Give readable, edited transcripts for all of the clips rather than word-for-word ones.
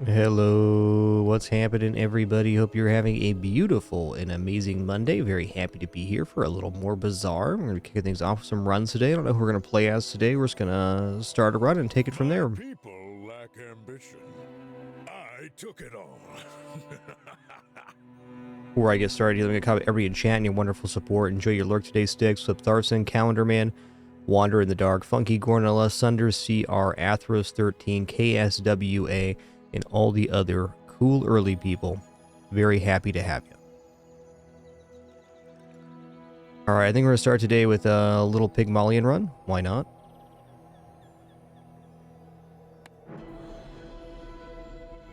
Hello, what's happening, everybody? Hope you're having a beautiful and amazing Monday. Very happy to be here for a little more Bizarre. We're going to kick things off with some runs today. I don't know who we're going to play as today. We're just going to start a run and take it from there. People lack ambition. I took it all. Before I get started, let me comment every in chat and your wonderful support. Enjoy your lurk today, Sticks, Flip Tharson, Calendar Man, Wander in the Dark, Funky Gornella, Sunder, CR, Athros 13, KSWA, and all the other cool early people. Very happy to have you. Alright, I think we're going to start today with a little Pygmalion run. Why not?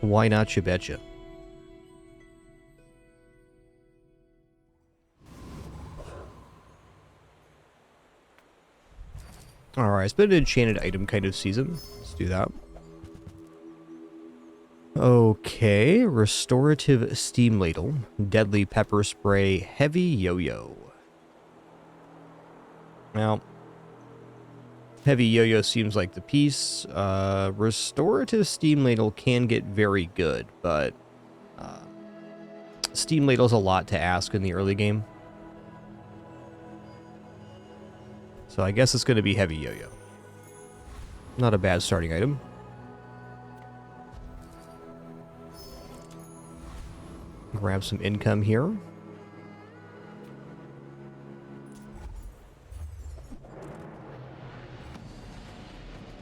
Why not, you betcha. Alright, it's been an enchanted item kind of season. Let's do that. Okay, Restorative Steam Ladle, Deadly Pepper Spray, Heavy Yo-Yo. Now, Heavy Yo-Yo seems like the piece. Restorative Steam Ladle can get very good, but Steam Ladle's a lot to ask in the early game. So I guess it's going to be Heavy Yo-Yo. Not a bad starting item. Grab some income here.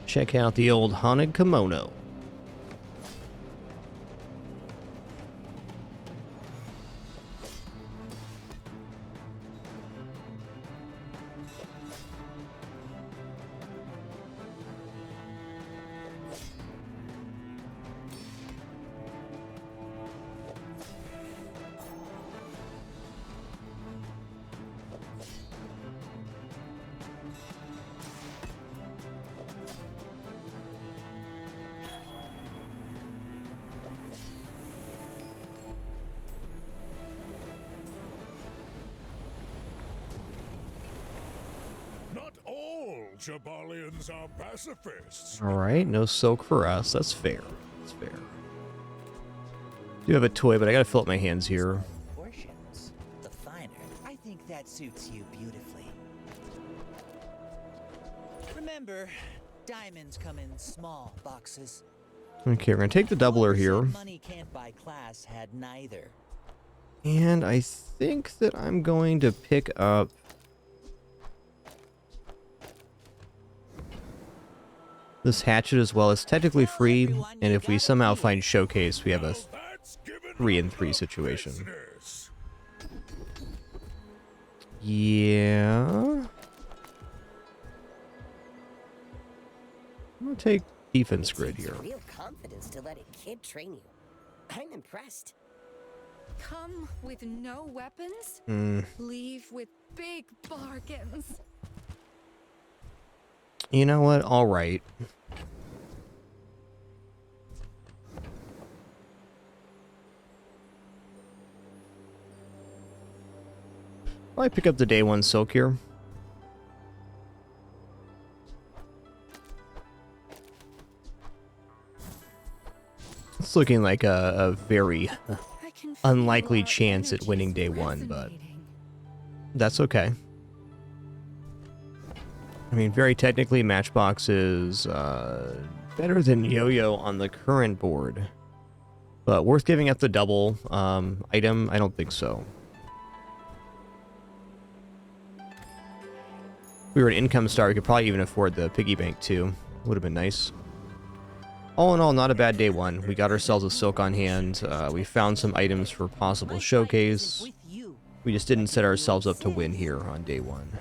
Check out the old haunted kimono. Jabalians are pacifists. Alright, no silk for us. That's fair. That's fair. Do have a toy, but I gotta fill up my hands here. Portions. The finer. I think that suits you beautifully. Remember, diamonds come in small boxes. Okay, we're gonna take the doubler here. Money can't buy class had neither. And I think that I'm going to pick up this hatchet as well. It's technically free, and if we somehow find showcase, we have a 3-in-3 situation. Yeah. I'm gonna take defense grid here. Real confidence to let a kid train you. I'm impressed. Come with no weapons, leave with big bargains. You know what? All right. I pick up the day 1 silk here. It's looking like a very unlikely chance at winning day 1, but that's okay. I mean, very technically, Matchbox is better than Yo-Yo on the current board. But worth giving up the double item? I don't think so. If we were an income star, we could probably even afford the piggy bank too. Would have been nice. All in all, not a bad day 1. We got ourselves a silk on hand. We found some items for possible showcase. We just didn't set ourselves up to win here on day 1.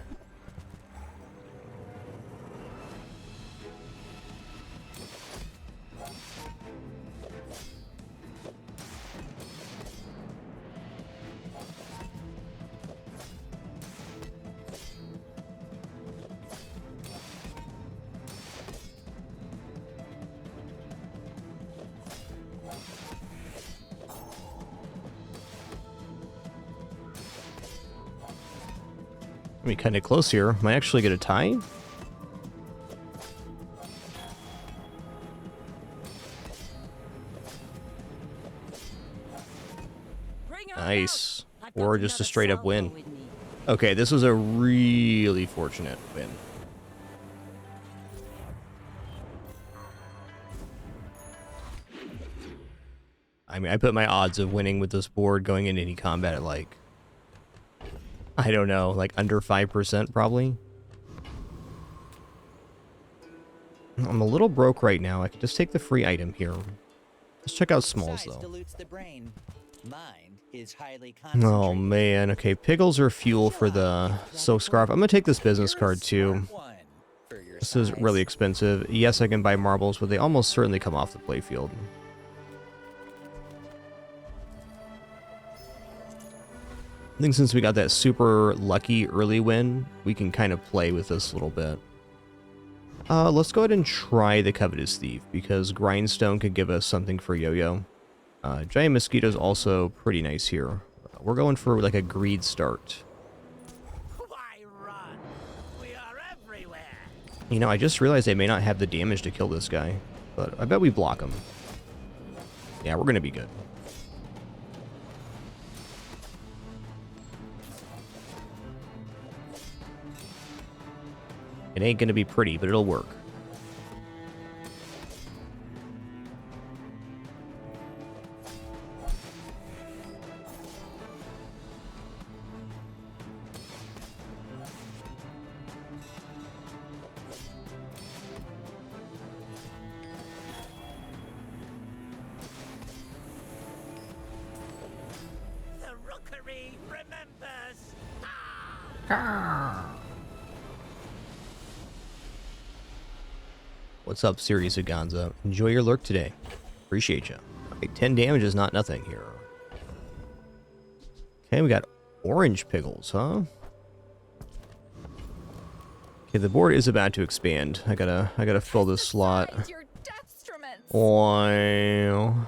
I mean, kind of close here. Might actually get a tie. Nice. I've got Or just a another straight up salvo win. with me. Okay, this was a really fortunate win. I mean, I put my odds of winning with this board going into any combat at like, I don't know, like under 5% probably. I'm a little broke right now. I could just take the free item here. Let's check out smalls Size though. dilutes the brain. Mine is highly Oh concentrated. man, okay, Piggles are fuel for the Silk Scarf. I'm gonna take this business You're a card too. smart one for your This is size. really expensive. Yes, I can buy marbles, but they almost certainly come off the playfield. I think since we got that super lucky early win, we can kind of play with this a little bit. Let's go ahead and try the Covetous Thief, because Grindstone could give us something for Yo-Yo. Giant Mosquito's also pretty nice here. We're going for like a greed start. Why run? We are everywhere. You know, I just realized I may not have the damage to kill this guy, but I bet we block him. Yeah, we're gonna be good. It ain't gonna be pretty, but it'll work. The rookery remembers. What's up, Sirius Aganza? Enjoy your lurk today. Appreciate you. Okay, 10 damage is not nothing here. Okay, we got orange Piggles, huh? Okay, the board is about to expand. I gotta fill this slot. Decide your destruments. Wow.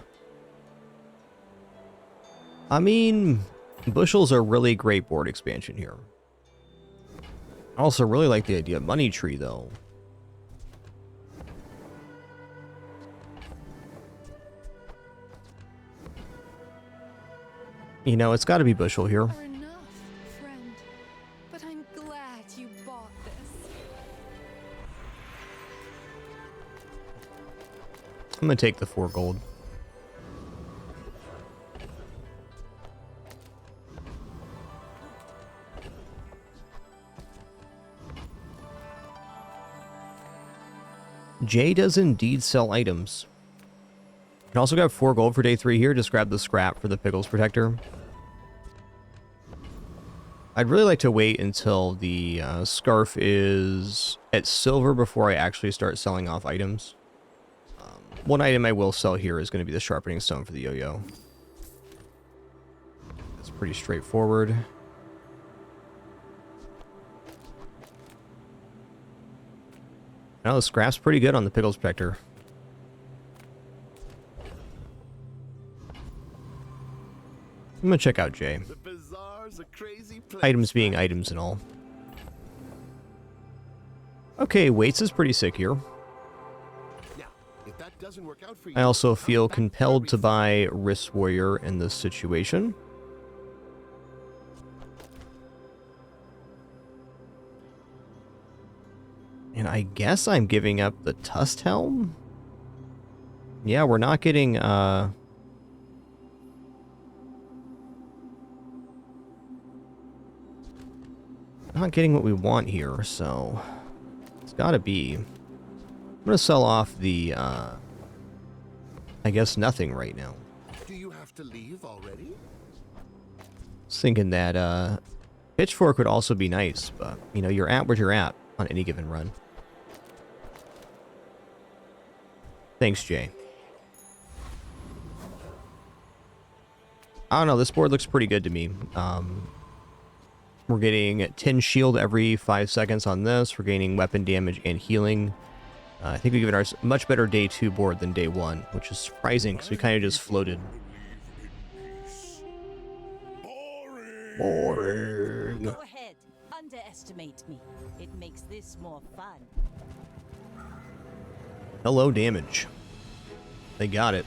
I mean, bushels are really great board expansion here. I also really like the idea of money tree, though. You know, it's got to be bushel here. Are enough, friend. But I'm glad you bought this. I'm gonna take the 4 gold. Jay does indeed sell items. You also got 4 gold for day 3 here. Just grab the scrap for the Piggles Protector. I'd really like to wait until the scarf is at silver before I actually start selling off items. One item I will sell here is going to be the sharpening stone for the yo-yo. That's pretty straightforward. Now the scrap's pretty good on the Piggles Protector. I'm gonna check out Jay. The Bazar's a crazy place. Items being items and all. Okay, weights is pretty sick here. Yeah, if that doesn't work out for you, I also come feel back compelled very to buy Wrist Warrior in this situation. And I guess I'm giving up the Tusk Helm? Yeah, we're not getting, not getting what we want here, so it's gotta be. I'm gonna sell off the, I guess nothing right now. Do you have to leave already? I was thinking that, Pitchfork would also be nice, but, you know, you're at where you're at on any given run. Thanks, Jay. I don't know, this board looks pretty good to me. We're getting 10 shield every 5 seconds on this. We're gaining weapon damage and healing. I think we've given ours a much better day 2 board than day 1, which is surprising because we kind of just floated. Boring. Go ahead, underestimate me. It makes this more fun. Hello, damage. They got it.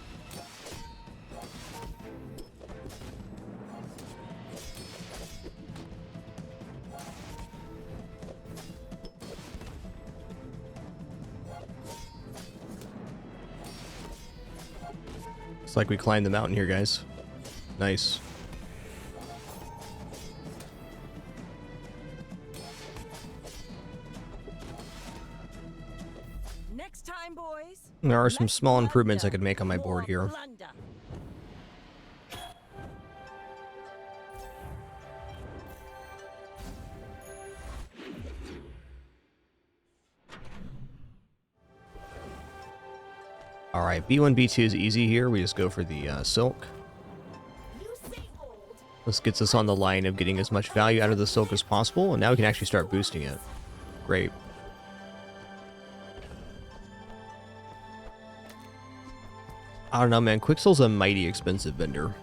Looks like we climbed the mountain here, guys. Nice. Next time, boys. There are some let's small improvements I plunder could make on my board more here. plunder. Alright, B1, B2 is easy here. We just go for the silk. This gets us on the line of getting as much value out of the silk as possible, and now we can actually start boosting it. Great. I don't know, man. Quixel's a mighty expensive vendor.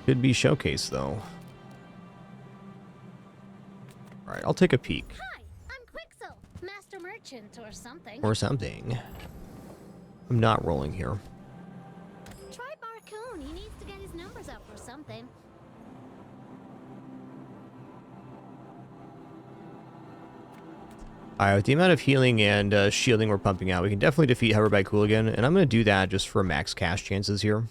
Could be showcase, though. Alright, I'll take a peek. Hi, I'm Quixel, Master Merchant or something. Or something. I'm not rolling here. Try Barcoon, he needs to get his numbers up or something. Alright, with the amount of healing and shielding we're pumping out, we can definitely defeat Hover by Cooligan, and I'm going to do that just for max cash chances here.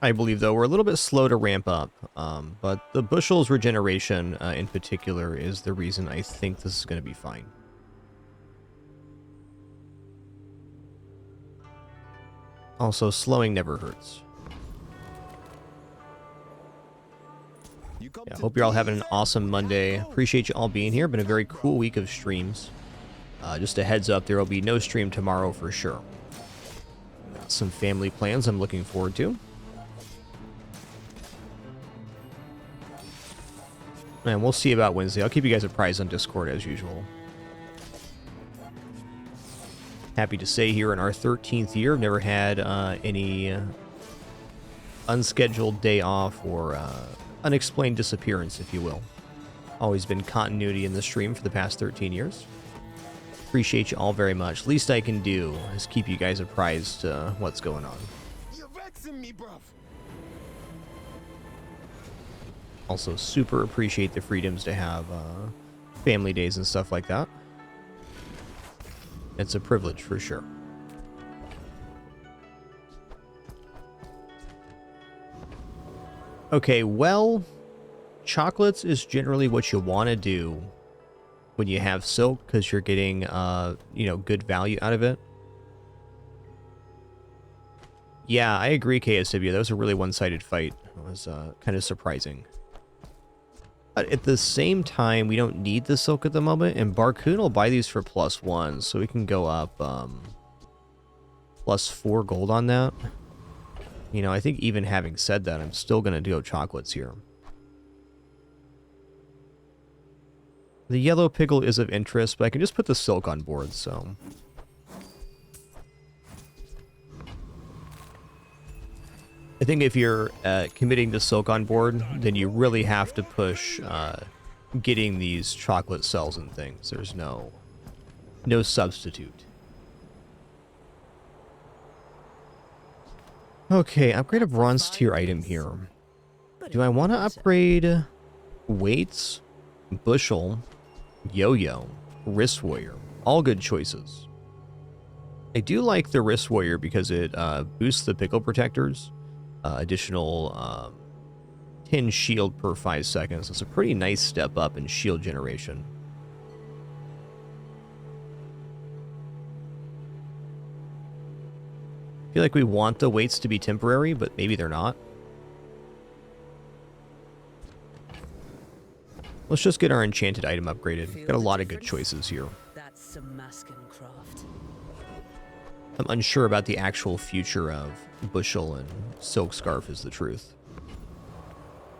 I believe, though, we're a little bit slow to ramp up, but the Bushel's regeneration in particular is the reason I think this is going to be fine. Also, slowing never hurts. Yeah, hope you're all having an awesome Monday. Appreciate you all being here. Been a very cool week of streams. Just a heads up, there will be no stream tomorrow for sure. Got some family plans I'm looking forward to. And we'll see about Wednesday. I'll keep you guys apprised on Discord as usual. Happy to say here in our 13th year, I've never had any unscheduled day off or unexplained disappearance, if you will. Always been continuity in the stream for the past 13 years. Appreciate you all very much. Least I can do is keep you guys apprised what's going on. You're vexing me, bruv. Also, super appreciate the freedoms to have family days and stuff like that. It's a privilege for sure. Okay, well, chocolates is generally what you want to do when you have silk, because you're getting, you know, good value out of it. Yeah, I agree, KSW. That was a really one-sided fight. It was kind of surprising. But at the same time, we don't need the silk at the moment, and Barcoon will buy these for +1, so we can go up +4 gold on that. You know, I think even having said that, I'm still going to go chocolates here. The yellow Piggle is of interest, but I can just put the silk on board, so... I think if you're committing to silk on board, then you really have to push getting these chocolate cells and things. There's no substitute. Okay, upgrade a bronze tier item here. Do I want to upgrade weights, bushel, yo-yo, wrist warrior? All good choices. I do like the wrist warrior because it boosts the pickle protectors. Additional 10 shield per 5 seconds. It's a pretty nice step up in shield generation. I feel like we want the weights to be temporary, but maybe they're not. Let's just get our enchanted item upgraded. Got a lot of good choices here. That's some masking craft. I'm unsure about the actual future of bushel and silk scarf is the truth.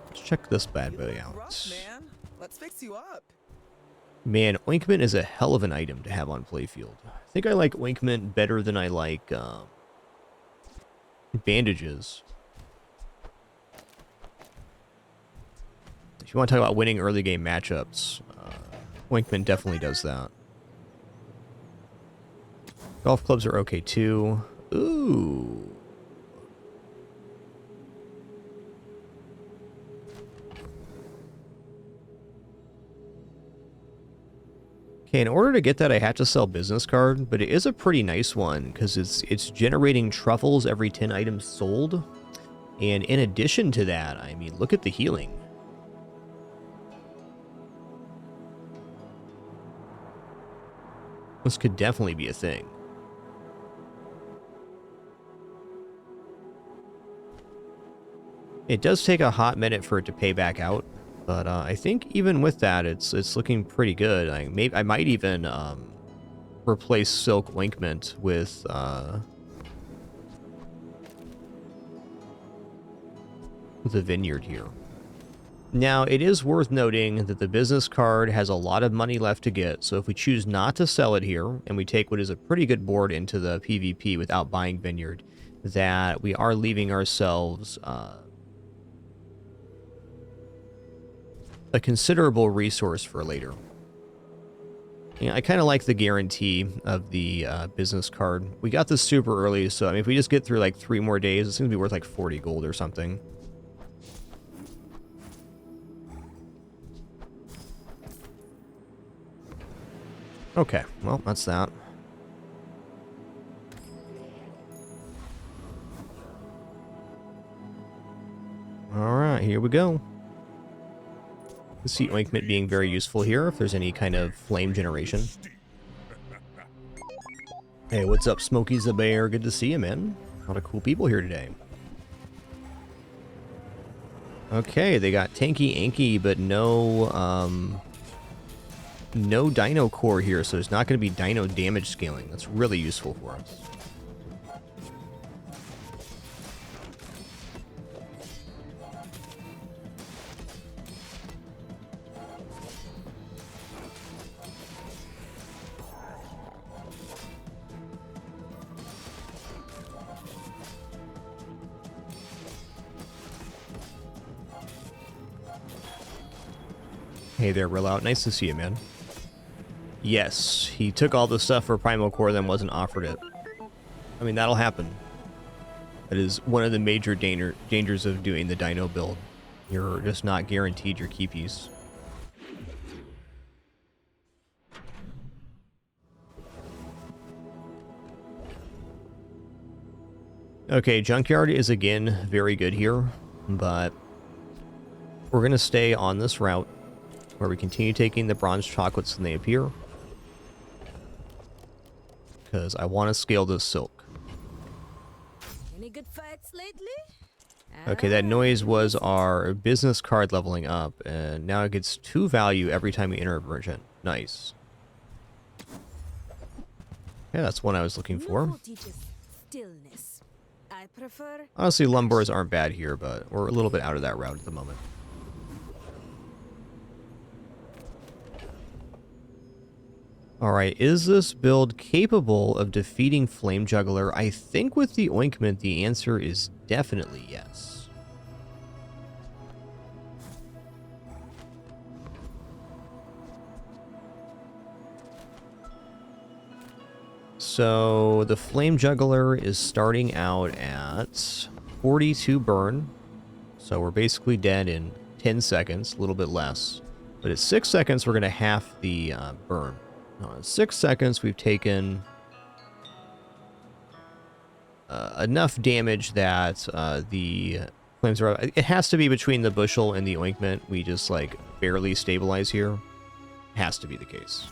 Let's check this bad boy out. Man. Let's fix you up. Man, ointment is a hell of an item to have on playfield. I think I like ointment better than I like bandages. If you want to talk about winning early game matchups, ointment definitely does that. Golf clubs are okay too. Ooh. Okay, in order to get that, I have to sell business card, but it is a pretty nice one because it's generating truffles every 10 items sold. And in addition to that, I mean, look at the healing. This could definitely be a thing. It does take a hot minute for it to pay back out, but I think even with that, it's looking pretty good. I might even replace Silk Ointment with the Vineyard here. Now, it is worth noting that the business card has a lot of money left to get, so if we choose not to sell it here, and we take what is a pretty good board into the PvP without buying Vineyard, that we are leaving ourselves a considerable resource for later. Yeah, I kind of like the guarantee of the business card. We got this super early, so I mean, if we just get through like 3 more days, it's going to be worth like 40 gold or something. Okay, well, that's that. Alright, here we go. I see Ointment being very useful here if there's any kind of flame generation. Hey, what's up, Smokey the Bear? Good to see you, man. A lot of cool people here today. Okay, they got Tanky Anky, but no Dino Core here, so there's not going to be Dino damage scaling. That's really useful for us. Hey there, Rollout. Nice to see you, man. Yes, he took all the stuff for Primal Core, then wasn't offered it. I mean, that'll happen. That is one of the major dangers of doing the Dino build. You're just not guaranteed your key piece. Okay, Junkyard is again very good here, but we're going to stay on this route where we continue taking the bronze chocolates when they appear, because I want to scale this silk. Any good fights lately? Okay, that noise was our business card leveling up, and now it gets 2 value every time we enter a merchant. Nice. Yeah, that's one I was looking for. Stillness. I prefer. Honestly, Lumbars aren't bad here, but we're a little bit out of that route at the moment. Alright, is this build capable of defeating Flame Juggler? I think with the Ointment, the answer is definitely yes. So, the Flame Juggler is starting out at 42 burn. So we're basically dead in 10 seconds, a little bit less. But at 6 seconds, we're going to half the burn. In 6 seconds, we've taken enough damage that the flames are... It has to be between the bushel and the ointment. We just, like, barely stabilize here. Has to be the case.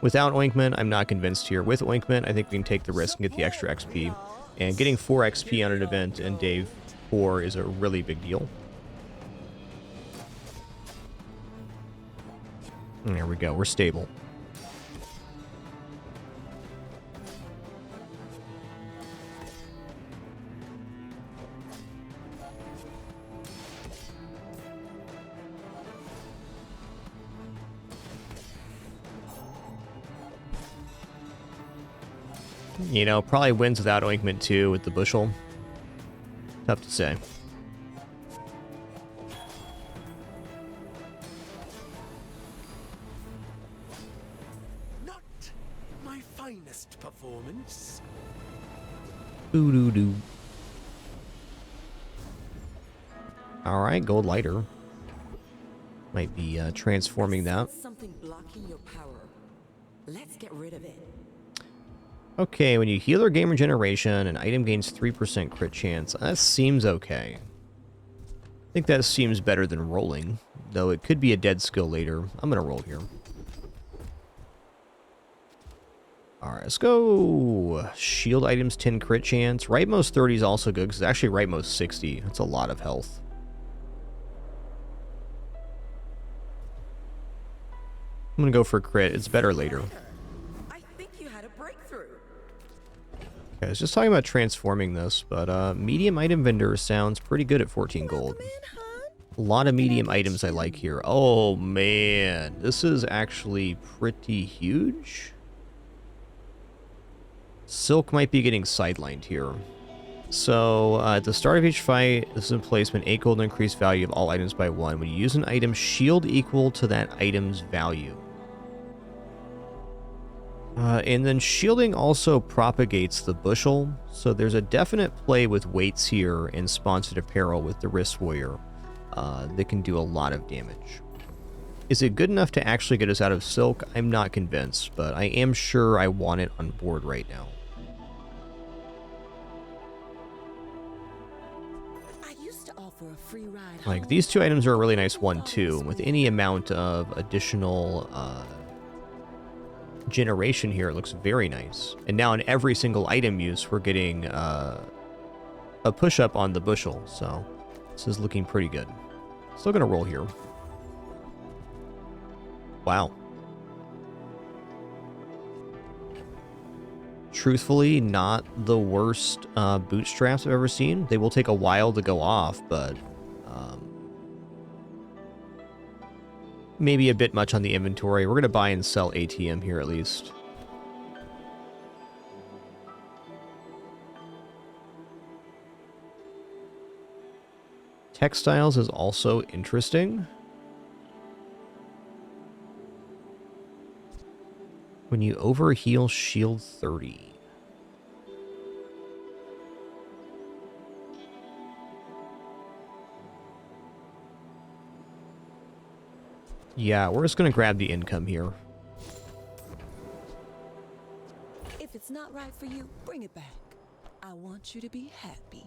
Without ointment, I'm not convinced here. With ointment, I think we can take the risk and get the extra XP. And getting 4 XP on an event in day 4 is a really big deal. There we go, we're stable. You know, probably wins without ointment too with the bushel. Tough to say. Performance. Doo-doo-doo. Alright, gold lighter. Might be transforming that. Something blocking your power. Let's get rid of it. Okay, when you heal or gain regeneration, an item gains 3% crit chance. That seems okay. I think that seems better than rolling, though it could be a dead skill later. I'm going to roll here. Alright, let's go. Shield items 10 crit chance. Rightmost 30 is also good, because actually rightmost 60. That's a lot of health. I'm going to go for crit. It's better later. I think you had a breakthrough. Okay, I was just talking about transforming this, but medium item vendor sounds pretty good at 14 gold. A lot of medium items I like here. Oh man, this is actually pretty huge. Silk might be getting sidelined here. So, at the start of each fight, this is in placement, 8 gold increased value of all items by 1. When you use an item, shield equal to that item's value. And then shielding also propagates the bushel, so there's a definite play with weights here and sponsored apparel with the wrist warrior that can do a lot of damage. Is it good enough to actually get us out of silk? I'm not convinced, but I am sure I want it on board right now. I used to offer a free ride Like, home. these two items are a really nice one too. With any amount of additional generation here, it looks very nice. And now in every single item use, we're getting a push-up on the bushel, so this is looking pretty good. Still gonna roll here. Wow. Truthfully, not the worst bootstraps I've ever seen. They will take a while to go off, but maybe a bit much on the inventory. We're going to buy and sell ATM here at least. Textiles is also interesting. When you overheal, shield 30. Yeah, we're just going to grab the income here. If it's not right for you, bring it back. I want you to be happy.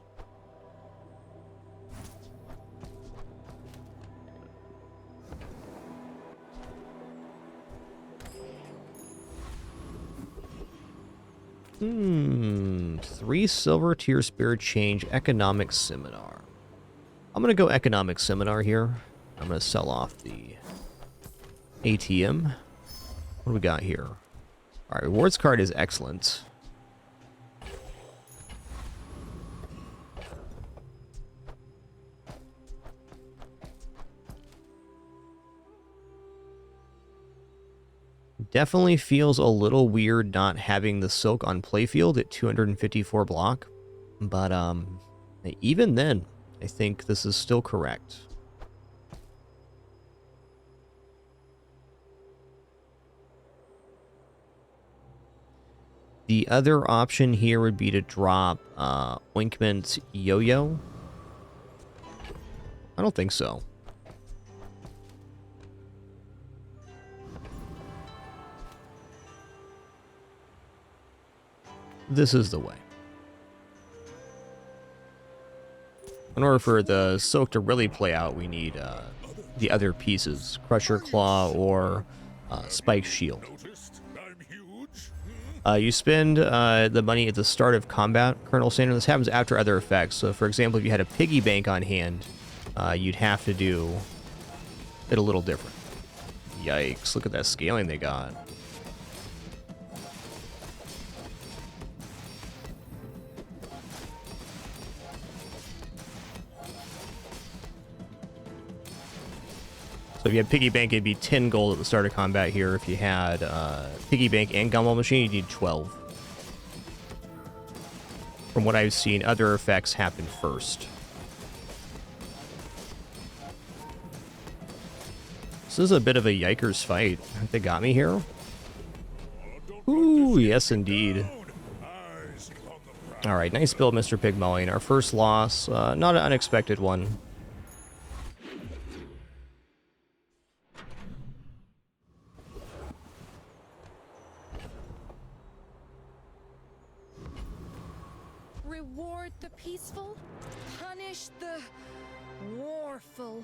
Hmm, 3 silver tier spirit change, economic seminar. I'm going to go economic seminar here. I'm going to sell off the ATM. What do we got here? All right, rewards card is excellent. Definitely feels a little weird not having the silk on playfield at 254 block, but even then, I think this is still correct. The other option here would be to drop Ointment Yo-Yo. I don't think so. This is the way. In order for the silk to really play out, we need the other pieces. Crusher Claw or Spike Shield. You spend the money at the start of combat, Colonel Sanders. This happens after other effects. So, for example, if you had a piggy bank on hand, you'd have to do it a little different. Yikes, look at that scaling they got. So if you had Piggy Bank, it'd be 10 gold at the start of combat here. If you had Piggy Bank and Gumball Machine, you'd need 12. From what I've seen, other effects happen first. This is a bit of a yikers fight. They got me here. Ooh, yes indeed. Alright, nice build, Mr. Pygmalion. Our first loss, not an unexpected one. Reward the peaceful, punish the warful.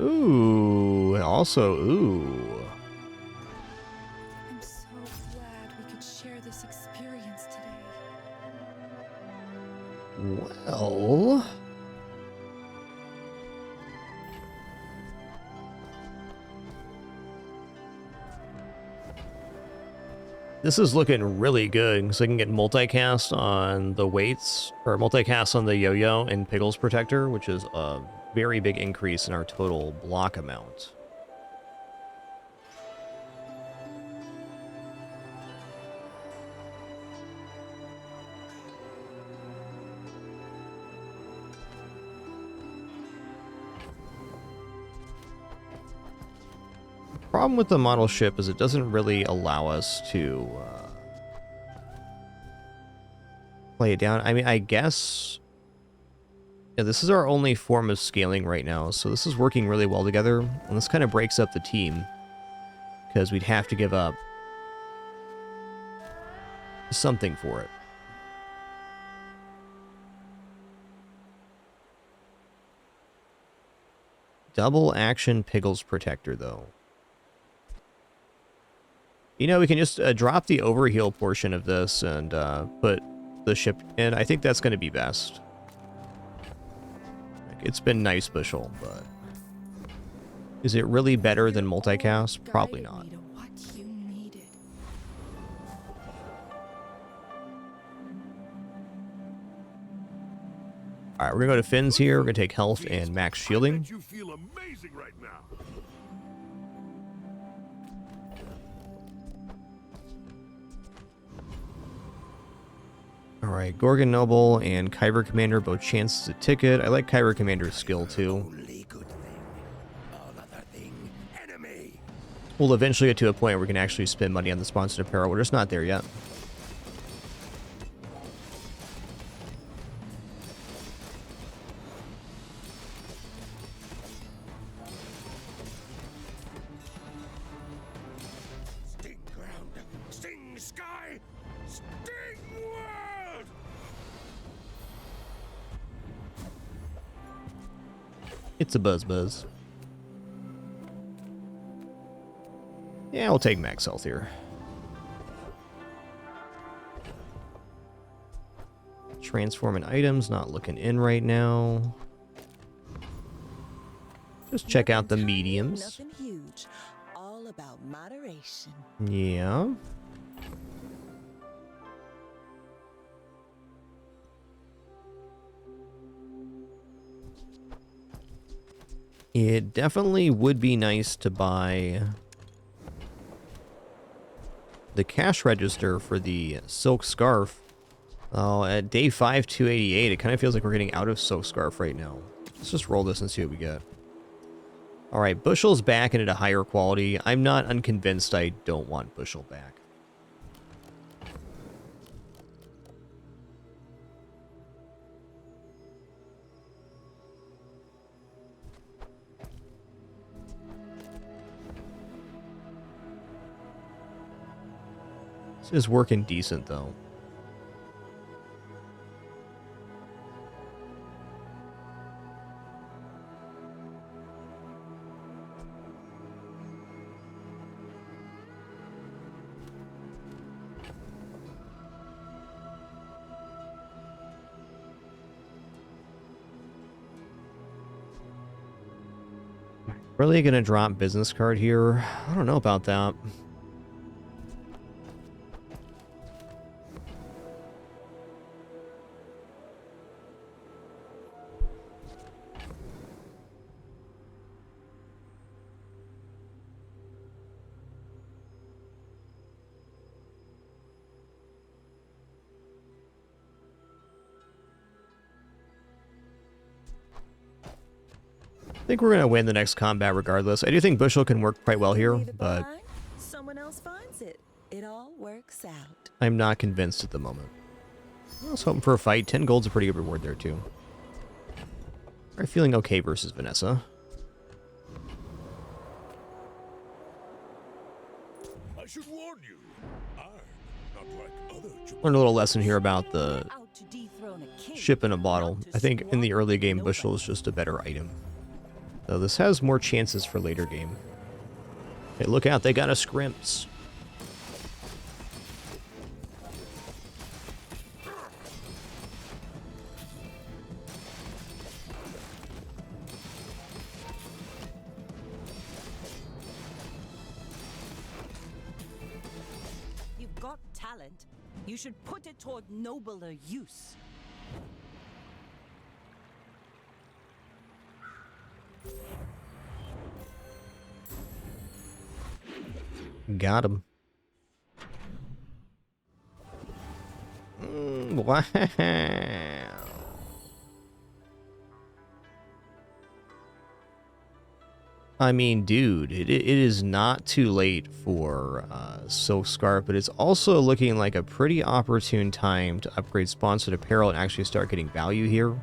Ooh, also, ooh. I'm so glad we could share this experience today. Well... This is looking really good, so I can get multicast on the weights, or multicast on the yo-yo and Piggles Protector, which is a very big increase in our total block amount. Problem with the model ship is it doesn't really allow us to play it down. I mean, I guess yeah, this is our only form of scaling right now, so this is working really well together, and this kind of breaks up the team because we'd have to give up something for it. Double action Piggles Protector, though. You know, we can just drop the overheal portion of this and put the ship in. I think that's going to be best. Like, it's been nice, Bushel, but... Is it really better than multicast? Probably not. Alright, we're going to go to Finn's here. We're going to take health and max shielding. You feel amazing right now. Alright, Gorgon Noble and Kyber Commander both chances a ticket. I like Kyber Commander's skill too. We'll eventually get to a point where we can actually spend money on the sponsored apparel. We're just not there yet. Sting ground, sting sky, sting world. It's a buzz. Yeah, we'll take max health here. Transforming items, not looking in right now. Just check out the mediums. Nothing huge. All about moderation. Yeah. It definitely would be nice to buy the cash register for the Silk Scarf. Oh, at day 5, 288, it kind of feels like we're getting out of Silk Scarf right now. Let's just roll this and see what we get. Alright, Bushel's back and at a higher quality. I'm not unconvinced I don't want Bushel back. This is working decent, though. Really gonna drop business card here? I don't know about that. I think we're going to win the next combat regardless. I do think Bushel can work quite well here, but someone else finds it. It all works out. I'm not convinced at the moment. I was hoping for a fight. 10 gold's a pretty good reward there, too. I'm feeling okay versus Vanessa. I should warn you, Learned a little lesson here about the Out to dethrone a king, ship in a bottle. not to I think in the squander early game, nobody. bushel is just a better item. So this has more chances for later game. Hey, look out, they got us scrimps. You've got talent. You should put it toward nobler use. Got him. Wow. I mean, dude, it is not too late for Silk Scarf, but it's also looking like a pretty opportune time to upgrade sponsored apparel and actually start getting value here.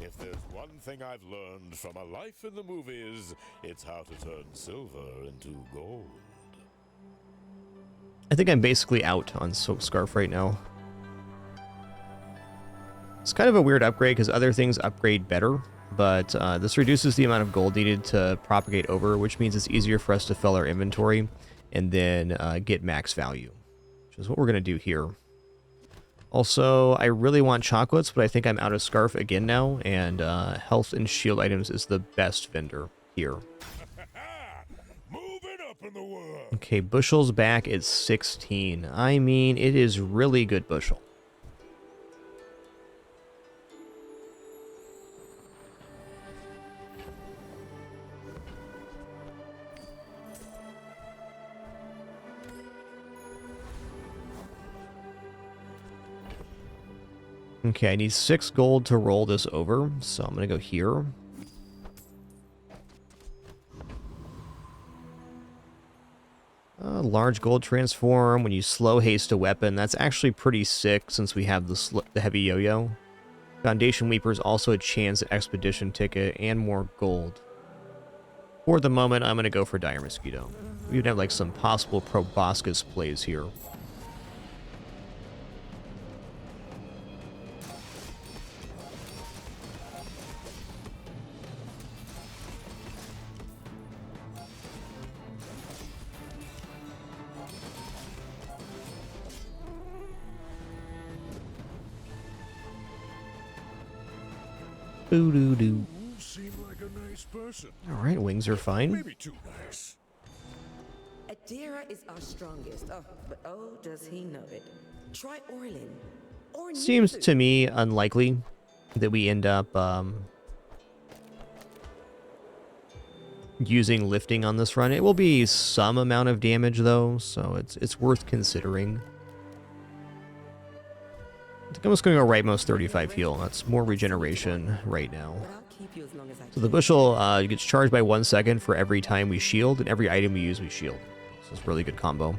If there's one thing I've learned from a life in the movies, it's how to turn silver into gold. I think I'm basically out on Silk Scarf right now. It's kind of a weird upgrade because other things upgrade better, but this reduces the amount of gold needed to propagate over, which means it's easier for us to fill our inventory and then get max value, which is what we're going to do here. Also, I really want chocolates, but I think I'm out of Scarf again now, and health and shield items is the best vendor here. Moving up in the world. Okay, Bushel's back at 16. I mean, it is really good Bushel. Okay, I need 6 gold to roll this over, so I'm going to go here. Large gold transform. When you slow haste a weapon, that's actually pretty sick since we have the heavy yo-yo. Foundation Weeper is also a chance at expedition ticket and more gold. For the moment, I'm going to go for Dire Mosquito. We would have like some possible proboscis plays here. Boo-doo-doo. Seem like a nice person. Alright, wings are fine. Maybe too nice. Adira is our strongest. Oh, but oh, does he know it? Try Orlin. Or Seems Nizu. to me unlikely that we end up using lifting on this run. It will be some amount of damage though, so it's worth considering. I think I'm just going to go rightmost 35 heal. That's more regeneration right now. But I'll keep you as long as I So the bushel gets charged by 1 second for every time we shield, and every item we use, we shield. So it's a really good combo.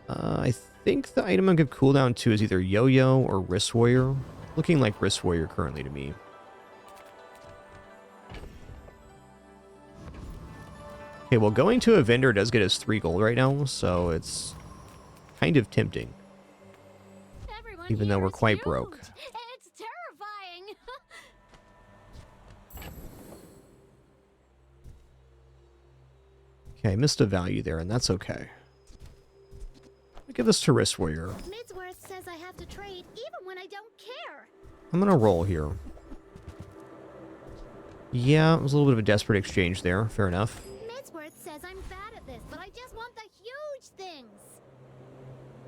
I think the item I'm going to give cooldown to is either Yo-Yo or Wrist Warrior. Looking like Wrist Warrior currently to me. Okay, well, going to a vendor does get us 3 gold right now, so it's kind of tempting. Everyone Even though here we're is quite huge. broke. It's terrifying. Okay, I missed a value there, and that's okay. I'll give this to Wrist Warrior. Midsworth says I have to trade even when I don't care. I'm gonna roll here. Yeah, it was a little bit of a desperate exchange there. Fair enough. Midsworth says I'm bad at this, but I just want the huge things.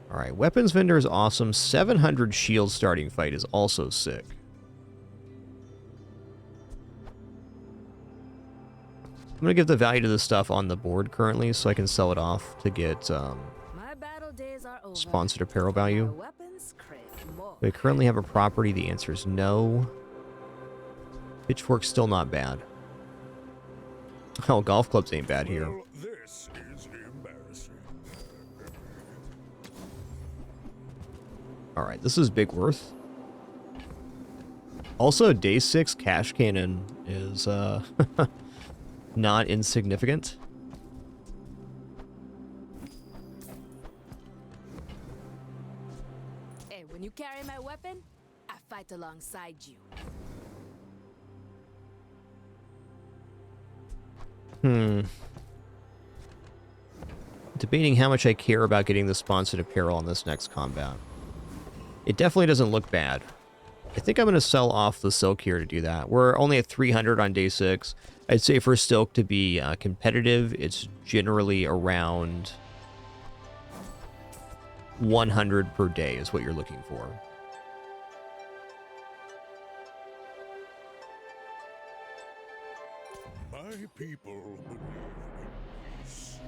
Alright, weapons vendor is awesome. 700 shield starting fight is also sick. I'm gonna give the value to the stuff on the board currently so I can sell it off to get My battle days are over. sponsored apparel value. My weapons crave more. Do I currently have a property? The answer is no. Pitchfork's still not bad. Oh, golf clubs ain't bad here. Well, this is embarrassing. Alright, this is big worth. Also, day 6 cash cannon is not insignificant. weapon, I fight alongside you. Debating how much I care about getting the sponsored apparel on this next combat. It definitely doesn't look bad. I think I'm going to sell off the silk here to do that. We're only at 300 on day 6. I'd say for silk to be competitive, it's generally around 100 per day is what you're looking for. My people believe in peace.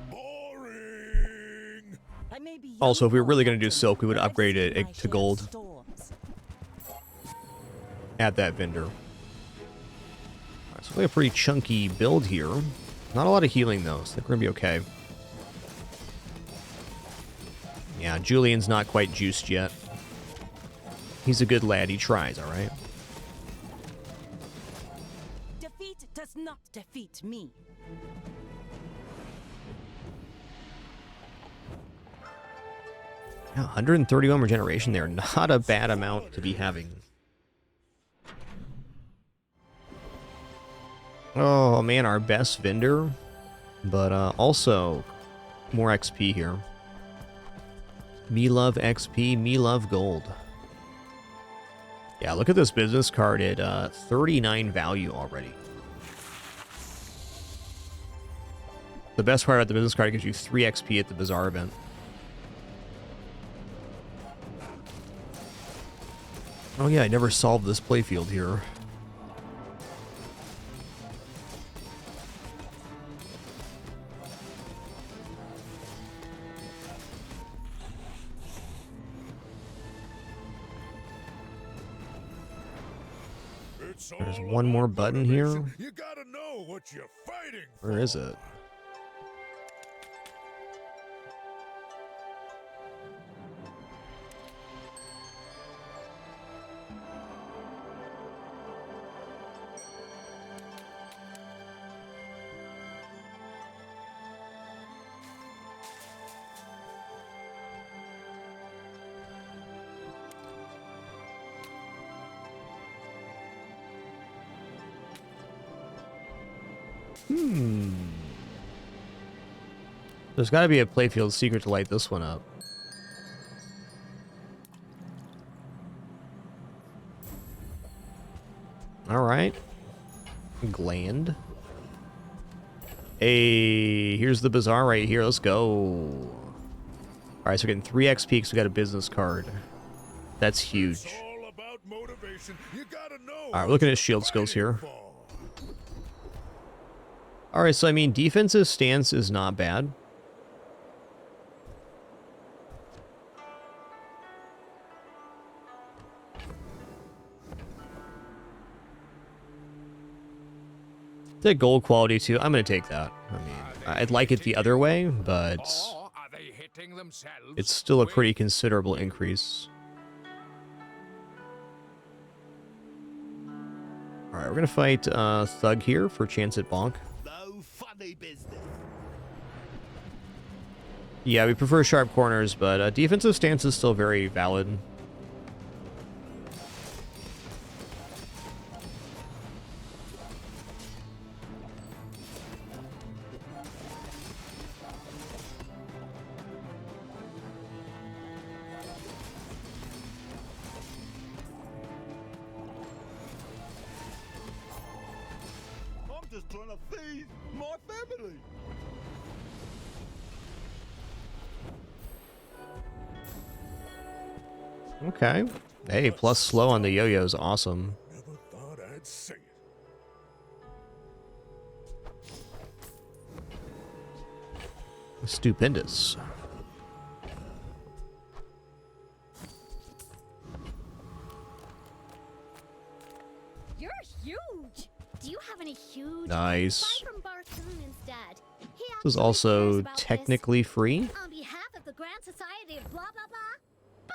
Boring! I may be Also, if we were young, really going to do Captain, silk, we would but I've upgrade seen it my to share of gold storms. at that vendor. Alright, so we have a pretty chunky build here. Not a lot of healing, though, so I think we're going to be okay. Yeah, Julian's not quite juiced yet. He's a good lad. He tries, all right? Defeat does not defeat me. Yeah, 131 regeneration there. Not a bad amount to be having. Oh, man, our best vendor. But also, more XP here. Me love XP, me love gold. Yeah, look at this business card at 39 value already. The best part about the business card, it gives you 3 XP at the Bazarro event. Oh yeah, I never solved this playfield here. There's one more button here. You gotta know what you're fighting for. Where is it? There's got to be a playfield secret to light this one up. Alright. Gland. Hey, here's the Bazaar right here. Let's go. Alright, so we're getting 3 XP because we got a business card. That's huge. Alright, we're looking at shield skills here. Alright, so I mean, defensive stance is not bad. The gold quality too. I'm gonna take that. I mean, I'd like it the other way, but it's still a pretty considerable increase. All right, we're gonna fight Thug here for chance at bonk. No funny business. Yeah, we prefer sharp corners, but defensive stance is still very valid. Just trying to feed my family. Okay. Hey, plus slow on the yo-yo is awesome. Never thought I'd say it. Stupendous. You're huge. Do you have any huge? Nice. Buy from Barcoon instead. He This is actually also cares about technically free. this. On behalf of the Grand Society of blah blah blah.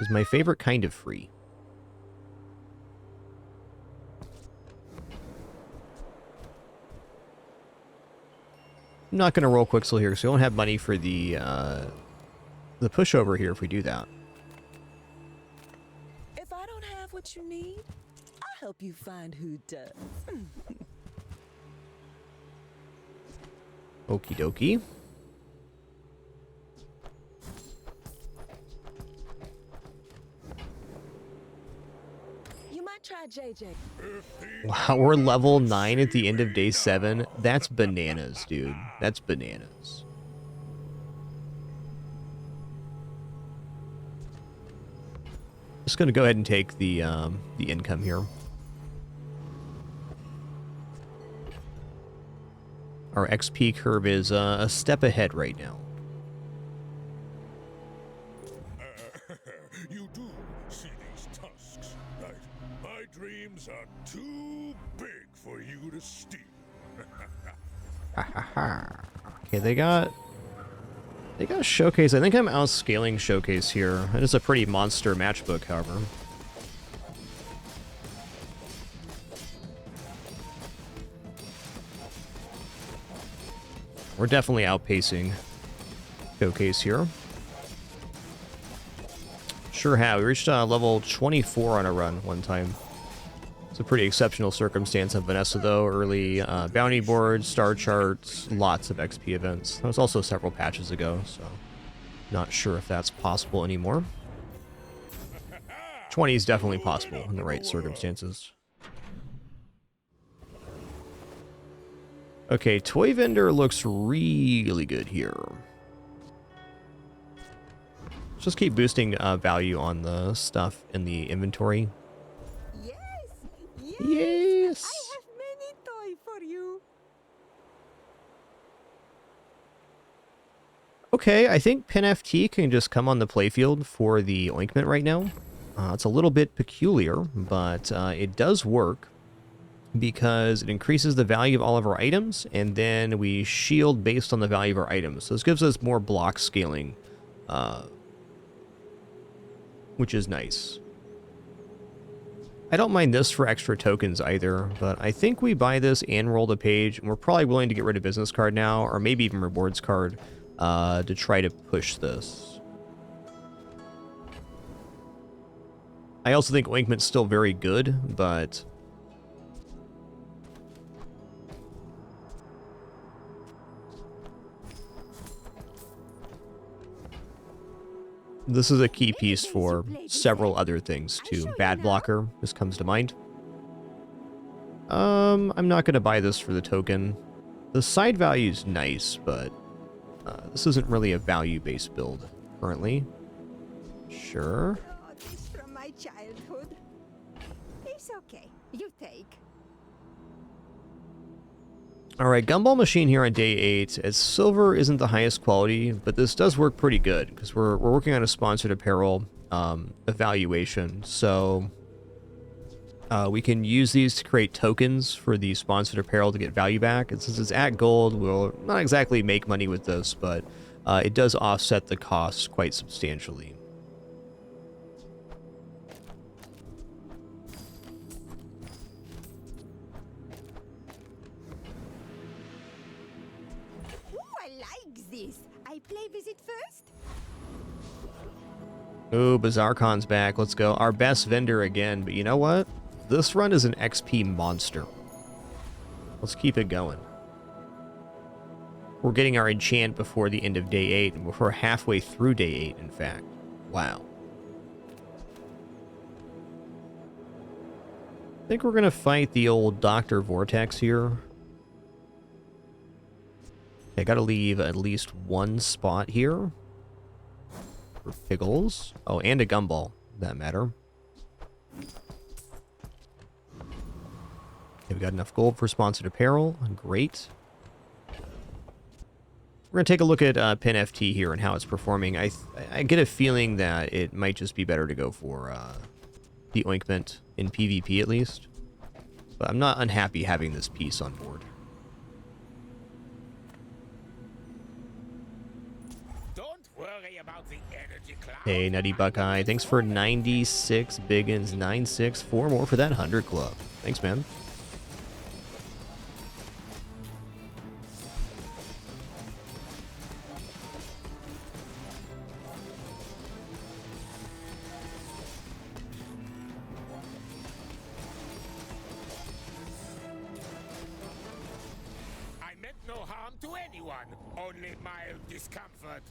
Is my favorite kind of free. I'm not going to roll Quixel here because we don't have money for the pushover here if we do that. what you need? I'll help you find who does. Okie dokie. You might try JJ. Wow, we're level 9 at the end of day 7. That's bananas, dude. That's bananas. Just gonna go ahead and take the income here. Our XP curve is a step ahead right now. You do see these tusks, right? My dreams are too big for you to steal. Okay, they got Showcase. I think I'm outscaling Showcase here. It is a pretty monster matchbook, however. We're definitely outpacing Showcase here. Sure have. We reached level 24 on a run one time. It's a pretty exceptional circumstance on Vanessa, though. Early bounty boards, star charts, lots of XP events. That was also several patches ago, so not sure if that's possible anymore. 20 is definitely possible in the right circumstances. Okay, Toy Vendor looks really good here. Let's just keep boosting value on the stuff in the inventory. Yes, Yes! I have many toy for you. Okay, I think PinFT can just come on the playfield for the ointment right now. It's a little bit peculiar, but it does work because it increases the value of all of our items, and then we shield based on the value of our items. So this gives us more block scaling, which is nice. I don't mind this for extra tokens either, but I think we buy this and roll the page, and we're probably willing to get rid of business card now, or maybe even rewards card, to try to push this. I also think Ointment's still very good, but this is a key piece for several other things too. Bad blocker, this comes to mind. I'm not going to buy this for the token. The side value is nice, but this isn't really a value-based build currently. Sure. Oh, this from my childhood. It's okay. You take. Alright, Gumball Machine here on day 8. As silver isn't the highest quality, but this does work pretty good, because we're working on a sponsored apparel evaluation, so we can use these to create tokens for the sponsored apparel to get value back. And since it's at gold, we'll not exactly make money with this, but it does offset the costs quite substantially. I play visit first? Ooh, Bazarcon's back. Let's go. Our best vendor again. But you know what? This run is an XP monster. Let's keep it going. We're getting our enchant before the end of day 8. And we're halfway through day 8, in fact. Wow. I think we're going to fight the old Dr. Vortex here. I gotta leave at least one spot here for Piggles. Oh, and a Gumball, for that matter. Okay, we got enough gold for sponsored apparel. Great. We're gonna take a look at PinFT here and how it's performing. I get a feeling that it might just be better to go for the ointment in PvP at least. But I'm not unhappy having this piece on board. Hey, Nutty Buckeye. Thanks for 96 Biggins. 96. 4 more for that 100 club. Thanks, man. anyone, only mild discomfort.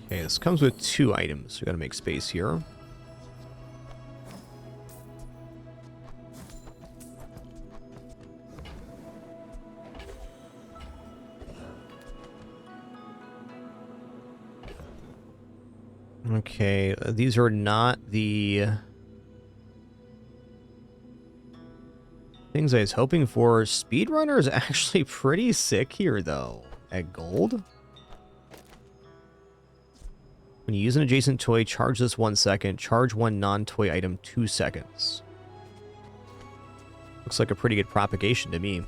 Okay, this comes with 2 items. We gotta make space here. Okay, these are not the things I was hoping for. Speedrunner is actually pretty sick here, though. At gold? When you use an adjacent toy, charge this 1 second. Charge one non-toy item 2 seconds. Looks like a pretty good propagation to me.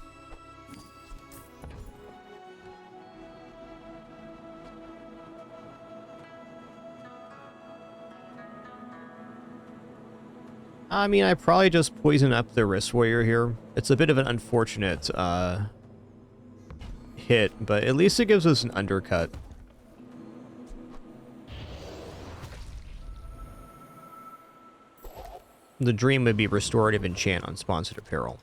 I mean, I probably just poison up the Wrist Warrior here. It's a bit of an unfortunate hit, but at least it gives us an undercut. The dream would be restorative enchant on sponsored apparel.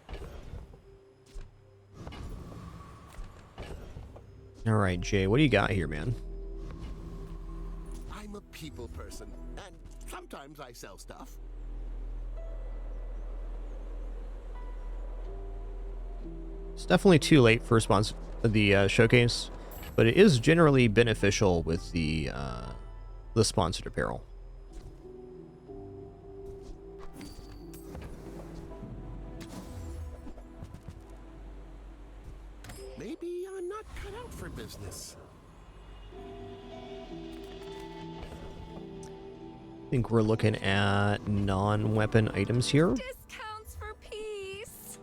Alright, Jay, what do you got here, man? I'm a people person, and sometimes I sell stuff. It's definitely too late for the showcase, but it is generally beneficial with the sponsored apparel. Maybe I'm not cut out for business. I think we're looking at non-weapon items here. Discounts for peace.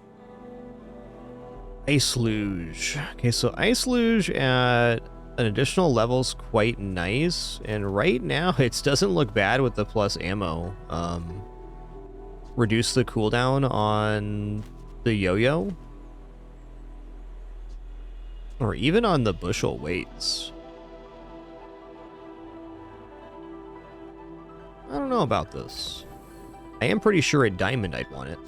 Ice Luge. Okay, so Ice Luge at an additional level is quite nice, and right now it doesn't look bad with the plus ammo. Reduce the cooldown on the yo-yo, or even on the bushel weights. I don't know about this. I am pretty sure at Diamond I'd want it.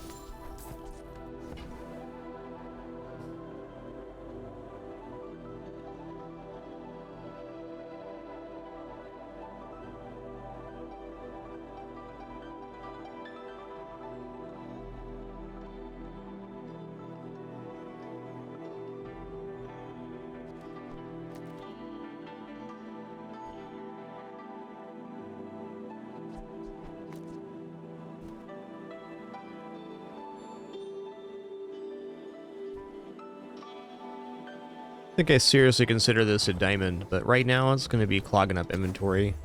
I think I seriously consider this a diamond, but right now it's going to be clogging up inventory.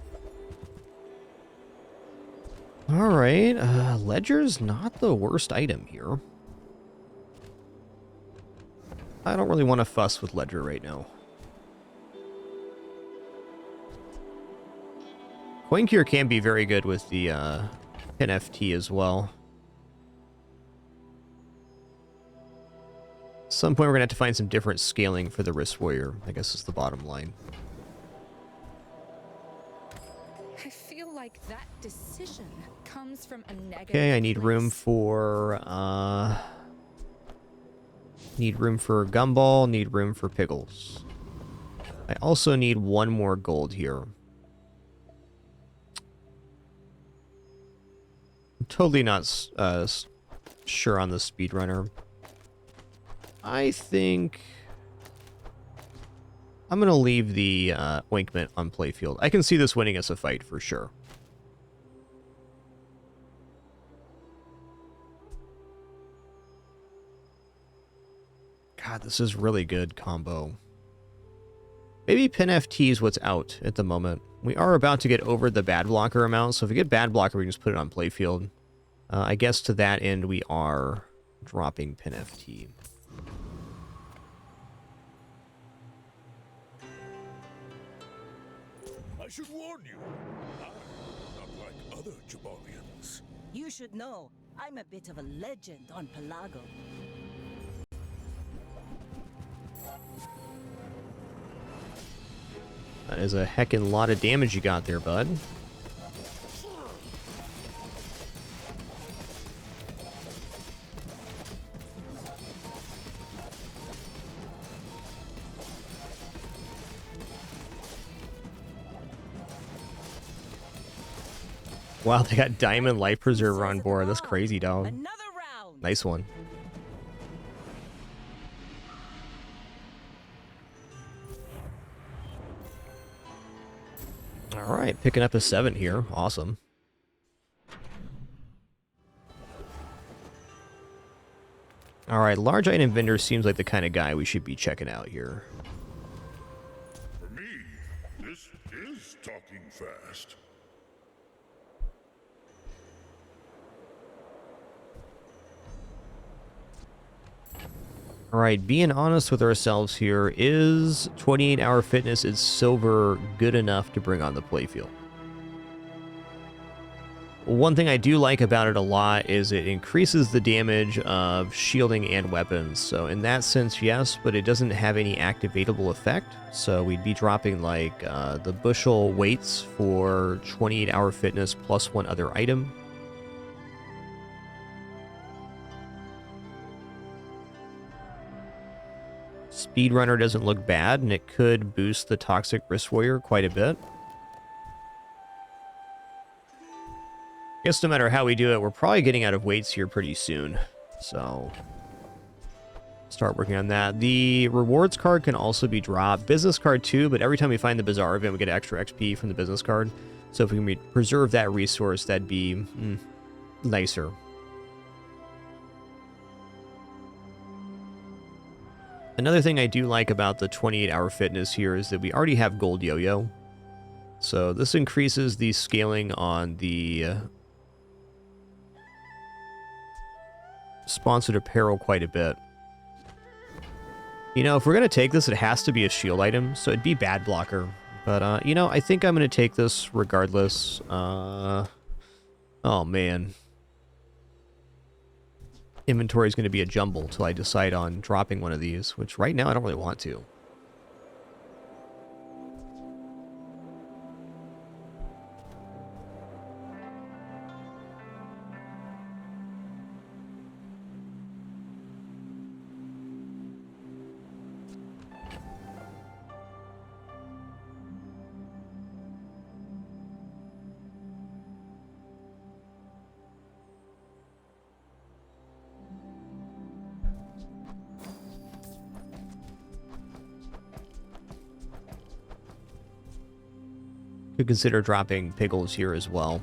Alright, Ledger's not the worst item here. I don't really want to fuss with Ledger right now. Coin Cure can be very good with the NFT as well. At some point we're going to have to find some different scaling for the Wrist Warrior, I guess is the bottom line. I feel like that decision comes from a negative. Okay, I need room place. for Gumball, need room for Piggles. I also need 1 more gold here. I'm totally not sure on the speedrunner. I think I'm going to leave the ointment on playfield. I can see this winning us a fight for sure. God, this is really good combo. Maybe Pin FT is what's out at the moment. We are about to get over the bad blocker amount, so if we get bad blocker, we can just put it on playfield. I guess to that end, we are dropping Pin FT. I should warn you, I'm not like other Jabarians. You should know, I'm a bit of a legend on Pelago. That is a heckin' lot of damage you got there, bud. Wow, they got Diamond Life Preserver on board. That's crazy, dog. Another round. Nice one. All right, picking up a 7 here. Awesome. All right, large item vendor seems like the kind of guy we should be checking out here. For me, this is talking fast. All right, being honest with ourselves here, is 28-hour fitness is silver good enough to bring on the playfield? One thing I do like about it a lot is it increases the damage of shielding and weapons. So in that sense, yes, but it doesn't have any activatable effect. So we'd be dropping like the bushel weights for 28-hour fitness plus one other item. Speedrunner doesn't look bad, and it could boost the Toxic Wrist Warrior quite a bit. I guess no matter how we do it, we're probably getting out of weights here pretty soon. So, start working on that. The rewards card can also be dropped. Business card too, but every time we find the Bazarro event, we get extra XP from the business card. So if we can preserve that resource, that'd be nicer. Another thing I do like about the 28-hour fitness here is that we already have gold yo-yo. So this increases the scaling on the sponsored apparel quite a bit. You know, if we're going to take this, it has to be a shield item, so it'd be bad blocker. But, you know, I think I'm going to take this regardless. Oh, man. Inventory is going to be a jumble until I decide on dropping one of these, which right now I don't really want to. Could consider dropping Piggles here as well.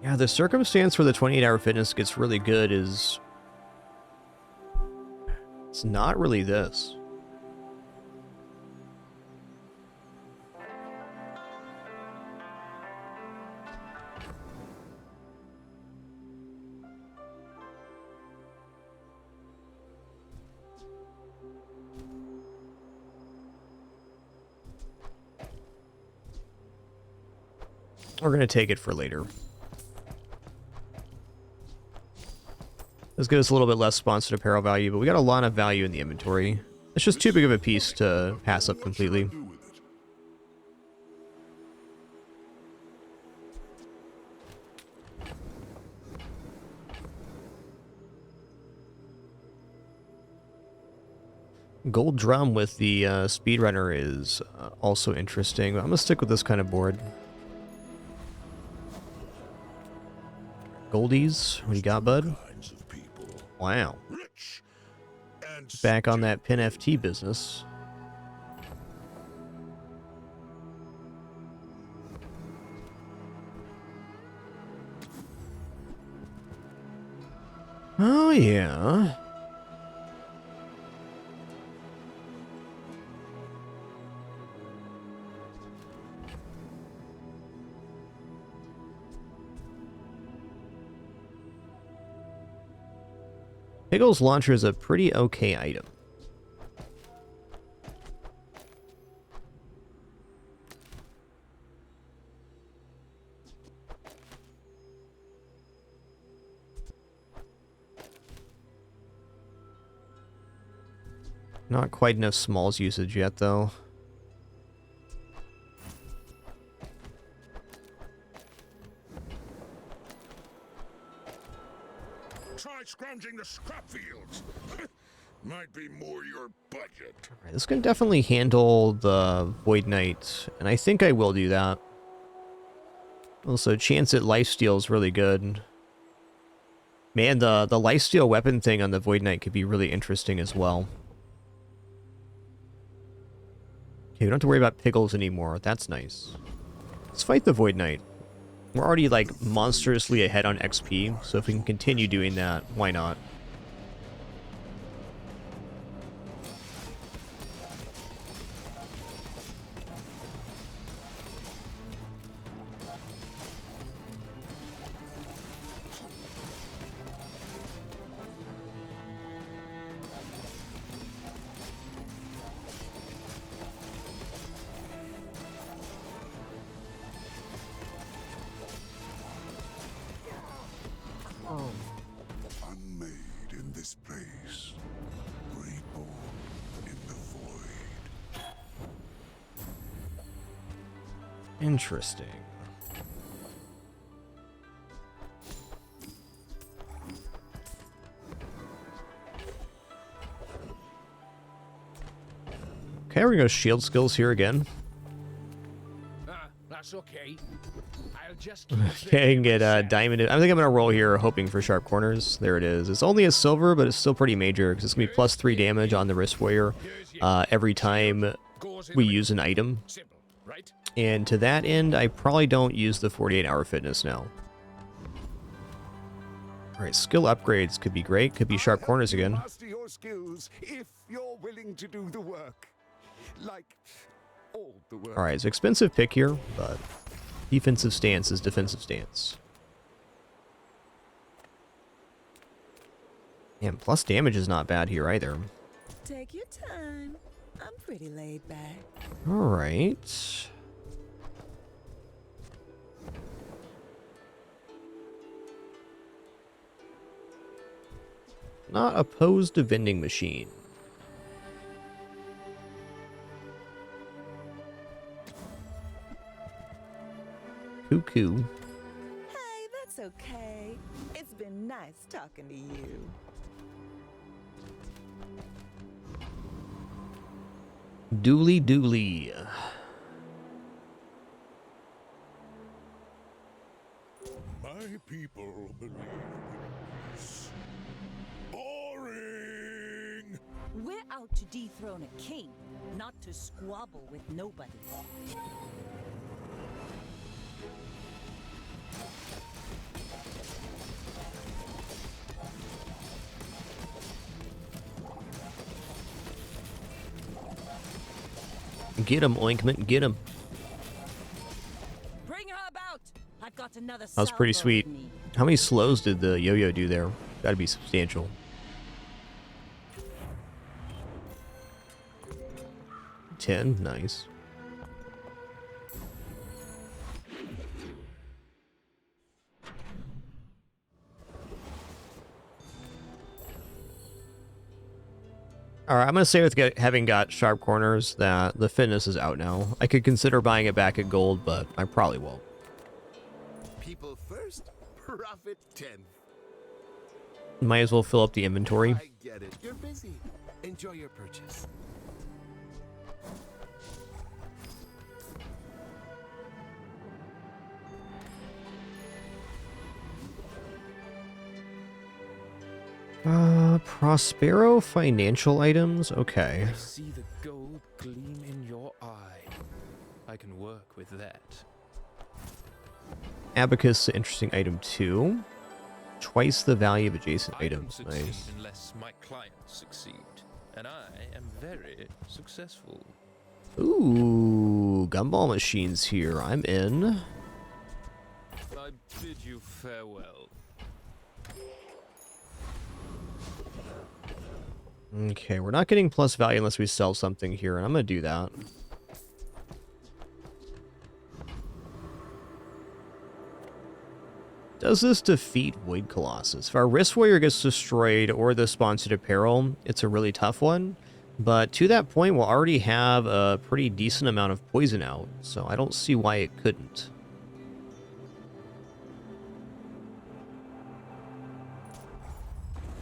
Yeah, the circumstance where the 28-hour fitness gets really good is... it's not really this. We're going to take it for later. This gives us a little bit less sponsored apparel value, but we got a lot of value in the inventory. It's just too big of a piece to pass up completely. Gold drum with the speedrunner is also interesting, but I'm going to stick with this kind of board. Goldies, what do you got, bud? Wow. Back on that pin FT business. Oh, yeah. Piggles launcher is a pretty okay item. Not quite enough smalls usage yet, though. Try scrounging the scrap fields. Might be more your budget. Alright, this can definitely handle the Void Knight, and I think I will do that. Also, chance at lifesteal is really good. Man, the lifesteal weapon thing on the Void Knight could be really interesting as well. Okay, we don't have to worry about Piggles anymore. That's nice. Let's fight the Void Knight. We're already, like, monstrously ahead on XP, so if we can continue doing that, why not? Unmade in this place, reborn in the void. Interesting. Okay, we're gonna go shield skills here again. That's okay. I'll just Okay, I can get diamond. I think I'm gonna roll here, hoping for sharp corners. There it is. It's only a silver, but it's still pretty major because it's gonna be +3 damage on the wrist warrior every time we use an item. simple, right? And to that end, I probably don't use the 48-hour fitness now. All right, skill upgrades could be great. Could be sharp corners again. Master your skills if you're willing to do the work. Like all the work. All right, it's an expensive pick here, but defensive stance is defensive stance. And plus damage is not bad here either. Take your time. I'm pretty laid back. All right. Not opposed to vending machine. Cuckoo. Hey, that's okay. It's been nice talking to you. Dooley dooley. My people believe in peace. Boring! We're out to dethrone a king, not to squabble with nobody. Get him, Oinkment, get him. Bring her about. I've got another. That was pretty salvo sweet. in me. How many slows did the yo-yo do there? Gotta be substantial. 10, nice. Alright, I'm gonna say with having got sharp corners that the fitness is out now. I could consider buying it back at gold, but I probably won't. People first, profit 10. Might as well fill up the inventory. I get it. You're busy. Enjoy your purchase. Prospero financial items? Okay. I see the gold gleam in your eye. I can work with that. Abacus, interesting item too. Twice the value of adjacent I don't items. succeed Nice. unless my clients succeed, and I am very successful. Ooh, gumball machines here. I'm in. I bid you farewell. Okay, we're not getting plus value unless we sell something here, and I'm gonna do that. Does this defeat Void Colossus? If our Wrist Warrior gets destroyed or the Sponsored Apparel, it's a really tough one. But to that point, we'll already have a pretty decent amount of poison out, so I don't see why it couldn't.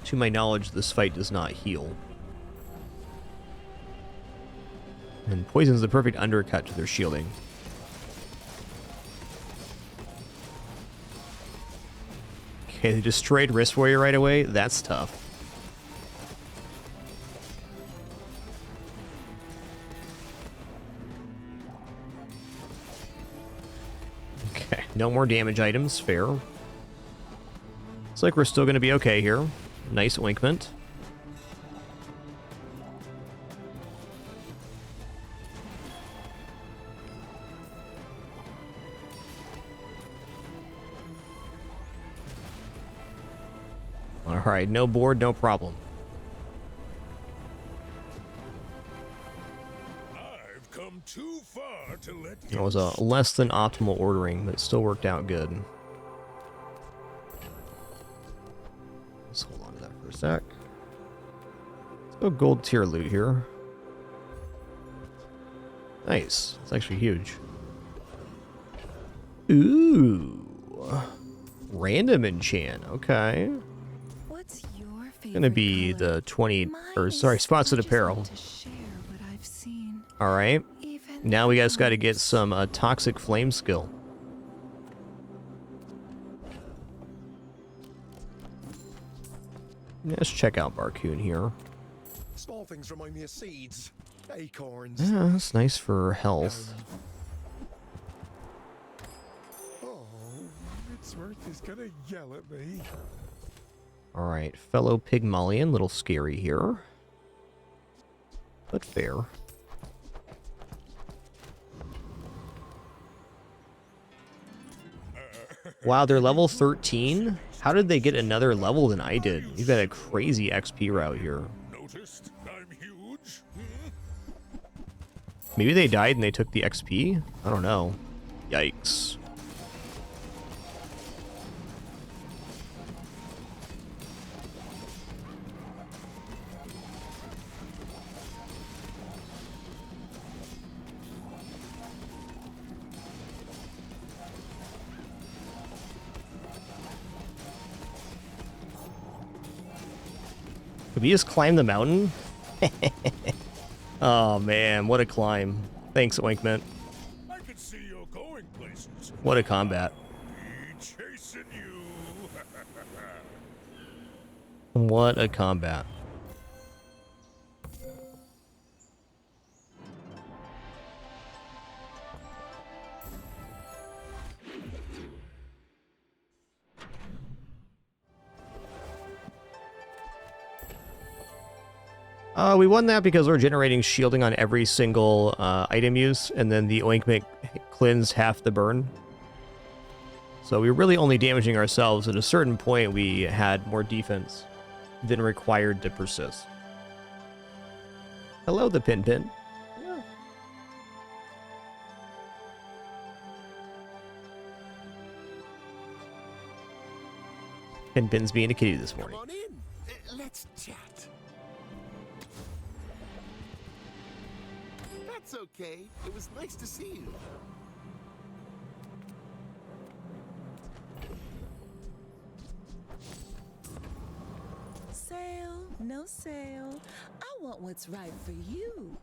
To my knowledge, this fight does not heal. And poison's the perfect undercut to their shielding. Okay, they destroyed Wrist Warrior right away. That's tough. Okay, no more damage items. Fair. Looks like we're still going to be okay here. Nice ointment. Alright, no board, no problem. I've come too far to let It was a less than optimal ordering, but it still worked out good. Let's hold on to that for a sec. Let's go gold tier loot here. Nice. It's actually huge. Ooh. Random enchant. Okay. What's your favorite Gonna be color? the 20, or Mine sorry, is sponsored I just apparel. want to share what I've seen, Alright. even Now we guys gotta get once. some toxic flame skill. Let's check out Barcoon here. Small things remind me of seeds, acorns. Yeah, that's nice for health. Oh, Midsworth is gonna yell at me. Alright, fellow Pygmalion, little scary here. But fair. Wow, they're level 13? How did they get another level than I did? You've got a crazy XP route here. Noticed I'm huge? Maybe they died and they took the XP? I don't know. Yikes. Could we just climb the mountain? Oh man, what a climb. Thanks, Oinkment. I can see you're going places. What a combat. Be chasing you. What a combat. We won that because we're generating shielding on every single item use, and then the ointment cleanse half the burn. So we were really only damaging ourselves. At a certain point, we had more defense than required to persist. Hello, the Pin Pin. Yeah. Pin Pin's being a kitty this morning. Come on in. Let's chat. That's okay. It was nice to see you. Sale, no sale. I want what's right for you.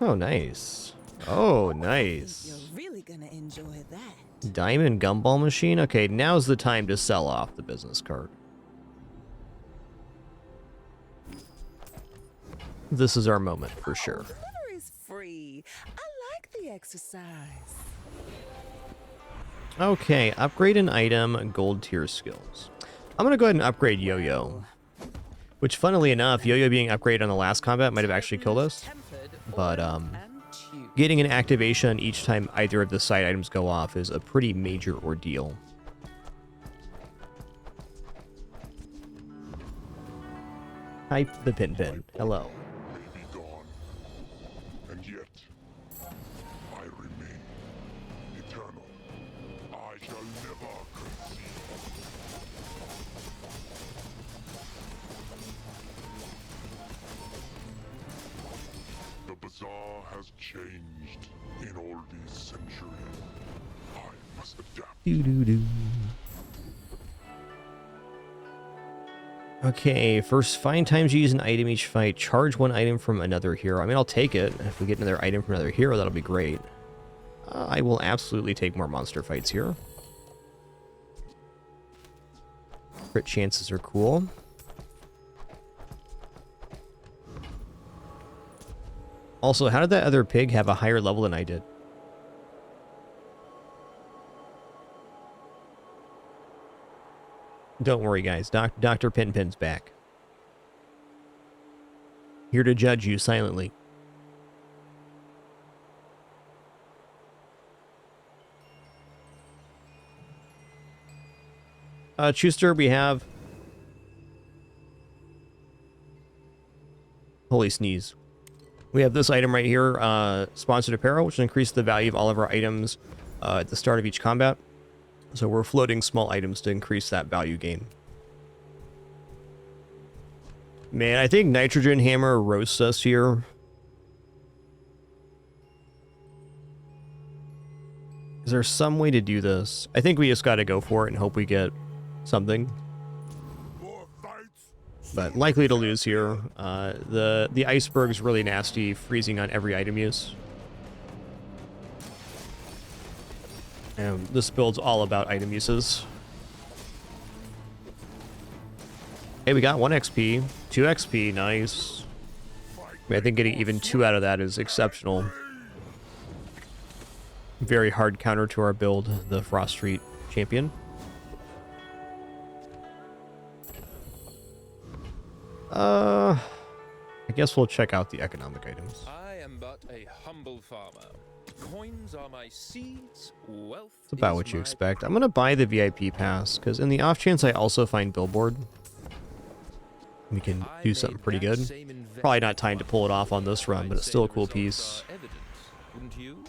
Oh, nice. Oh, nice. You're really gonna enjoy that. Diamond gumball machine? Okay, now's the time to sell off the business card. This is our moment for sure. Delivery's free. I like the exercise. Okay, upgrade an item, gold tier skills. I'm gonna go ahead and upgrade Yo-Yo. Which, funnily enough, Yo-Yo being upgraded on the last combat might have actually killed us. But, getting an activation each time either of the side items go off is a pretty major ordeal. Hi, the Pin Pin. Hello. May be gone, and yet I remain eternal. I shall never concede. The Bazaar has changed in all these centuries. I must adapt. Doo-doo-doo. Okay, first, find times you use an item each fight. Charge one item from another hero. I mean, I'll take it. If we get another item from another hero, that'll be great. I will absolutely take more monster fights here. Crit chances are cool. Also, how did that other pig have a higher level than I did? Don't worry, guys. Dr. Pinpin's back. Here to judge you silently. Chuster, we have... Holy sneeze. We have this item right here, Sponsored Apparel, which will increase the value of all of our items at the start of each combat. So we're floating small items to increase that value gain. Man, I think Nitrogen Hammer roasts us here. Is there some way to do this? I think we just got to go for it and hope we get something. But likely to lose here. The iceberg's really nasty, freezing on every item use. And this build's all about item uses. Hey, we got 1 XP, 2 XP, nice. I mean, I think getting even 2 out of that is exceptional. Very hard counter to our build, the Frost Street champion. I guess we'll check out the economic items. I am but a humble farmer. Coins are my seeds, wealth It's about what you expect. I'm gonna buy the VIP pass, because in the off chance I also find Billboard, we can do something pretty good. Probably not time to pull it off on this run, but it's still a cool piece. Wouldn't you?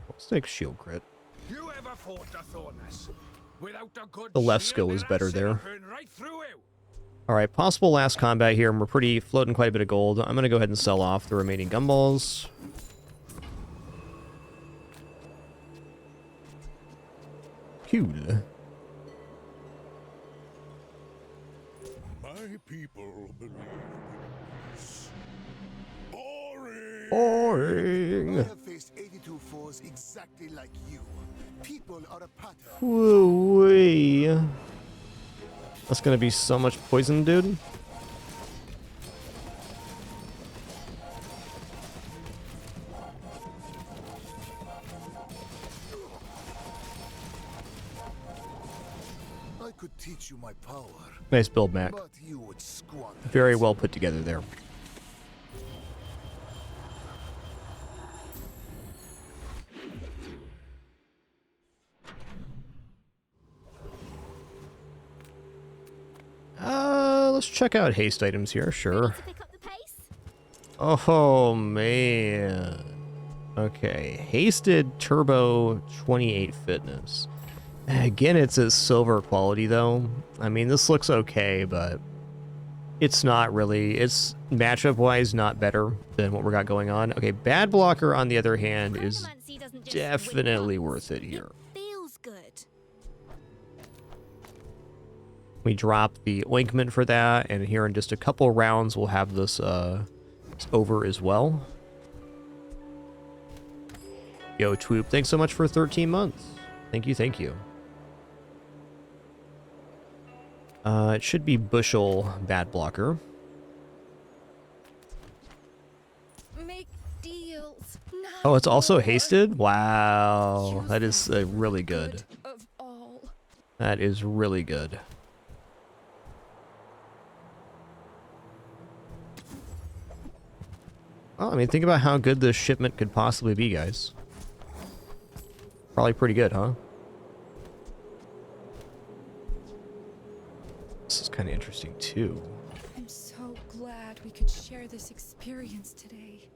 Let's take shield crit. You ever fought the Thornus? Without a good The left shield, skill is they'll better there. burn right through you. Alright, possible last combat here, and we're floating quite a bit of gold. I'm gonna go ahead and sell off the remaining gumballs. Cool. My people believe in peace. Boring! Boring! I have faced 82 foes exactly like you. People are a pattern. Woo-wee. That's gonna be so much poison, dude. I could teach you my power. Nice build, Mac. But you would squander. Very well put together there. Let's check out haste items here, sure. Oh, man. Okay, hasted turbo 28 fitness. Again, it's a silver quality, though. I mean, this looks okay, but it's not really. It's matchup-wise not better than what we got going on. Okay, bad blocker, on the other hand, is definitely worth it here. Feels good. We drop the ointment for that, and here in just a couple rounds, we'll have this over as well. Yo, Twoop, thanks so much for 13 months. Thank you, thank you. It should be Bushel Bad Blocker. Make deals. Oh, it's also hasted? Wow, that is really good. Of all. That is really good. Well, I mean, think about how good this shipment could possibly be, guys. Probably pretty good, huh? This is kind of interesting, too. I'm so glad we could share this experience today.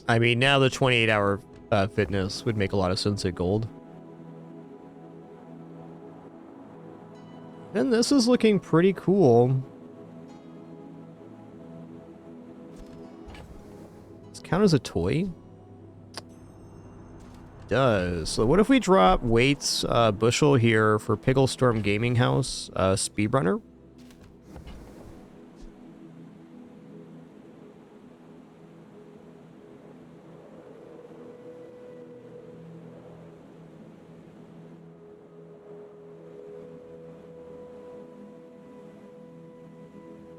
I mean, now the 28-hour fitness would make a lot of sense at gold. And this is looking pretty cool. Does it count as a toy? Does. So what if we drop Waits bushel here for Piggles Storm Gaming House Speedrunner?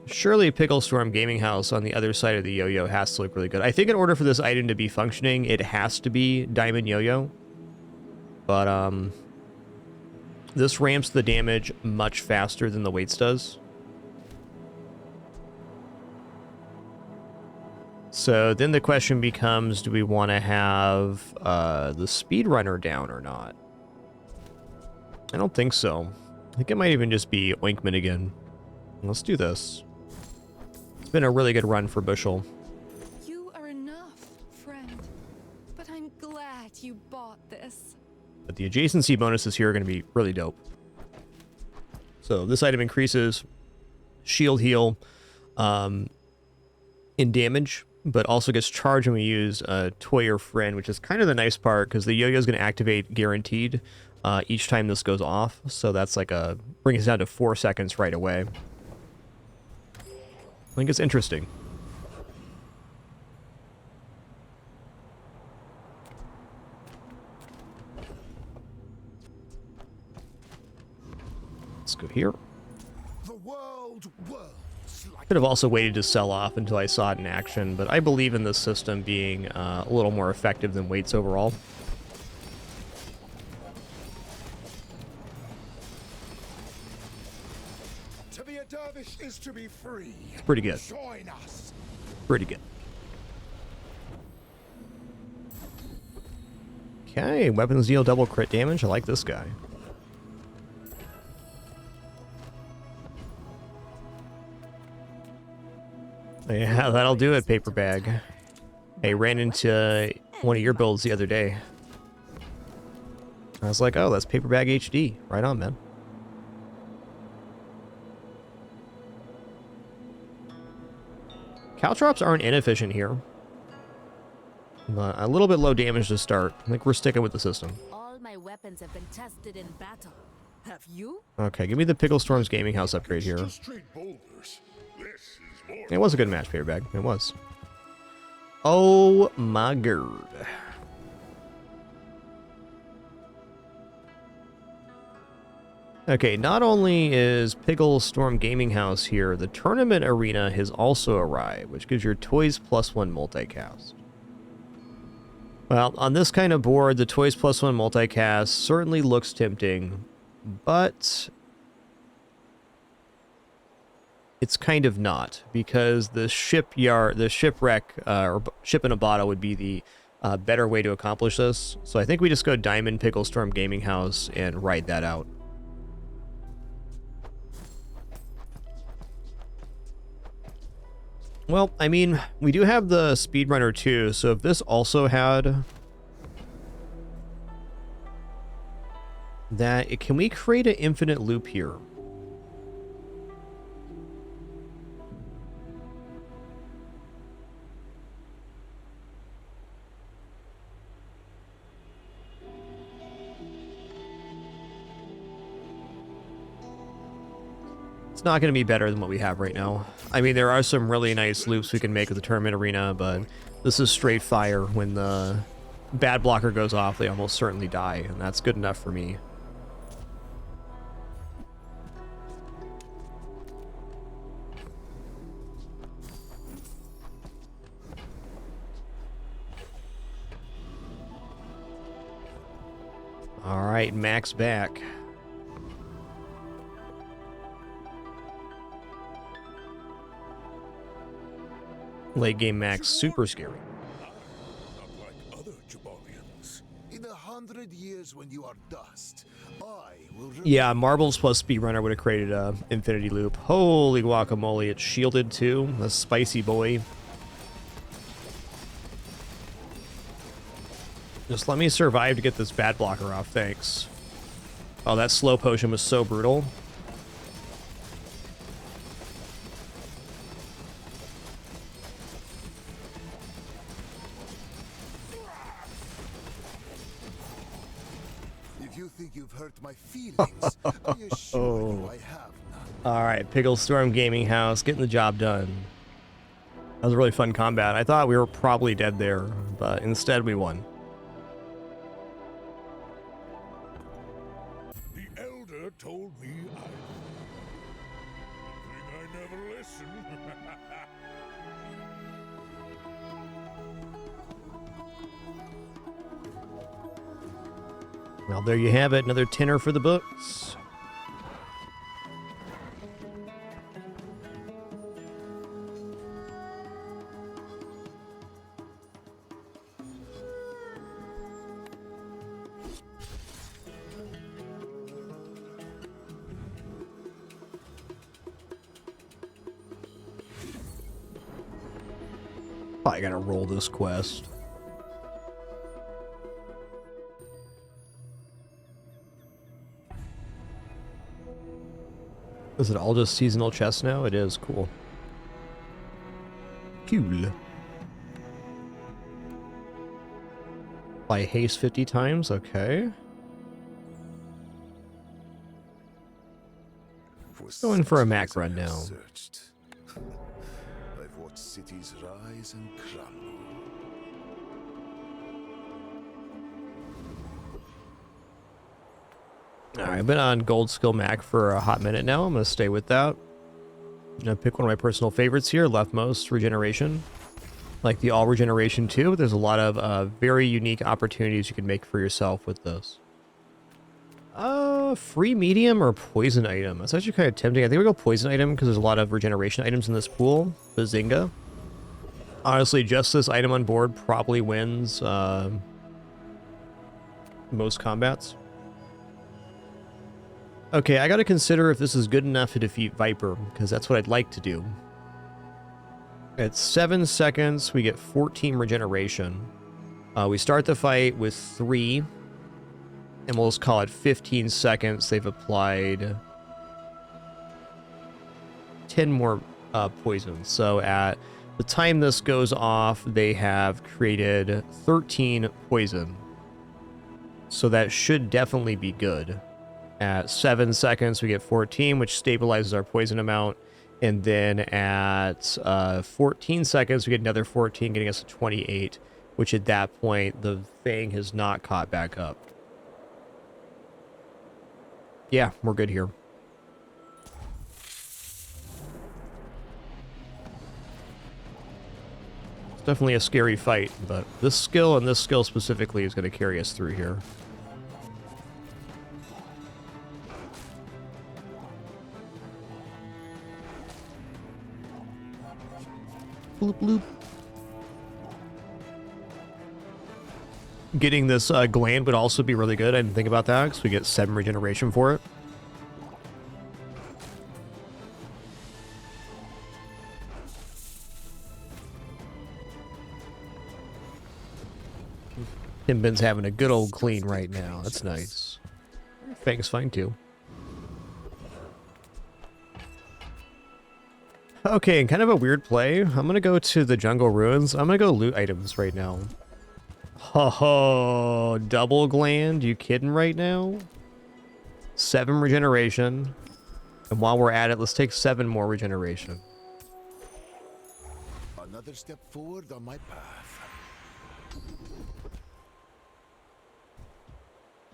Surely Pickle Storm Gaming House on the other side of the yo-yo has to look really good. I think in order for this item to be functioning, it has to be Diamond Yo-Yo. But, this ramps the damage much faster than the Weights does. So then the question becomes, do we want to have the Speedrunner down or not? I don't think so. I think it might even just be Oinkment again. Let's do this. It's been a really good run for Bushel. You are enough, friend. But I'm glad you bought this. But the adjacency bonuses here are going to be really dope. So this item increases shield heal in damage, but also gets charged when we use Toy or Friend, which is kind of the nice part because the yo-yo is going to activate guaranteed each time this goes off. So that's like brings us down to 4 seconds right away. I think it's interesting. Let's go here. The world whirls like Could have also waited to sell off until I saw it in action, but I believe in this system being a little more effective than Weights overall. to be a dervish is to be free. Pretty good. Join us. Pretty good. Okay, weapons deal double crit damage. I like this guy. Yeah, that'll do it, Paper Bag. I ran into one of your builds the other day. I was like, oh, that's Paper Bag HD. Right on, man. Caltrops aren't inefficient here. But a little bit low damage to start. I think we're sticking with the system. All my weapons have been tested in battle. Have you? Okay, give me the Pickle Storms Gaming House upgrade here. It was a good match, Paper Bag. It was. Oh my god. Okay, not only is Pickle Storm Gaming House here, the tournament arena has also arrived, which gives your toys +1 multicast. Well, on this kind of board, the toys +1 multicast certainly looks tempting, but it's kind of not, because the shipwreck, or ship in a bottle would be the better way to accomplish this. So I think we just go Diamond Pickle Storm Gaming House and ride that out. Well, I mean, we do have the Speedrunner too, so if this also had that, can we create an infinite loop here? It's not going to be better than what we have right now. I mean, there are some really nice loops we can make with the tournament arena, but this is straight fire. When the bad blocker goes off, they almost certainly die, and that's good enough for me. All right, Max back. Late game Max, super scary. Not like other Jabarians. In 100 years when you are dust, I will... Yeah, Marbles plus Speedrunner would have created a infinity loop. Holy guacamole, it's shielded too. A spicy boy. Just let me survive to get this bad blocker off, thanks. Oh, that slow potion was so brutal. If you think you've hurt my feelings, I assure you I have none. Alright, Piggles Storm Gaming House, getting the job done. That was a really fun combat. I thought we were probably dead there, but instead we won. The elder told me I never listen. Well, there you have it. Another tenner for the books. I gotta roll this quest. Is it all just seasonal chests now? It is. Cool. Cool. Buy haste 50 times? Okay. Going for a Mac run now. I've watched cities rise and crumble. Alright, I've been on Gold Skill Mac for a hot minute now. I'm going to stay with that. I'm going to pick one of my personal favorites here, leftmost, Regeneration. Like the All Regeneration too. There's a lot of very unique opportunities you can make for yourself with this. Free medium or poison item? That's actually kind of tempting. I think we go poison item because there's a lot of regeneration items in this pool. Bazinga. Honestly, just this item on board probably wins most combats. Okay, I gotta consider if this is good enough to defeat Viper, because that's what I'd like to do. At 7 seconds, we get 14 regeneration. We start the fight with 3, and we'll just call it 15 seconds. They've applied 10 more poisons. So at the time this goes off, they have created 13 poison. So that should definitely be good. At 7 seconds, we get 14, which stabilizes our poison amount. And then at 14 seconds, we get another 14, getting us to 28, which at that point, the Fang has not caught back up. Yeah, we're good here. It's definitely a scary fight, but this skill and this skill specifically is going to carry us through here. Bloop, bloop. Getting this gland would also be really good. I didn't think about that because we get 7 regeneration for it. Timbin's having a good old clean right now. That's nice. Fang's fine too. Okay, kind of a weird play. I'm gonna go to the jungle ruins. I'm gonna go loot items right now. Oh, double gland? You kidding right now? 7 regeneration. And while we're at it, let's take 7 more regeneration. Another step forward on my path.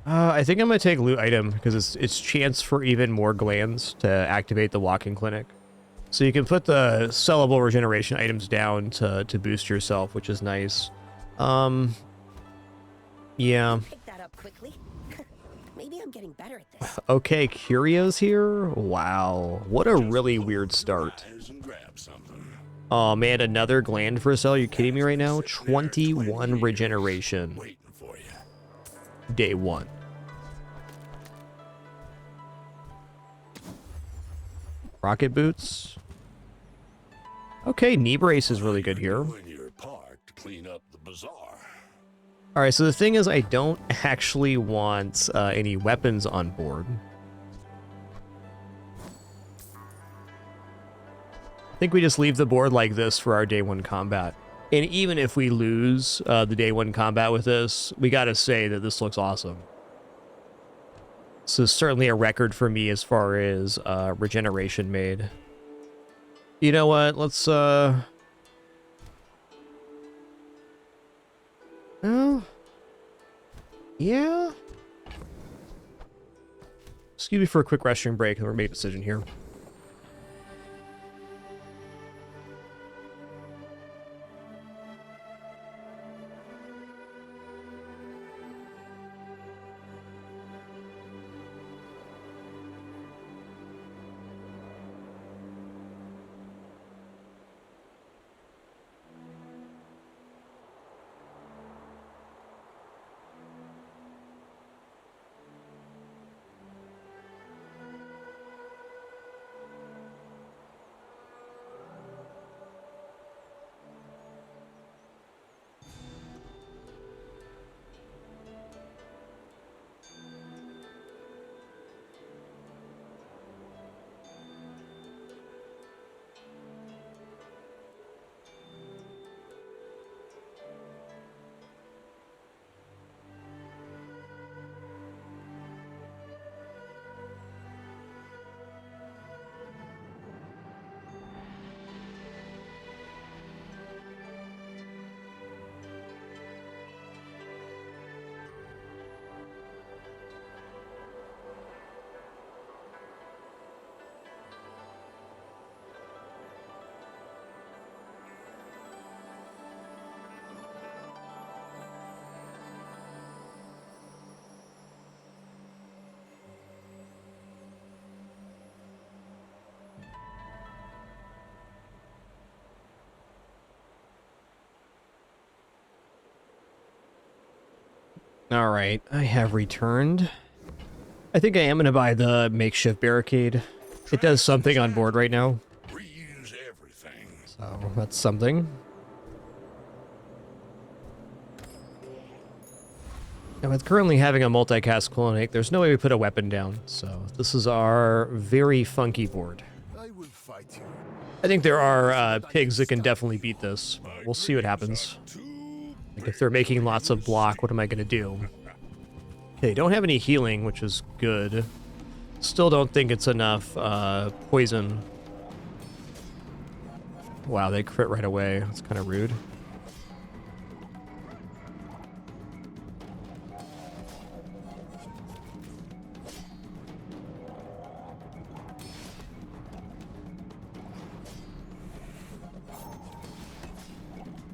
I think I'm gonna take loot item because it's chance for even more glands to activate the walking clinic. So you can put the sellable regeneration items down to boost yourself, which is nice. Yeah. Pick that up quickly. Maybe I'm getting better at this. Okay, Curio's here. Wow, what a really weird start. Oh man, another gland for a sell. Are you kidding me right now? 21 regeneration. Day 1. Rocket boots. Okay, knee brace is really good here. When you're parked, clean up the bazaar. All right, so the thing is, I don't actually want any weapons on board. I think we just leave the board like this for our day one combat. And even if we lose the day one combat with this, we gotta say that this looks awesome. So certainly a record for me as far as regeneration made. You know what? Let's well, yeah. Excuse me for a quick restroom break, and we'll make a decision here. All right, I have returned. I think I am going to buy the makeshift barricade. It does something on board right now. Reuse everything. So that's something. And with currently having a multicast clonic, there's no way we put a weapon down. So this is our very funky board. I will fight you. I think there are pigs that can definitely beat this. We'll see what happens. Like if they're making lots of block, what am I going to do? Okay, don't have any healing, which is good. Still don't think it's enough poison. Wow, they crit right away. That's kind of rude.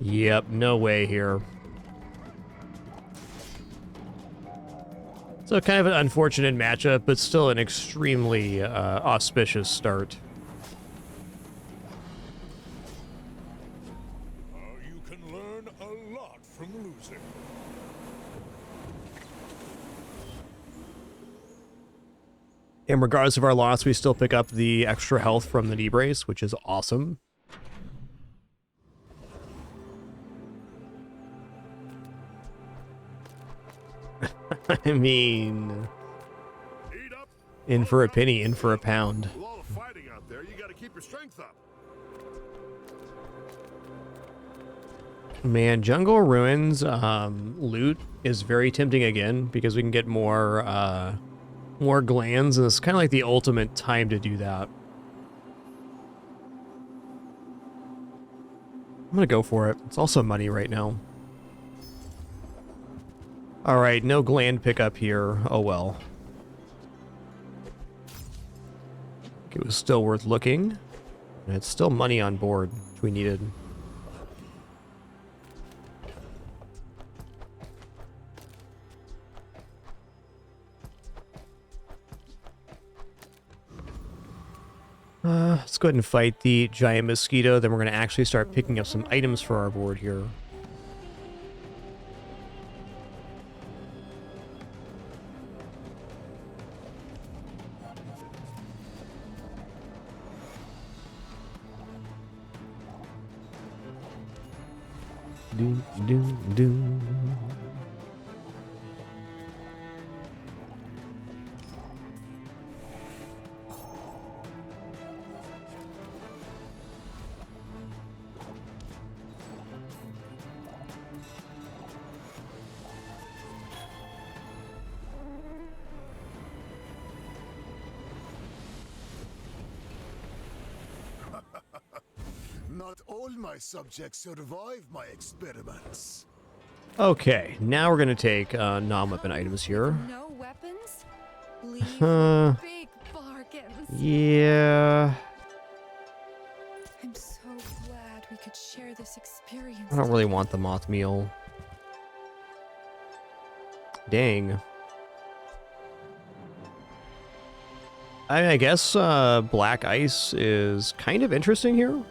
Yep, no way here. So kind of an unfortunate matchup, but still an extremely auspicious start. You can learn a lot from losing. And regardless of our loss, we still pick up the extra health from the knee brace, which is awesome. I mean, in for a penny, in for a pound. With all the fighting out there, you gotta keep your strength up. Man, Jungle Ruins loot is very tempting again because we can get more glands, and it's kind of like the ultimate time to do that. I'm gonna go for it. It's also money right now. All right, no gland pickup here. Oh well. It was still worth looking. And it's still money on board, which we needed. Let's go ahead and fight the giant mosquito. Then we're going to actually start picking up some items for our board here. want all my subjects to survive my experiments. Okay, now we're gonna take non-weapon items here. No weapons? Leave with big bargains. Yeah. I'm so glad we could share this experience. I don't really want the moth meal. Dang. I guess black ice is kind of interesting here.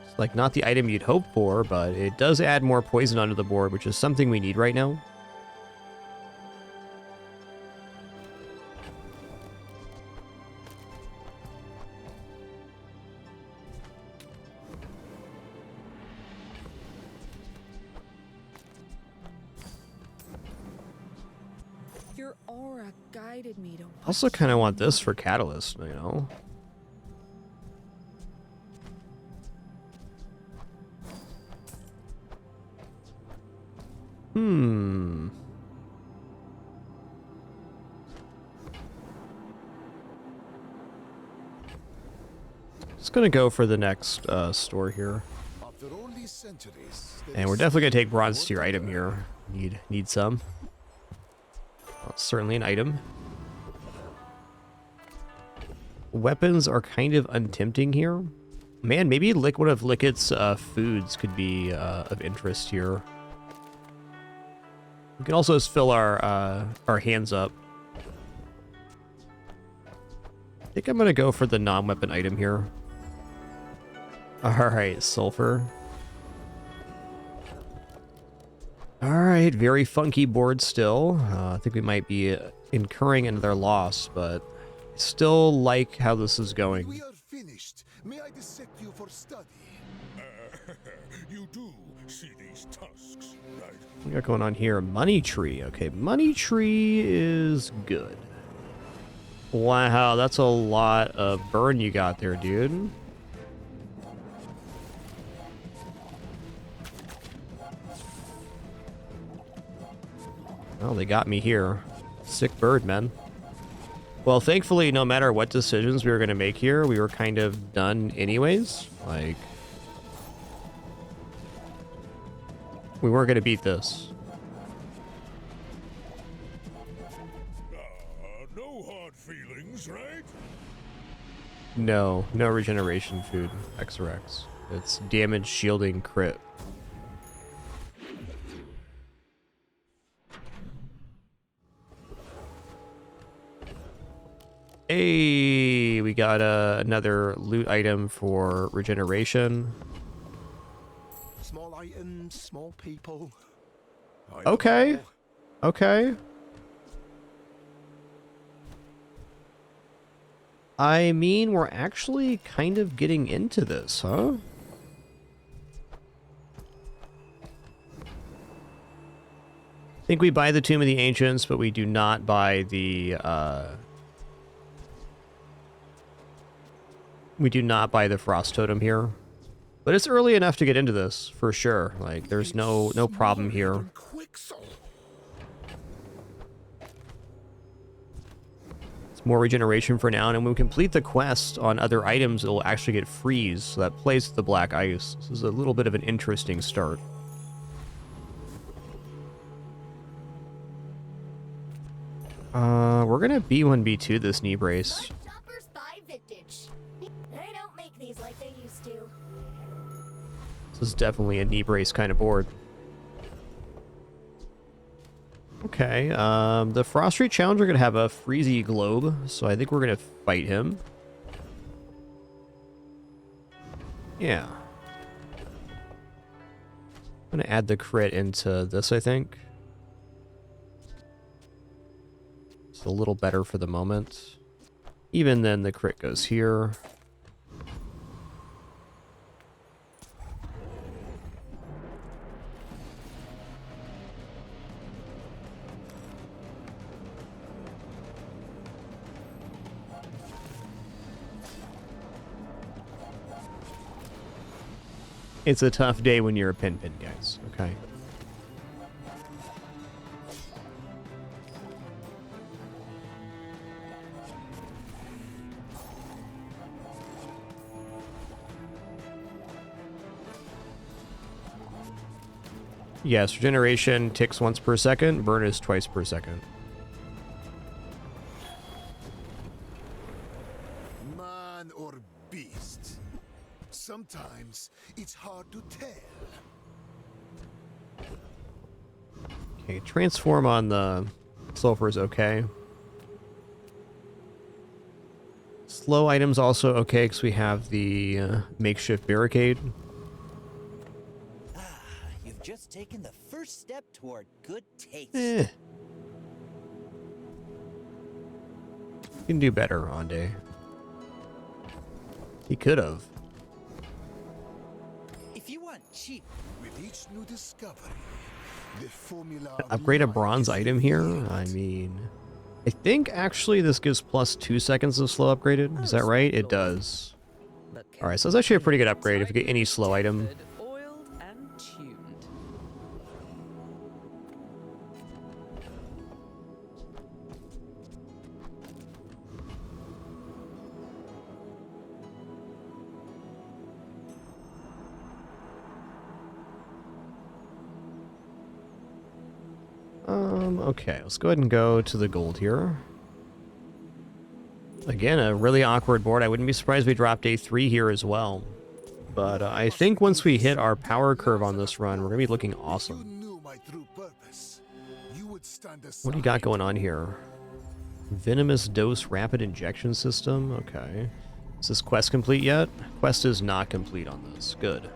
It's like not the item you'd hope for, but it does add more poison onto the board, which is something we need right now. Your aura guided me to. Also kind of want this for Catalyst, you know? Just gonna go for the next store here. After all these centuries, And we're definitely gonna take bronze tier item here. Need some. Well, certainly an item. Weapons are kind of untempting here. Man, maybe one of Lickett's foods could be of interest here. We can also just fill our hands up. I think I'm gonna go for the non-weapon item here. Alright, sulfur. Alright, very funky board still. I think we might be incurring another loss, but I still like how this is going. we are finished. May I dissect you for study? You do see these tusks, right? What we got going on here? Money tree. Okay, money tree is good. Wow, that's a lot of burn you got there, dude. Well, they got me here. Sick bird, man. Well, thankfully, no matter what decisions we were going to make here, we were kind of done anyways. Like, we weren't going to beat this. No hard feelings, right? No regeneration food, X or X. It's damage, shielding, crit. Hey, we got another loot item for regeneration. Small items, small people. Okay. Okay. I mean, we're actually kind of getting into this, huh? I think we buy the Tomb of the Ancients, but we do not buy the, we do not buy the Frost Totem here. But it's early enough to get into this, for sure. Like, there's no problem here. It's more regeneration for now, and when we complete the quest on other items, it'll actually get freeze, so that plays with the black ice. This is a little bit of an interesting start. We're gonna B1, B2 this knee brace. Shoppers buy vintage. They don't make these like they used to. This is definitely a knee brace kind of board. Okay, the Frost Street Challenger gonna have a Freezy Globe, so I think we're gonna fight him. Yeah. I'm gonna add the crit into this, I think. It's a little better for the moment. Even then, the crit goes here. It's a tough day when you're a pin, guys. Okay. Yes, regeneration ticks once per second, burn is twice per second. Man or beast? Sometimes it's hard to tell. Okay, transform on the sulfur is okay. Slow items also okay because we have the makeshift barricade. You've just taken the first step toward good taste. You can do better, Ande. He could have. If you want cheap, with each new discovery, the formula Upgrade a bronze item here? I mean, I think actually this gives plus 2 seconds of slow upgraded. Is that right? It does. Alright, so it's actually a pretty good upgrade if you get any slow item. Oiled and tuned. Okay, let's go ahead and go to the gold here. Again, a really awkward board. I wouldn't be surprised if we dropped A3 here as well. But I think once we hit our power curve on this run, we're going to be looking awesome. What do you got going on here? Venomous dose rapid injection system? Okay. Is this quest complete yet? Quest is not complete on this. Good.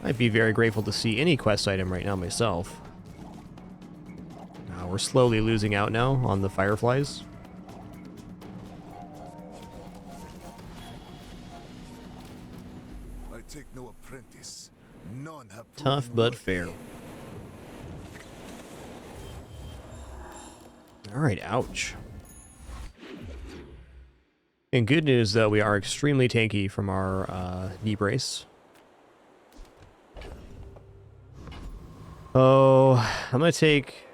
I'd be very grateful to see any quest item right now myself. We're slowly losing out now on the fireflies. I take no apprentice. None have Tough but fair. Alright, ouch. And good news, though, we are extremely tanky from our knee brace. Oh, I'm going to take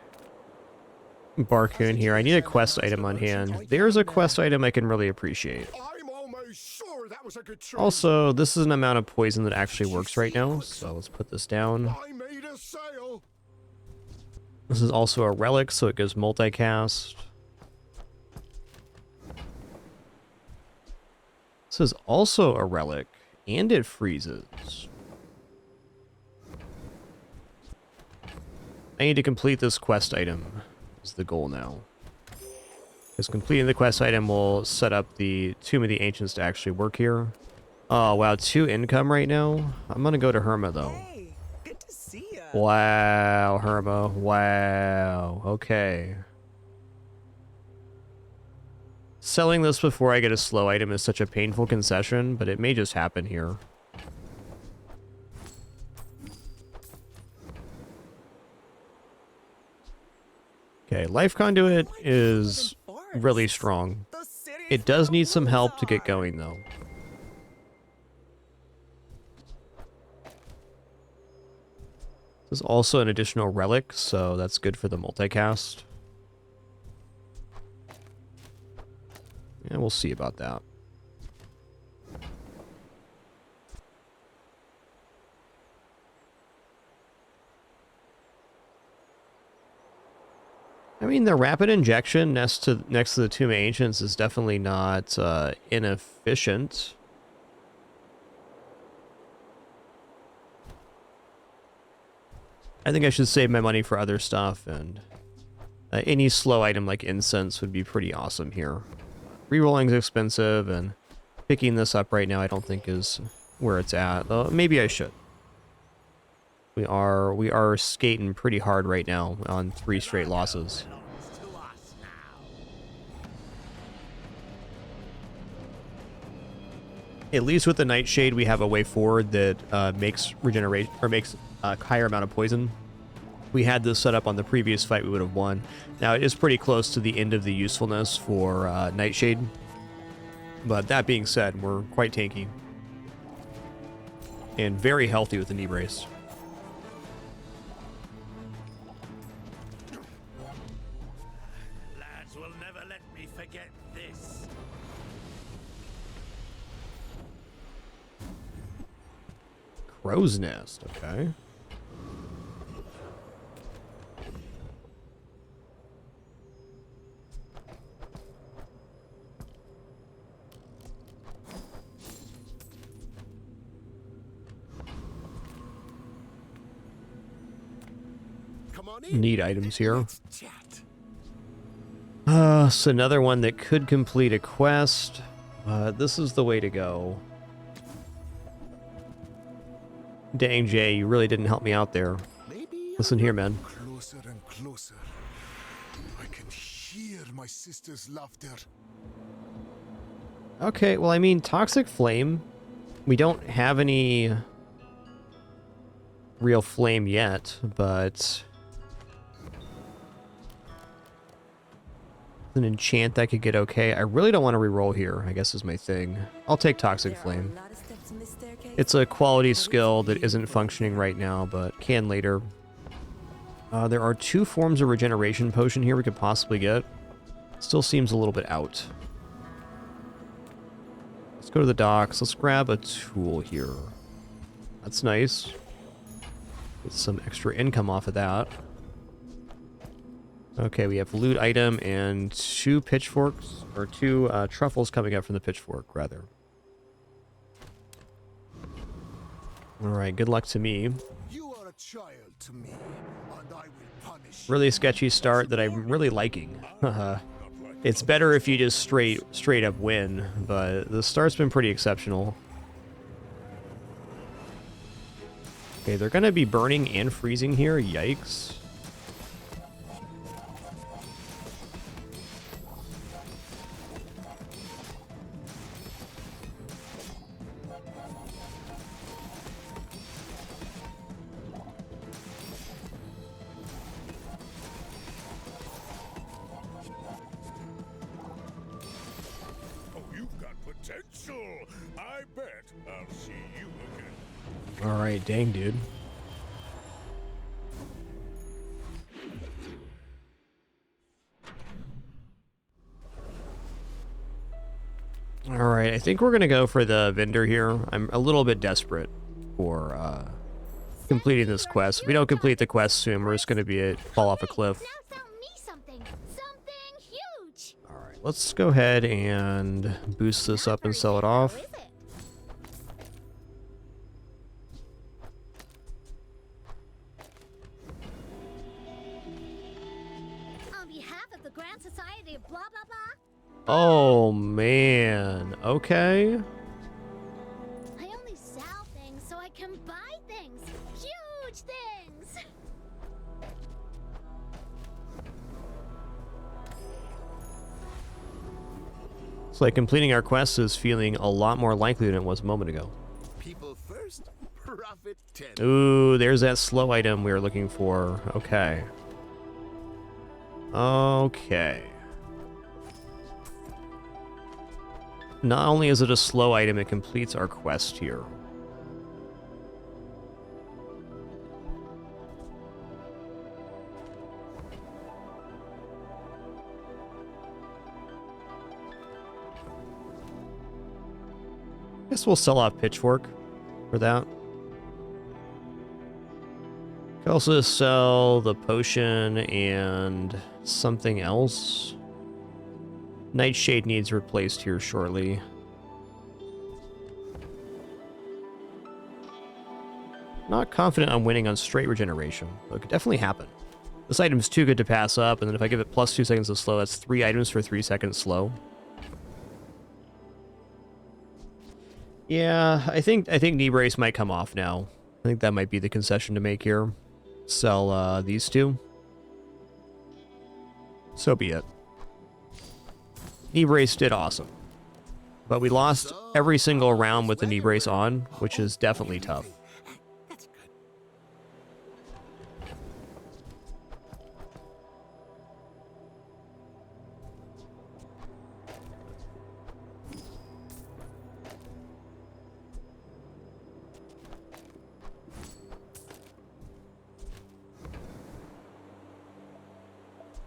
Barcoon here. I need a quest item on hand. There's a quest item I can really appreciate. I'm almost sure that was a good choice. Also, this is an amount of poison that actually works right now, so let's put this down. I made a sale. This is also a relic, so it gives multicast. This is also a relic, and it freezes. I need to complete this quest item, is the goal now. Because completing the quest item will set up the Tomb of the Ancients to actually work here. Oh, wow, 2 income right now? I'm gonna go to Herma, though. Hey, good to see ya. Wow, Herma, wow, okay. Selling this before I get a slow item is such a painful concession, but it may just happen here. Okay, Life Conduit is really strong. It does need some help to get going, though. This is also an additional relic, so that's good for the multicast. Yeah, we'll see about that. I mean, the rapid injection next to the Tomb of Ancients is definitely not inefficient. I think I should save my money for other stuff, and any slow item like incense would be pretty awesome here. Rerolling is expensive, and picking this up right now I don't think is where it's at. Though maybe I should. We are skating pretty hard right now on 3 straight losses. At least with the Nightshade, we have a way forward that makes regeneration or makes a higher amount of poison. If we had this set up on the previous fight, we would have won. Now it is pretty close to the end of the usefulness for Nightshade, but that being said, we're quite tanky. and very healthy with the knee brace. Lads will never let me forget this. Crow's nest, okay. Neat items here. So another one that could complete a quest. This is the way to go. Dang, Jay, you really didn't help me out there. Listen here, man. Closer and closer. I can hear my sister's laughter. Okay, well, I mean, Toxic Flame. We don't have any real flame yet, but an enchant that could get okay. I really don't want to reroll here, I guess is my thing. I'll take Toxic Flame. It's a quality skill that isn't functioning right now, but can later. There are 2 forms of regeneration potion here we could possibly get. Still seems a little bit out. Let's go to the docks. Let's grab a tool here. That's nice. Get some extra income off of that. Okay, we have loot item and 2 pitchforks, or 2 truffles coming up from the pitchfork, rather. Alright, good luck to me. You are a child to me, and I will punish Really sketchy start that I'm really liking. It's better if you just straight up win, but the start's been pretty exceptional. Okay, they're gonna be burning and freezing here, yikes. Potential! I bet I'll see you again. Alright, dang, dude. Alright, I think we're gonna go for the vendor here. I'm a little bit desperate for completing this quest. If we don't complete the quest soon, we're just gonna fall off a cliff. Alright, let's go ahead and boost this up and sell it off. On behalf of the Grand Society of blah blah blah. Oh man, okay. I only sell things so I can buy things. Huge things. It's like completing our quest is feeling a lot more likely than it was a moment ago. people first, profit 10. Ooh, there's that slow item we were looking for. Okay. Okay. Not only is it a slow item, it completes our quest here. Guess we'll sell off Pitchfork for that. Could also sell the potion and something else. Nightshade needs replaced here shortly. Not confident I'm winning on straight regeneration, but it could definitely happen. This item's too good to pass up, and then if I give it plus 2 seconds of slow, that's 3 items for 3 seconds slow. Yeah, I think knee brace might come off now. I think that might be the concession to make here. Sell these 2. So be it. Knee brace did awesome. But we lost every single round with the knee brace on, which is definitely tough.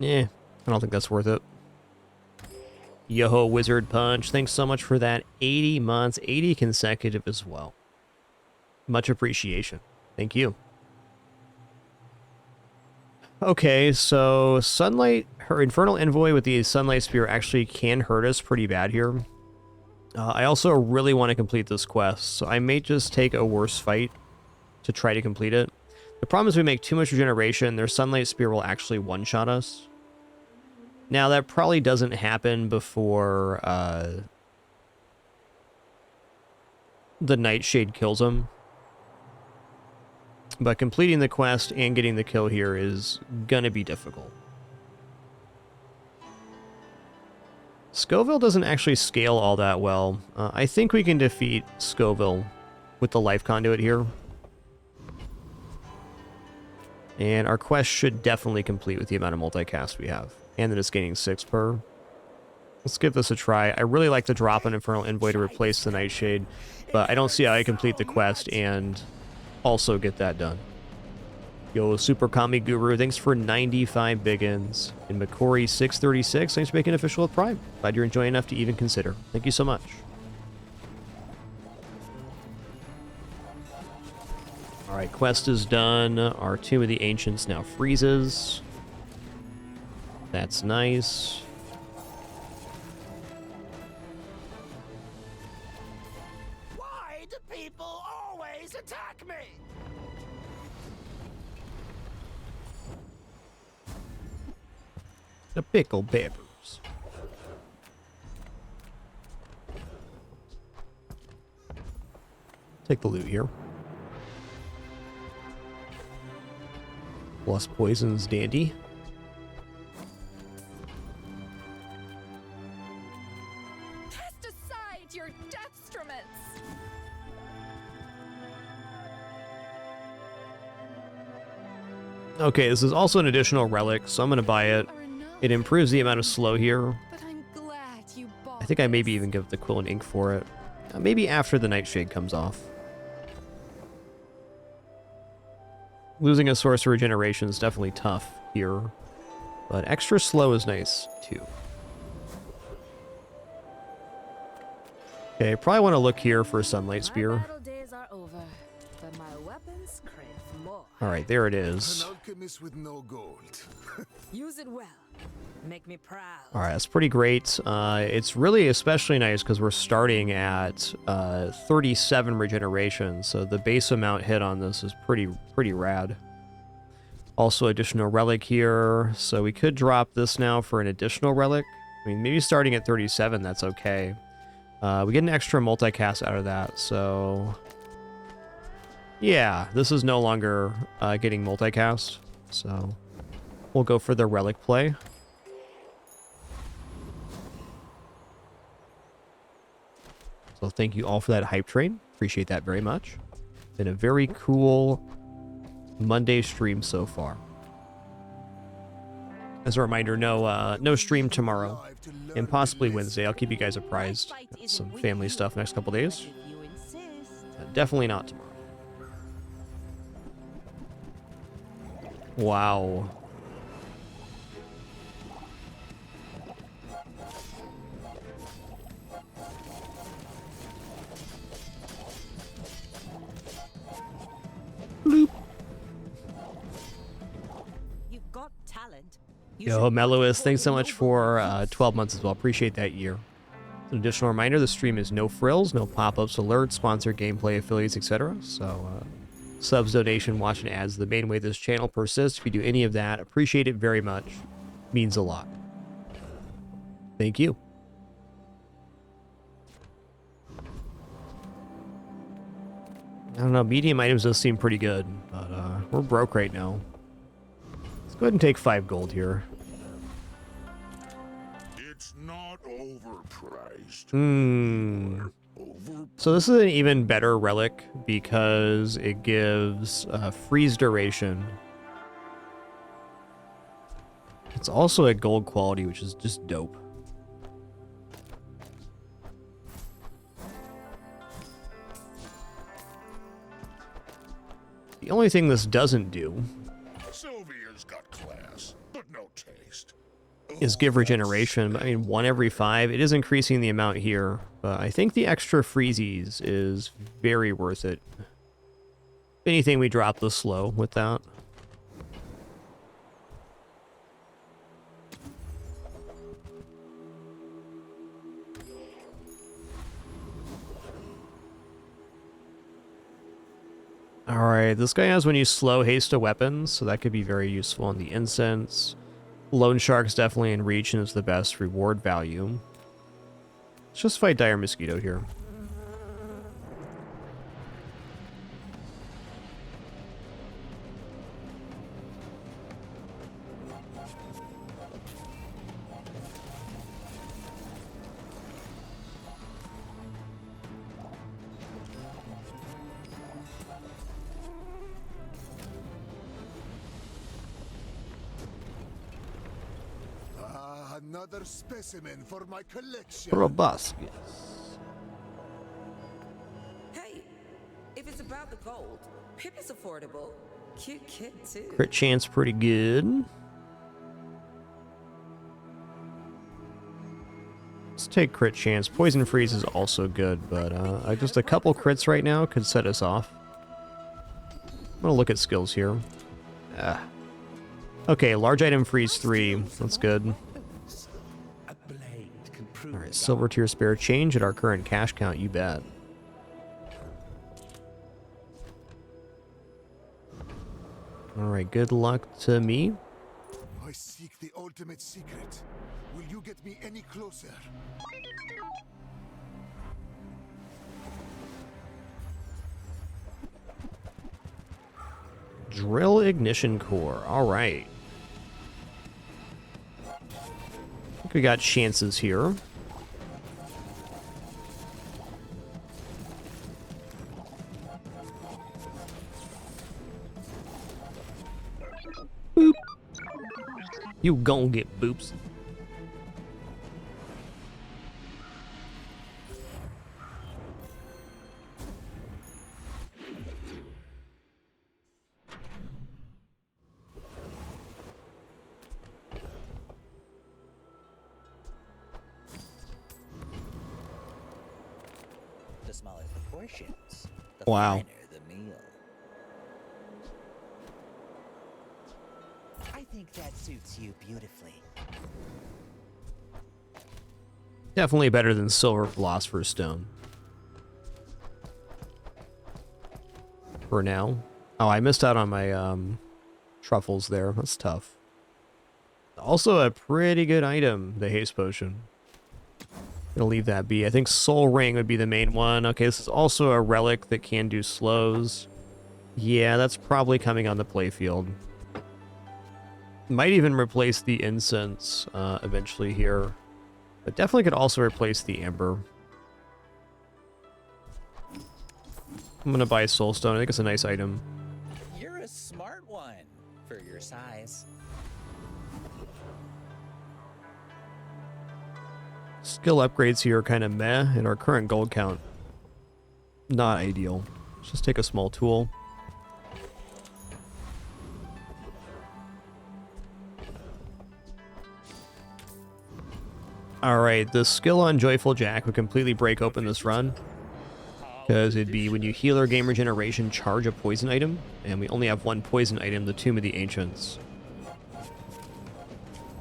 I don't think that's worth it. Yoho Wizard Punch, thanks so much for that. 80 months, 80 consecutive as well. Much appreciation. Thank you. Okay, so Sunlight, her Infernal Envoy with the Sunlight Spear actually can hurt us pretty bad here. I also really want to complete this quest, so I may just take a worse fight to try to complete it. The problem is we make too much regeneration, their Sunlight Spear will actually one-shot us. Now, that probably doesn't happen before the Nightshade kills him. But completing the quest and getting the kill here is gonna be difficult. Scoville doesn't actually scale all that well. I think we can defeat Scoville with the life conduit here. And our quest should definitely complete with the amount of multicast we have. And then it's gaining 6 per. Let's give this a try. I really like to drop an Infernal Envoy to replace the Nightshade, but I don't see how I complete the quest and also get that done. Yo, Super Kami Guru, thanks for 95 biggins. And Makori 636, thanks for making it official with Prime. Glad you're enjoying enough to even consider. Thank you so much. Alright, quest is done. Our Tomb of the Ancients now freezes. That's nice. Why do people always attack me? The pickle peppers. Take the loot here. Plus poison's dandy. Cast aside your detriments. Okay, this is also an additional relic, so I'm gonna buy it. It improves the amount of slow here. But I'm glad you bought I think I maybe even give the Quill and Ink for it. Maybe after the Nightshade comes off. Losing a source of regeneration is definitely tough here, but extra slow is nice too. Okay, probably want to look here for a Sunlight Spear. Alright, there it is. An alchemist with no gold. Use it well. Make me proud. Alright, that's pretty great. It's really especially nice because we're starting at 37 regeneration, so the base amount hit on this is pretty rad. Also additional relic here, so we could drop this now for an additional relic. I mean, maybe starting at 37, that's okay. We get an extra multicast out of that, so... yeah, this is no longer getting multicast, so we'll go for the relic play. So thank you all for that hype train. Appreciate that very much. Been a very cool Monday stream so far. As a reminder, no stream tomorrow and possibly Wednesday. I'll keep you guys apprised. Got some family stuff next couple days. Definitely not tomorrow. Wow. Bloop. You've got talent. Yo, Melois, thanks so much for 12 months as well. Appreciate that year. An additional reminder, the stream is no frills, no pop-ups, alerts, sponsored gameplay, affiliates, etc. So, subs, donation, watching ads, the main way this channel persists. If you do any of that, appreciate it very much. Means a lot. Thank you. I don't know, medium items does seem pretty good, but we're broke right now. Let's go ahead and take 5 gold here. It's not overpriced. So this is an even better relic because it gives freeze duration. It's also at gold quality, which is just dope. The only thing this doesn't do Sylvia's got class, but no taste. Is give regeneration. I mean, 1 every 5. It is increasing the amount here, but I think the extra freezies is very worth it. If anything, we drop the slow with that. Alright, this guy has when you slow haste a weapon, so that could be very useful on the incense. Lone Shark's definitely in reach and is the best reward value. Let's just fight Dire Mosquito here. Another specimen for my collection. Robust, yes. Hey, if it's about the gold, Pip is affordable. Cute kid, too. Crit chance pretty good. Let's take crit chance. Poison freeze is also good, but just a couple crits right now could set us off. I'm gonna look at skills here. Okay, large item freeze 3. That's good. Alright, silver tier spare change at our current cash count, you bet. Alright, good luck to me. I seek the ultimate secret. Will you get me any closer? Drill ignition core. Alright. I think we got chances here. Boop. You gon' get boops. The smaller the portions, the Wow. finer the meal. I think that suits you beautifully. Definitely better than silver philosopher's stone. For now. Oh, I missed out on my truffles there. That's tough. Also a pretty good item, the haste potion. Gonna leave that be. I think Soul Ring would be the main one. Okay, this is also a relic that can do slows. Yeah, that's probably coming on the playfield. Might even replace the incense eventually here. But definitely could also replace the amber. I'm gonna buy Soulstone. I think it's a nice item. You're a smart one for your size. Skill upgrades here are kind of meh, and our current gold count, not ideal. Let's just take a small tool. Alright, the skill on Joyful Jack would completely break open this run. Because it'd be when you heal or gain regeneration, charge a poison item. And we only have one poison item, the Tomb of the Ancients.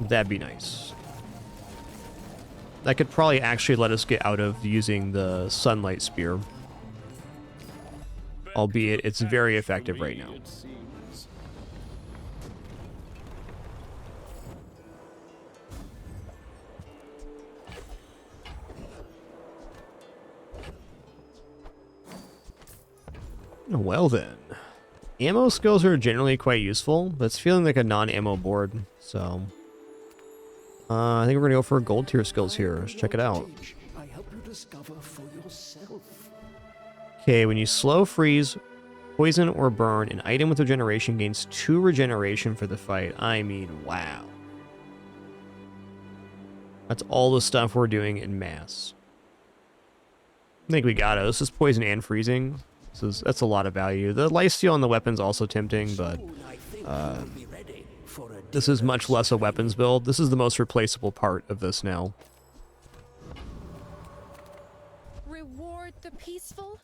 That'd be nice. That could probably actually let us get out of using the Sunlight Spear. Albeit, it's very effective right now. Well then. Ammo skills are generally quite useful, but it's feeling like a non-ammo board, so... I think we're gonna go for gold tier skills here. Let's check it out. I help you discover for yourself. Okay, when you slow freeze, poison, or burn, an item with regeneration gains 2 regeneration for the fight. I mean, wow. That's all the stuff we're doing in mass. I think we got it. This is poison and freezing. That's a lot of value. The lifesteal on the weapon's also tempting, but This is much less a weapons build. This is the most replaceable part of this now. Reward the peaceful,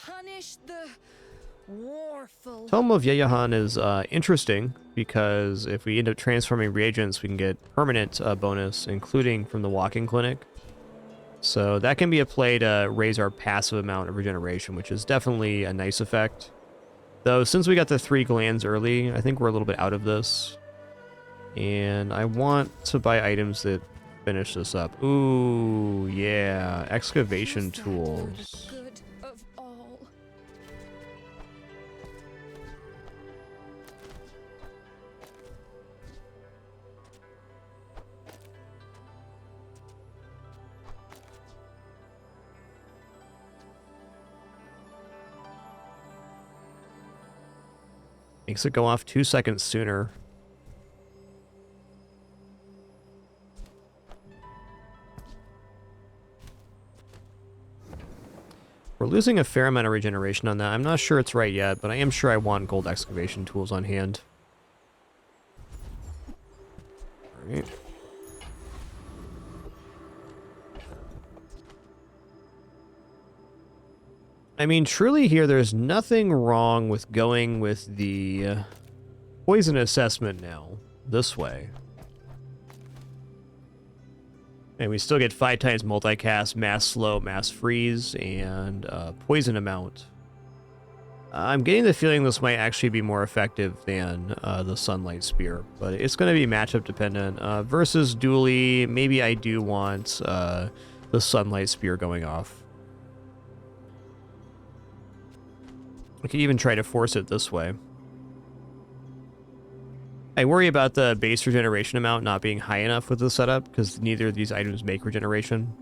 punish the warful. Tome of Yeyahan is interesting because if we end up transforming reagents, we can get permanent bonus, including from the walking clinic. So that can be a play to raise our passive amount of regeneration, which is definitely a nice effect. Though, since we got the 3 glands early, I think we're a little bit out of this. And I want to buy items that finish this up. Ooh, yeah. Excavation tools. Good of all. Makes it go off 2 seconds sooner. We're losing a fair amount of regeneration on that. I'm not sure it's right yet, but I am sure I want gold excavation tools on hand. Alright. I mean, truly here, there's nothing wrong with going with the poison assessment now, this way. And we still get 5 times multicast, mass slow, mass freeze, and poison amount. I'm getting the feeling this might actually be more effective than the Sunlight Spear, but it's going to be matchup dependent. Versus Dooley, maybe I do want the Sunlight Spear going off. I could even try to force it this way. I worry about the base regeneration amount not being high enough with the setup, because neither of these items make regeneration.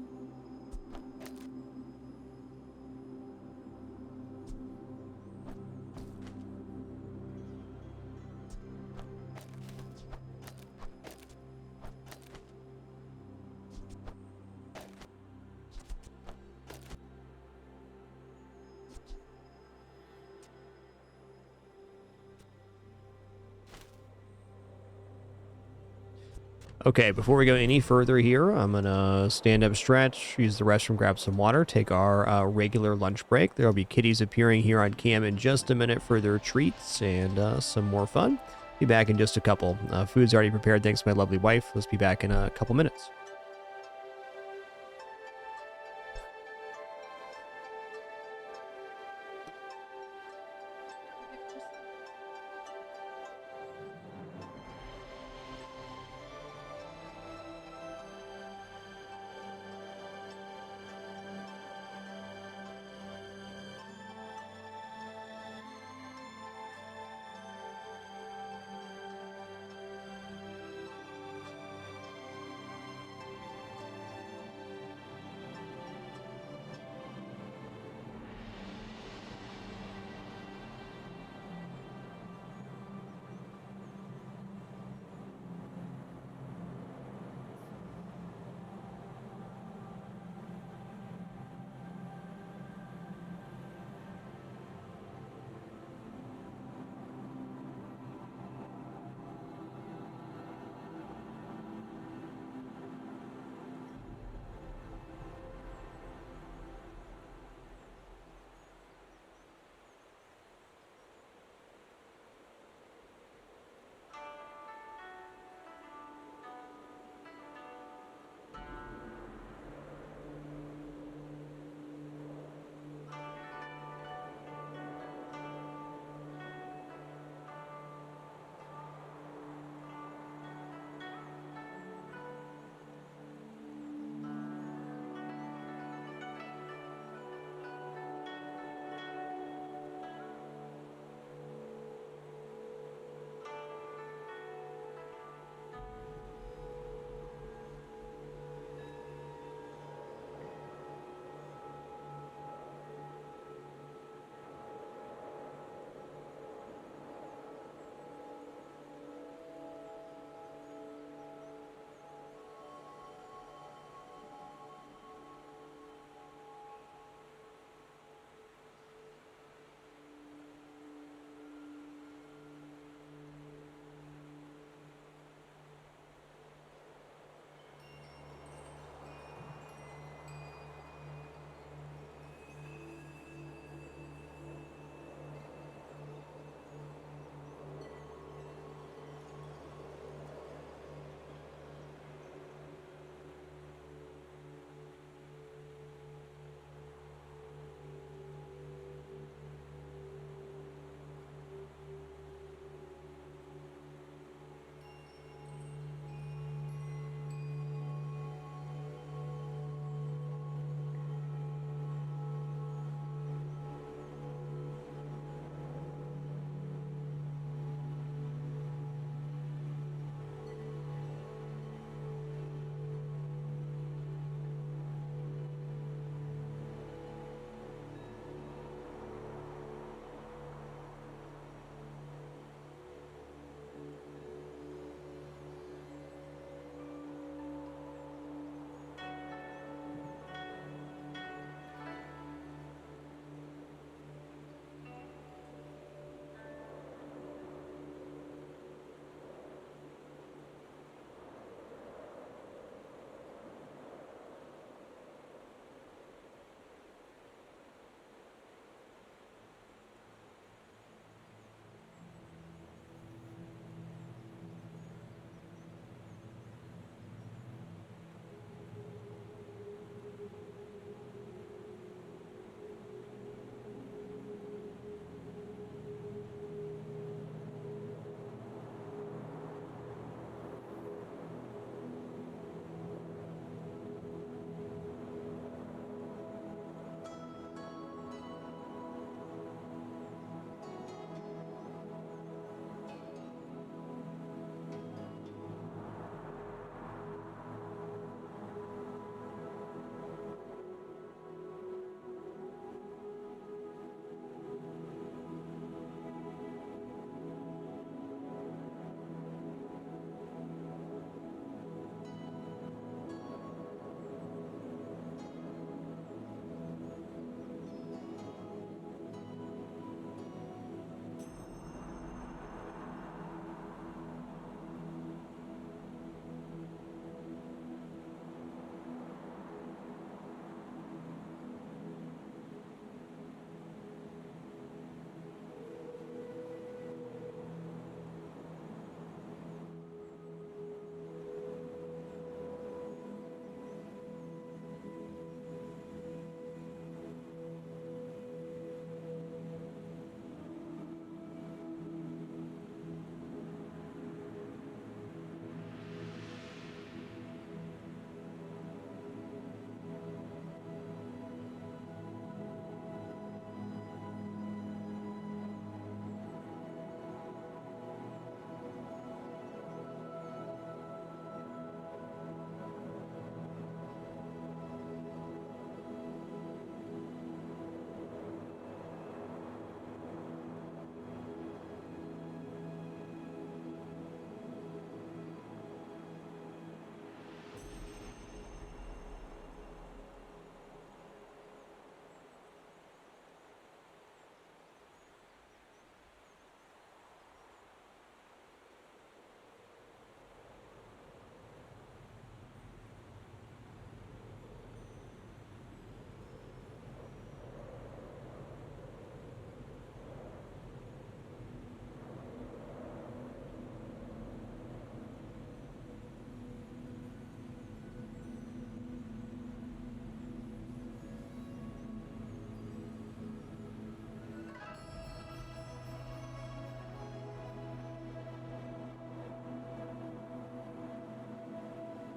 Okay, before we go any further here, I'm going to stand up, stretch, use the restroom, grab some water, take our regular lunch break. There will be kitties appearing here on cam in just a minute for their treats and some more fun. Be back in just a couple. Food's already prepared thanks to my lovely wife. Let's be back in a couple minutes.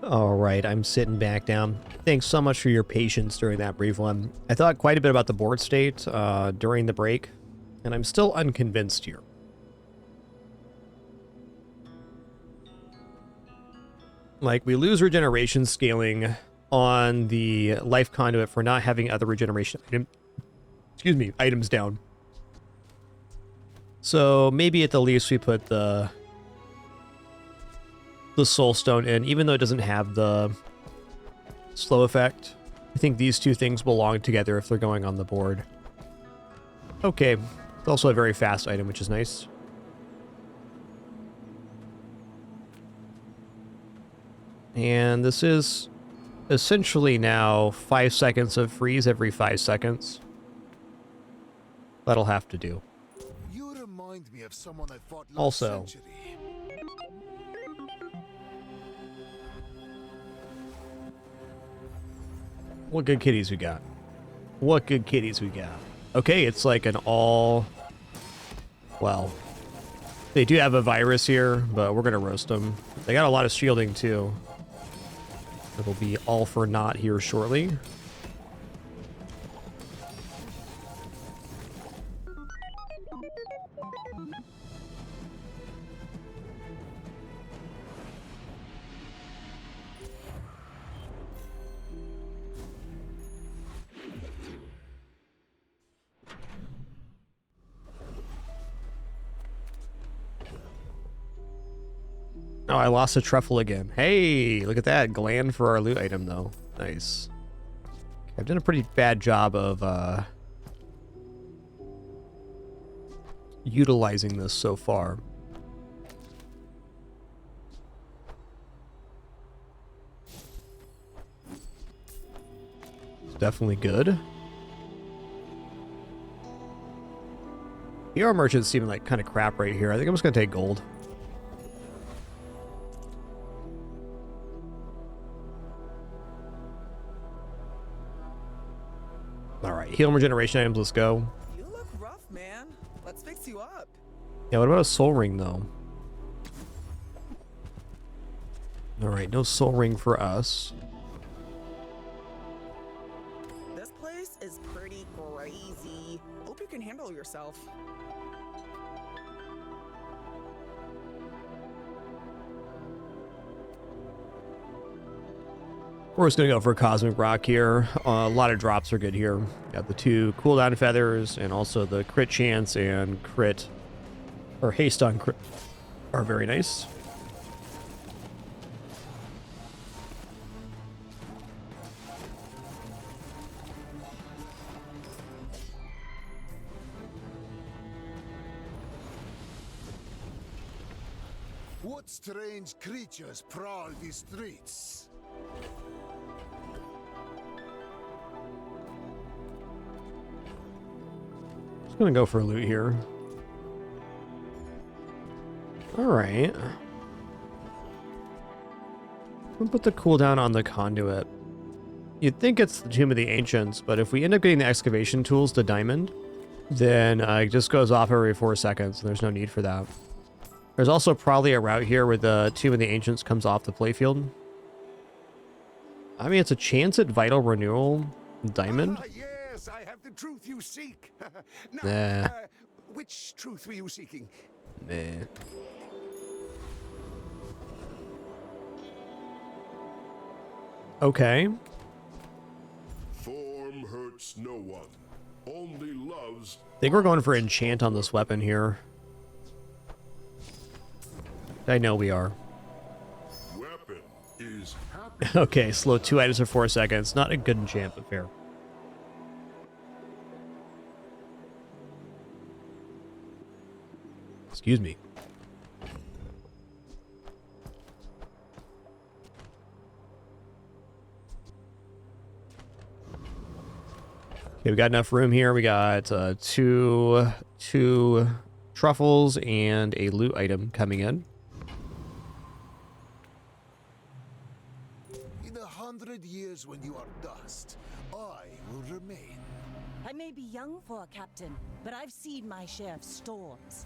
All right, I'm sitting back down. Thanks so much for your patience during that brief one. I thought quite a bit about the board state during the break, and I'm still unconvinced here. Like, we lose regeneration scaling on the life conduit for not having other regeneration items down. So maybe at the least we put the soul stone in, even though it doesn't have the slow effect. I think these two things belong together if they're going on the board. Okay, it's also a very fast item, which is nice. And this is essentially now 5 seconds of freeze every 5 seconds. That'll have to do. You remind me of someone I fought last Also, century. what good kitties we got? What good kitties we got? Okay, it's like an all... Well, they do have a virus here, but we're going to roast them. They got a lot of shielding, too. It'll be all for naught here shortly. Oh, I lost a truffle again. Hey, look at that. Gland for our loot item, though. Nice. I've done a pretty bad job of utilizing this so far. It's definitely good. PR merchants seem like kind of crap right here. I think I'm just going to take gold. Alright, heal and regeneration items, let's go. You look rough, man. Let's fix you up. Yeah, what about a soul ring, though? Alright, no soul ring for us. This place is pretty crazy. Hope you can handle yourself. We're just going to go for a Cosmic Rock here. A lot of drops are good here. Got the 2 cooldown feathers and also the crit chance and crit, or haste on crit, are very nice. What strange creatures prowl these streets? Just gonna go for a loot here. Alright. We'll put the cooldown on the conduit. You'd think it's the Tomb of the Ancients, but if we end up getting the excavation tools to diamond, then it just goes off every 4 seconds, and there's no need for that. There's also probably a route here where the Tomb of the Ancients comes off the playfield. I mean, it's a chance at Vital Renewal Diamond. Yes, I have the truth you seek. Nah. Which truth were you seeking? Nah. Okay. Form hurts no one, only loves. I think we're going for enchant on this weapon here. I know we are. Weapon is happy. Okay, slow 2 items for 4 seconds. Not a good enchant, but fair. Excuse me. Okay, we got enough room here. We got two truffles and a loot item coming in. In 100 years when you are dust, I will remain. I may be young for a captain, but I've seen my share of storms.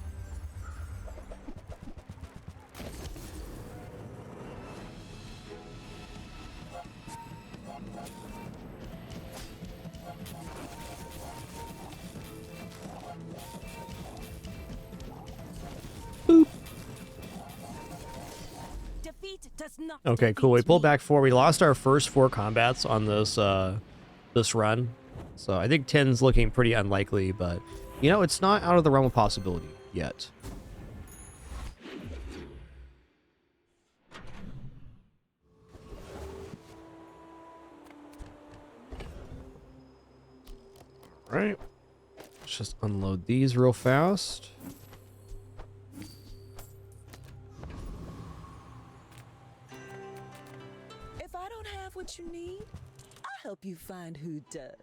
does not. Okay, cool. We pulled back 4. We lost our first 4 combats on this this run. So I think 10's looking pretty unlikely, but you know, it's not out of the realm of possibility yet. All right. Let's just unload these real fast. If I don't have what you need, I'll help you find who does.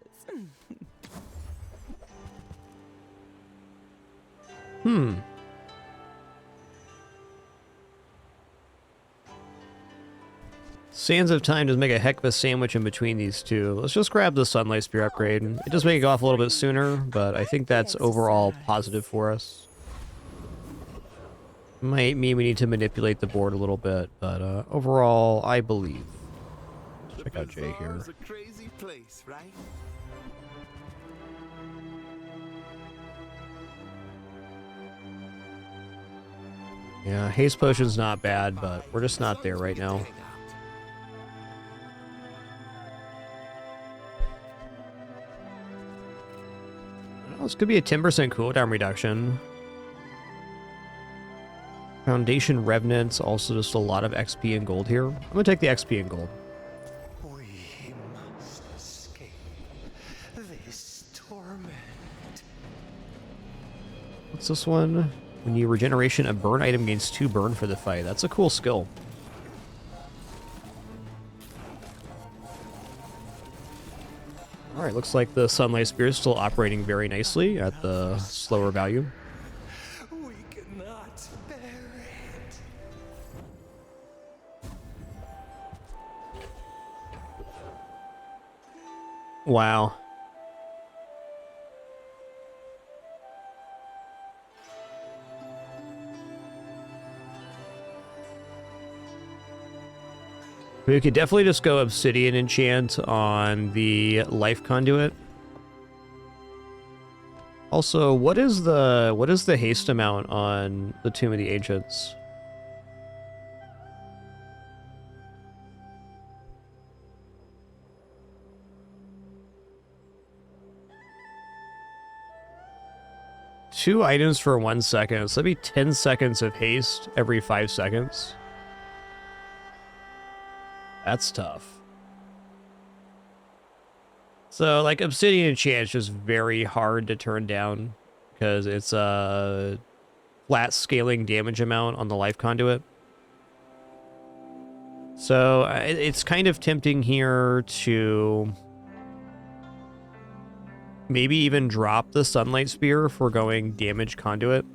Sands of Time does make a heck of a sandwich in between these two. Let's just grab the Sunlight Spear upgrade. It does make it go off a little bit sooner, but I think that's overall positive for us. Might mean we need to manipulate the board a little bit, but overall, I believe. Let's check out Jay here. A crazy place, right? Yeah, Haste Potion's not bad, but we're just not there right now. Well, this could be a 10% cooldown reduction. Foundation Revenants, also just a lot of XP and gold here. I'm gonna take the XP and gold. We must escape this torment. What's this one? When you regeneration, a burn item gains 2 burn for the fight. That's a cool skill. Alright, looks like the Sunlight Spear is still operating very nicely at the slower value. We cannot bear it. Wow. We could definitely just go Obsidian Enchant on the Life Conduit. Also, what is the haste amount on the Tomb of the Ancients? Two items for 1 second, so that'd be 10 seconds of haste every 5 seconds. That's tough. So, like, Obsidian Enchant's just very hard to turn down because it's a flat scaling damage amount on the Life Conduit. So, it's kind of tempting here to maybe even drop the Sunlight Spear if we're going Damage Conduit.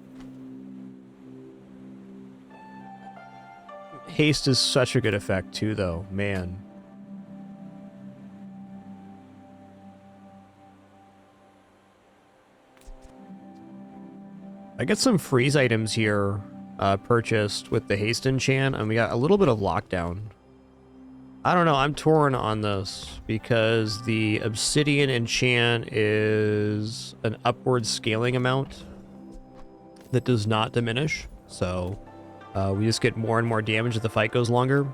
Haste is such a good effect too, though. Man. I get some freeze items here purchased with the haste enchant, and we got a little bit of lockdown. I don't know, I'm torn on this because the obsidian enchant is an upward scaling amount that does not diminish, so we just get more and more damage as the fight goes longer.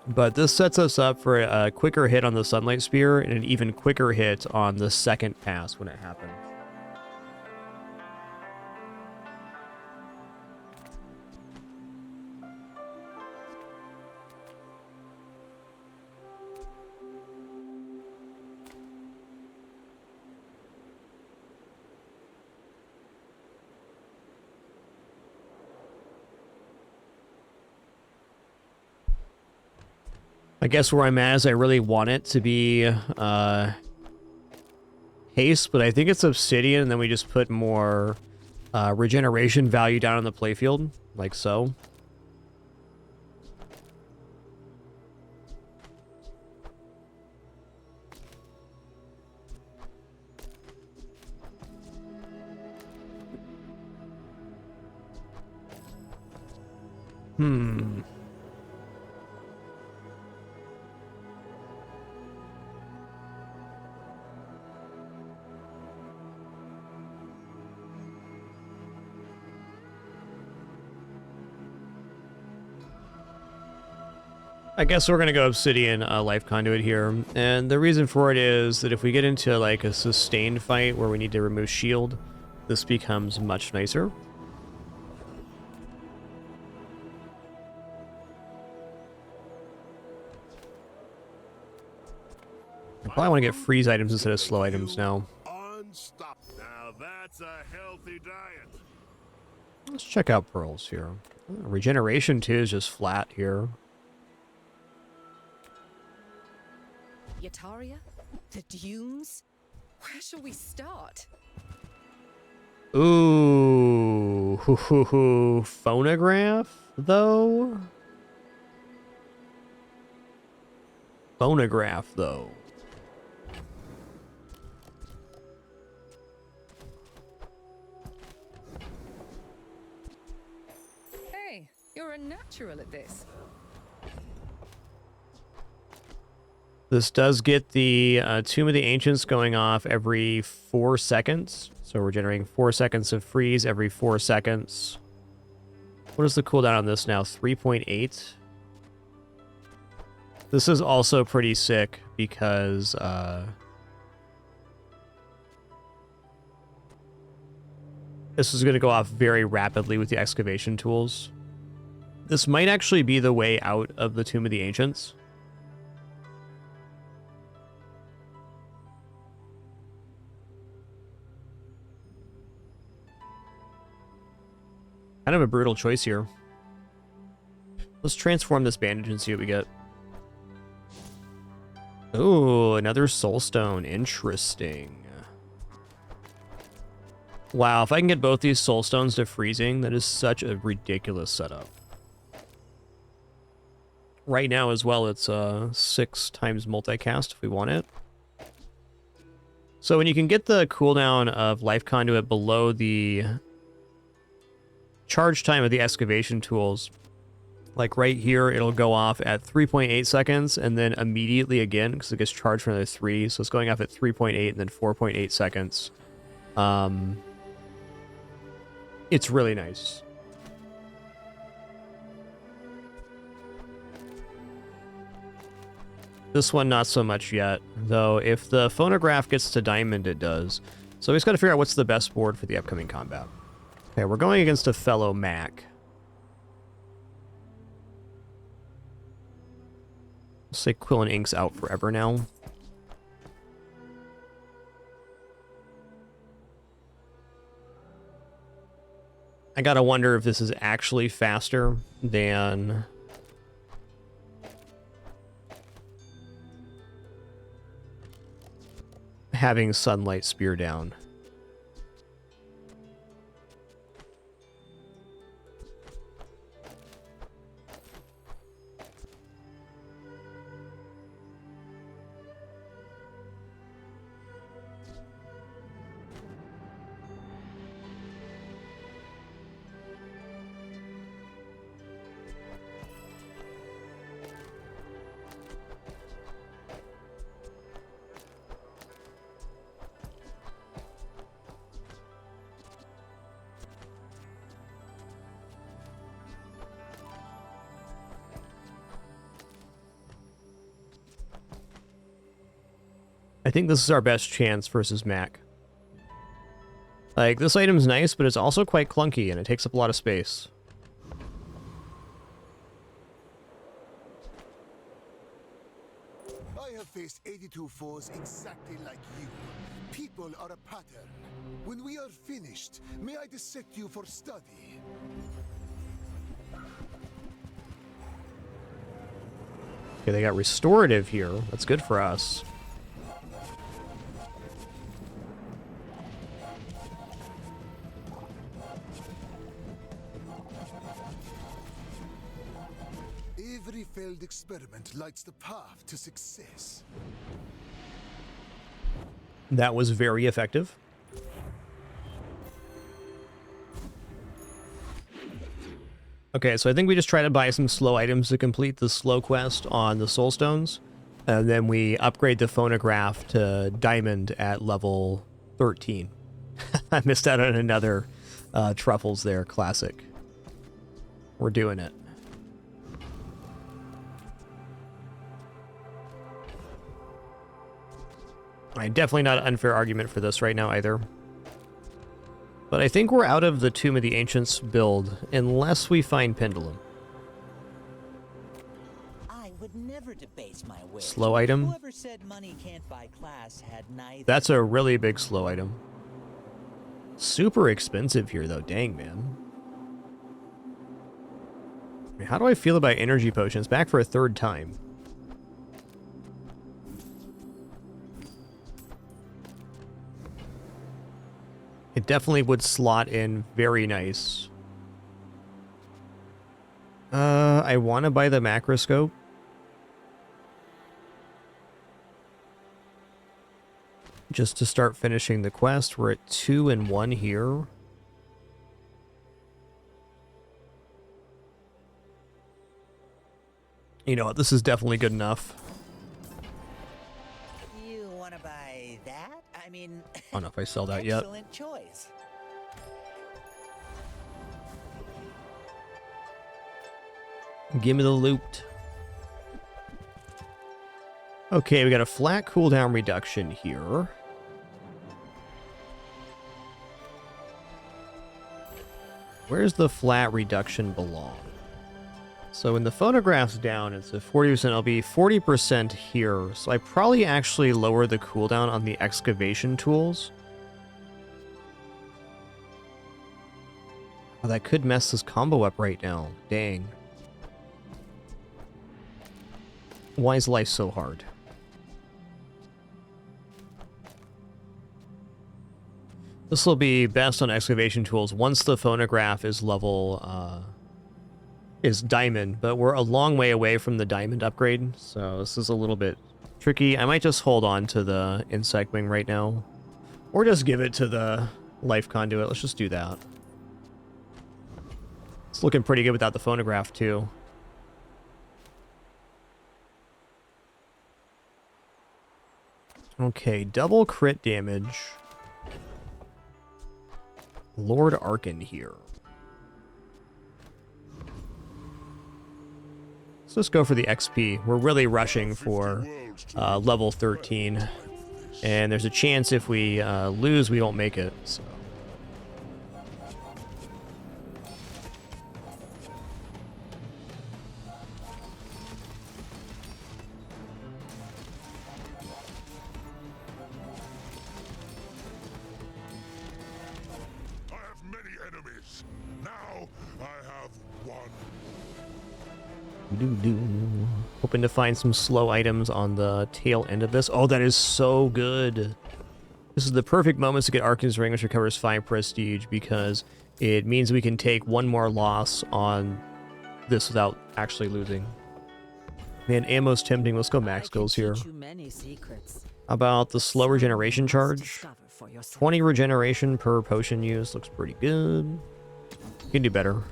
But this sets us up for a quicker hit on the Sunlight Spear and an even quicker hit on the second pass when it happens. I guess where I'm at is I really want it to be haste, but I think it's obsidian, and then we just put more regeneration value down on the playfield, like so. I guess we're gonna go Obsidian Life Conduit here, and the reason for it is that if we get into like a sustained fight where we need to remove shield, this becomes much nicer. I probably want to get freeze items instead of slow items now. Unstop. Now that's a healthy diet. Let's check out pearls here. Regeneration 2 is just flat here. Yataria? The dunes? Where shall we start? Ooh, phonograph though? Phonograph though. Hey, you're a natural at this. This does get the Tomb of the Ancients going off every 4 seconds. So we're generating 4 seconds of freeze every 4 seconds. What is the cooldown on this now? 3.8? This is also pretty sick because this is going to go off very rapidly with the excavation tools. This might actually be the way out of the Tomb of the Ancients. Kind of a brutal choice here. Let's transform this bandage and see what we get. Ooh, another soulstone. Interesting. Wow, if I can get both these soulstones to freezing, that is such a ridiculous setup. Right now as well, it's 6 times multicast if we want it. So when you can get the cooldown of Life Conduit below the charge time of the excavation tools, like right here, it'll go off at 3.8 seconds and then immediately again because it gets charged for another 3. So it's going off at 3.8 and then 4.8 seconds. It's really nice. This one, not so much yet, though. If the phonograph gets to diamond, it does. So we just got to figure out what's the best board for the upcoming combat. Okay, we're going against a fellow Mac. Let's say Quill and Ink's out forever now. I gotta wonder if this is actually faster than having Sunlight Spear down. I think this is our best chance versus Mac. Like, this item's nice, but it's also quite clunky, and it takes up a lot of space. I have faced 82 foes exactly like you. People are a pattern. When we are finished, may I dissect you for study? Okay, they got restorative here. That's good for us. Every failed experiment lights the path to success. That was very effective. Okay, so I think we just try to buy some slow items to complete the slow quest on the soulstones, and then we upgrade the phonograph to diamond at level 13. I missed out on another truffles there, classic. We're doing it. Alright, definitely not an unfair argument for this right now either. But I think we're out of the Tomb of the Ancients build, unless we find Pendulum. I would never debase my wish. Slow item? Whoever said money can't buy class had neither. That's a really big slow item. Super expensive here, though. Dang, man. I mean, how do I feel about energy potions? Back for a third time. It definitely would slot in very nice. I want to buy the macroscope. Just to start finishing the quest. We're at 2 and 1 here. You know what? This is definitely good enough. You want to buy that? I mean, I don't know if I sell that yet. excellent choice. Give me the loot. Okay, we got a flat cooldown reduction here. Where's the flat reduction belong? So when the photograph's down, it's a 40%. It'll be 40% here. So I probably actually lower the cooldown on the excavation tools. Oh, that could mess this combo up right now. Dang. Why is life so hard? This will be best on excavation tools once the phonograph is level, is diamond, but we're a long way away from the diamond upgrade, so this is a little bit tricky. I might just hold on to the insect wing right now, or just give it to the life conduit. Let's just do that. It's looking pretty good without the phonograph too. Okay, double crit damage. Lord Arkin here. Let's just go for the XP. We're really rushing for level 13. And there's a chance if we lose, we don't make it. So. Hoping to find some slow items on the tail end of this. Oh, that is so good. This is the perfect moment to get Arkin's Ring, which recovers 5 prestige, because it means we can take one more loss on this without actually losing. Man, ammo's tempting. Let's go max skills here. About the slow regeneration charge. 20 regeneration per potion use. Looks pretty good. You can do better.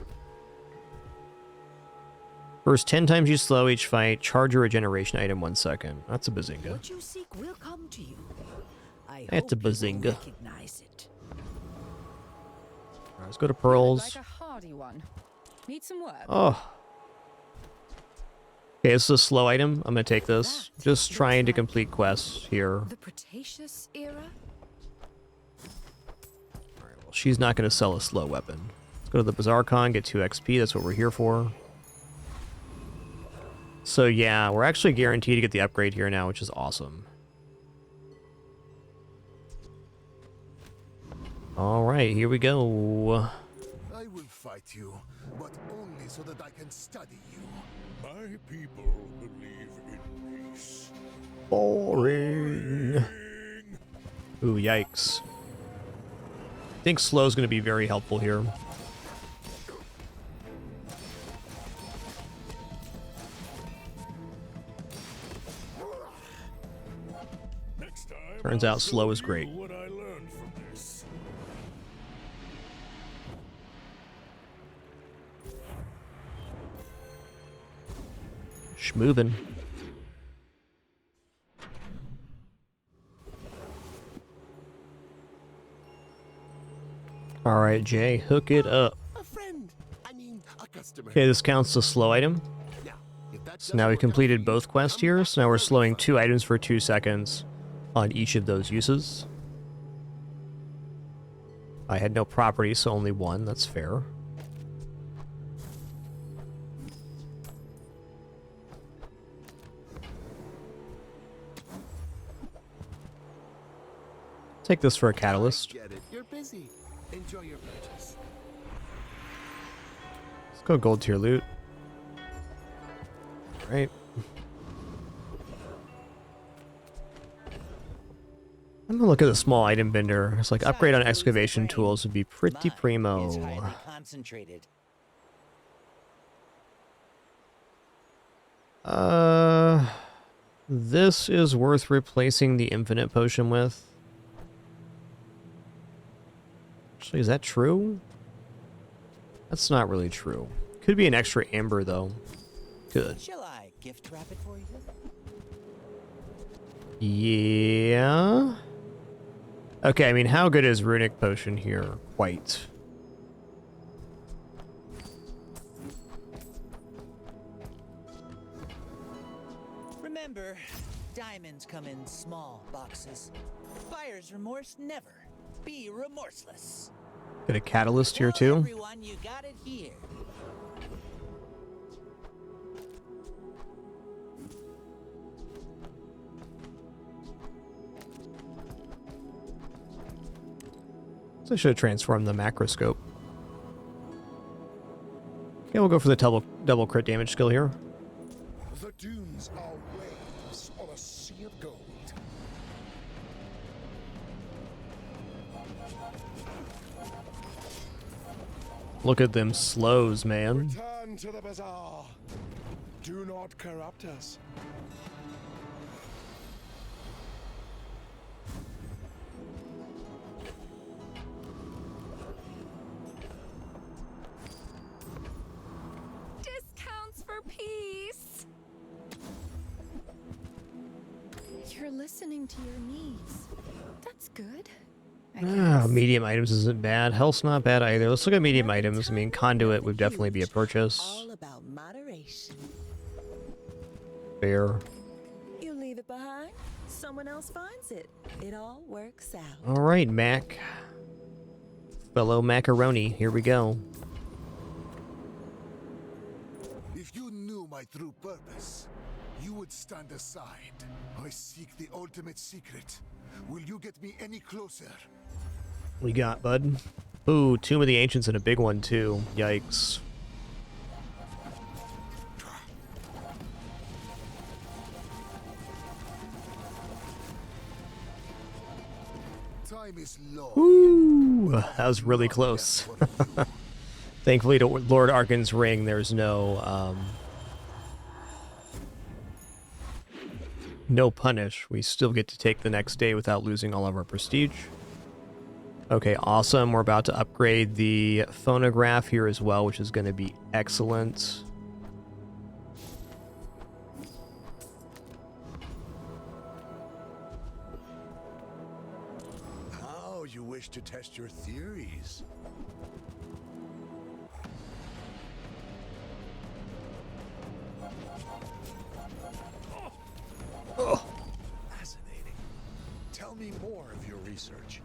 First 10 times you slow each fight, charge your regeneration item 1 second. That's a bazinga. What you seek will come to you. That's a bazinga. Recognize it. Alright, let's go to pearls. Like a hardy one. Need some work. Oh. Okay, this is a slow item. I'm gonna take this. Just trying to complete quests here. The Cretaceous era? Alright, well, she's not gonna sell a slow weapon. Let's go to the Bazarro, get 2 XP. That's what we're here for. So yeah, we're actually guaranteed to get the upgrade here now, which is awesome. Alright, here we go. I will fight you, but only so that I can study you. My people believe in peace. Boring. Ooh, yikes. I think slow's going to be very helpful here. Turns out slow is great. What I learned from this. Schmoovin'. Alright, Jay, hook it up. A friend. I mean, a customer. Okay, this counts as slow item. Now, if that So now we completed both quests here, so now we're slowing 2 items for 2 seconds. on each of those uses. I had no property, so only one. That's fair. Take this for a catalyst. Get it. You're busy. Enjoy your purchase. Let's go gold tier loot. Right. I'm gonna look at the small item vendor. It's like upgrade on excavation tools would be pretty primo. It's highly concentrated. This is worth replacing the infinite potion with. Actually, is that true? That's not really true. Could be an extra amber though. Good. Shall I gift wrap it for you? Yeah. Okay, I mean, how good is runic potion here? Quite. Remember, diamonds come in small boxes. Buyer's remorse never. Be remorseless. Get a catalyst here Tell too. everyone you got it here. So I should have transformed the macroscope. Okay, we'll go for the double crit damage skill here. The dunes are waves on a sea of gold. Look at them slows, man. Return to the bazaar. Do not corrupt us. Discounts for peace. You're listening to your needs. That's good. Medium items isn't bad. Health's not bad either. Let's look at medium items. I mean, conduit would definitely be a purchase. All about moderation. Fair. You leave it behind, someone else finds it. It all works out. All right, Mac. Fellow macaroni, here we go. If you knew my true purpose, you would stand aside. I seek the ultimate secret. Will you get me any closer? What you got, bud? Ooh, Tomb of the Ancients and a big one, too. Yikes. Time is low. Ooh, that was really close. Thankfully, to Lord Arkan's ring, there's no punish. We still get to take the next day without losing all of our prestige. Okay, awesome. We're about to upgrade the phonograph here as well, which is going to be excellent. How you wish to test your theories? Oh. Fascinating. Tell me more of your research.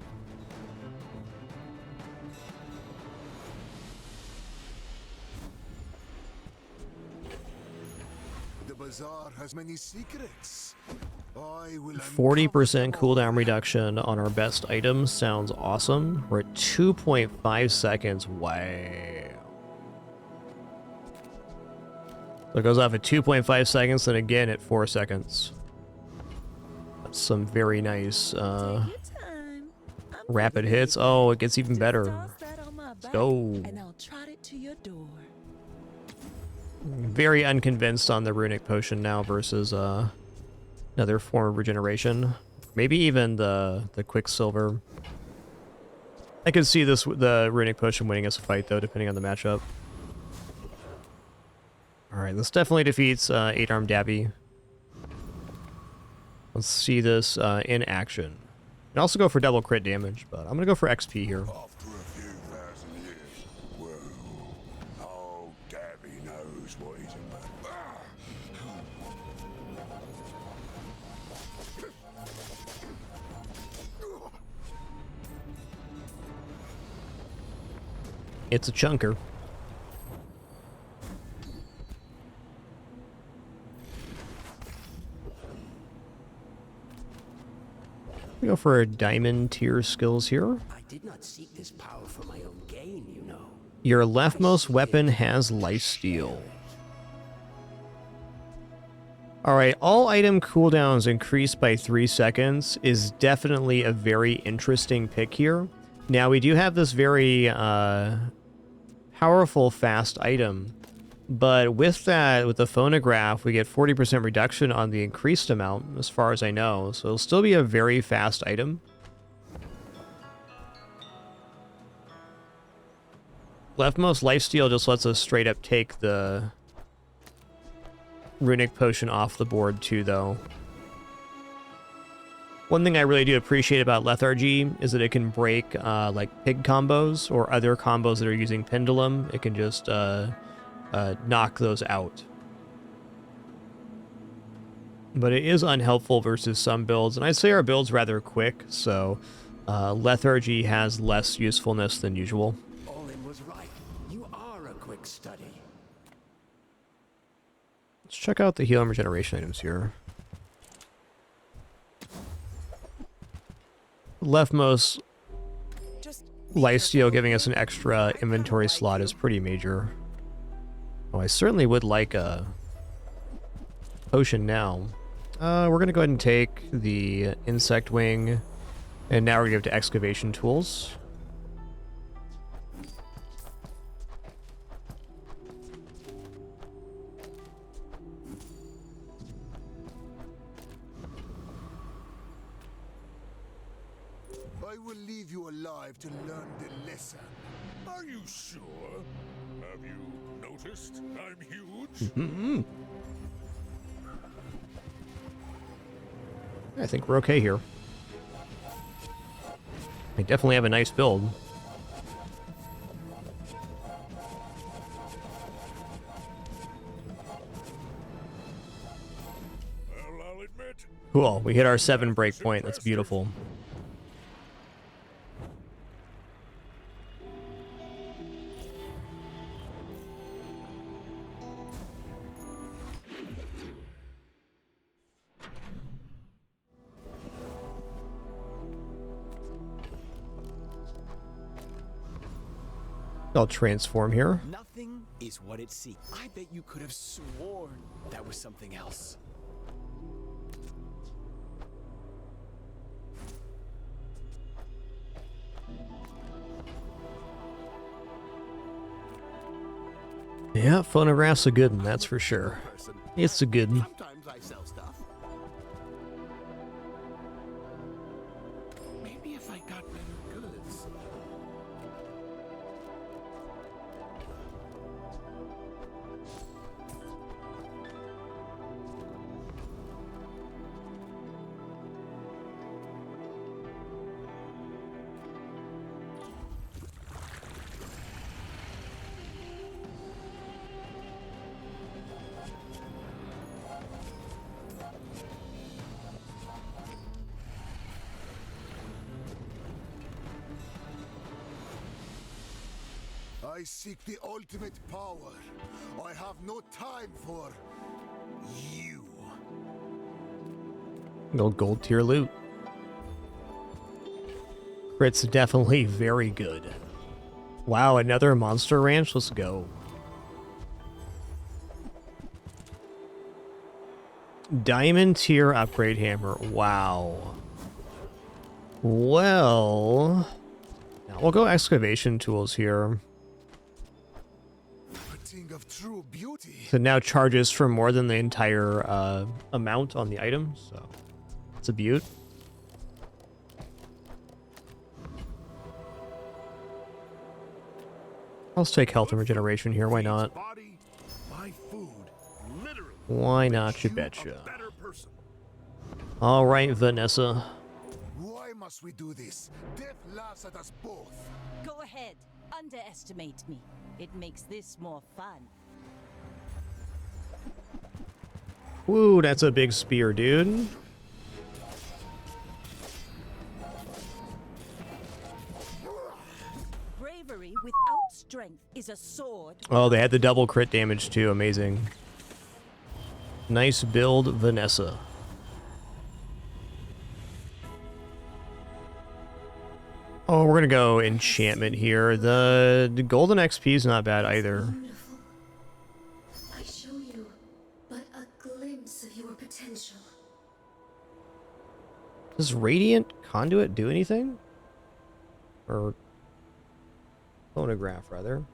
The bazaar has many secrets. I will 40% cooldown reduction on our best items sounds awesome. We're at 2.5 seconds. Wow. So it goes off at 2.5 seconds, then again at 4 seconds. That's some very nice rapid hits. Oh, it gets even better. Let's go. And I'll trot it to your door. Very unconvinced on the runic potion now versus another form of regeneration. Maybe even the quicksilver. I could see the runic potion winning us a fight though, depending on the matchup. All right, this definitely defeats 8-armed Dabby. Let's see this in action. And also go for double crit damage, but I'm gonna go for XP here. After a few thousand years, well, oh, Dabby knows what he's about. It's a chunker. We go for diamond tier skills here. I did not seek this power for my own gain, you know. Your leftmost weapon has lifesteal. Alright, all item cooldowns increased by 3 seconds is definitely a very interesting pick here. Now, we do have this very powerful fast item, but with that, with the phonograph, we get 40% reduction on the increased amount, as far as I know, so it'll still be a very fast item. Leftmost lifesteal just lets us straight up take the runic potion off the board too, though. One thing I really do appreciate about lethargy is that it can break like pig combos or other combos that are using pendulum. It can just knock those out. But it is unhelpful versus some builds, and I'd say our build's rather quick, so lethargy has less usefulness than usual. Olin was right. You are a quick study. Let's check out the heal and regeneration items here. Leftmost lifesteal giving us an extra inventory slot is pretty major. Oh, I certainly would like a potion now. We're going to go ahead and take the insect wing, and now we're going to go to excavation tools. I will leave you alive to learn the lesson. Are you sure? Have you noticed I'm huge? Mm-hmm. I think we're okay here. We definitely have a nice build. Well, I'll admit. Cool, we hit our 7 breakpoint. That's beautiful. I'll transform here. Nothing is what it seems. I bet you could have sworn that was something else. Yeah, phonograph's a good one, that's for sure. It's a good one. Sometimes I sell stuff. Maybe if I got better goods. I seek the ultimate power. I have no time for you. Go gold tier loot. Crit's definitely very good. Wow, another monster ranch? Let's go. Diamond tier upgrade hammer. Wow. Well, now we'll go excavation tools here. Of true beauty. So now charges for more than the entire amount on the item, so it's a beaut. Let's take health and regeneration here, why not? Why not, you betcha. Alright, Vanessa. Why must we do this? Death laughs at us both. Go ahead. Underestimate me. It makes this more fun. Woo, that's a big spear, dude. Bravery without strength Oh, they had the double crit damage too. Amazing. Nice build, Vanessa. Oh, we're gonna go enchantment here. The golden XP is not bad either. Beautiful. I show you but a glimpse of your potential. Does Radiant Conduit do anything? Or Phonograph, rather.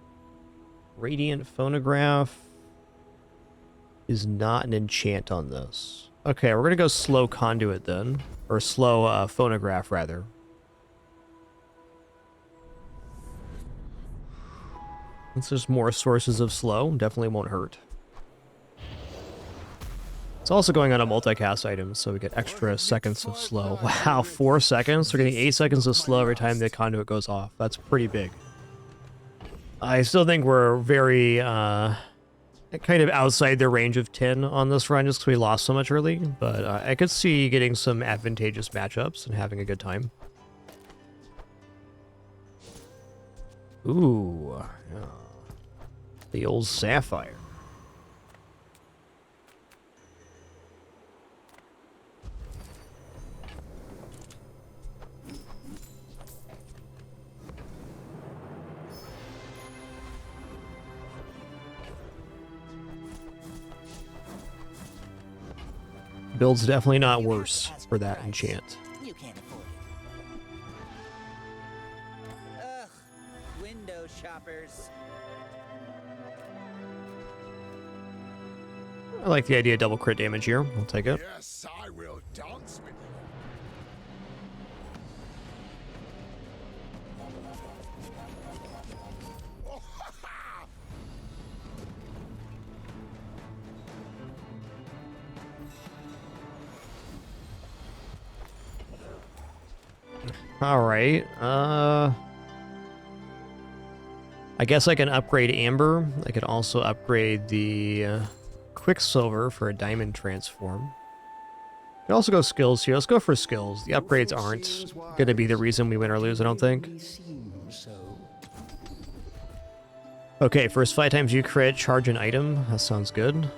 Radiant Phonograph is not an enchant on this. Okay, we're gonna go slow Conduit then. Or slow Phonograph, rather. Since there's more sources of slow, definitely won't hurt. It's also going on a multicast item, so we get extra seconds of slow. Wow, 4 seconds? We're getting 8 seconds of slow every time the conduit goes off. That's pretty big. I still think we're very, kind of outside the range of 10 on this run just because we lost so much early, but I could see getting some advantageous matchups and having a good time. Ooh, yeah. The old Sapphire. Build's definitely not worse for that enchant. You can't afford it. Ugh, window shoppers. I like the idea of double crit damage here. I'll take it. Yes, I will dance with All right. I guess I can upgrade Amber. I could also upgrade the Quicksilver for a diamond transform. I can also go skills here. Let's go for skills. The upgrades aren't going to be the reason we win or lose, I don't think. Okay, first 5 times you crit, charge an item. That sounds good.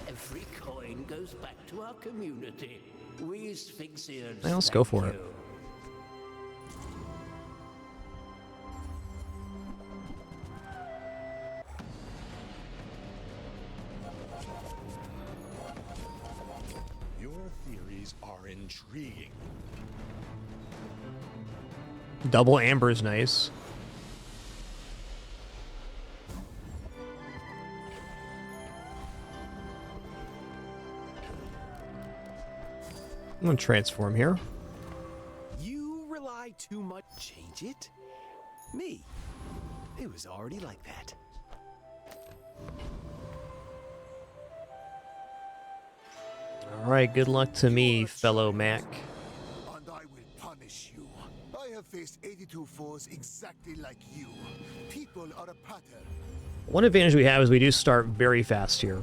Every coin goes back to our community. We Sphinxians. Yeah, let's go for it. Your theories are intriguing. Double Amber is nice. I'm gonna transform here. You rely too much. Change it? Me? It was already like that. Alright, good luck to me, fellow Mac. and I will punish you. I have faced 82 foes exactly like you. People are a pattern. One advantage we have is we do start very fast here.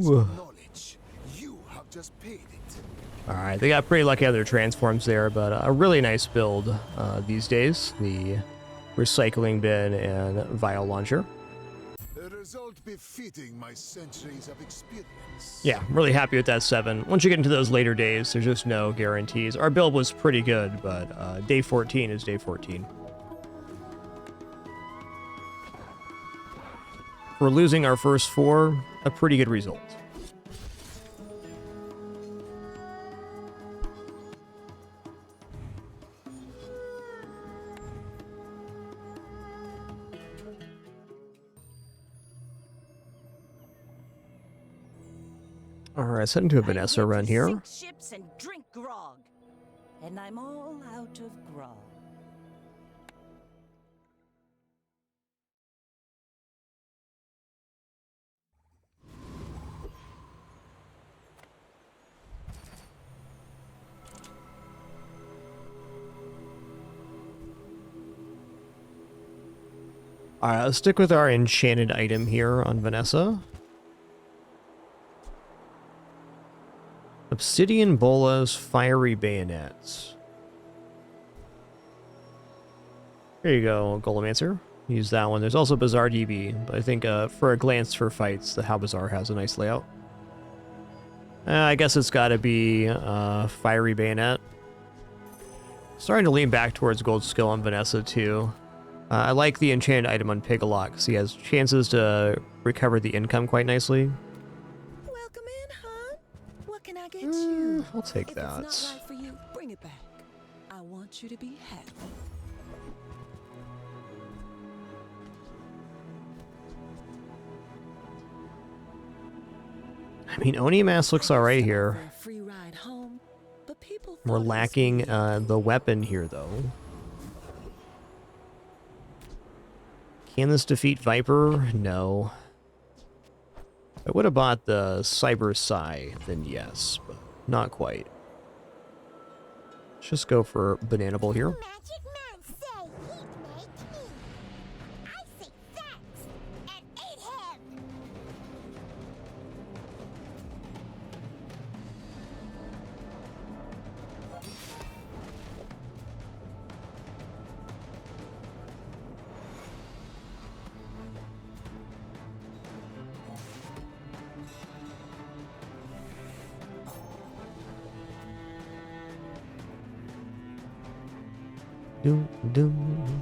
Knowledge. You have just paid it. Alright, they got pretty lucky on their transforms there, but a really nice build these days. The recycling bin and vial launcher. A result befitting my centuries of experience. Yeah, I'm really happy with that 7. Once you get into those later days, there's just no guarantees. Our build was pretty good, but day 14 is day 14. For losing our first 4, a pretty good result. Alright, let's head into a Vanessa run here. Sink ships and drink grog. And I'm all out of grog. Alright, let's stick with our enchanted item here on Vanessa. Obsidian Bolas Fiery Bayonets. There you go, Golomancer. Use that one. There's also Bizarre DB, but I think for a glance for fights, the How Bizarre has a nice layout. I guess it's got to be Fiery Bayonet. Starting to lean back towards Gold Skill on Vanessa too. I like the enchanted item on Pig a lot because he has chances to recover the income quite nicely. Welcome in, hon. What can I get you? I'll take if that. It's not right for you, bring it back. I want you to be happy. I mean, Oni Mask looks alright here. Free ride home, but people We're lacking the weapon here, though. Can this defeat Viper? No. If I would have bought the Cyber Psy, then yes, but not quite. Let's just go for Banana Bowl here. Doom doom,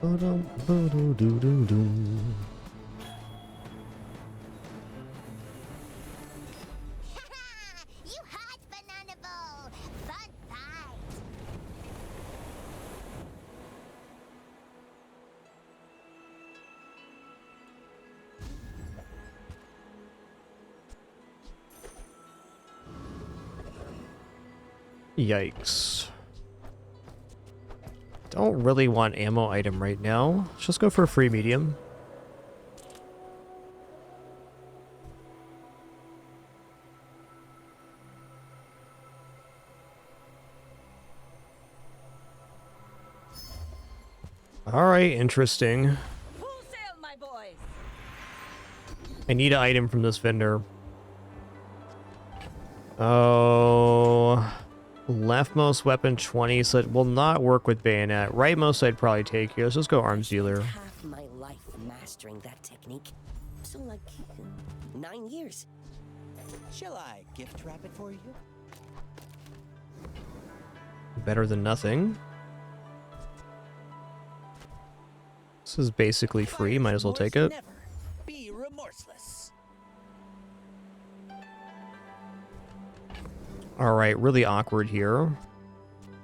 ba-dum, ba-doo, doo, doo, doo. You hot banana bowl! Fun fight! Yikes. Don't really want ammo item right now. Let's just go for a free medium. Alright, interesting. Full sail, my boys. I need an item from this vendor. Oh... Leftmost weapon 20, so it will not work with bayonet. Rightmost I'd probably take here. Let's just go arms dealer. Half my life mastering that technique. So like 9 years. Shall I gift wrap it for you? Better than nothing. This is basically free, might as well take it. Never be remorseless. Alright, really awkward here.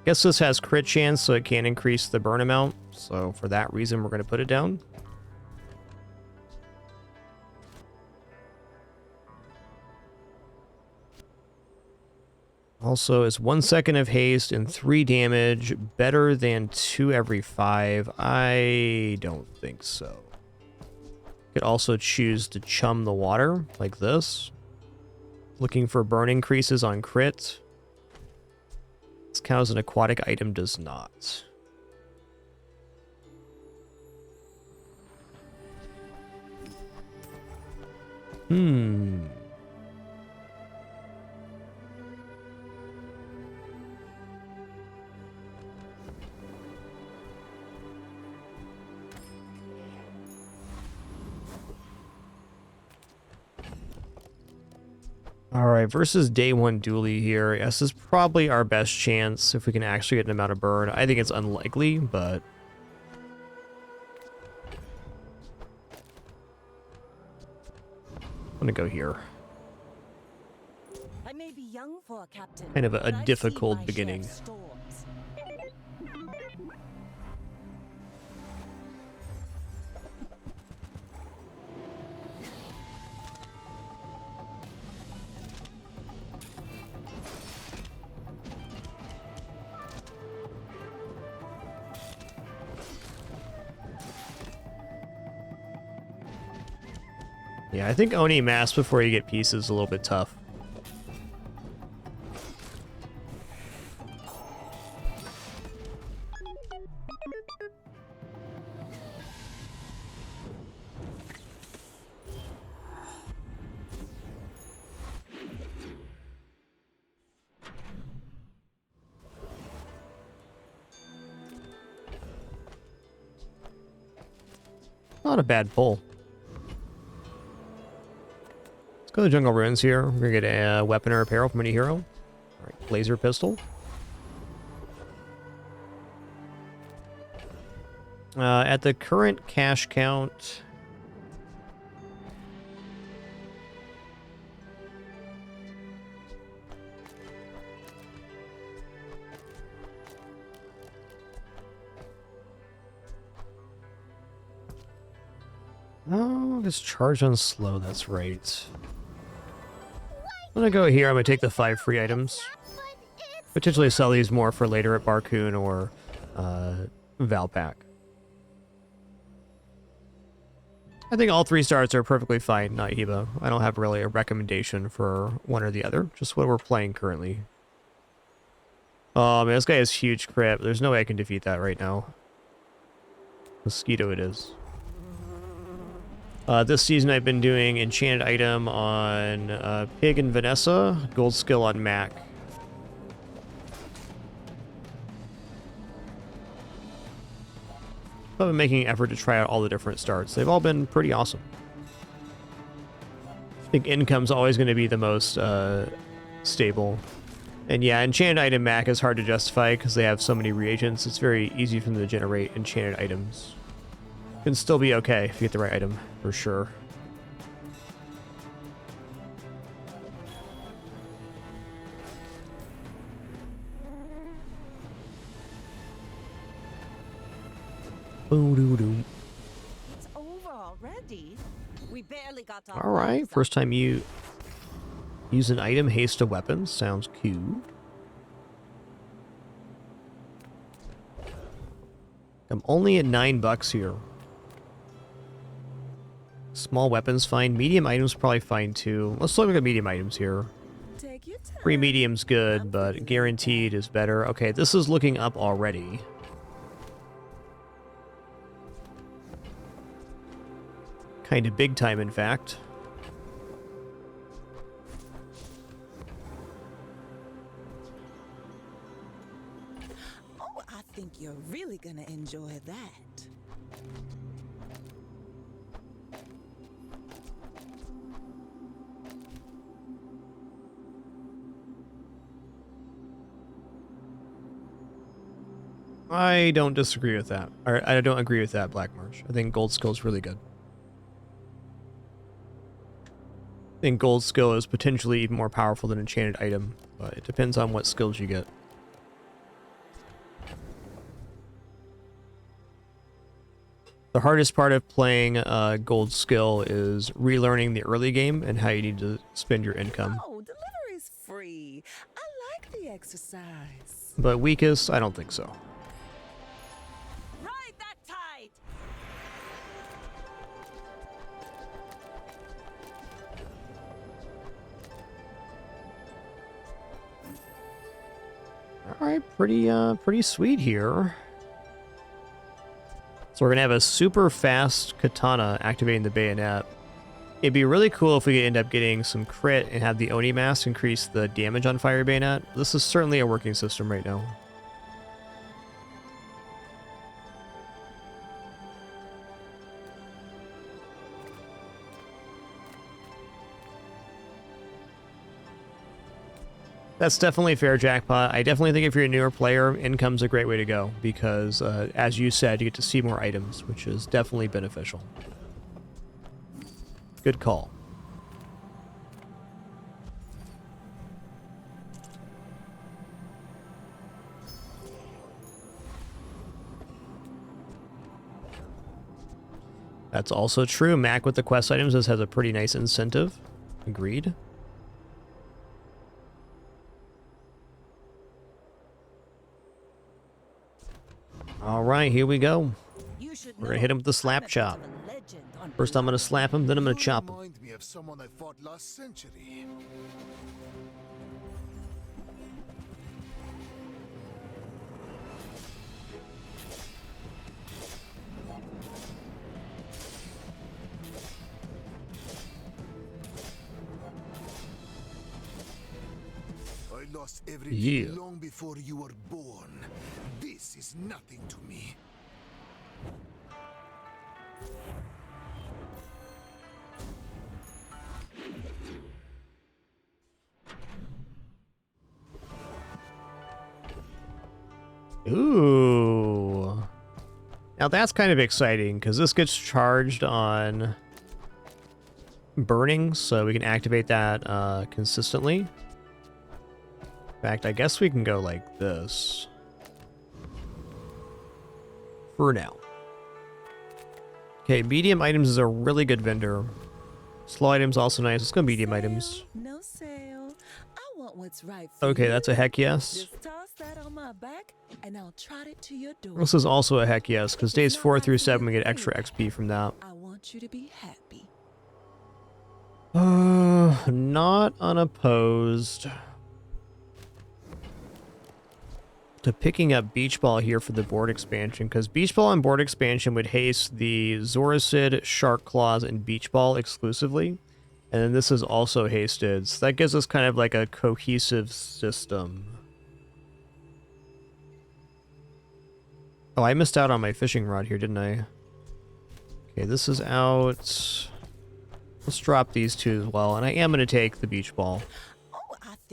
Guess this has crit chance, so it can increase the burn amount. So for that reason, we're going to put it down. Also, is 1 second of haste and 3 damage better than 2 every 5? I don't think so. Could also choose to chum the water, like this. Looking for burn increases on crit. This counts as an aquatic item, does not. Alright, versus day 1 dually here. This is probably our best chance if we can actually get an amount of burn. I think it's unlikely, but... I'm gonna go here. I may be young for a captain. Kind of a but I see difficult my beginning. share of storms. Yeah, I think Oni mass before you get pieces is a little bit tough. Not a bad pull. Let's go to the Jungle Ruins here. We're gonna get a weapon or apparel from any hero. Alright, laser pistol. At the current cash count... Oh, just charge on slow, that's right. I'm gonna go here, I'm gonna take the 5 free items. Potentially sell these more for later at Barcoon or Valpak. I think all 3 stars are perfectly fine, not Eva. I don't have really a recommendation for one or the other, just what we're playing currently. Oh man, this guy has huge crit. There's no way I can defeat that right now. Mosquito it is. This season I've been doing enchanted item on Pig and Vanessa, gold skill on Mac. I've been making an effort to try out all the different starts. They've all been pretty awesome. I think income's always going to be the most stable. And yeah, enchanted item Mac is hard to justify because they have so many reagents. It's very easy for them to generate enchanted items. Can still be okay if you get the right item, for sure. Boo-doo-doo. It's over already. We barely got off. All right, first time you use an item, haste a weapon. Sounds cool. I'm only at $9 here. Small weapons fine. Medium items probably fine too. Let's look at medium items here. Free medium's good, but guaranteed is better. Okay, this is looking up already. Kind of big time, in fact. Oh, I think you're really gonna enjoy that. I don't disagree with that. Or I don't agree with that, Black March. I think gold skill is really good. I think gold skill is potentially even more powerful than enchanted item, but it depends on what skills you get. The hardest part of playing gold skill is relearning the early game and how you need to spend your income. Oh, delivery's free. I like the exercise. But weakest, I don't think so. Ride that tide. All right, pretty sweet here. So we're gonna have a super fast katana activating the bayonet. It'd be really cool if we could end up getting some crit and have the Oni mask increase the damage on fire bayonet. This is certainly a working system right now. That's definitely fair, Jackpot. I definitely think if you're a newer player, income's a great way to go because, as you said, you get to see more items, which is definitely beneficial. Good call. That's also true. Mac with the quest items, this has a pretty nice incentive. Agreed. All right, here we go. We're gonna hit him with the slap chop. First I'm gonna slap him, then I'm gonna chop him. Remind me of someone I fought last century. I lost everything long before you were born. This is nothing to me. Ooh. Now that's kind of exciting because this gets charged on burning, so we can activate that consistently. In fact, I guess we can go like this for now. Okay, medium items is a really good vendor. Slow items also nice. Let's go medium items. No sale. I want what's right for Okay, you. that's a heck yes. Just toss that on my back and I'll trot it to your door. This is also a heck yes, because days 4 through 7 we get extra XP from that. I want you to be happy. Not unopposed to picking up Beach Ball here for the board expansion, because Beach Ball and board expansion would haste the Zoracid, Shark Claws, and Beach Ball exclusively. And then this is also hasted, so that gives us kind of like a cohesive system. Oh, I missed out on my fishing rod here, didn't I? Okay, this is out. Let's drop these two as well, and I am going to take the Beach Ball.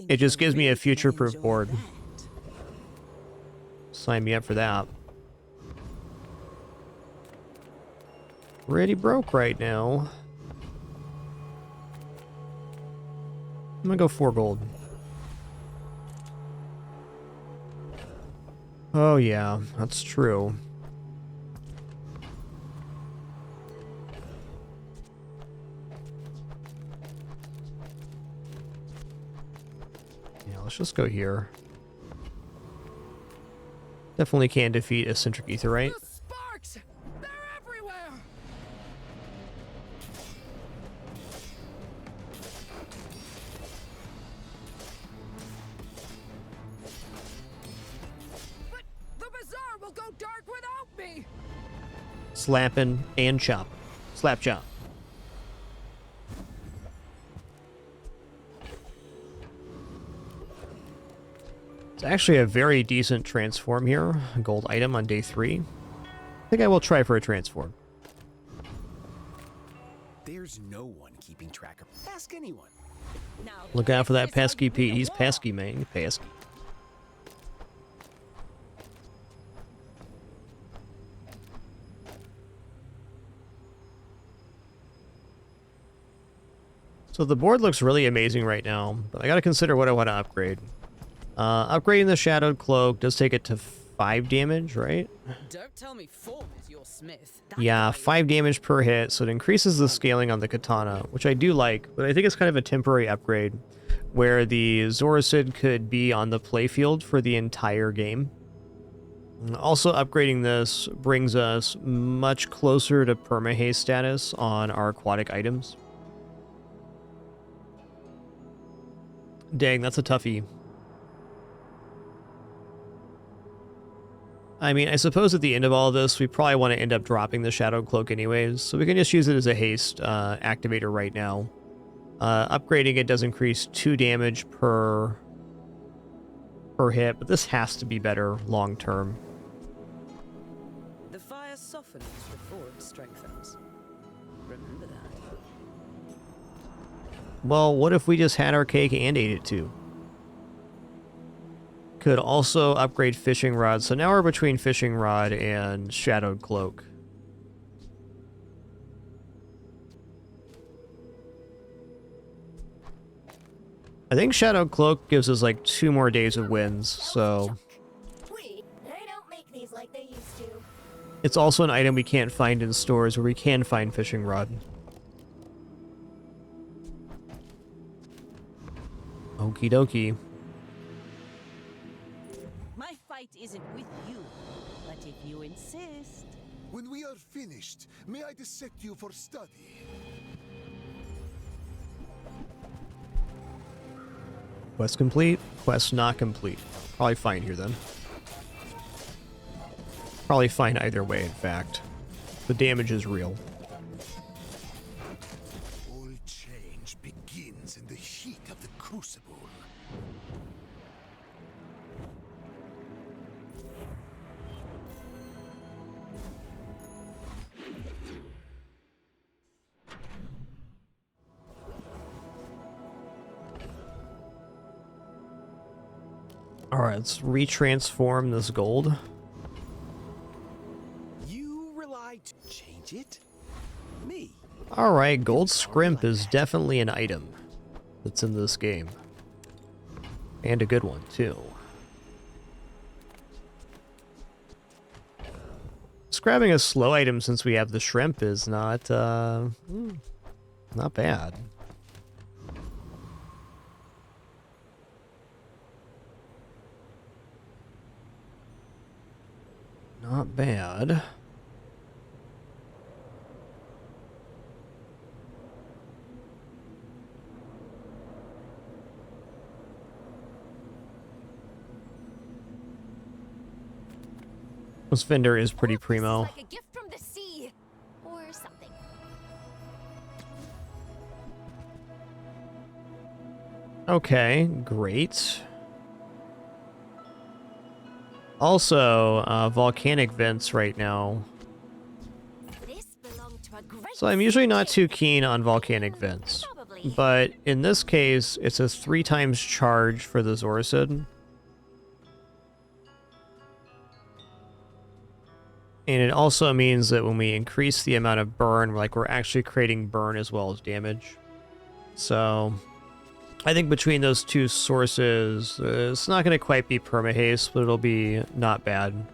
It just gives me a future-proof board. Sign me up for that. Pretty broke right now. I'm gonna go 4 gold. Oh yeah, that's true. Yeah, let's just go here. Definitely can defeat eccentric etherite. The sparks! They're everywhere! But the bazaar will go dark without me! Slapping and chop. Slap chop. It's actually a very decent transform here. A gold item on day 3. I think I will try for a transform. There's no one keeping track of. Ask anyone. Look out for that pesky Pete. He's pesky, man. He's pesky. So the board looks really amazing right now, but I gotta consider what I want to upgrade. Upgrading the Shadowed Cloak does take it to 5 damage, right? Don't tell me form is your smith. Yeah, 5 damage per hit, so it increases the scaling on the katana, which I do like, but I think it's kind of a temporary upgrade, where the Zoracid could be on the playfield for the entire game. Also, upgrading this brings us much closer to permahaste status on our aquatic items. Dang, that's a toughie. I mean, I suppose at the end of all of this, we probably want to end up dropping the Shadow Cloak anyways, so we can just use it as a haste activator right now. Upgrading it does increase 2 damage per hit, but this has to be better long term. The fire softens before it strengthens. Remember that. Well, what if we just had our cake and ate it too? Could also upgrade fishing rod, so now we're between fishing rod and Shadowed Cloak. I think Shadowed Cloak gives us like 2 more days of wins, so They don't make these like they used to. it's also an item we can't find in stores where we can find fishing rod. Okie dokie. My fight isn't with you, but if you insist. When we are finished, may I dissect you for study? Quest complete, quest not complete. Probably fine here then. Probably fine either way, in fact. The damage is real. All change begins in the heat of the crucible. Alright, let's retransform this gold. You rely to change it? Me? Alright, gold scrimp is definitely an item that's in this game. And a good one, too. Just grabbing a slow item since we have the shrimp is not bad. Not bad. This vendor is pretty primo. Like a gift from the sea, or something. Okay, great. Also, volcanic vents right now. So I'm usually not too keen on volcanic vents. But in this case, it's a 3 times charge for the Zorcid. And it also means that when we increase the amount of burn, we're actually creating burn as well as damage. So I think between those two sources, it's not going to quite be permahaste, but it'll be not bad.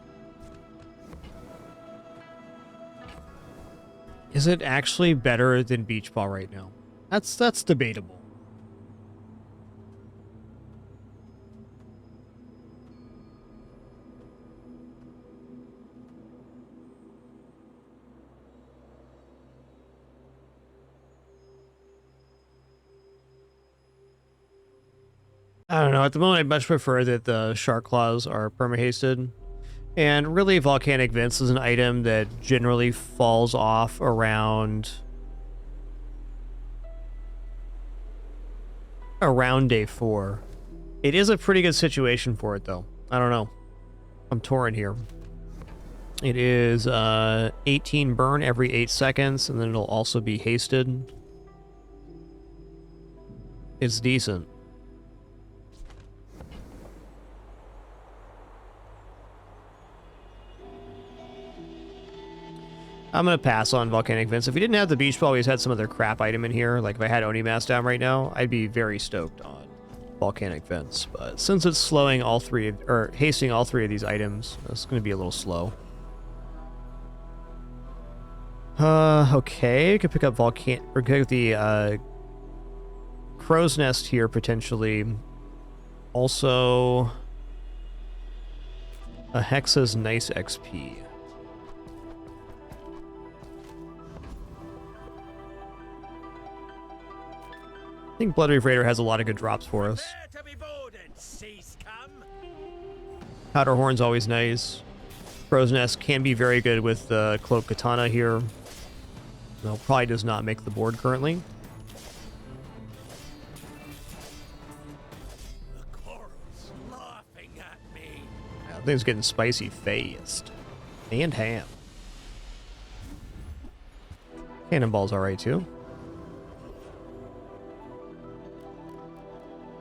Is it actually better than Beach Ball right now? That's debatable. I don't know. At the moment, I'd much prefer that the Shark Claws are perma-hasted. And really, Volcanic Vents is an item that generally falls off around day 4. It is a pretty good situation for it, though. I don't know. I'm torn here. It is 18 burn every 8 seconds, and then it'll also be hasted. It's decent. I'm going to pass on Volcanic Vents. If we didn't have the Beach Ball, we just had some other crap item in here. Like if I had Onimask down right now, I'd be very stoked on Volcanic Vents. But since it's slowing all 3, or hasting all 3 of these items, it's going to be a little slow. Okay. We could pick up the Crow's Nest here, potentially. Also, a Hexa's nice XP. I think Blood Reef Raider has a lot of good drops for us. Powder Horn's always nice. Crow's Nest can be very good with the Cloak Katana here. No, probably does not make the board currently. That thing's getting spicy fast. And ham. Cannonball's alright too.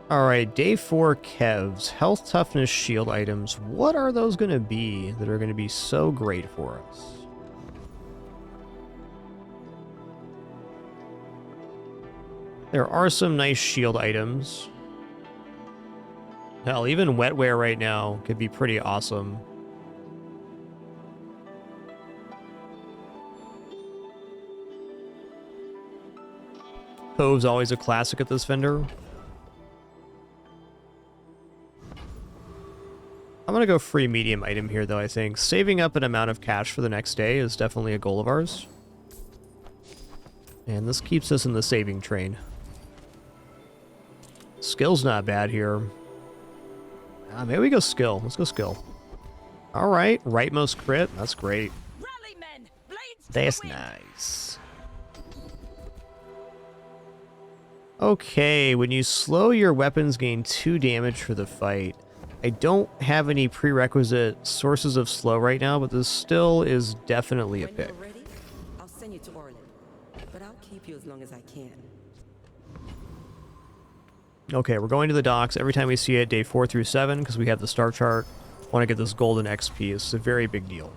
Alright, day 4 Kevs. Health, toughness, shield items. What are those going to be that are going to be so great for us? There are some nice shield items. Hell, even wetware right now could be pretty awesome. Cove's always a classic at this vendor. I'm going to go free medium item here, though, I think. Saving up an amount of cash for the next day is definitely a goal of ours. And this keeps us in the saving train. Skill's not bad here. Maybe we go skill. Let's go skill. Alright, rightmost crit. That's great. That's nice. Okay, when you slow, your weapons gain 2 damage for the fight. I don't have any prerequisite sources of slow right now, but this still is definitely a pick. When you're ready, I'll send you to Orland, but I'll keep you as long as I can. Okay, we're going to the docks every time we see it, day 4 through 7, because we have the star chart. Want to get this golden XP. It's a very big deal.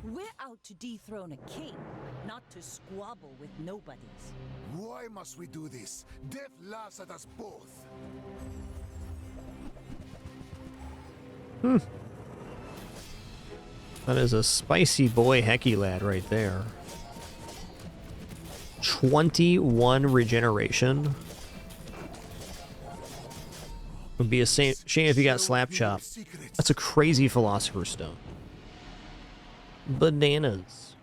We're out to dethrone a king, not to squabble with nobodies. Why must we do this? Death laughs at us both. That is a spicy boy Hecky lad right there. 21 regeneration. Would be a shame if you got slap chop. That's a crazy philosopher's stone. Bananas.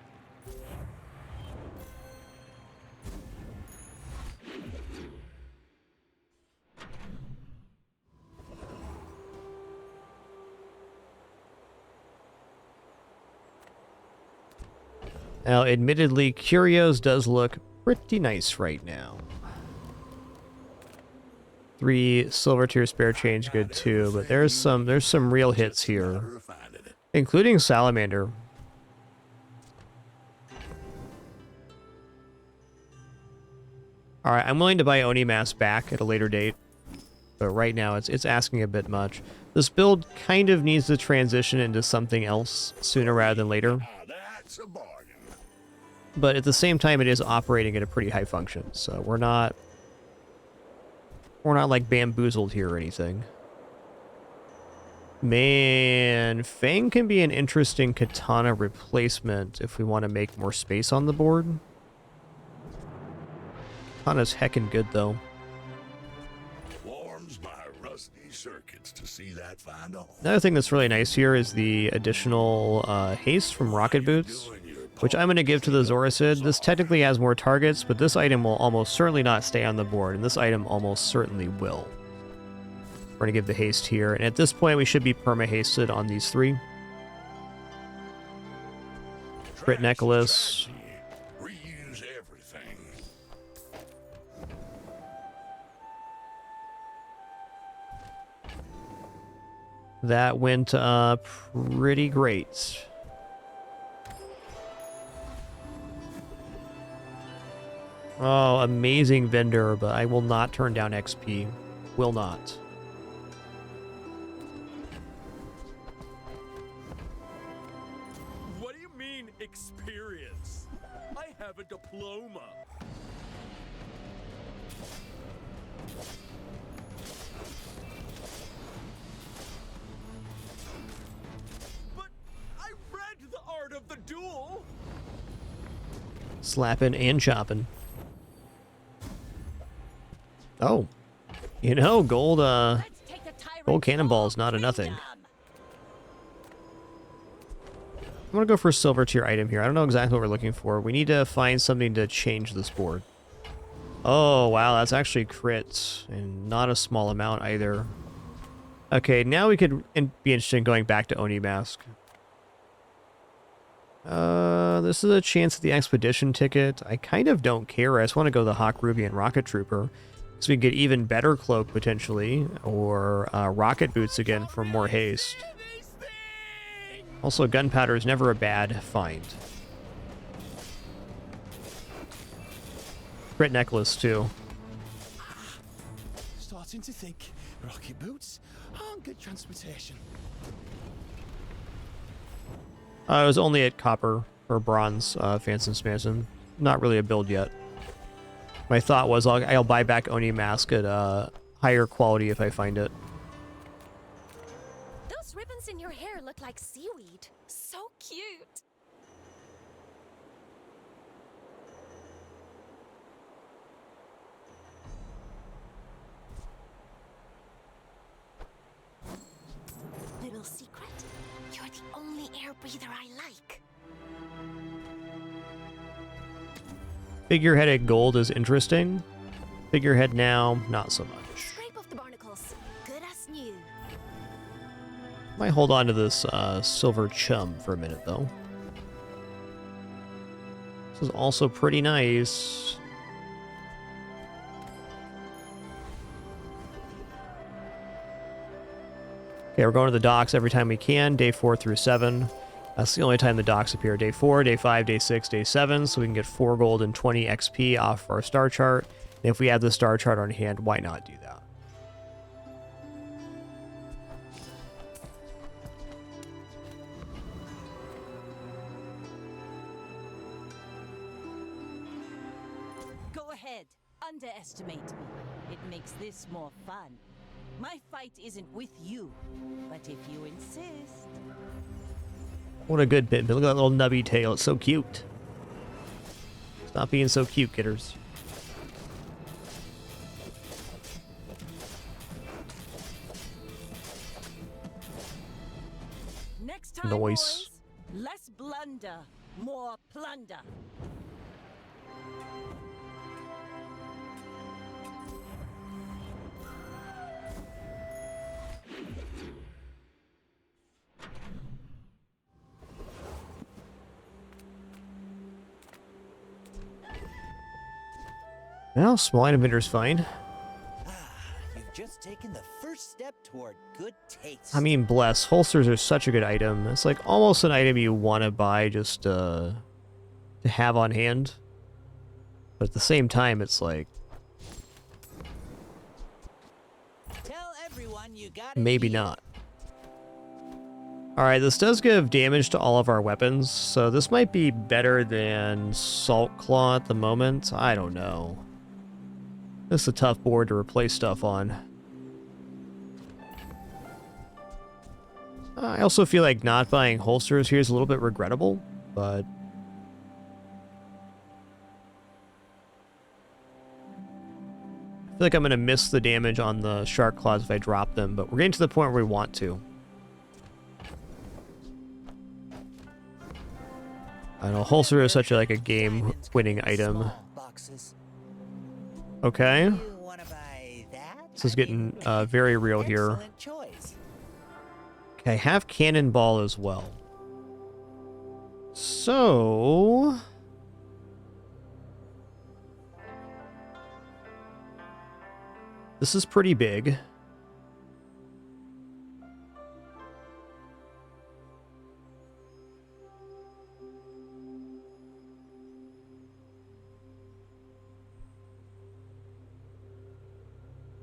Now, admittedly, Curios does look pretty nice right now. 3 silver tier spare change, good too, but there's some real hits here, including Salamander. All right, I'm willing to buy Oni Mask back at a later date, but right now it's asking a bit much. This build kind of needs to transition into something else sooner rather than later. But at the same time, it is operating at a pretty high function, so we're not like bamboozled here or anything. Man, Fang can be an interesting katana replacement if we want to make more space on the board. Katana's heckin' good though. Warms my rusty circuits to see that find on. Another thing that's really nice here is the additional haste from Rocket Boots, which I'm going to give to the Zorasid. This technically has more targets, but this item will almost certainly not stay on the board, and this item almost certainly will. We're going to give the haste here, and at this point we should be perma-hasted on these 3. Crit Necklace. Reuse everything. That went pretty great. Oh, amazing vendor, but I will not turn down XP. Will not. What do you mean, experience? I have a diploma. But I read the art of the duel. Slapping and chopping. Oh, you know, gold cannonball is not a nothing. I'm gonna go for a silver tier item here. I don't know exactly what we're looking for. We need to find something to change this board. Oh, wow, that's actually crit, and not a small amount either. Okay, now we could be interested in going back to Oni Mask. This is a chance at the expedition ticket. I kind of don't care. I just want to go the Hawk Ruby and Rocket Trooper. So we can get even better cloak potentially, or rocket boots again for more haste. Also, gunpowder is never a bad find. Crit necklace too. Starting to think rocket boots aren't good transportation. It was only at copper or bronze, Fanson Smanson. Not really a build yet. My thought was I'll buy back Oni Mask at higher quality if I find it. Those ribbons in your hair look like seaweed. So cute. Little secret, you're the only air breather I like. Figurehead at gold is interesting. Figurehead now, not so much. Scrape off the barnacles. Good as new. Might hold on to this silver chum for a minute though. This is also pretty nice. Okay, we're going to the docks every time we can, day 4 through 7. That's the only time the docks appear. Day 4, Day 5, Day 6, Day 7, so we can get 4 gold and 20 XP off our star chart. And if we have the star chart on hand, why not do that? Go ahead, underestimate me. It makes this more fun. My fight isn't with you, but if you insist... What a good bit. Look at that little nubby tail. It's so cute. Stop being so cute, kidders. Next time, Noise. boys, less blunder, more plunder. Well, small item vendor's fine. You've just taken the first step toward good taste. I mean, bless. Holsters are such a good item. It's like almost an item you want to buy just to have on hand. But at the same time, it's like... Tell everyone you got maybe not. Alright, this does give damage to all of our weapons, so this might be better than Salt Claw at the moment. I don't know. This is a tough board to replace stuff on. I also feel like not buying holsters here is a little bit regrettable, but... I feel like I'm going to miss the damage on the Shark Claws if I drop them, but we're getting to the point where we want to. I know, holster is such a game-winning item. Okay. This is getting very real here. Okay, have cannonball as well. So... this is pretty big.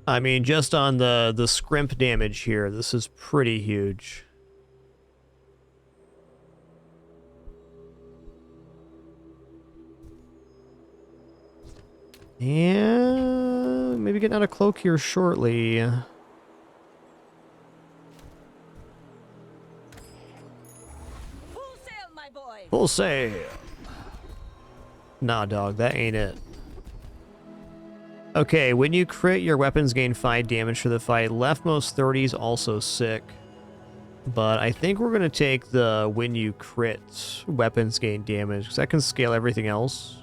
I mean, just on the scrimp damage here, this is pretty huge. And maybe getting out of cloak here shortly. Full sail, my boy. Full sail. Nah, dog, that ain't it. Okay, when you crit, your weapons gain 5 damage for the fight. Leftmost 30 is also sick. But I think we're going to take the when you crit weapons gain damage, because that can scale everything else.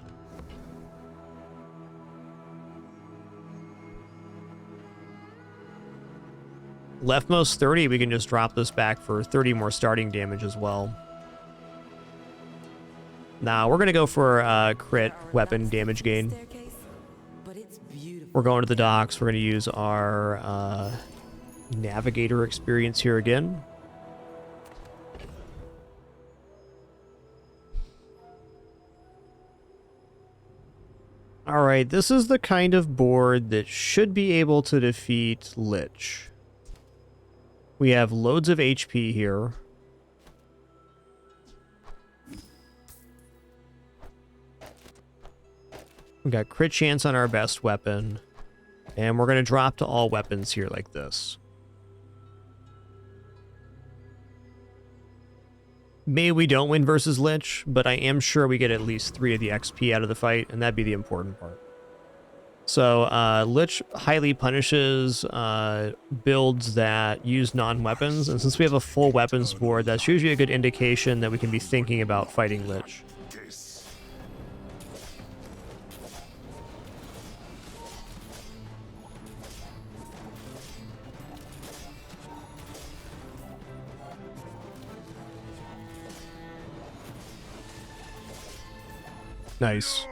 Leftmost 30, we can just drop this back for 30 more starting damage as well. Now, we're going to go for crit weapon damage gain. We're going to the docks. We're going to use our navigator experience here again. Alright, this is the kind of board that should be able to defeat Lich. We have loads of HP here. We got crit chance on our best weapon. And we're going to drop to all weapons here like this. Maybe we don't win versus Lich, but I am sure we get at least 3 of the XP out of the fight, and that'd be the important part. So, Lich highly punishes builds that use non-weapons, and since we have a full weapons board, that's usually a good indication that we can be thinking about fighting Lich. Nice.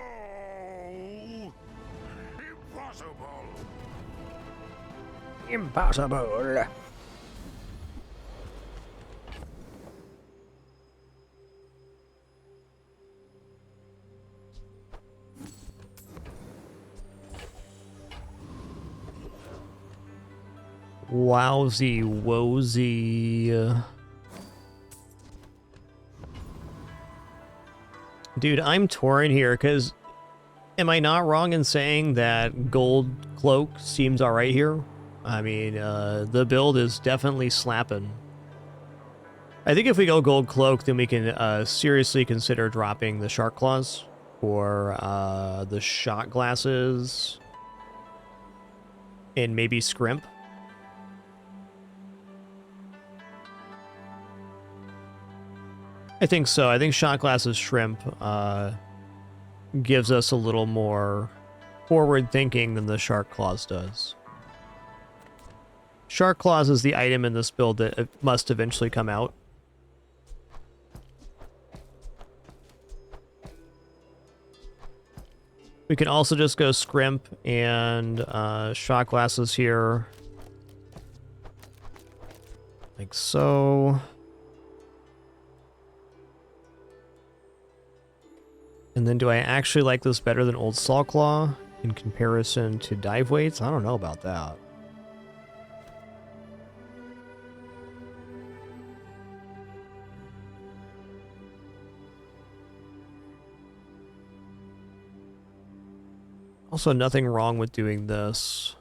Impossible. Wowsy wozy. Dude, I'm torn here, because am I not wrong in saying that gold cloak seems alright here? I mean, the build is definitely slapping. I think if we go gold cloak, then we can seriously consider dropping the shark claws or the shot glasses and maybe scrimp. I think so. I think shot glasses shrimp gives us a little more forward thinking than the shark claws does. Shark claws is the item in this build that must eventually come out. We can also just go scrimp and shot glasses here. Like so. And then do I actually like this better than Old Sawclaw in comparison to dive weights? I don't know about that. Also, nothing wrong with doing this.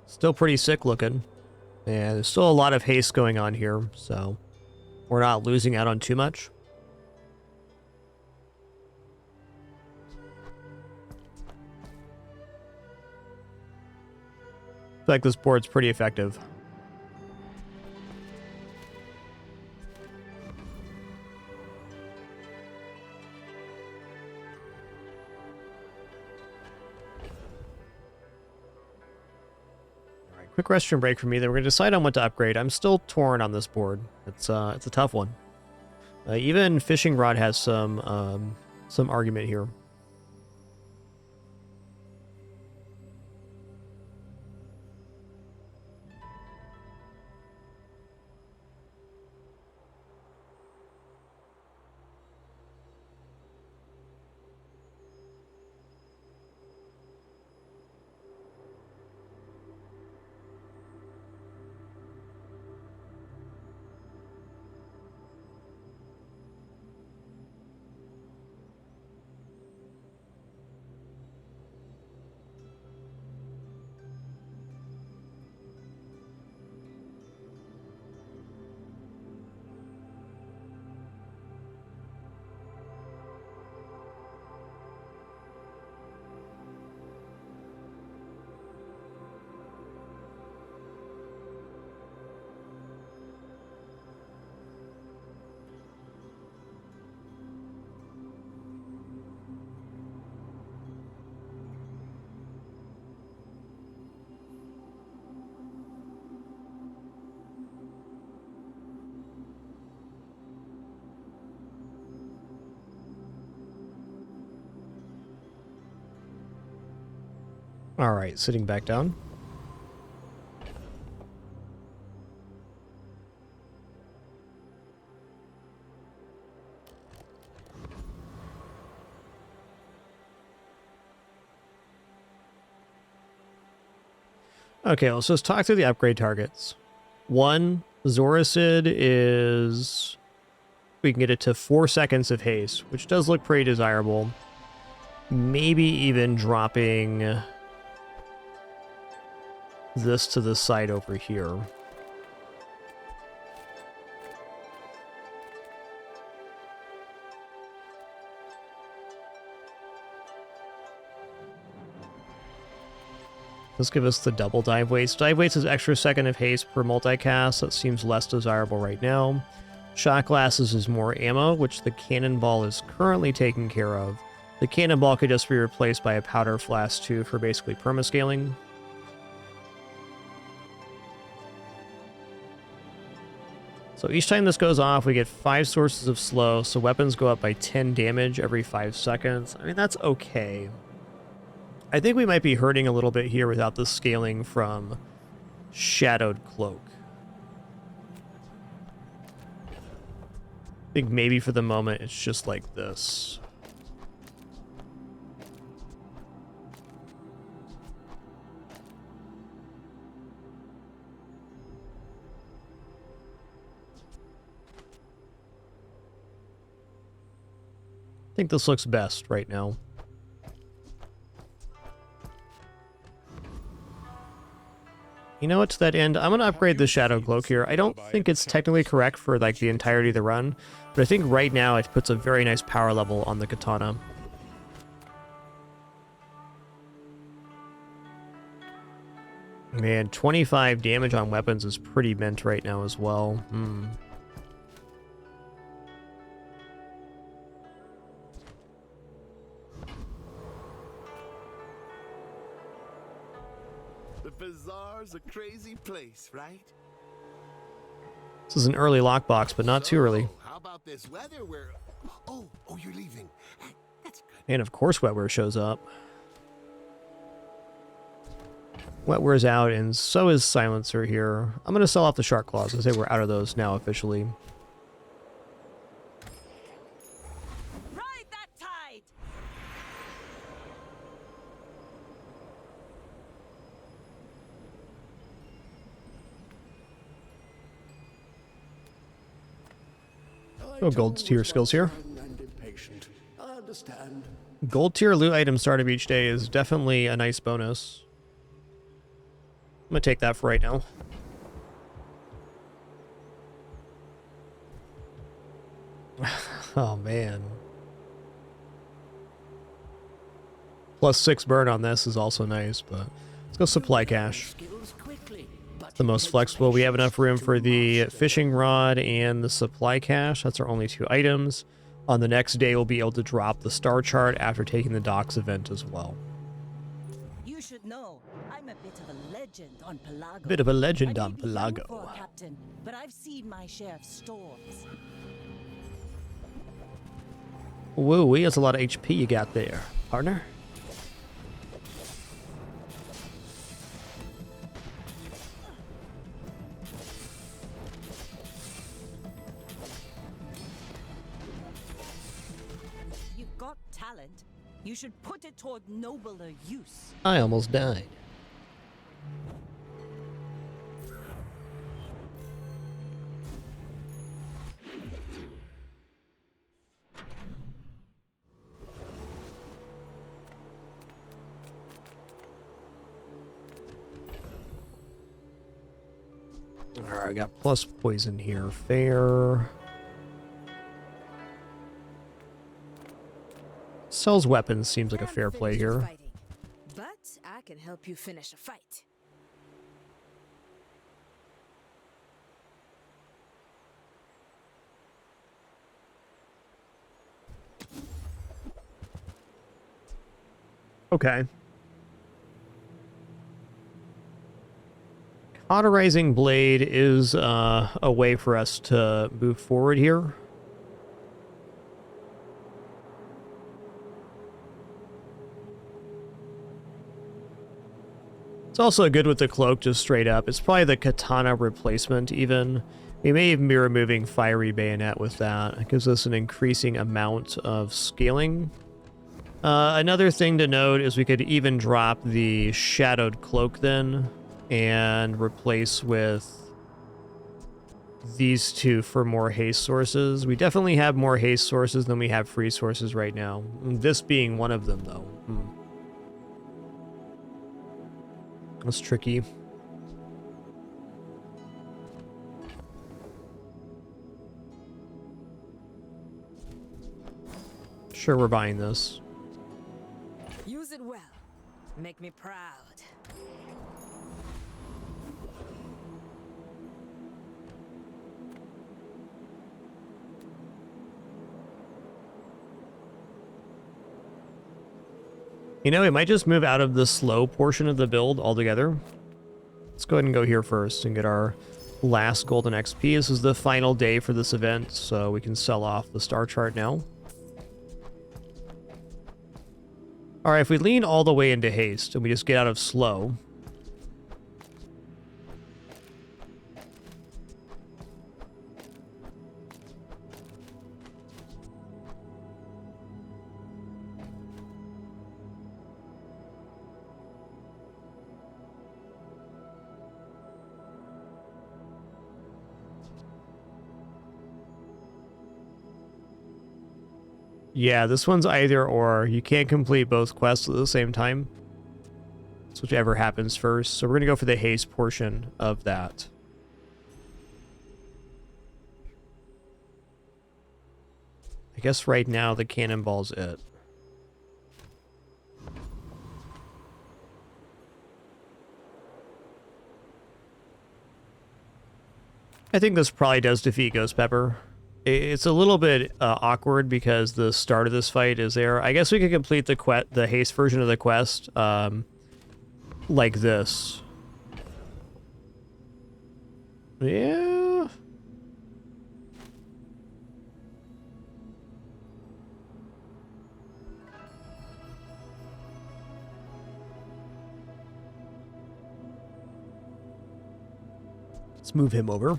Still pretty sick looking. And there's still a lot of haste going on here, so we're not losing out on too much. I feel like this board's pretty effective. Quick restroom break for me, then we're going to decide on what to upgrade. I'm still torn on this board. It's a tough one. Even Fishing Rod has some argument here. All right, sitting back down. Okay, let's just talk through the upgrade targets. One, Zoricid is... we can get it to 4 seconds of haste, which does look pretty desirable. Maybe even dropping this to the side over here. Let's give us the double dive weights. Dive weights is extra second of haste per multicast. That seems less desirable right now. Shot glasses is more ammo, which the cannonball is currently taking care of. The cannonball could just be replaced by a powder flask too for basically permascaling. So each time this goes off, we get 5 sources of slow, so weapons go up by 10 damage every 5 seconds. I mean, that's okay. I think we might be hurting a little bit here without the scaling from Shadowed Cloak. I think maybe for the moment it's just like this. I think this looks best right now. You know what, to that end, I'm going to upgrade the Shadow Cloak here. I don't think it's technically correct for like the entirety of the run, but I think right now it puts a very nice power level on the katana. Man, 25 damage on weapons is pretty mint right now as well. The Bazarro's a crazy place, right? This is an early lockbox, but not too early. How about this weather where... Oh, you're leaving. That's good. And of course Wetware shows up. Wetware's out, and so is Silencer here. I'm going to sell off the Shark Claws. I say we're out of those now officially. Ride that tide! Oh, gold tier skills here. I understand. Gold tier loot item start of each day is definitely a nice bonus. I'm going to take that for right now. Oh, man. Plus 6 burn on this is also nice, but let's go supply cache. It's the most flexible. We have enough room for the fishing rod and the supply cache. That's our only 2 items. On the next day, we'll be able to drop the star chart after taking the docks event as well. You should know, I'm a bit of a legend on Pelago. Bit of a legend I on may be young Pelago. for a captain, but I've seen my share of storms. Whoa, that's a lot of HP you got there, partner. You've got talent. You should put it toward nobler use. I almost died. Alright, I got plus poison here. Fair. Sells weapons seems like a fair play here. But I can help you finish a fight. Okay. Cauterizing Blade is a way for us to move forward here. It's also good with the cloak, just straight up. It's probably the katana replacement, even. We may even be removing Fiery Bayonet with that. It gives us an increasing amount of scaling. Another thing to note is we could even drop the Shadowed Cloak then, and replace with these 2 for more haste sources. We definitely have more haste sources than we have free sources right now. This being one of them, though. That's tricky. Sure, we're buying this. Use it well. Make me proud. You know, we might just move out of the slow portion of the build altogether. Let's go ahead and go here first and get our last golden XP. This is the final day for this event, so we can sell off the star chart now. All right, if we lean all the way into haste and we just get out of slow, yeah, this one's either or. You can't complete both quests at the same time. It's whichever happens first. So we're going to go for the haste portion of that. I guess right now the cannonball's it. I think this probably does defeat Ghost Pepper. It's a little bit awkward because the start of this fight is there. I guess we could complete the haste version of the quest like this. Yeah. Let's move him over.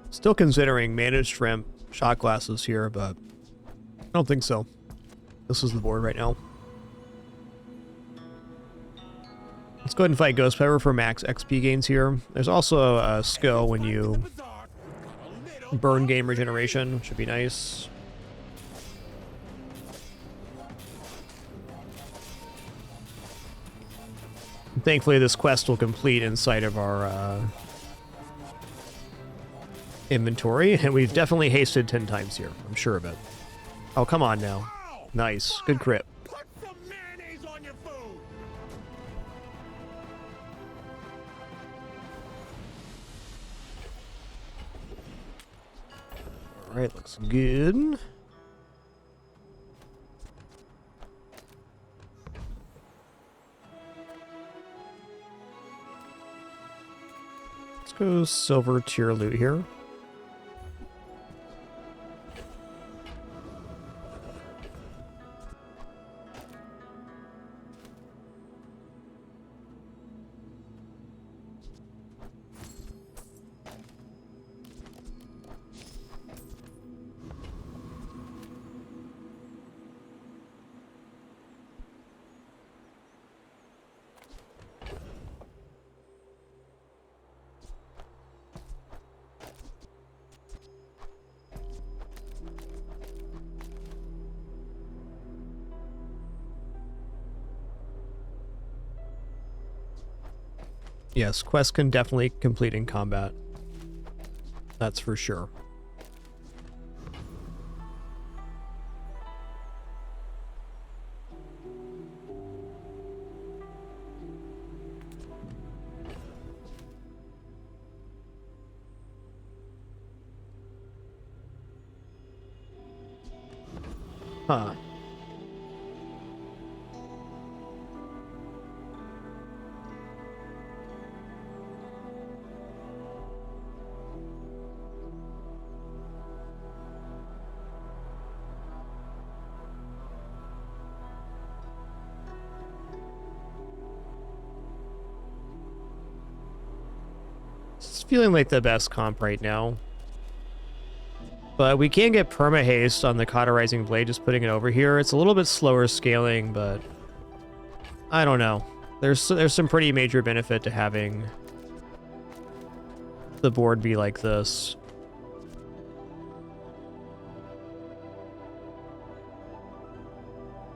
Still considering managed shrimp shot glasses here, but I don't think so. This is the board right now. Let's go ahead and fight Ghost Pepper for max XP gains here. There's also a skill when you burn game regeneration, which would be nice. Thankfully, this quest will complete inside of our inventory, and we've definitely hasted 10 times here. I'm sure of it. Oh, come on now. Nice. Good crit. Alright, looks good. Let's go silver tier loot here. Yes, quests can definitely complete in combat. That's for sure. Huh. It's feeling like the best comp right now. But we can get perma haste on the cauterizing blade, just putting it over here. It's a little bit slower scaling, but I don't know. There's some pretty major benefit to having the board be like this.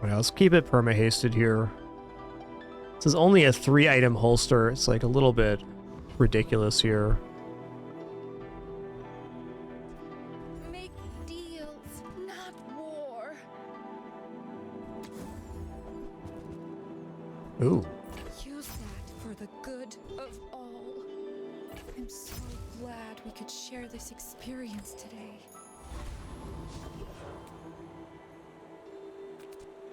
Well, let's keep it perma hasted here. This is only a 3-item holster. It's like a little bit ridiculous here. Make deals, not war. Ooh. Use that for the good of all. I'm so glad we could share this experience today.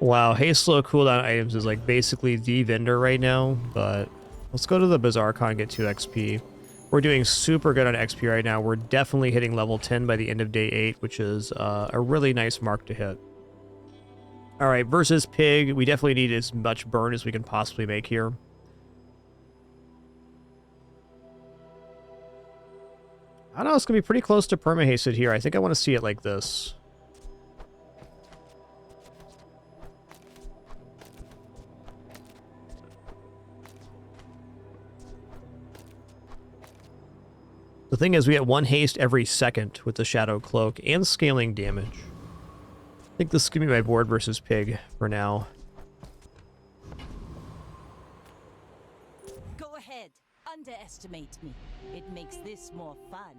Wow, haste slow cooldown items is like basically the vendor right now, but Let's go to the Bazarro and get 2 XP. We're doing super good on XP right now. We're definitely hitting level 10 by the end of day 8, which is a really nice mark to hit. All right, versus Pig, we definitely need as much burn as we can possibly make here. I don't know, it's going to be pretty close to perma-hasted here. I think I want to see it like this. The thing is, we get 1 haste every second with the Shadow Cloak and scaling damage. I think this is going to be my board versus Pig for now. Go ahead, underestimate me. It makes this more fun.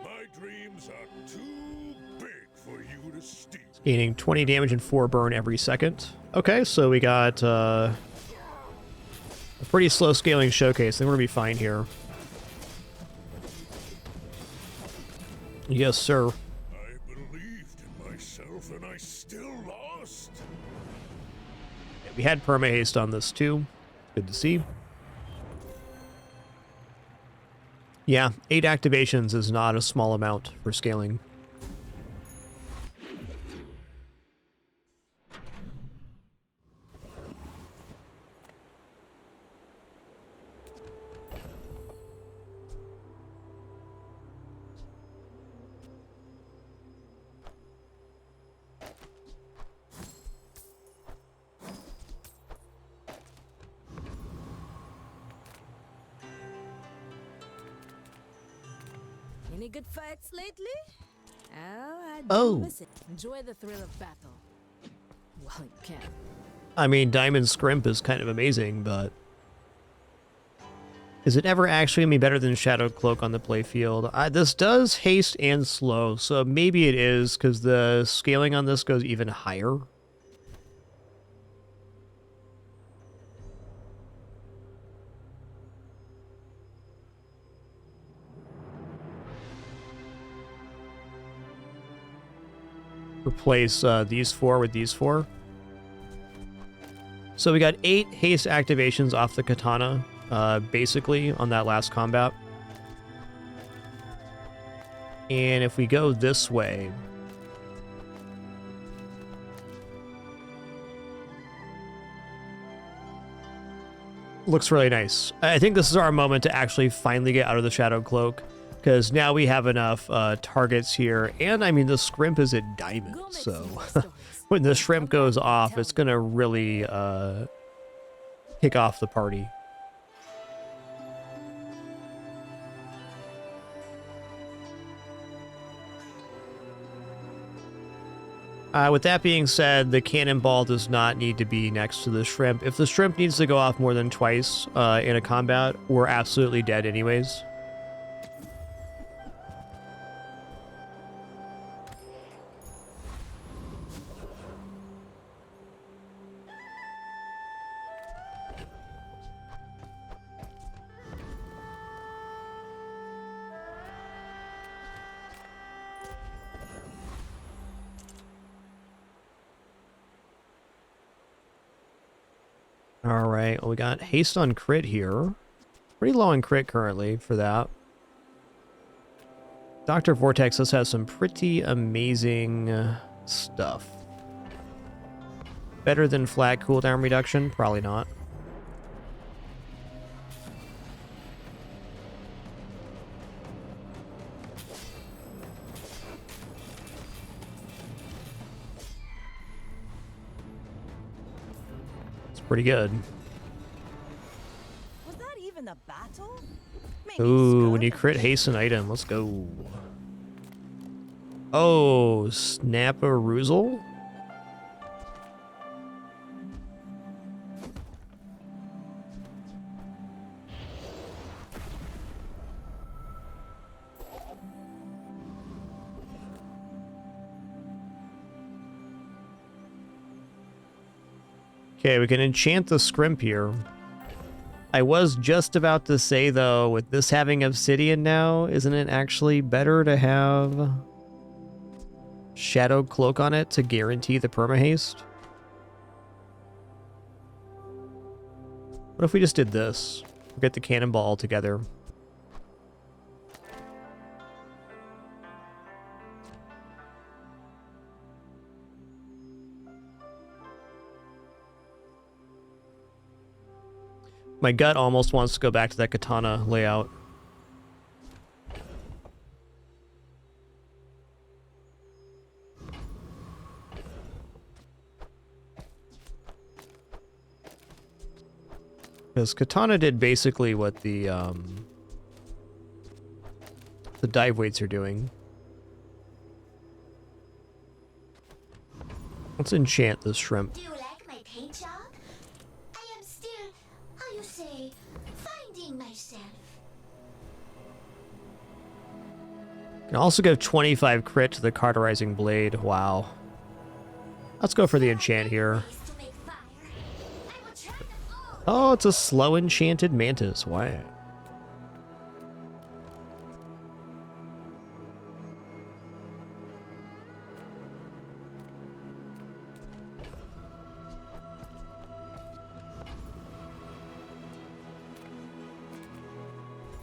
My dreams are too big for you to steal. Gaining 20 damage and 4 burn every second. Okay, so we got a pretty slow scaling showcase. I think we're going to be fine here. Yes, sir. I believed in myself and I still lost. We had perma-haste on this too. Good to see. Yeah, 8 activations is not a small amount for scaling. Any good fights lately? Oh. Enjoy the thrill of battle. Well, you can. I mean, Diamond Scrimp is kind of amazing, but is it ever actually going to be better than Shadow Cloak on the playfield? This does haste and slow, so maybe it is, because the scaling on this goes even higher. Replace these 4 with these 4. So we got 8 haste activations off the katana, basically, on that last combat. And if we go this way, looks really nice. I think this is our moment to actually finally get out of the Shadow Cloak, because now we have enough targets here. And, I mean, the Scrimp is at Diamond, so when the Shrimp goes off, it's going to really kick off the party. With that being said, the Cannonball does not need to be next to the Shrimp. If the Shrimp needs to go off more than twice in a combat, we're absolutely dead anyways. Alright, well, we got haste on crit here. Pretty low on crit currently for that. Dr. Vortex does have some pretty amazing stuff. Better than flat cooldown reduction? Probably not. Pretty good. Was that even a battle? Ooh, when you crit haste an item, let's go. Oh, Snap-a-Roozle? Okay, we can enchant the Scrimp here. I was just about to say, though, with this having Obsidian now, isn't it actually better to have Shadow Cloak on it to guarantee the perma-haste? What if we just did this? Forget the cannonball altogether. My gut almost wants to go back to that katana layout. Because katana did basically what the dive weights are doing. Let's enchant this shrimp. Do you like my paint job? I am still, how you say, finding myself. Can also give 25 crit to the cauterizing blade. Wow. Let's go for the enchant here. Oh, it's a slow enchanted mantis. Wow.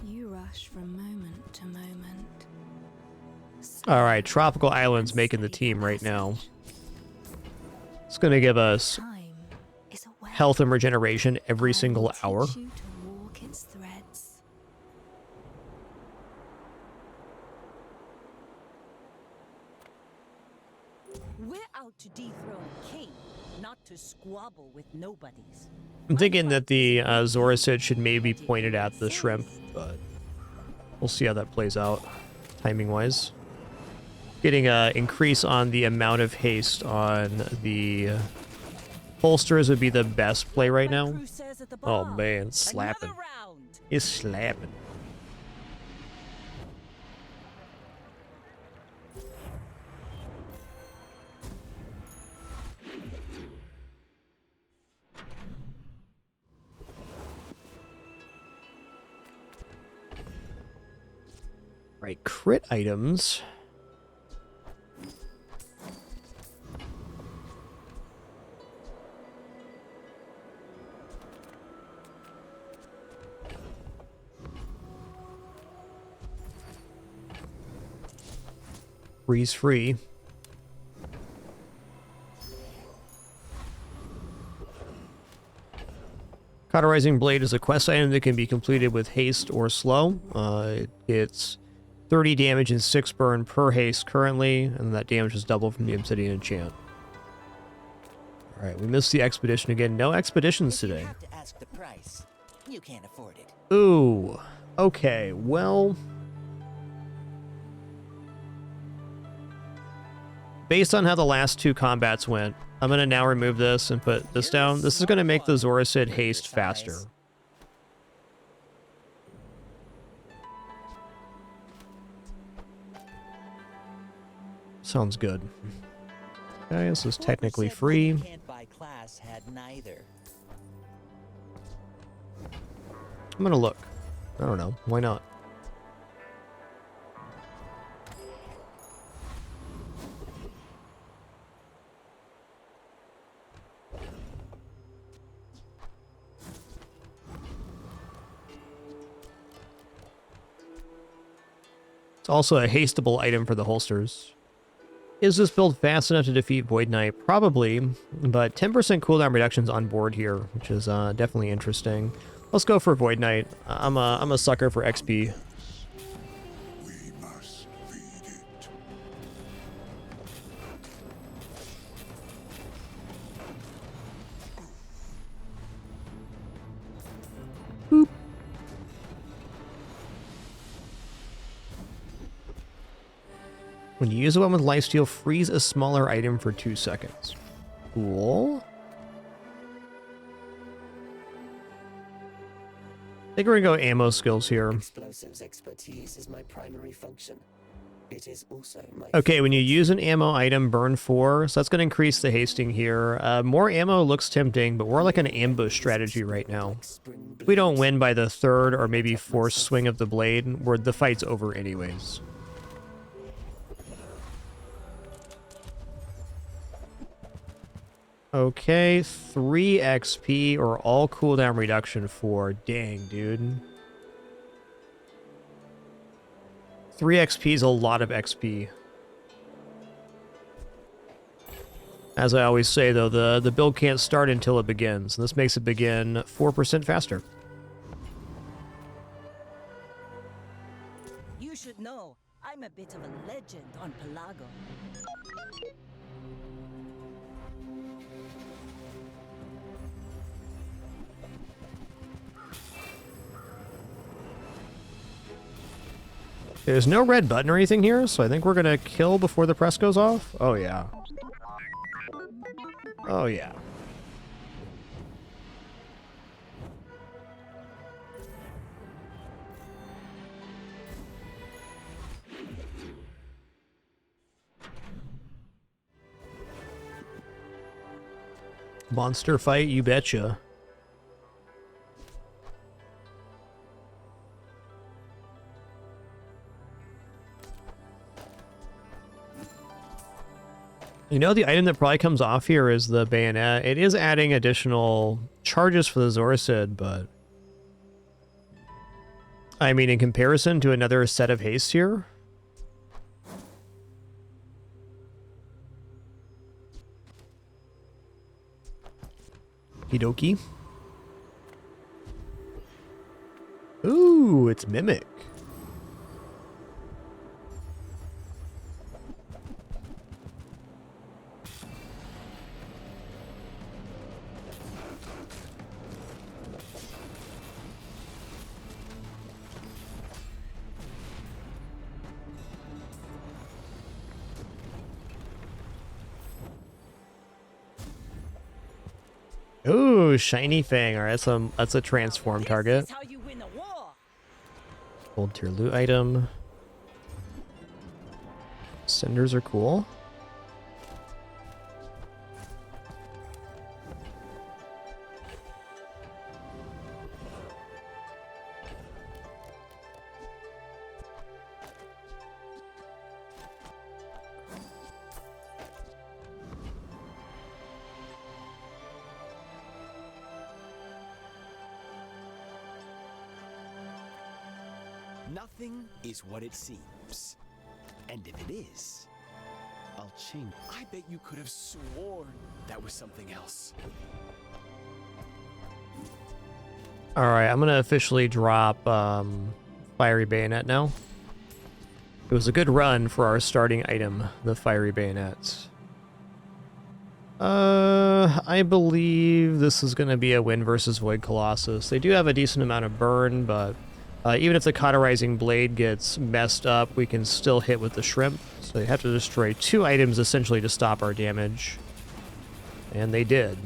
You rush from moment to moment. All right, Tropical Island's making the team right now. It's going to give us health and regeneration every single hour. We're out to dethrone a king, not to squabble with nobodies. I'm thinking that the Zorasid should maybe be pointed at the shrimp, but we'll see how that plays out, timing-wise. Getting an increase on the amount of haste on the holsters would be the best play right now. Oh man, slapping. It's slapping. Right, crit items. Freeze free. Cauterizing Blade is a quest item that can be completed with haste or slow. It's 30 damage and 6 burn per haste currently, and that damage is doubled from the Obsidian enchant. Alright, we missed the expedition again. No expeditions today. You have to ask the price. You can't afford it. Ooh. Okay, well, based on how the last two combats went, I'm going to now remove this and put this down. This is going to make the Zorasid haste faster. Sounds good. Okay, this is technically free. Can't buy class had neither. I'm going to look. I don't know. Why not? It's also a hasteable item for the holsters. Is this build fast enough to defeat Void Knight? Probably, but 10% cooldown reductions on board here, which is definitely interesting. Let's go for Void Knight. I'm a sucker for XP. Boop. When you use a weapon with lifesteal, freeze a smaller item for 2 seconds. Cool. I think we're gonna go ammo skills here. Explosives expertise is my primary function. It is also my Okay, when you use an ammo item, burn 4, so that's gonna increase the hasting here. More ammo looks tempting, but we're like an ambush strategy right now. If we don't win by the third or maybe fourth swing of the blade, the fight's over anyways. Okay, 3 XP or all cooldown reduction 4. Dang, dude. 3 XP is a lot of XP. As I always say, though, the build can't start until it begins. And this makes it begin 4% faster. You should know, I'm a bit of a legend on Pelago. There's no red button or anything here, so I think we're gonna kill before the press goes off. Oh, yeah. Oh, yeah. Monster fight, you betcha. You know, the item that probably comes off here is the bayonet. It is adding additional charges for the Zorcid, but... I mean, in comparison to another set of haste here... Okie dokie. Ooh, it's Mimic. Ooh, shiny fang. All right, that's a transform target. Gold tier loot item. Cinders are cool. Nothing is what it seems. And if it is, I'll change. I bet you could have sworn that was something else. Alright, I'm gonna officially drop Fiery Bayonet now. It was a good run for our starting item, the Fiery Bayonet. I believe this is gonna be a win versus Void Colossus. They do have a decent amount of burn, but even if the Cauterizing Blade gets messed up, we can still hit with the Shrimp. So they have to destroy 2 items essentially to stop our damage. And they did.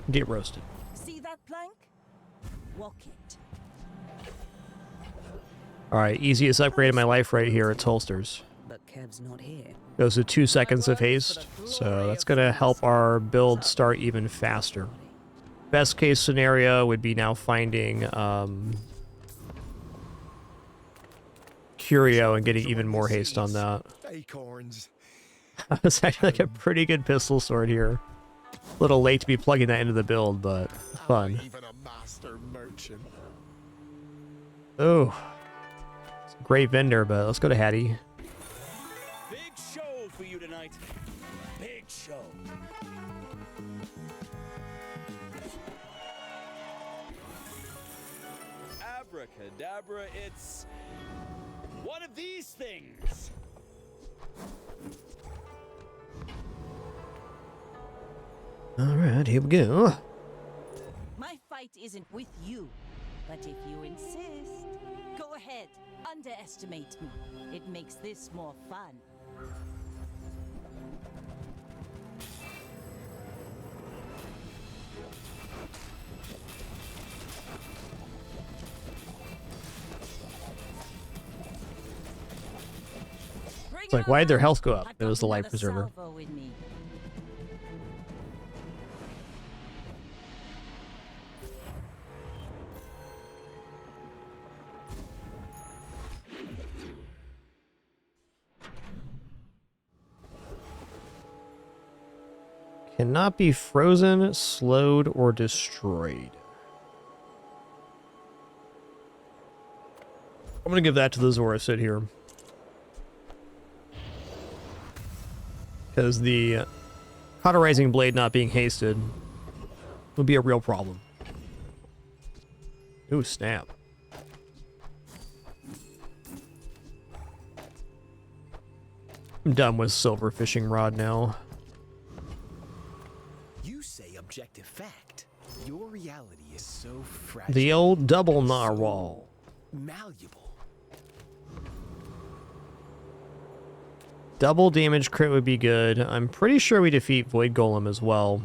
Get roasted. See that plank? Walk it. Alright, easiest upgrade in my life right here. It's holsters. But Kev's not here. Goes to 2 seconds of haste, so that's going to help our build start even faster. Best case scenario would be now finding Curio and getting even more haste on that. Acorns. It's actually like a pretty good pistol sword here. A little late to be plugging that into the build, but fun. Even a master merchant. Oh, it's a great vendor, but let's go to Hattie. For you tonight. Big show. Abracadabra, it's one of these things. Alright, here we go. My fight isn't with you, but if you insist, go ahead, underestimate me. It makes this more fun. It's like, why did their health go up? It was the life preserver. Cannot be frozen, slowed, or destroyed. I'm gonna give that to the Zorasid here. Because the cauterizing blade not being hasted would be a real problem. Ooh, snap. I'm done with silver fishing rod now. You say objective fact. Your reality is so fragile. The old double narwhal. Malleable. Double damage crit would be good. I'm pretty sure we defeat Void Golem as well.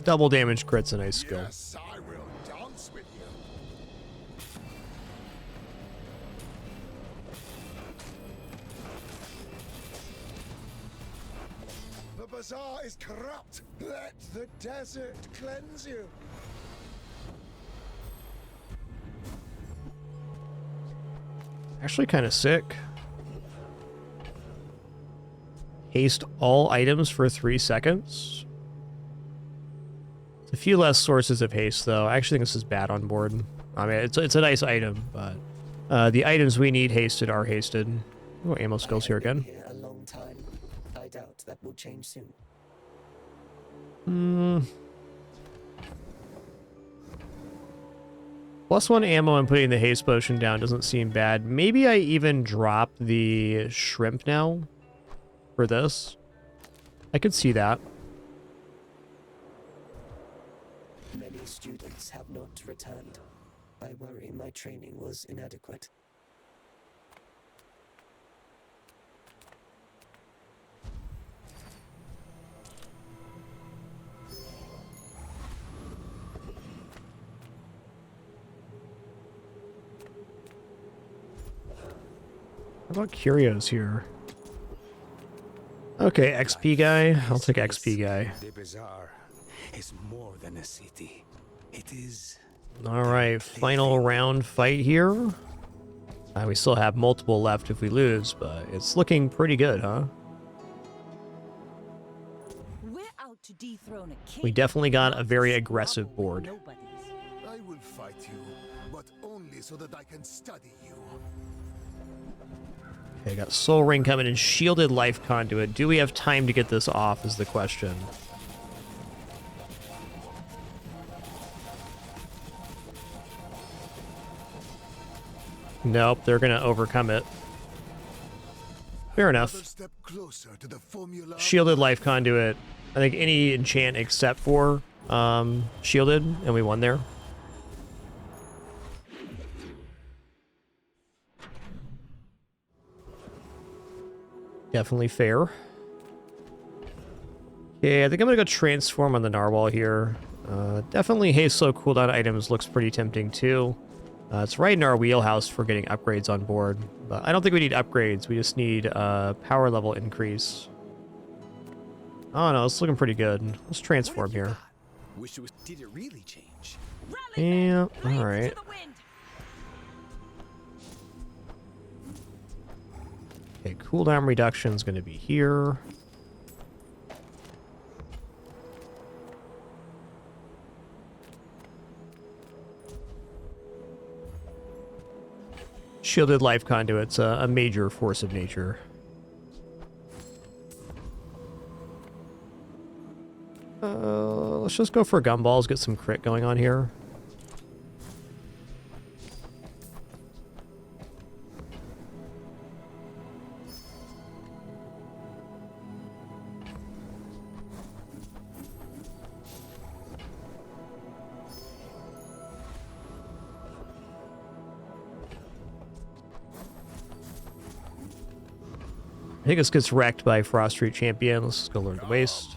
Double damage crit's a nice skill. Yes, I will dance with you. The bazaar is corrupt. Let the desert cleanse you. Actually kind of sick. Haste all items for 3 seconds. A few less sources of haste, though. I actually think this is bad on board. I mean, it's a nice item, but the items we need hasted are hasted. Oh, ammo skills here again. Here a long time. I doubt that will change soon. +1 ammo and putting the haste potion down doesn't seem bad. Maybe I even drop the shrimp now for this. I could see that. Many students have not returned. I worry my training was inadequate. How about Curios here? Okay, XP guy. I'll take XP guy. The bazaar is more than a city. It is. Alright, final round fight here. We still have multiple left if we lose, but it's looking pretty good, huh? We're out to dethrone a king. We definitely got a very aggressive board. I will fight you, but only so that I can study you. Okay, got Soul Ring coming in, Shielded Life Conduit. Do we have time to get this off is the question. Nope, they're gonna overcome it. Fair enough. Shielded Life Conduit. I think any enchant except for Shielded, and we won there. Definitely fair. Okay, I think I'm gonna go transform on the narwhal here. Definitely haste slow cooldown items looks pretty tempting too. It's right in our wheelhouse for getting upgrades on board. But I don't think we need upgrades. We just need power level increase. Oh no, it's looking pretty good. Let's transform here. Wish it was. Did it really change? Yeah, alright. Okay, cooldown reduction is going to be here. Shielded Life Conduit's a major force of nature. Let's just go for gumballs, get some crit going on here. I think this gets wrecked by Frost Street Champion. Let's just go learn the waste.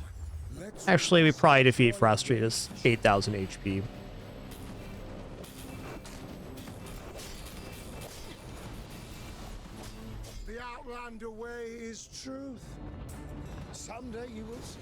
Actually, we probably defeat Frost Street as 8,000 HP. The Outlander way is truth. Someday you will see.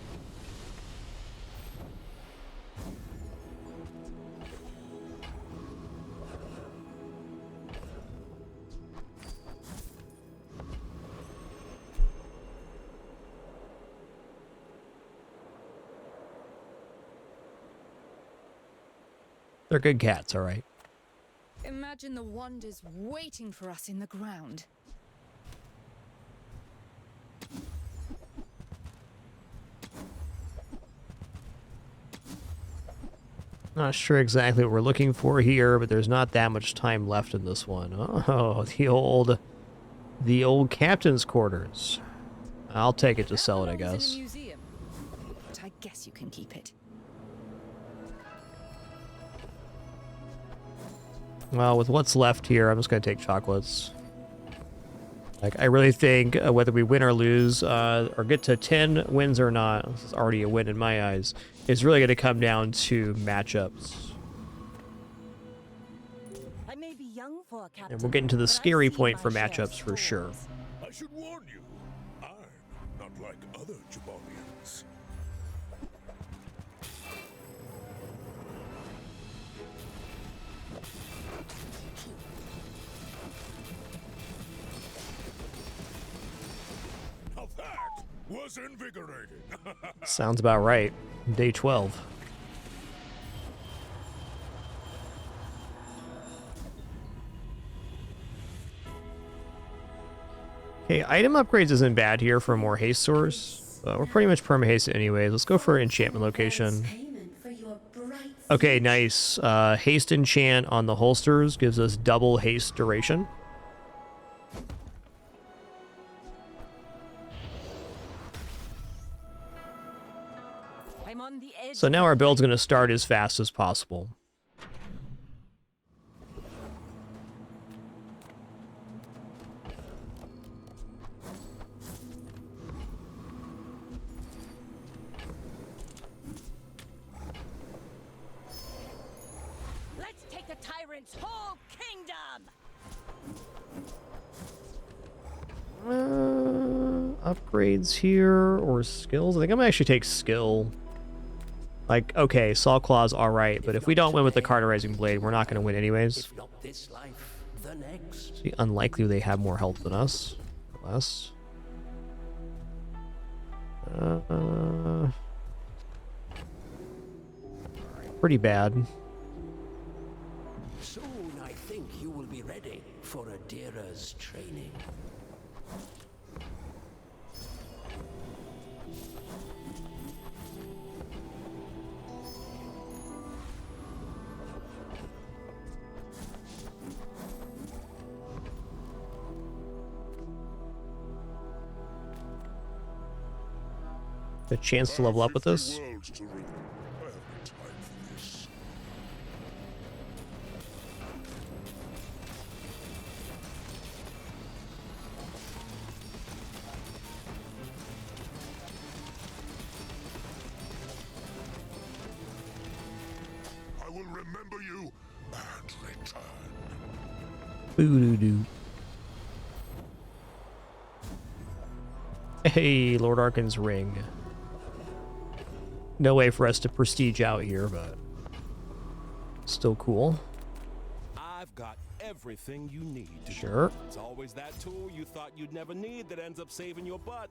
They're good cats, all right. Imagine the wonders waiting for us in the ground. Not sure exactly what we're looking for here, but there's not that much time left in this one. Oh, the old captain's quarters. I'll take it to sell it, I guess. In a museum, but I guess you can keep it. Well, with what's left here, I'm just going to take chocolates. Like, I really think whether we win or lose, or get to 10 wins or not, this is already a win in my eyes, is really going to come down to matchups. I may be young for a captain, And we're getting to the but scary I've seen point my for share of matchups for sure. storms. I should warn you, I'm not like other Jabalians. Now that was invigorating. Sounds about right. Day 12. Okay, item upgrades isn't bad here for a more haste source. We're pretty much perma-haste anyways. Let's go for enchantment location. Okay, nice. Haste enchant on the holsters gives us double haste duration. I'm on the edge. So now our build's going to start as fast as possible. Let's take the tyrant's whole kingdom. Upgrades here or skills? I think I'm gonna actually take skill. Like, okay, Saw Claw's alright, but if we don't win with the Cauterizing Blade, we're not gonna win anyways. If not this life, the next. It's unlikely they have more health than us. Less. Pretty bad. Soon I think you will be ready for Adira's training. The chance to level up with this? Worlds to rule. I have no time for this. I will remember you and return. Boo-doo-doo. Hey, Lord Arkan's ring. No way for us to prestige out here, but still cool. I've got everything you need. Sure. It's always that tool you thought you'd never need that ends up saving your butt.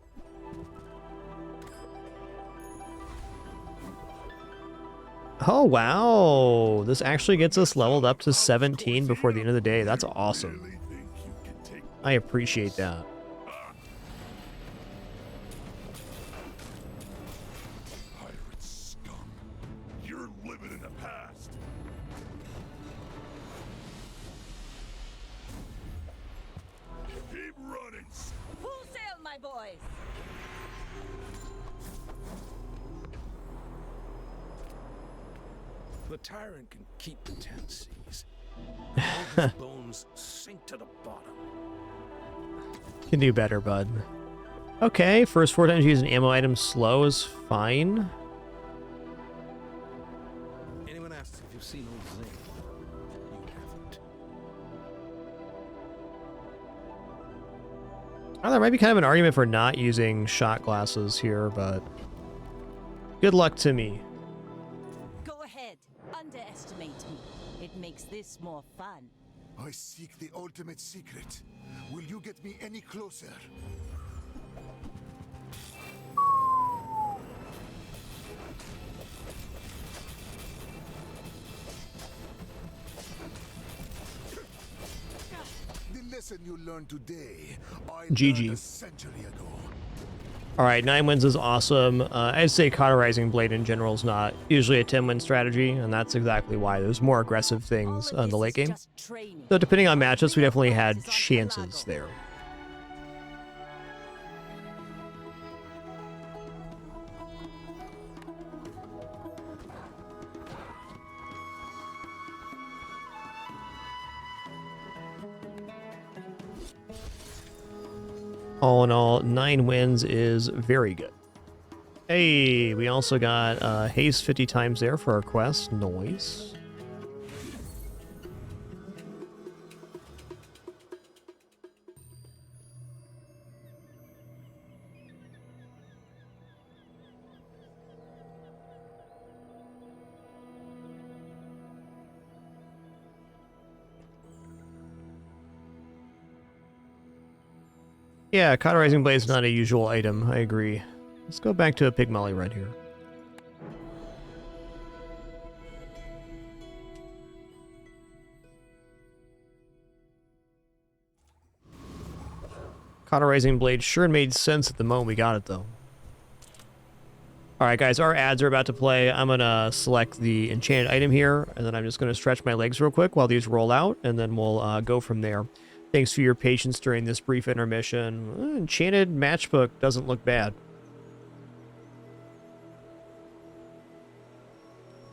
Oh, wow. This actually gets us leveled up to 17 before the end of the day. That's awesome. I appreciate that. Pirate scum. You're living in the past. Keep running. Full sail, my boys. The tyrant can keep the 10 C's. All his bones sink to the bottom. Can do better, bud. Okay, first 4 times you use an ammo item slow is fine. Anyone asks if you've seen old Zane? You haven't. Oh, there might be kind of an argument for not using shot glasses here, but good luck to me. Go ahead. Underestimate me. It makes this more fun. I seek the ultimate secret. Will you get me any closer? lesson you learned today, I GG. learned a century ago. Alright, 9 wins is awesome. I'd say Cauterizing Blade in general is not usually a 10-win strategy, and that's exactly why. There's more aggressive things in the late game. So depending on matchups, we definitely had chances there. All in all, 9 wins is very good. Hey, we also got haste 50 times there for our quest. Noise. Yeah, Cauterizing Blade is not a usual item. I agree. Let's go back to a Pig Molly Red here. Cauterizing Blade sure made sense at the moment we got it, though. Alright, guys, our ads are about to play. I'm going to select the enchanted item here, and then I'm just going to stretch my legs real quick while these roll out, and then we'll go from there. Thanks for your patience during this brief intermission. Enchanted matchbook doesn't look bad.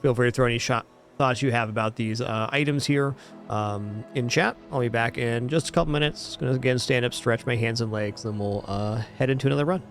Feel free to throw any thoughts you have about these items here in chat. I'll be back in just a couple minutes. Gonna again stand up, stretch my hands and legs, then we'll head into another run.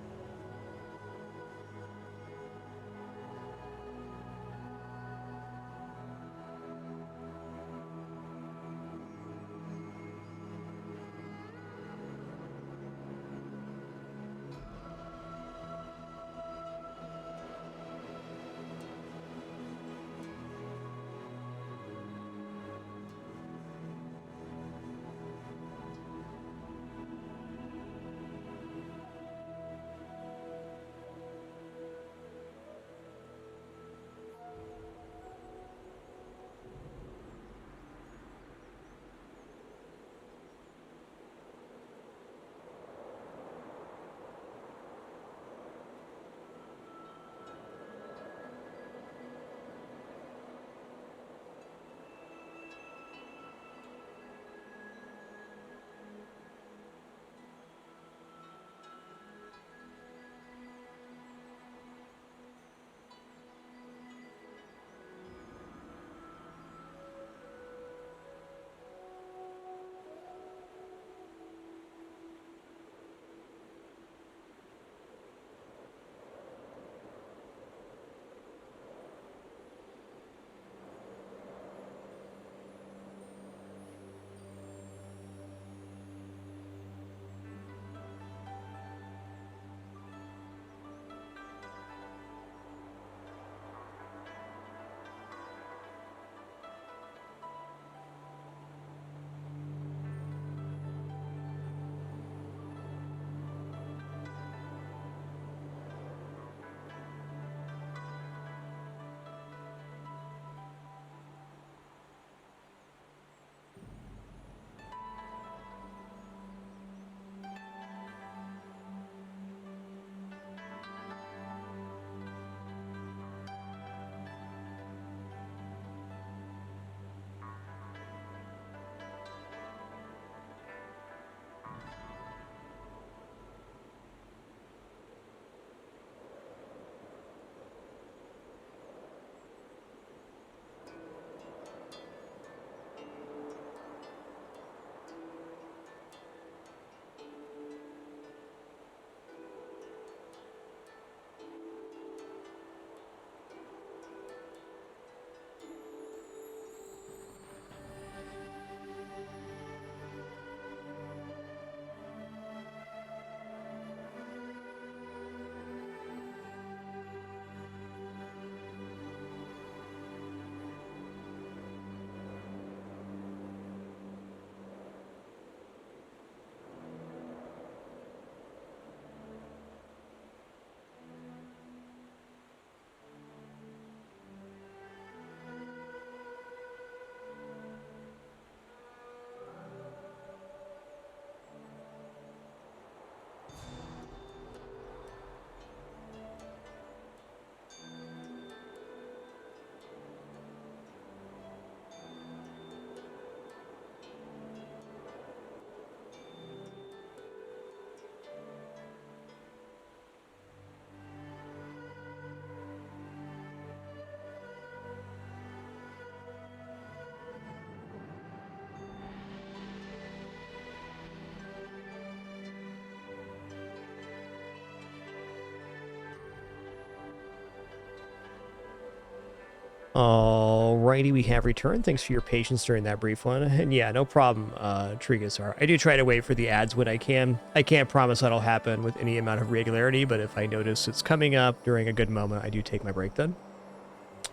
Alrighty, we have returned. Thanks for your patience during that brief one. And yeah, no problem, Trigasar. I do try to wait for the ads when I can. I can't promise that'll happen with any amount of regularity, but if I notice it's coming up during a good moment, I do take my break then.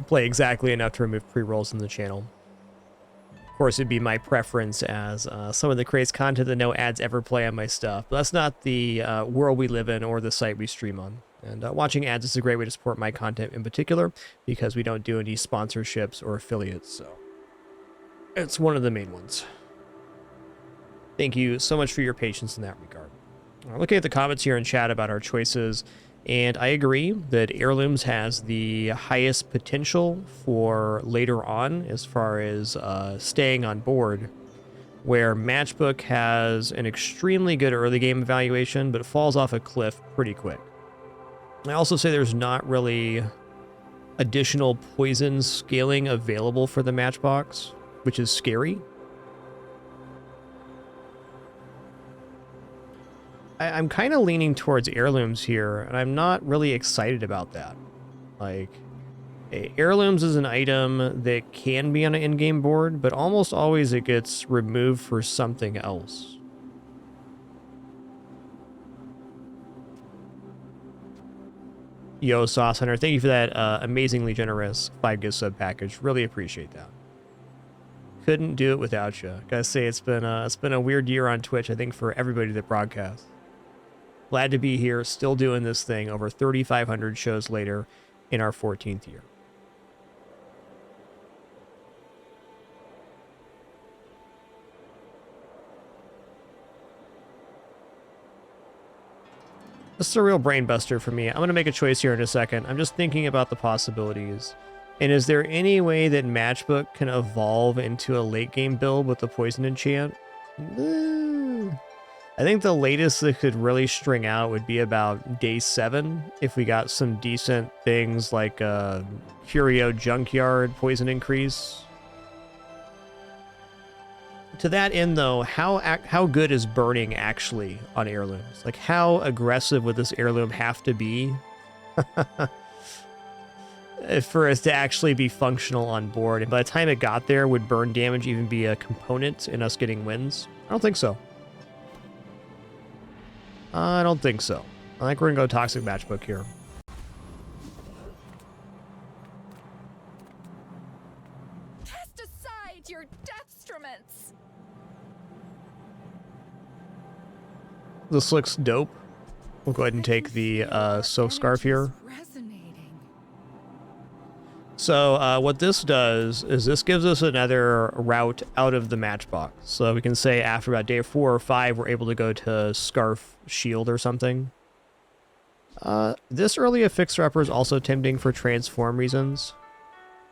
Play exactly enough to remove pre-rolls in the channel. Of course, it'd be my preference as someone that creates content that no ads ever play on my stuff. But that's not the world we live in or the site we stream on. And watching ads is a great way to support my content in particular because we don't do any sponsorships or affiliates. So it's one of the main ones. Thank you so much for your patience in that regard. Looking at the comments here in chat about our choices, and I agree that Heirlooms has the highest potential for later on as far as staying on board, where Matchbook has an extremely good early game evaluation, but it falls off a cliff pretty quick. I also say there's not really additional poison scaling available for the Matchbox, which is scary. I'm kind of leaning towards Heirlooms here, and I'm not really excited about that. Like, Heirlooms is an item that can be on an in-game board, but almost always it gets removed for something else. Yo, Sauce Hunter, thank you for that amazingly generous 5-gift sub package. Really appreciate that. Couldn't do it without you. Gotta say, it's been a weird year on Twitch, I think, for everybody that broadcasts. Glad to be here, still doing this thing over 3,500 shows later in our 14th year. This is a real brain buster for me. I'm going to make a choice here in a second. I'm just thinking about the possibilities. And is there any way that Matchbook can evolve into a late game build with the Poison Enchant? I think the latest that could really string out would be about day 7 if we got some decent things like Curio Junkyard Poison Increase. To that end, though, how good is burning actually on Heirlooms? Like, how aggressive would this heirloom have to be for us to actually be functional on board? And by the time it got there, would burn damage even be a component in us getting wins? I don't think so. I don't think so. I think we're going to go Toxic Matchbook here. Cast aside your deathstruments. This looks dope. We'll go ahead and take the Silk Scarf here. So what this does is this gives us another route out of the Matchbox. So we can say after about day 4 or 5, we're able to go to Scarf Shield or something. This early Fixer Upper is also tempting for transform reasons,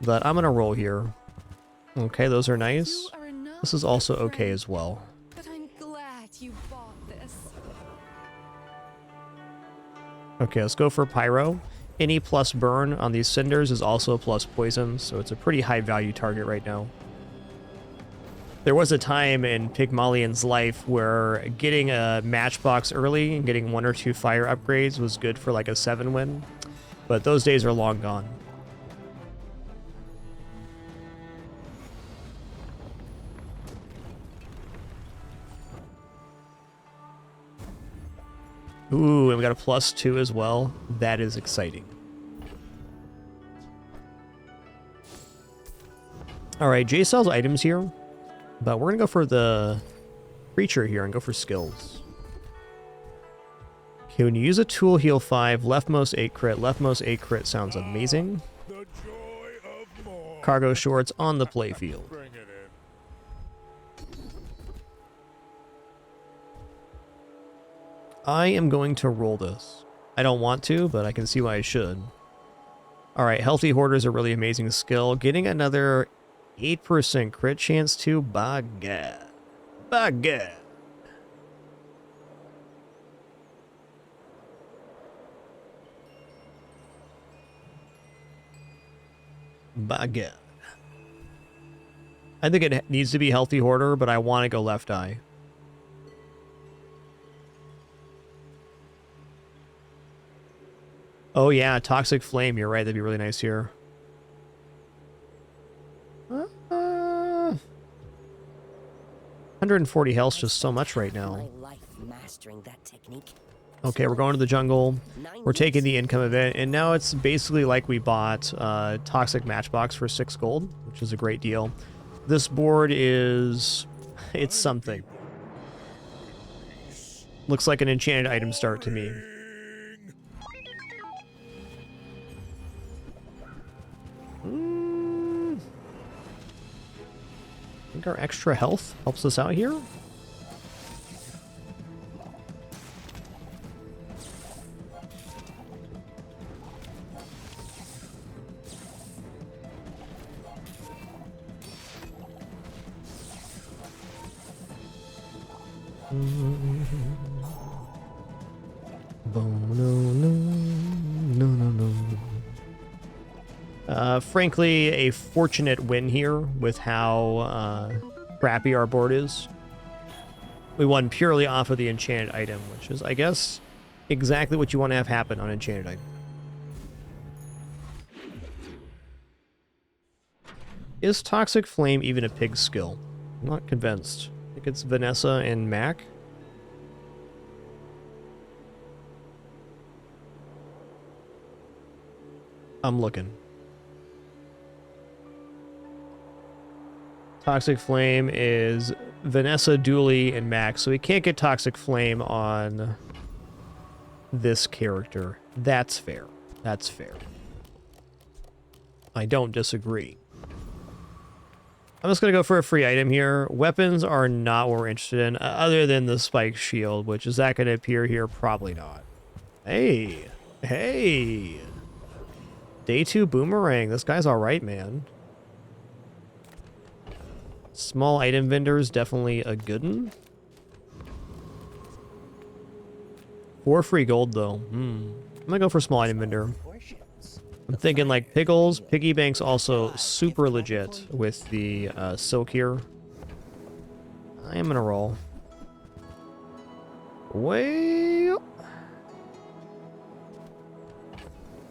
but I'm going to roll here. Okay, those are nice. This is also okay as well. But I'm glad you bought this. Okay, let's go for Pyro. Any plus burn on these cinders is also plus poison, so it's a pretty high value target right now. There was a time in Pygmalion's life where getting a Matchbox early and getting 1 or 2 fire upgrades was good for like a 7 win, but those days are long gone. Ooh, and we got a +2 as well. That is exciting. Alright, Jay sells items here, but we're going to go for the creature here and go for skills. Okay, when you use a tool, heal 5, leftmost 8 crit. Leftmost 8 crit sounds amazing. Cargo shorts on the playfield. I am going to roll this. I don't want to, but I can see why I should. Alright, Healthy Hoarder is a really amazing skill. Getting another 8% crit chance too, by God. By God. By God. I think it needs to be Healthy Hoarder, but I want to go Left Eye. Oh yeah, Toxic Flame, you're right, that'd be really nice here. 140 health, just so much right now. My life mastering that technique. Okay, we're going to the jungle. We're taking the income event, and now it's basically like we bought Toxic Matchbox for 6 gold, which is a great deal. This board is... it's something. Looks like an enchanted item start to me. I think our extra health helps us out here. Frankly, a fortunate win here with how crappy our board is. We won purely off of the enchanted item, which is, I guess, exactly what you want to have happen on enchanted item. Is Toxic Flame even a pig skill? I'm not convinced. I think it's Vanessa and Mac. I'm looking. Toxic Flame is Vanessa, Dooley, and Max, so we can't get Toxic Flame on this character. That's fair. That's fair. I don't disagree. I'm just going to go for a free item here. Weapons are not what we're interested in, other than the spike shield, which is that going to appear here? Probably not. Hey. Hey. Day 2 boomerang. This guy's alright, man. Small item vendors, definitely a good one. 4 free gold, though. I'm gonna go for small item vendor. I'm thinking like Piggles. Piggy Bank's also super legit with the silk here. I am gonna roll. Way up.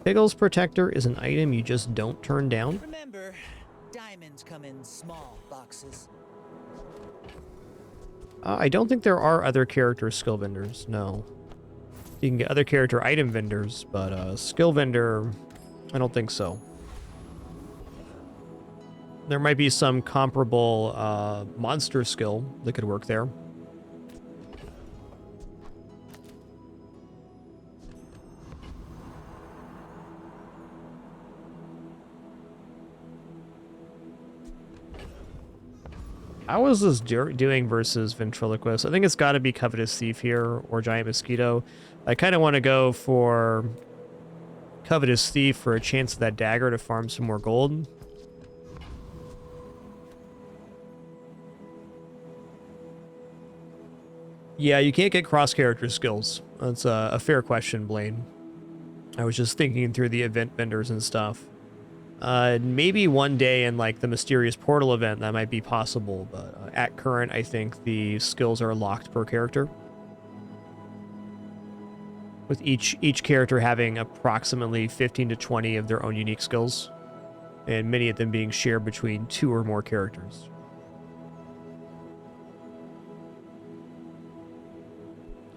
Piggles Protector is an item you just don't turn down. Remember, diamonds come in small boxes. I don't think there are other character skill vendors, no. You can get other character item vendors, but skill vendor, I don't think so. There might be some comparable monster skill that could work there. How is this doing versus Ventriloquist? I think it's got to be Covetous Thief here or Giant Mosquito. I kind of want to go for Covetous Thief for a chance of that dagger to farm some more gold. Yeah, you can't get cross-character skills. That's a fair question, Blaine. I was just thinking through the event vendors and stuff. Maybe one day in like the Mysterious Portal event that might be possible, but at current I think the skills are locked per character. With each character having approximately 15 to 20 of their own unique skills, and many of them being shared between 2 or more characters.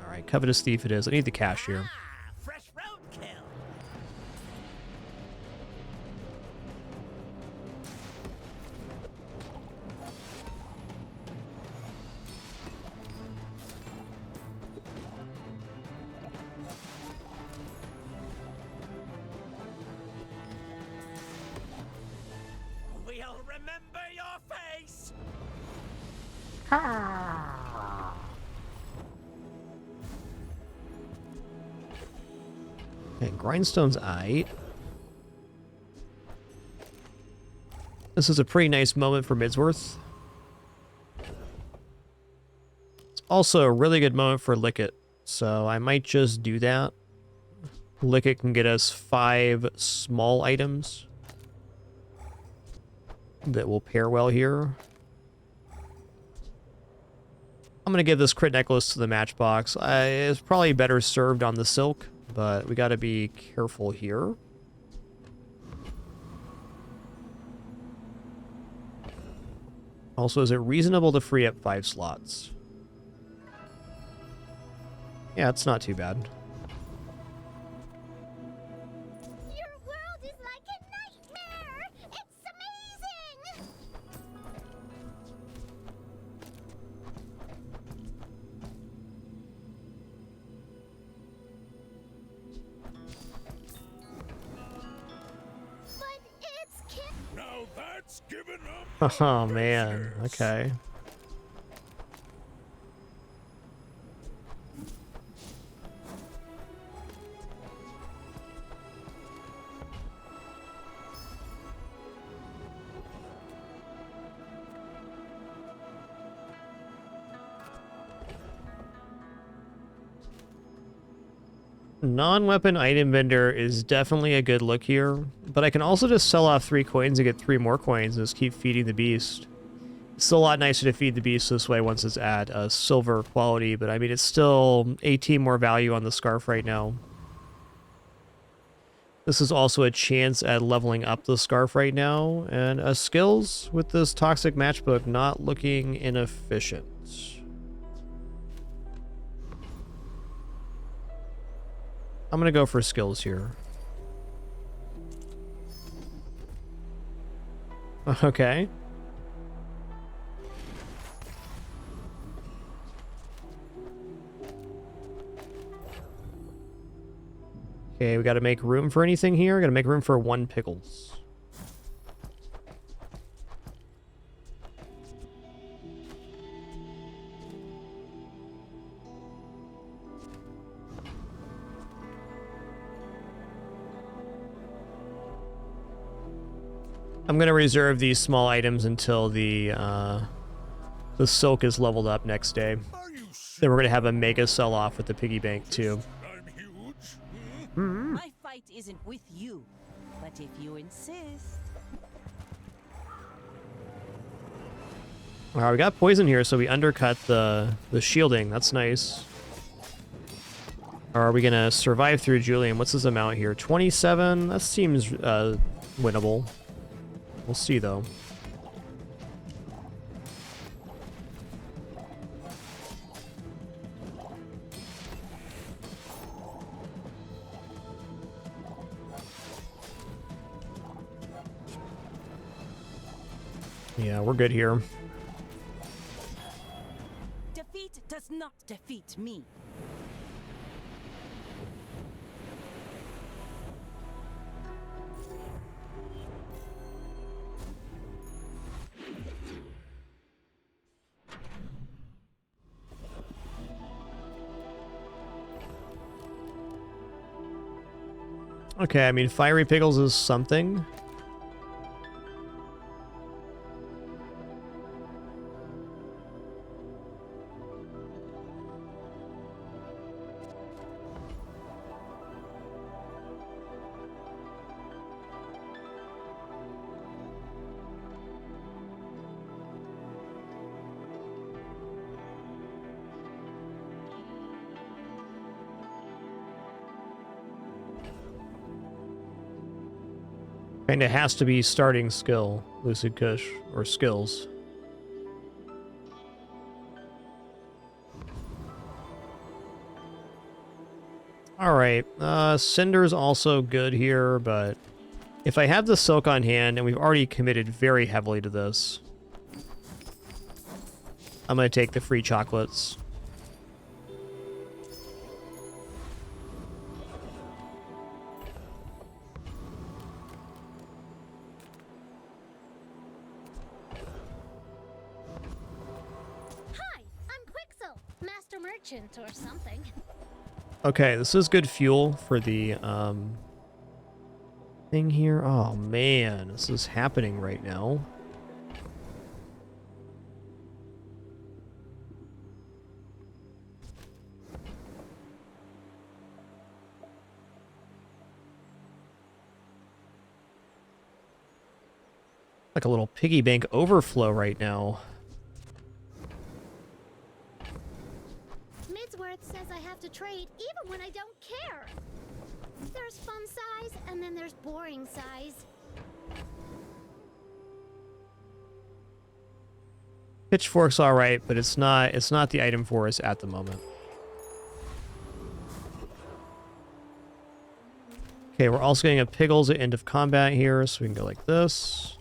Alright, Covetous Thief it is. I need the cash here. Okay, Grindstone's aight. This is a pretty nice moment for Midsworth. It's also a really good moment for Lickit, so I might just do that. Lickit can get us 5 small items that will pair well here. I'm going to give this crit necklace to the matchbox. It's probably better served on the silk, but we got to be careful here. Also, is it reasonable to free up 5 slots? Yeah, it's not too bad. Your world is like a nightmare! It's amazing! But it's Now that's given up. Oh man, okay. Non-weapon item vendor is definitely a good look here, but I can also just sell off 3 coins and get 3 more coins and just keep feeding the beast. It's still a lot nicer to feed the beast this way once it's at a silver quality, but I mean, it's still 18 more value on the scarf right now. This is also a chance at leveling up the scarf right now, and skills with this toxic matchbook not looking inefficient. I'm gonna go for skills here. Okay. Okay, we gotta make room for anything here. Gotta make room for 1 Piggles. I'm gonna reserve these small items until the silk is leveled up next day. Then we're gonna have a mega sell-off with the piggy bank too. My fight isn't with you, but if you insist. Alright, we got poison here, so we undercut the shielding. That's nice. Or are we gonna survive through Julian? What's his amount here? 27? That seems winnable. We'll see, though. Yeah, we're good here. Defeat does not defeat me. Okay, I mean, Fiery Piggles is something. Kinda has to be starting skill, Lucid Kush, or skills. Alright, Cinder's also good here, but if I have the silk on hand, and we've already committed very heavily to this, I'm gonna take the free chocolates. Master merchant or something. Okay, this is good fuel for the thing here. Oh man, this is happening right now. Like a little piggy bank overflow right now. Says I have to trade even when I don't care. There's fun size and then there's boring size. Pitchfork's all right, but it's not the item for us at the moment. Okay, we're also getting a Piggles at end of combat here, so we can go like this.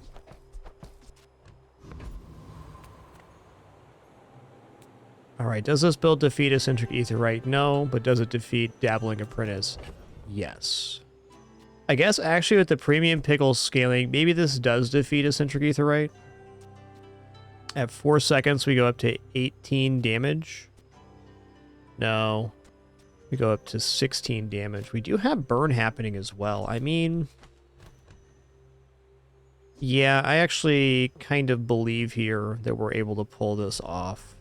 All right, does this build defeat Eccentric Aetheryte? No, but does it defeat Dabbling Apprentice? Yes. I guess actually with the premium Piggles scaling, maybe this does defeat Eccentric Aetheryte. At 4 seconds, we go up to 18 damage. No. We go up to 16 damage. We do have burn happening as well. I mean... yeah, I actually kind of believe here that we're able to pull this off.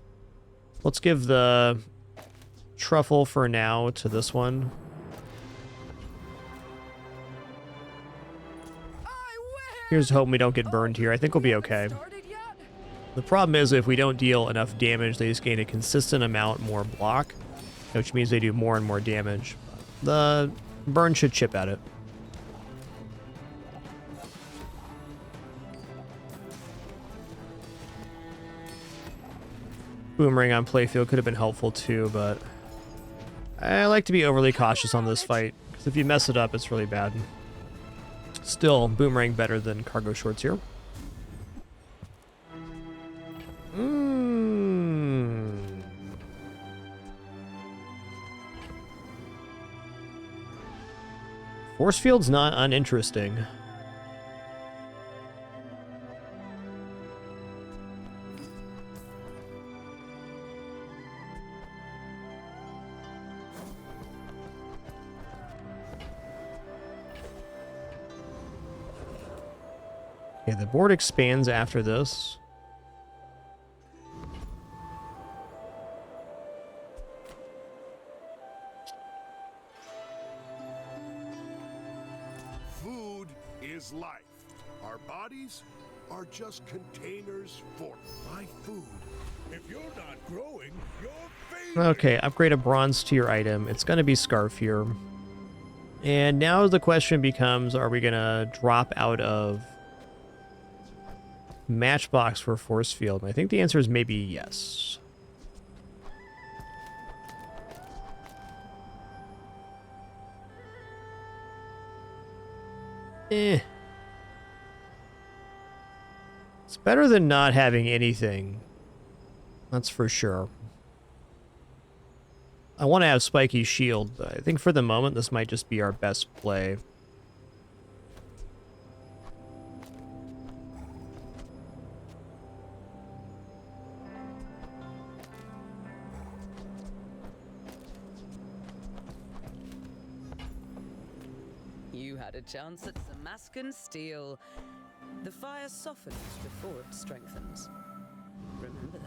Let's give the truffle for now to this one. Here's hoping we don't get burned here. I think we'll be okay. The problem is if we don't deal enough damage, they just gain a consistent amount more block, which means they do more and more damage. The burn should chip at it. Boomerang on playfield could have been helpful too, but I like to be overly cautious on this fight, because if you mess it up, it's really bad. Still, Boomerang better than Cargo Shorts here. Force Field's not uninteresting. Okay, the board expands after this. Food is life. Our bodies are just containers for my food. If you're not growing, you're fading. Okay, upgrade a bronze tier item. It's going to be Scarf here. And now the question becomes, are we going to drop out of Matchbox for Force Field? I think the answer is maybe yes. It's better than not having anything. That's for sure. I want to have Spiky Shield, but I think for the moment this might just be our best play. You had a chance at Damascus steel. The fire softens before it strengthens. Remember that.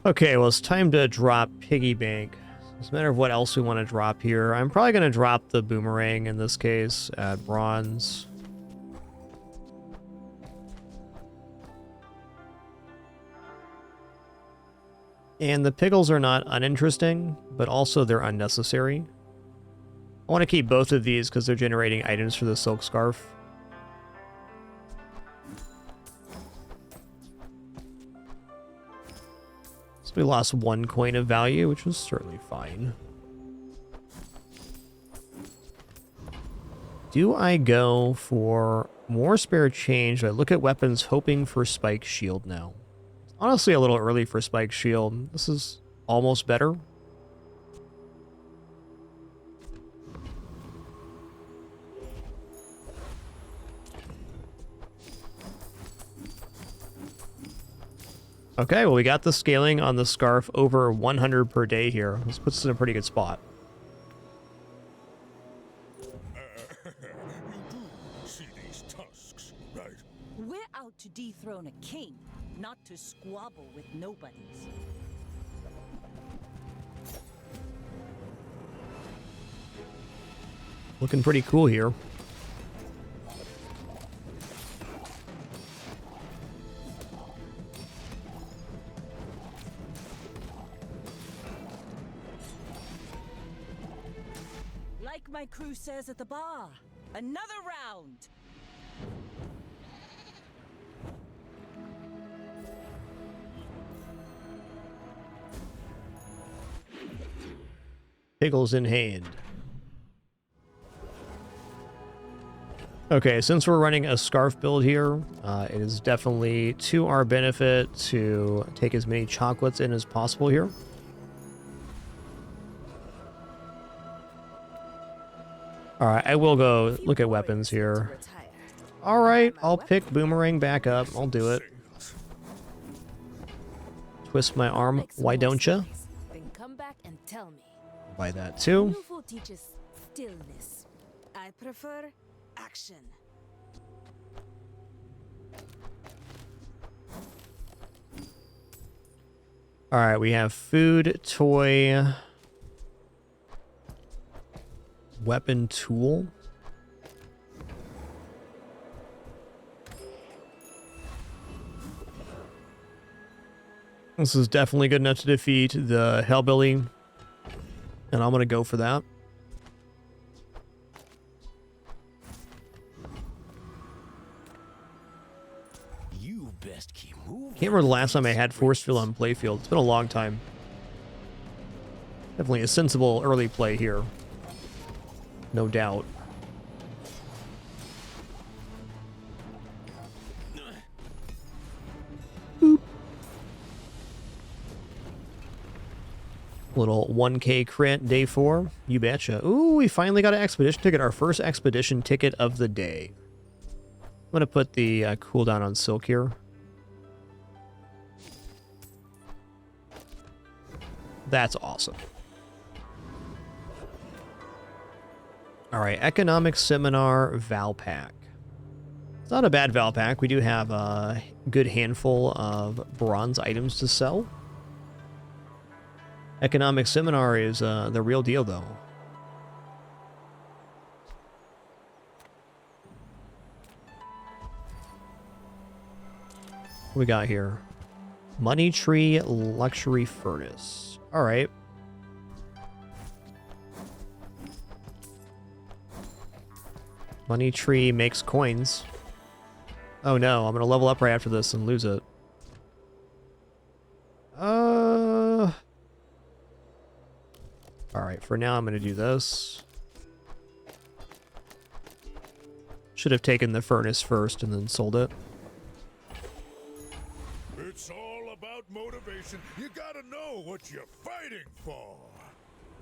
Okay, well, it's time to drop Piggy Bank. It's a matter of what else we want to drop here. I'm probably going to drop the Boomerang in this case at bronze. And the Piggles are not uninteresting, but also they're unnecessary. I want to keep both of these because they're generating items for the Silk Scarf. So we lost 1 coin of value, which was certainly fine. Do I go for more spare change? I look at weapons hoping for Spike Shield now. Honestly, a little early for Spike Shield. This is almost better. Okay, well, we got the scaling on the Scarf over 100 per day here. This puts us in a pretty good spot. You do see these tusks, right? We're out to dethrone a king, not to squabble with nobodies. Looking pretty cool here. Like my crew says at the bar, another round. Piggles in hand. Okay, since we're running a scarf build here, it is definitely to our benefit to take as many chocolates in as possible here. Alright, I will go look at weapons here. Alright, I'll pick Boomerang back up. I'll do it. Twist my arm. Why don't you? Then come back and tell me. Buy that too. UFO teaches stillness. I prefer action. Alright, we have food, toy, weapon, tool. This is definitely good enough to defeat the Hellbilly, and I'm going to go for that. You best keep moving. Can't remember the last time I had force field on playfield. It's been a long time. Definitely a sensible early play here. No doubt. Boop. Little 1K crit, day 4. You betcha. Ooh, we finally got an expedition ticket. Our first expedition ticket of the day. I'm going to put the cooldown on Silk here. That's awesome. All right, Economic Seminar Val Pack. It's not a bad Val Pack. We do have a good handful of bronze items to sell. Economic Seminar is the real deal, though. What we got here? Money Tree Luxury Furnace. All right. Money Tree makes coins. Oh no, I'm gonna level up right after this and lose it. Alright, for now I'm gonna do this. Should have taken the furnace first and then sold it. It's all about motivation. You gotta know what you're fighting for.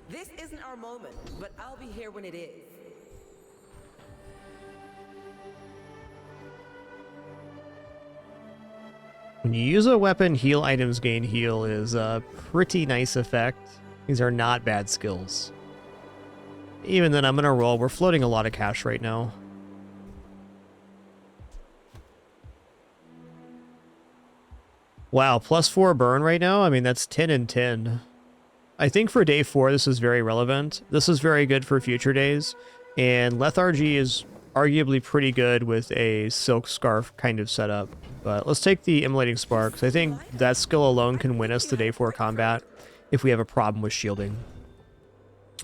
This isn't our moment, but I'll be here when it is. When you use a weapon, heal items gain heal is a pretty nice effect. These are not bad skills. Even then, I'm gonna roll. We're floating a lot of cash right now. Wow, +4 burn right now? I mean, that's 10 and 10. I think for day 4, this is very relevant. This is very good for future days. And lethargy is arguably pretty good with a silk scarf kind of setup. But let's take the immolating sparks. I think that skill alone can win us the day 4 combat if we have a problem with shielding.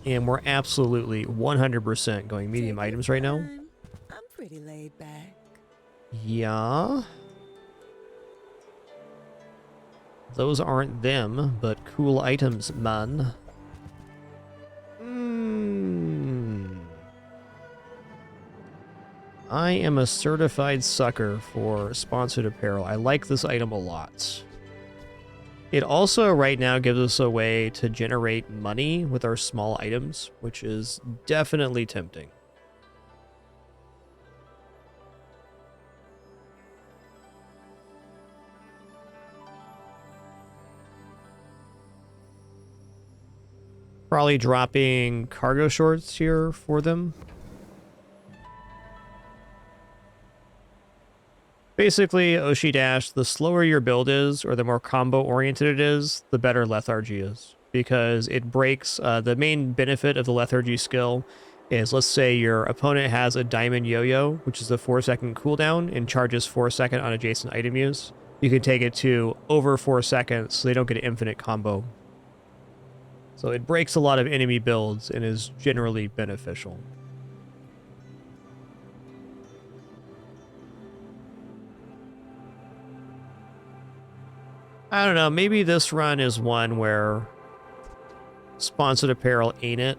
And we're absolutely 100% going medium items right now. I'm pretty laid back. Yeah. Those aren't them, but cool items, man. I am a certified sucker for sponsored apparel. I like this item a lot. It also right now gives us a way to generate money with our small items, which is definitely tempting. Probably dropping cargo shorts here for them. Basically, Oshi Dash, the slower your build is, or the more combo-oriented it is, the better lethargy is. Because it breaks, the main benefit of the lethargy skill is, let's say your opponent has a diamond yo-yo, which is a 4-second cooldown, and charges 4 seconds on adjacent item use. You can take it to over 4 seconds, so they don't get an infinite combo. So it breaks a lot of enemy builds and is generally beneficial. I don't know, maybe this run is one where sponsored apparel ain't it.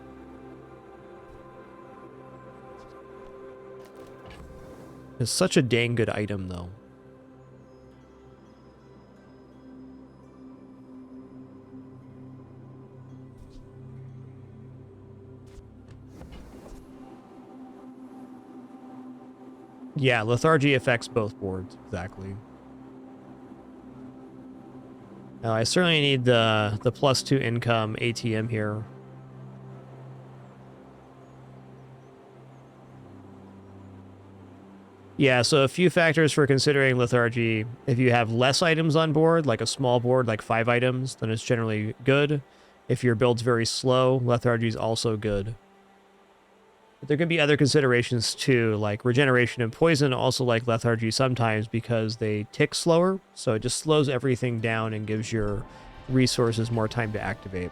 It's such a dang good item, though. Yeah, lethargy affects both boards, exactly. I certainly need the +2 income ATM here. Yeah, so a few factors for considering lethargy. If you have less items on board, like a small board, like 5 items, then it's generally good. If your build's very slow, lethargy is also good. But there can be other considerations too, like regeneration and poison also like lethargy sometimes because they tick slower, so it just slows everything down and gives your resources more time to activate.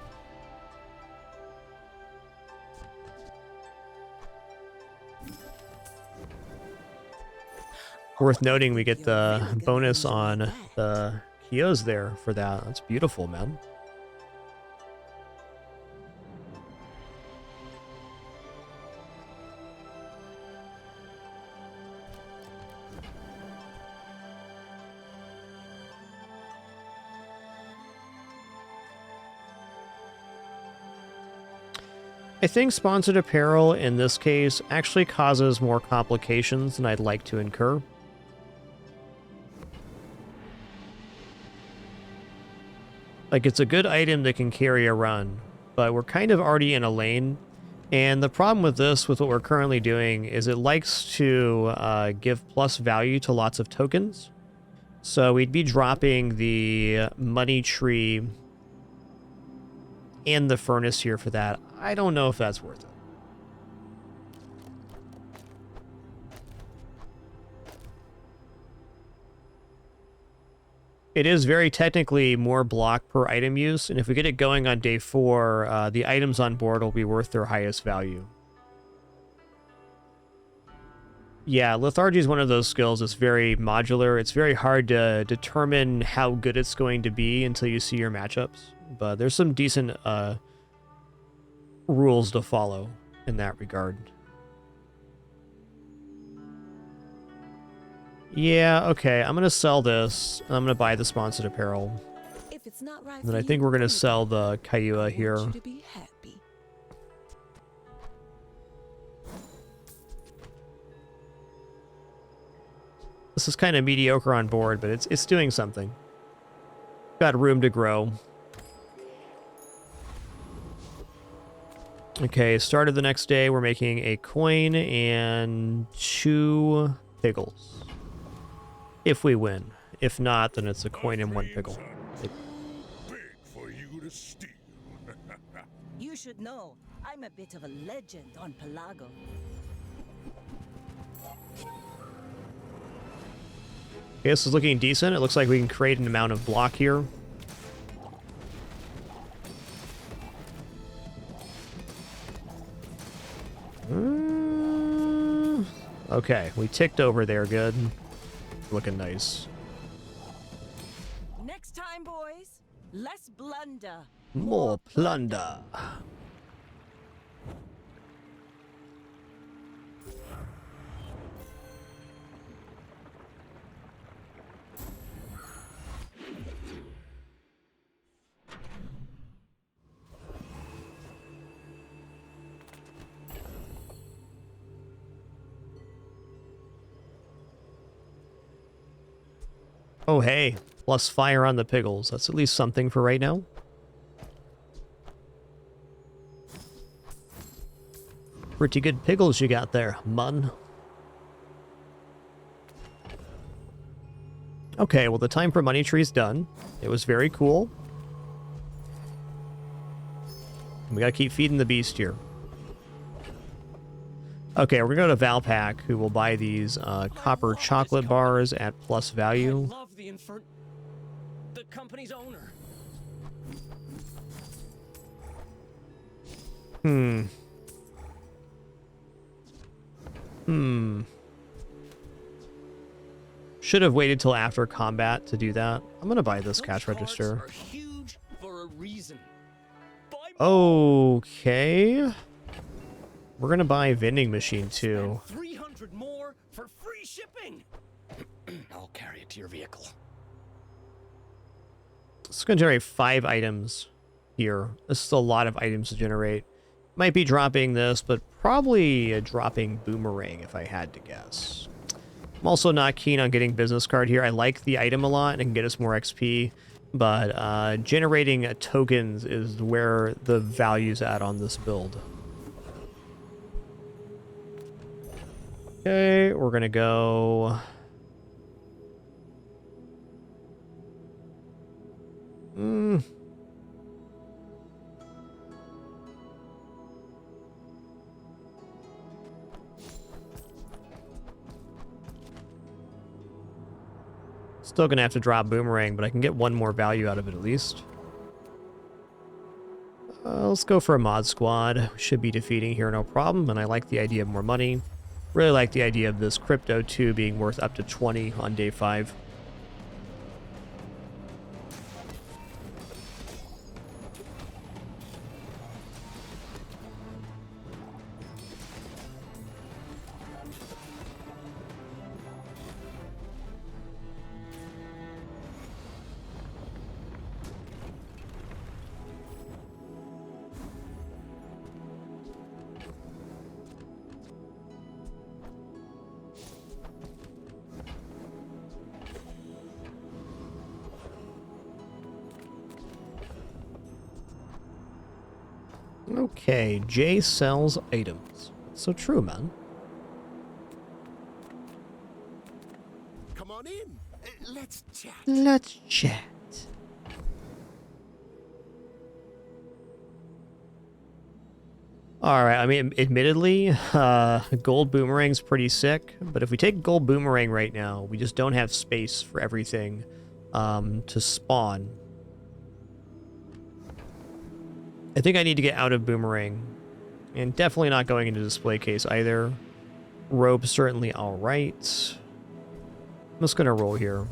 Worth noting, we get the bonus on the Kios there for that. That's beautiful, man. I think sponsored apparel in this case actually causes more complications than I'd like to incur. Like, it's a good item that can carry a run, but we're kind of already in a lane. And the problem with this, with what we're currently doing, is it likes to give plus value to lots of tokens. So we'd be dropping the money tree and the furnace here for that. I don't know if that's worth it. It is very technically more block per item use, and if we get it going on day 4, the items on board will be worth their highest value. Yeah, lethargy is one of those skills that's very modular. It's very hard to determine how good it's going to be until you see your matchups, but there's some decent rules to follow in that regard. Yeah, okay, I'm going to sell this. I'm going to buy the sponsored apparel. If it's not right And then for I think you, we're going to do it. sell the Kayua I here. want you to be happy. This is kind of mediocre on board, but it's doing something. Got room to grow. Okay, start of the next day, we're making a coin and 2 pickles. If we win. If not, then it's a coin and 1 pickle. Big for you to steal. You should know, I'm a bit of a legend on Pelago. Okay, this is looking decent. It looks like we can create an amount of block here. Okay, we ticked over there good. Looking nice. Next time, boys, less blunder. More plunder. Oh, hey. Plus fire on the Piggles. That's at least something for right now. Pretty good Piggles you got there, mun. Okay, well, the time for money tree's done. It was very cool. We gotta keep feeding the beast here. Okay, we're gonna go to Valpak, who will buy these copper chocolate bars at plus value. I love the company's owner. Should have waited till after combat to do that. I'm gonna buy this cash Those register. cards are huge for a reason. Okay. We're gonna buy a vending machine too. 300 more for free shipping. I'll carry it to your vehicle. It's gonna generate 5 items here. This is a lot of items to generate. Might be dropping this, but probably dropping boomerang if I had to guess. I'm also not keen on getting business card here. I like the item a lot and it can get us more XP, but generating tokens is where the value's at on this build. Okay, we're gonna go. Still gonna have to drop boomerang, but I can get one more value out of it at least. Let's go for a mod squad. Should be defeating here, no problem. And I like the idea of more money. Really like the idea of this crypto too being worth up to 20 on day 5. Okay, Jay sells items. So true, man. Come on in. Let's chat. Let's chat. Alright, I mean, admittedly, gold boomerang's pretty sick, but if we take gold boomerang right now, we just don't have space for everything to spawn. I think I need to get out of boomerang, and definitely not going into display case either. Rope certainly alright. I'm just gonna roll here.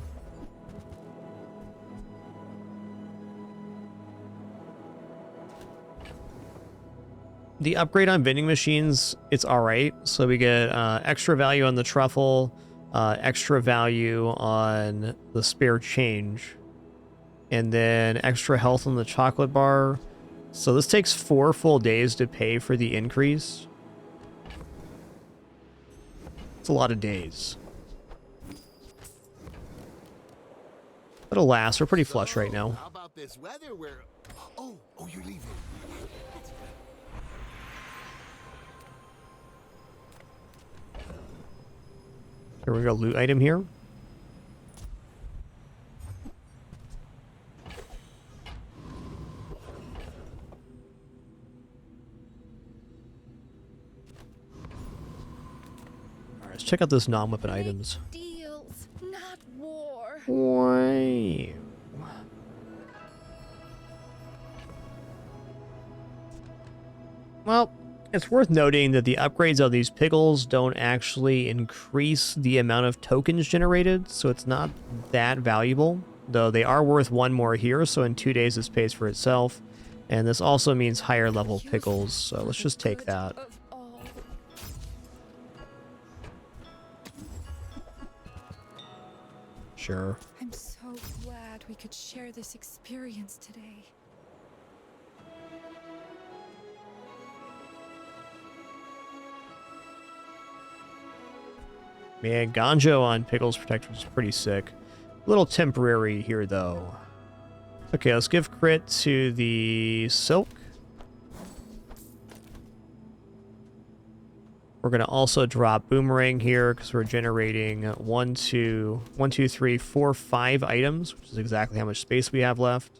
The upgrade on vending machines, it's alright. So we get extra value on the truffle, extra value on the spare change, and then extra health on the chocolate bar. So this takes 4 full days to pay for the increase. It's a lot of days. But alas, we're pretty flush right now. How about this weather where... Oh, you're leaving. Here we go, loot item here. Alright, let's check out this non-weapon items. Deals, not war. Why? Well, it's worth noting that the upgrades of these Piggles don't actually increase the amount of tokens generated, so it's not that valuable, though they are worth 1 more here, so in 2 days this pays for itself. And this also means higher level Piggles, so let's just take that. Sure. I'm so glad we could share this experience today. Man, Ganjo on Piggles Protector is pretty sick. A little temporary here, though. Okay, let's give crit to the Silk. We're going to also drop Boomerang here because we're generating 1, 2, 3, 4, 5 items, which is exactly how much space we have left.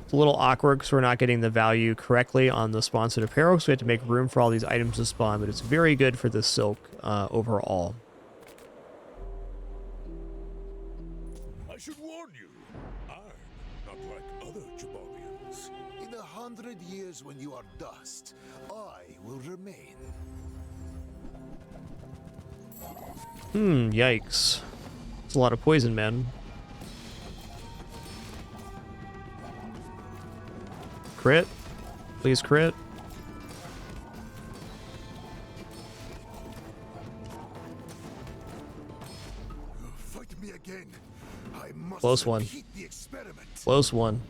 It's a little awkward because we're not getting the value correctly on the sponsored apparel, so we have to make room for all these items to spawn, but it's very good for the Silk overall. I should warn you, I'm not like other Jabarians. In 100 100 years when you are dust, I will remain. Yikes. It's a lot of poison, man. Crit? Please crit. Fight me again. I must Close one. repeat the experiment. Close one.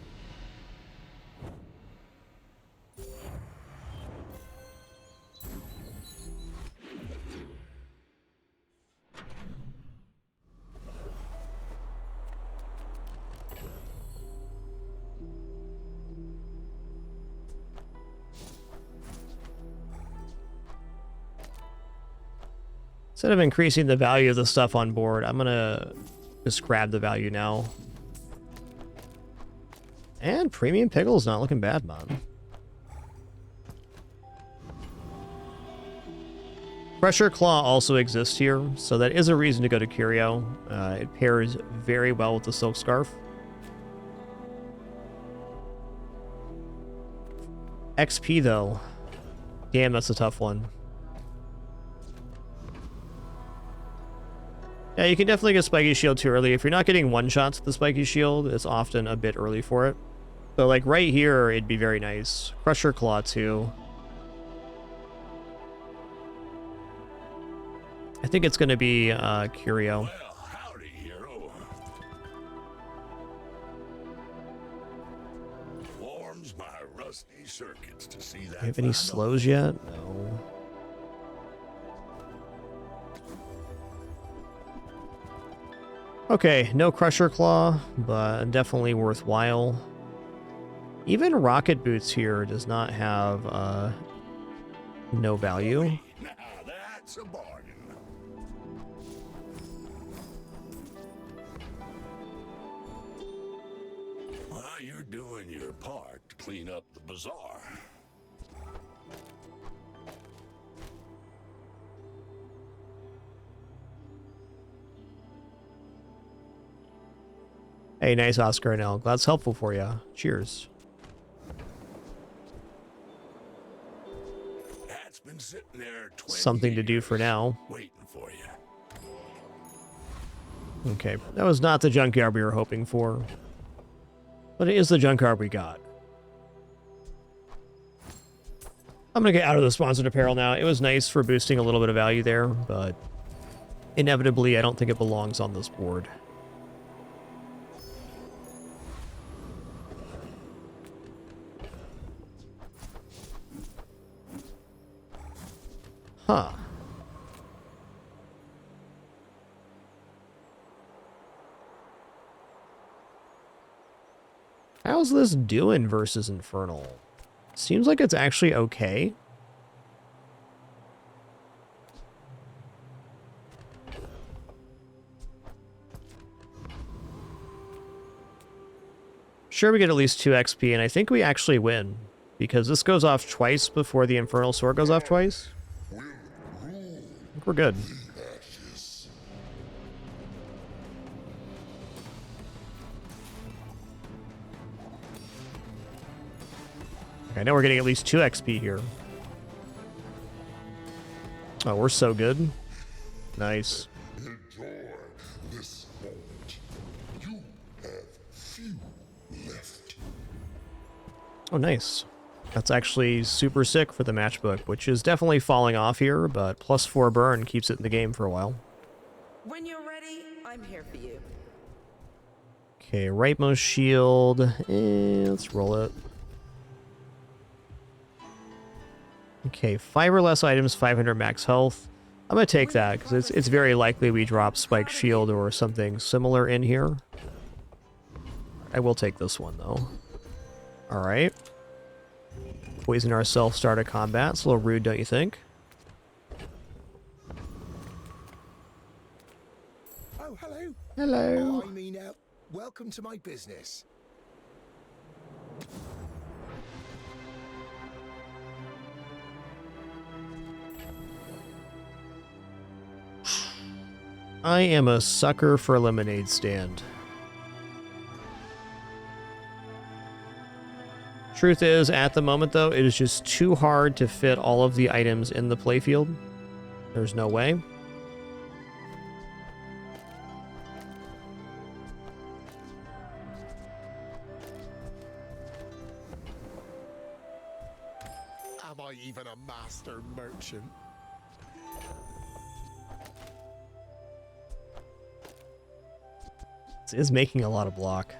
Instead of increasing the value of the stuff on board, I'm gonna just grab the value now. And premium Piggles not looking bad, man. Pressure Claw also exists here, so that is a reason to go to Curio. It pairs very well with the Silk Scarf. XP though. Damn, that's a tough one. Yeah, you can definitely get Spiky Shield too early. If you're not getting one-shots with the Spiky Shield, it's often a bit early for it. So, like, right here, it'd be very nice. Crusher Claw, too. I think it's going to be Curio. Well, howdy, hero. Warms my rusty circuits to see that. Do you have any slows yet? No. Okay, no Crusher Claw, but definitely worthwhile. Even Rocket Boots here does not have no value. Now that's a bargain. Well, you're doing your part to clean up the bazaar. Hey, nice, Oscar and L. Glad it's helpful for you. Cheers. That's been sitting there 20 Something to do for now. waiting for you. Okay, that was not the junkyard we were hoping for. But it is the junkyard we got. I'm going to get out of the sponsored apparel now. It was nice for boosting a little bit of value there, but inevitably I don't think it belongs on this board. Huh. How's this doing versus Infernal? Seems like it's actually okay. Sure, we get at least 2 XP, and I think we actually win. Because this goes off twice before the Infernal Sword goes off twice. I think we're good. Okay, now we're getting at least 2 XP here. Oh, we're so good. Nice. Enjoy this moment. You have few left. Oh, nice. That's actually super sick for the matchbook, which is definitely falling off here, but +4 burn keeps it in the game for a while. When you're ready, I'm here for you. Okay, rightmost shield. Let's roll it. Okay, 5 or less items, 500 max health. I'm going to take that, because it's very likely we drop Spike Shield or something similar in here. I will take this one, though. Alright. Poison ourselves, start a combat. It's a little rude, don't you think? Oh, hello. Hello. I mean, welcome to my business. I am a sucker for a lemonade stand. Truth is, at the moment though, it is just too hard to fit all of the items in the playfield. There's no way. Am I even a master merchant? This is making a lot of block.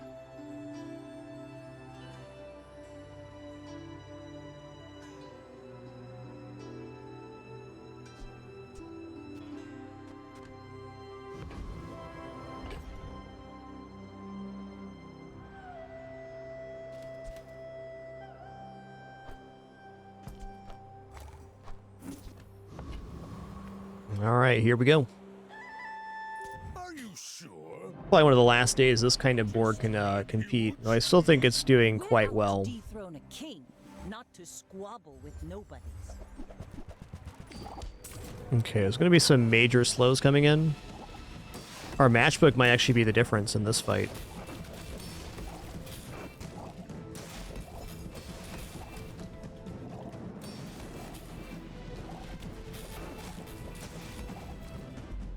All right, here we go. Are you sure? Probably one of the last days this kind of board can compete. Though I still think it's doing quite well. Dethrone a king, not to squabble with nobodies. Okay, there's going to be some major slows coming in. Our matchbook might actually be the difference in this fight.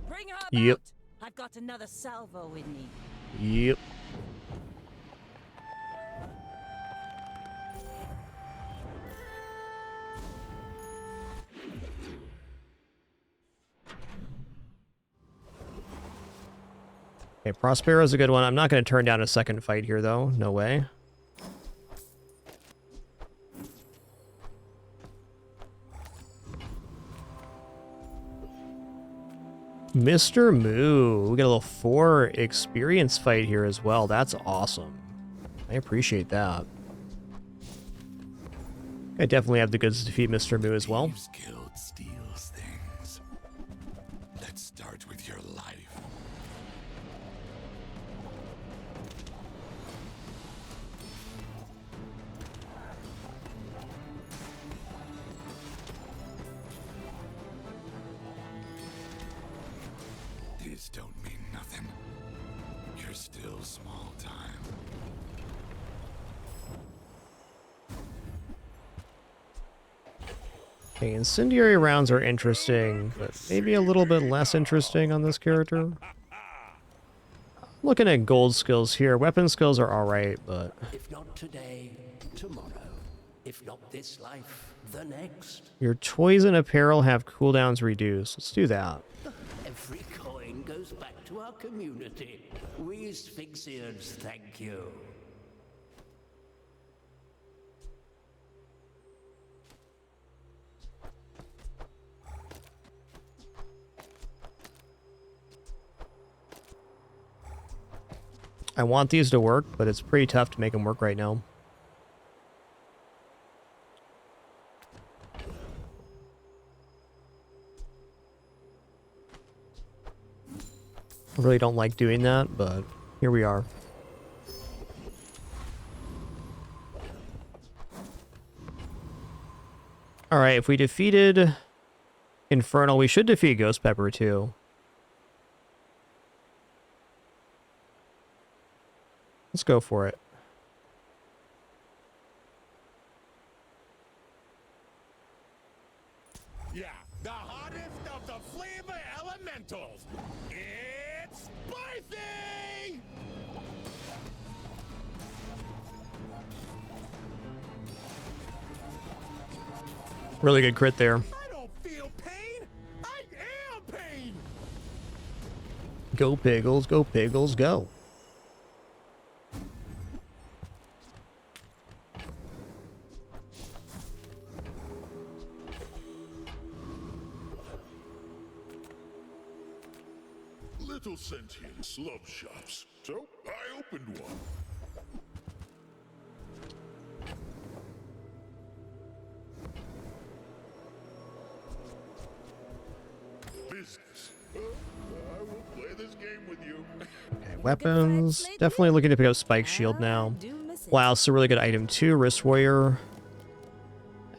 Bring her Yep. out. I've got another salvo in me. Yep. Okay, Prospero's a good one. I'm not going to turn down a second fight here, though. No way. Mr. Moo. We get a little 4 experience fight here as well. That's awesome. I appreciate that. I definitely have the goods to defeat Mr. Moo as well. Guild steals things. Let's start with your life. These don't mean nothing. You're still small time. Okay, incendiary rounds are interesting, but maybe a little bit less interesting on this character. Looking at gold skills here, weapon skills are alright, but... If not today, tomorrow. If not this life, the next. Your toys and apparel have cooldowns reduced. Let's do that. Every coin goes back to our community. We Sphinxians thank you. I want these to work, but it's pretty tough to make them work right now. I really don't like doing that, but here we are. Alright, if we defeated Infernal, we should defeat Ghost Pepper too. Let's go for it. Yeah, the hottest of the flavor elementals. It's spicy! Really good crit there. I don't feel pain. I am pain. Go Piggles, go Piggles, go. Little sentience love shops. So I opened one. Business. I will play this game with you. Okay, weapons. Definitely looking to pick up Spike Shield now. Wow, it's a really good item too. Wrist Warrior.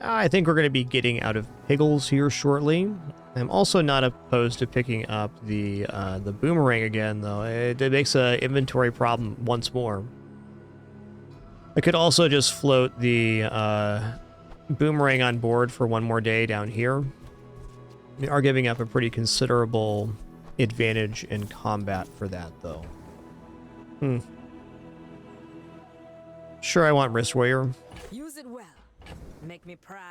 I think we're going to be getting out of Piggles here shortly. I'm also not opposed to picking up the boomerang again, though. It makes an inventory problem once more. I could also just float the boomerang on board for one more day down here. We are giving up a pretty considerable advantage in combat for that, though. Sure, I want Wrist Warrior. Use it well. Make me proud.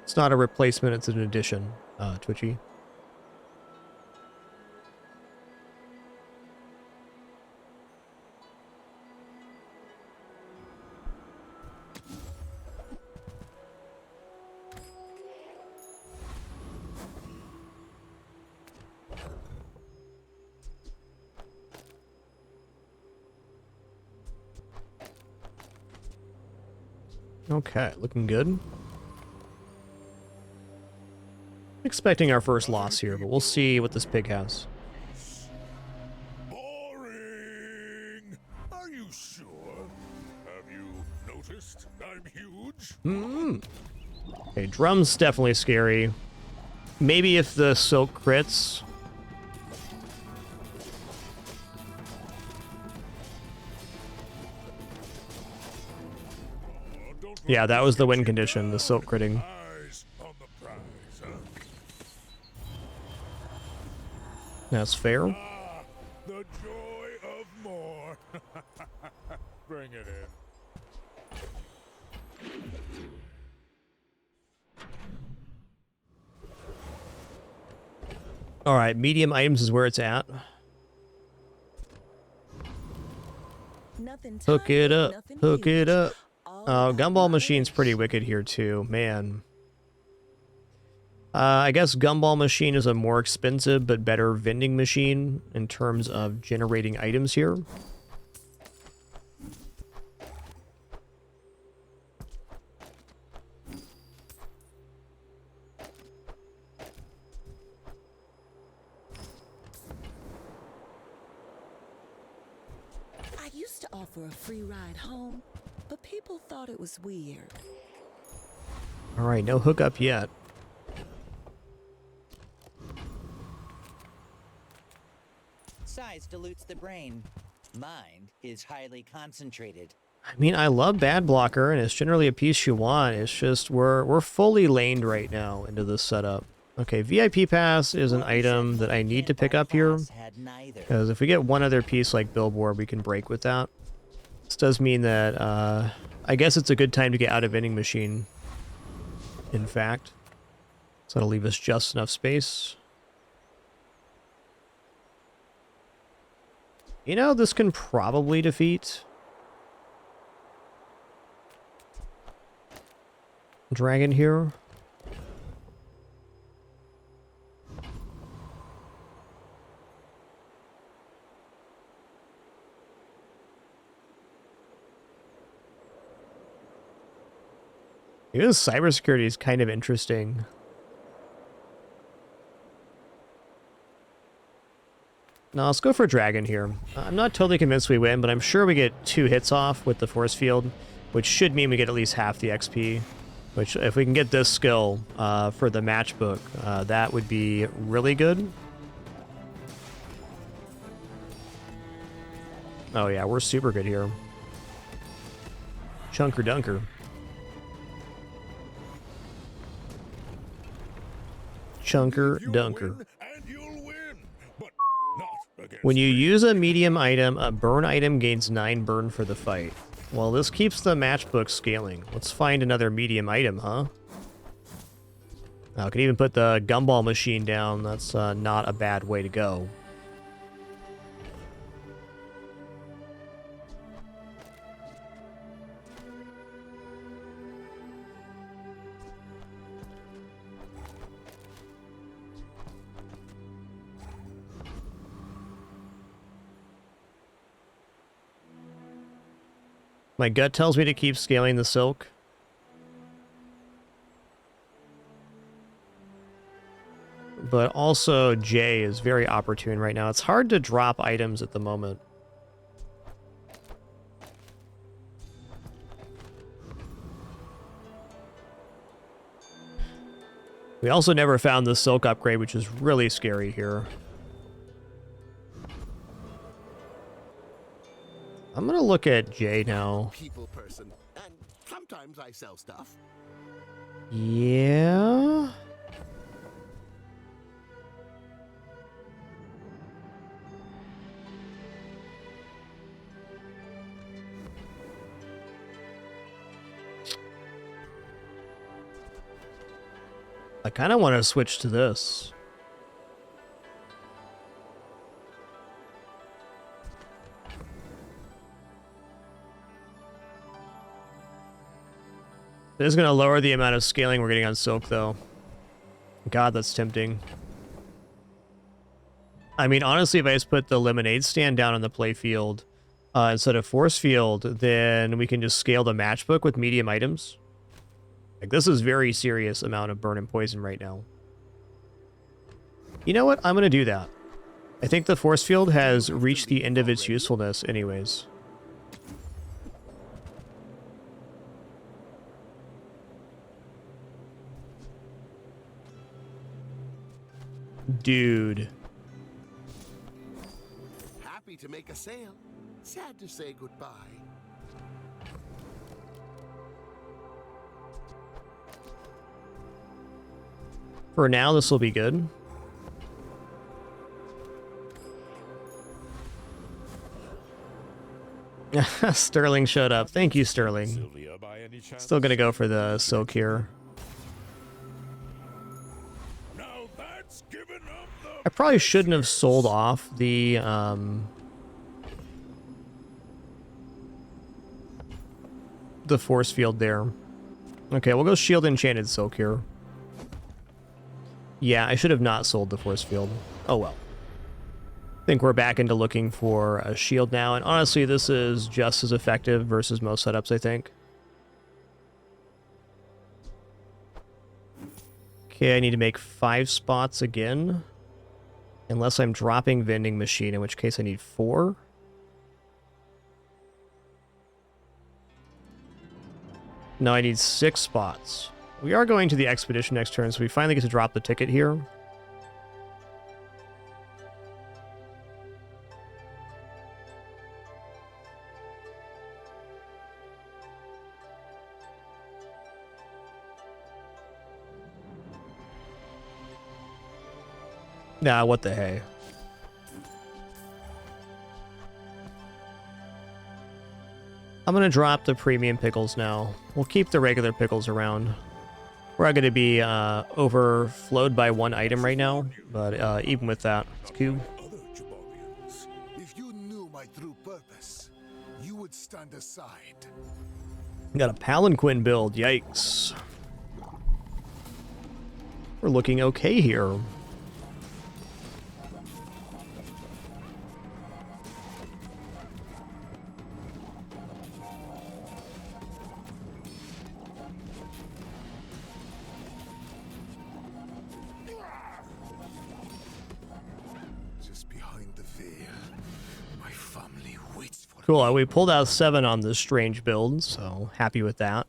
It's not a replacement, it's an addition, Twitchy. Okay, looking good. Expecting our first loss here, but we'll see what this pig has. Boring! Are you sure? Have you noticed I'm huge? Okay, drum's definitely scary. Maybe if the silk crits. Yeah, that was the win condition, the silk critting. That's fair. The joy of more. Bring it in. All right, medium items is where it's at. Hook it up. Hook it up. Oh, Gumball Machine's pretty wicked here too, man. I guess Gumball Machine is a more expensive but better vending machine in terms of generating items here. I used to offer a free ride home, but people thought it was weird. All right, no hookup yet. Size dilutes the brain. Mind is highly concentrated. I mean, I love Bad Blocker, and it's generally a piece you want. It's just we're fully laned right now into this setup. Okay, VIP Pass is an item that I need to pick up here, because if we get one other piece like Billboard, we can break with that. This does mean that I guess it's a good time to get out of vending machine, in fact. So that'll leave us just enough space. You know, this can probably defeat Dragon here. This cybersecurity is kind of interesting. No, let's go for Dragon here. I'm not totally convinced we win, but I'm sure we get 2 hits off with the force field, which should mean we get at least half the XP. Which, if we can get this skill for the matchbook, that would be really good. Oh yeah, we're super good here. Chunker Dunker. Chunker Dunker. When you use a medium item, a burn item gains 9 burn for the fight. Well, this keeps the matchbook scaling. Let's find another medium item, huh? I could even put the Gumball Machine down. That's not a bad way to go. My gut tells me to keep scaling the silk. but also J is very opportune right now. It's hard to drop items at the moment. We also never found the silk upgrade, which is really scary here. I'm gonna look at J now. People person, and sometimes I sell stuff. Yeah. I kind of want to switch to this. It is going to lower the amount of scaling we're getting on Silk, though. God, that's tempting. I mean, honestly, if I just put the lemonade stand down on the play field instead of force field, then we can just scale the matchbook with medium items. Like, this is very serious amount of burn and poison right now. You know what? I'm going to do that. I think the force field has reached the end of its usefulness anyways. Dude. Happy to make a sale. Sad to say goodbye. For now, this will be good. Sterling showed up. Thank you, Sterling. Still gonna go for the silk here. I probably shouldn't have sold off the force field there. Okay, we'll go shield enchanted silk here. Yeah, I should have not sold the force field. Oh well. I think we're back into looking for a shield now, and honestly, this is just as effective versus most setups, I think. Okay, I need to make 5 spots again. Unless I'm dropping vending machine, in which case I need 4. No, I need 6 spots. We are going to the expedition next turn, so we finally get to drop the ticket here. Nah, what the hey. I'm gonna drop the premium pickles now. We'll keep the regular pickles around. We're going to be overflowed by 1 item right now, but even with that, it's cool. If you knew my true purpose, you would stand aside. Got a palanquin build, yikes. We're looking okay here. Cool, we pulled out 7 on this strange build, so happy with that.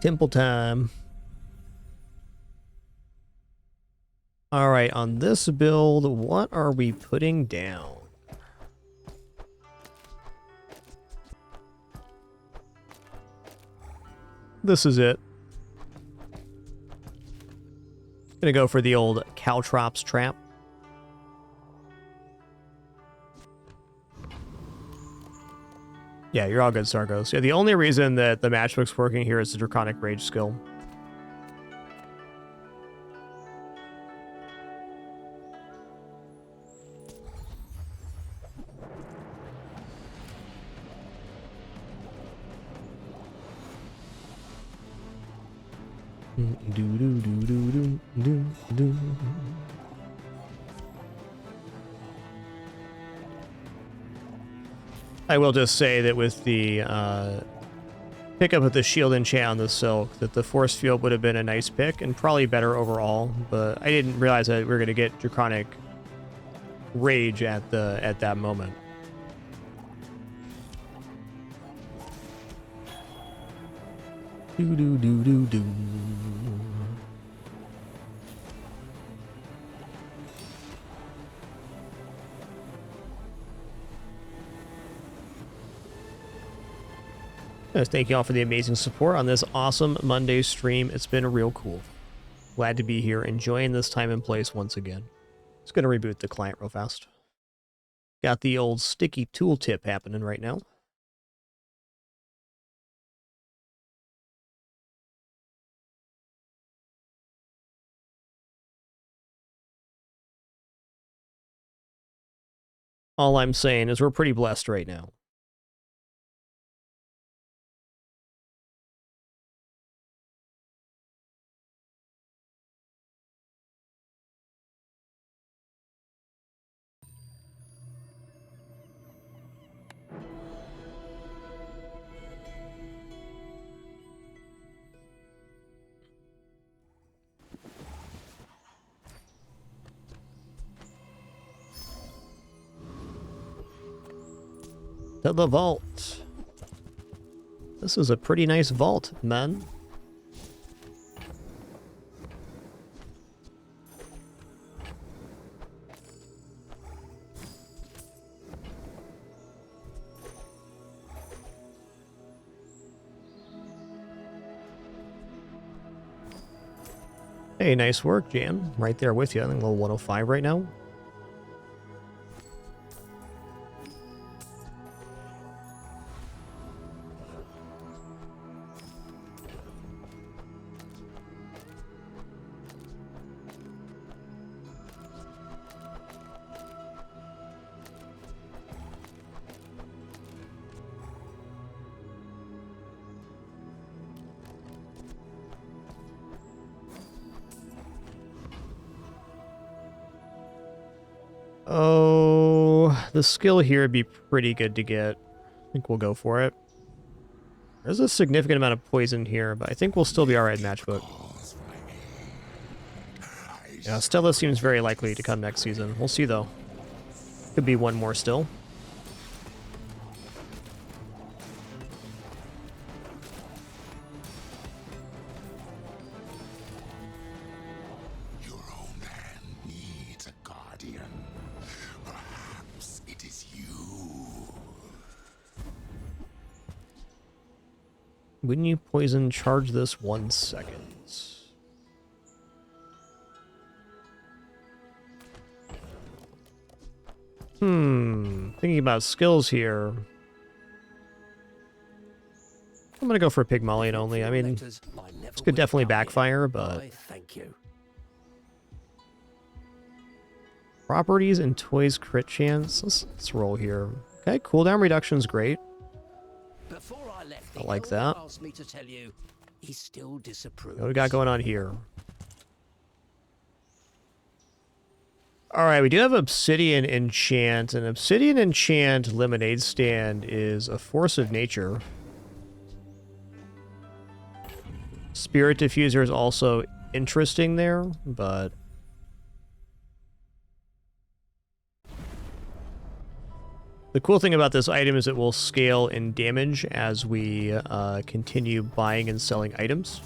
Temple time. All right, on this build, what are we putting down? This is it. Gonna go for the old Caltrops trap. Yeah, you're all good, Sargos. Yeah, the only reason that the matchbook's working here is the Draconic Rage skill. I will just say that with the pickup of the shield enchant on the silk, that the force field would have been a nice pick and probably better overall, but I didn't realize that we were going to get Draconic Rage at that moment. Do do do do do. Thank you all for the amazing support on this awesome Monday stream. It's been real cool. Glad to be here, enjoying this time and place once again. Just gonna reboot the client real fast. Got the old sticky tooltip happening right now. All I'm saying is we're pretty blessed right now. To the vault. This is a pretty nice vault, man. Hey, nice work, Jan. Right there with you. I think level 105 right now. Oh, the skill here would be pretty good to get. I think we'll go for it. There's a significant amount of poison here, but I think we'll still be alright in matchbook. Yeah, Stella seems very likely to come next season. We'll see, though. Could be one more still. When you poison, charge this 1 second. Thinking about skills here. I'm gonna go for Pygmalion only. I mean, this could definitely backfire, but... Thank you. Properties and toys crit chance. Let's roll here. Okay, cooldown reduction's great. I like that. Asked me to tell you, he still disapproves. What we got going on here? Alright, we do have Obsidian Enchant, and Obsidian Enchant Lemonade Stand is a force of nature. Spirit Diffuser is also interesting there, but... the cool thing about this item is it will scale in damage as we continue buying and selling items.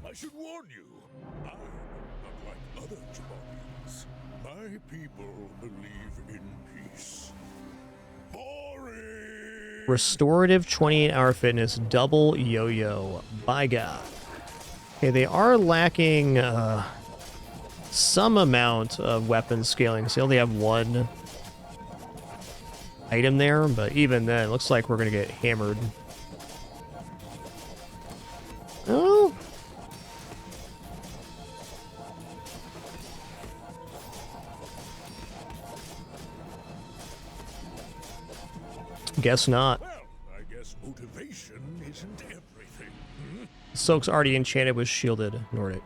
I should warn you, I am not like other Jabarians. My people believe in peace. Restorative 28-hour fitness double yo-yo. By God. Okay, they are lacking some amount of weapon scaling. So they only have one item there, but even then, it looks like we're going to get hammered. Oh. Guess not. Well, I guess motivation isn't everything. Hmm? Soak's already enchanted with shielded Nordic.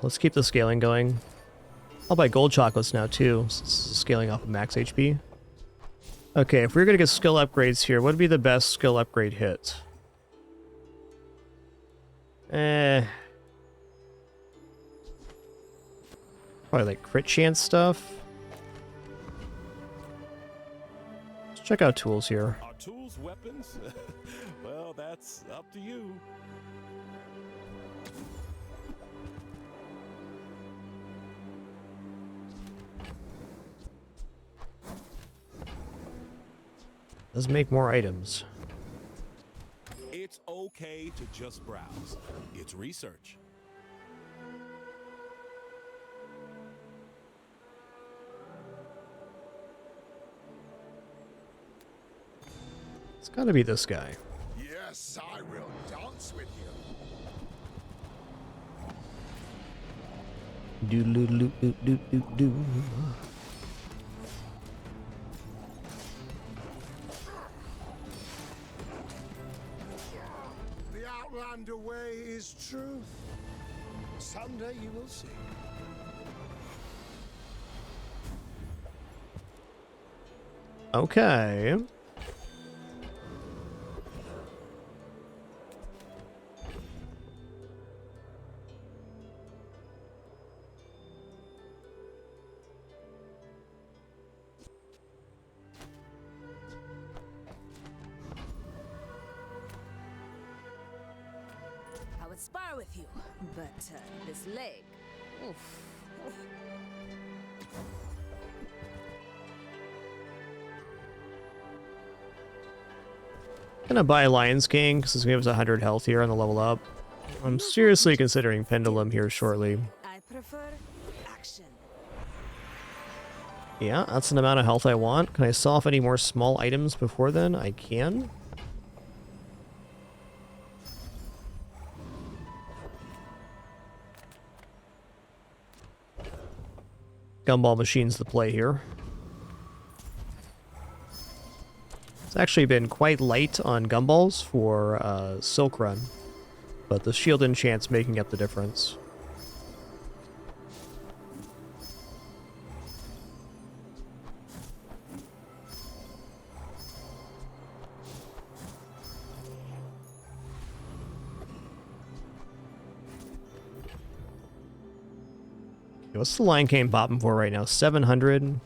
Let's keep the scaling going. I'll buy gold chocolates now too, scaling off of max HP. Okay, if we're gonna get skill upgrades here, what would be the best skill upgrade hit? Probably like crit chance stuff. Let's check out tools here. Are tools weapons? Well, that's up to you. Let's make more items. It's okay to just browse. It's research. It's gotta be this guy. Yes, I will dance with you. Do. The Outlander way is truth. Someday you will see. Okay. I would spar with you, but this leg. Oof. Gonna buy Lion's King because it's gonna give us 100 health here on the level up. I'm seriously considering Pendulum here shortly. I prefer action. Yeah, that's an amount of health I want. Can I sell off any more small items before then? I can. Gumball machine's the play here. It's actually been quite light on gumballs for Silk Run, but the shield enchant's making up the difference. What's the Lion King bopping for right now? 700?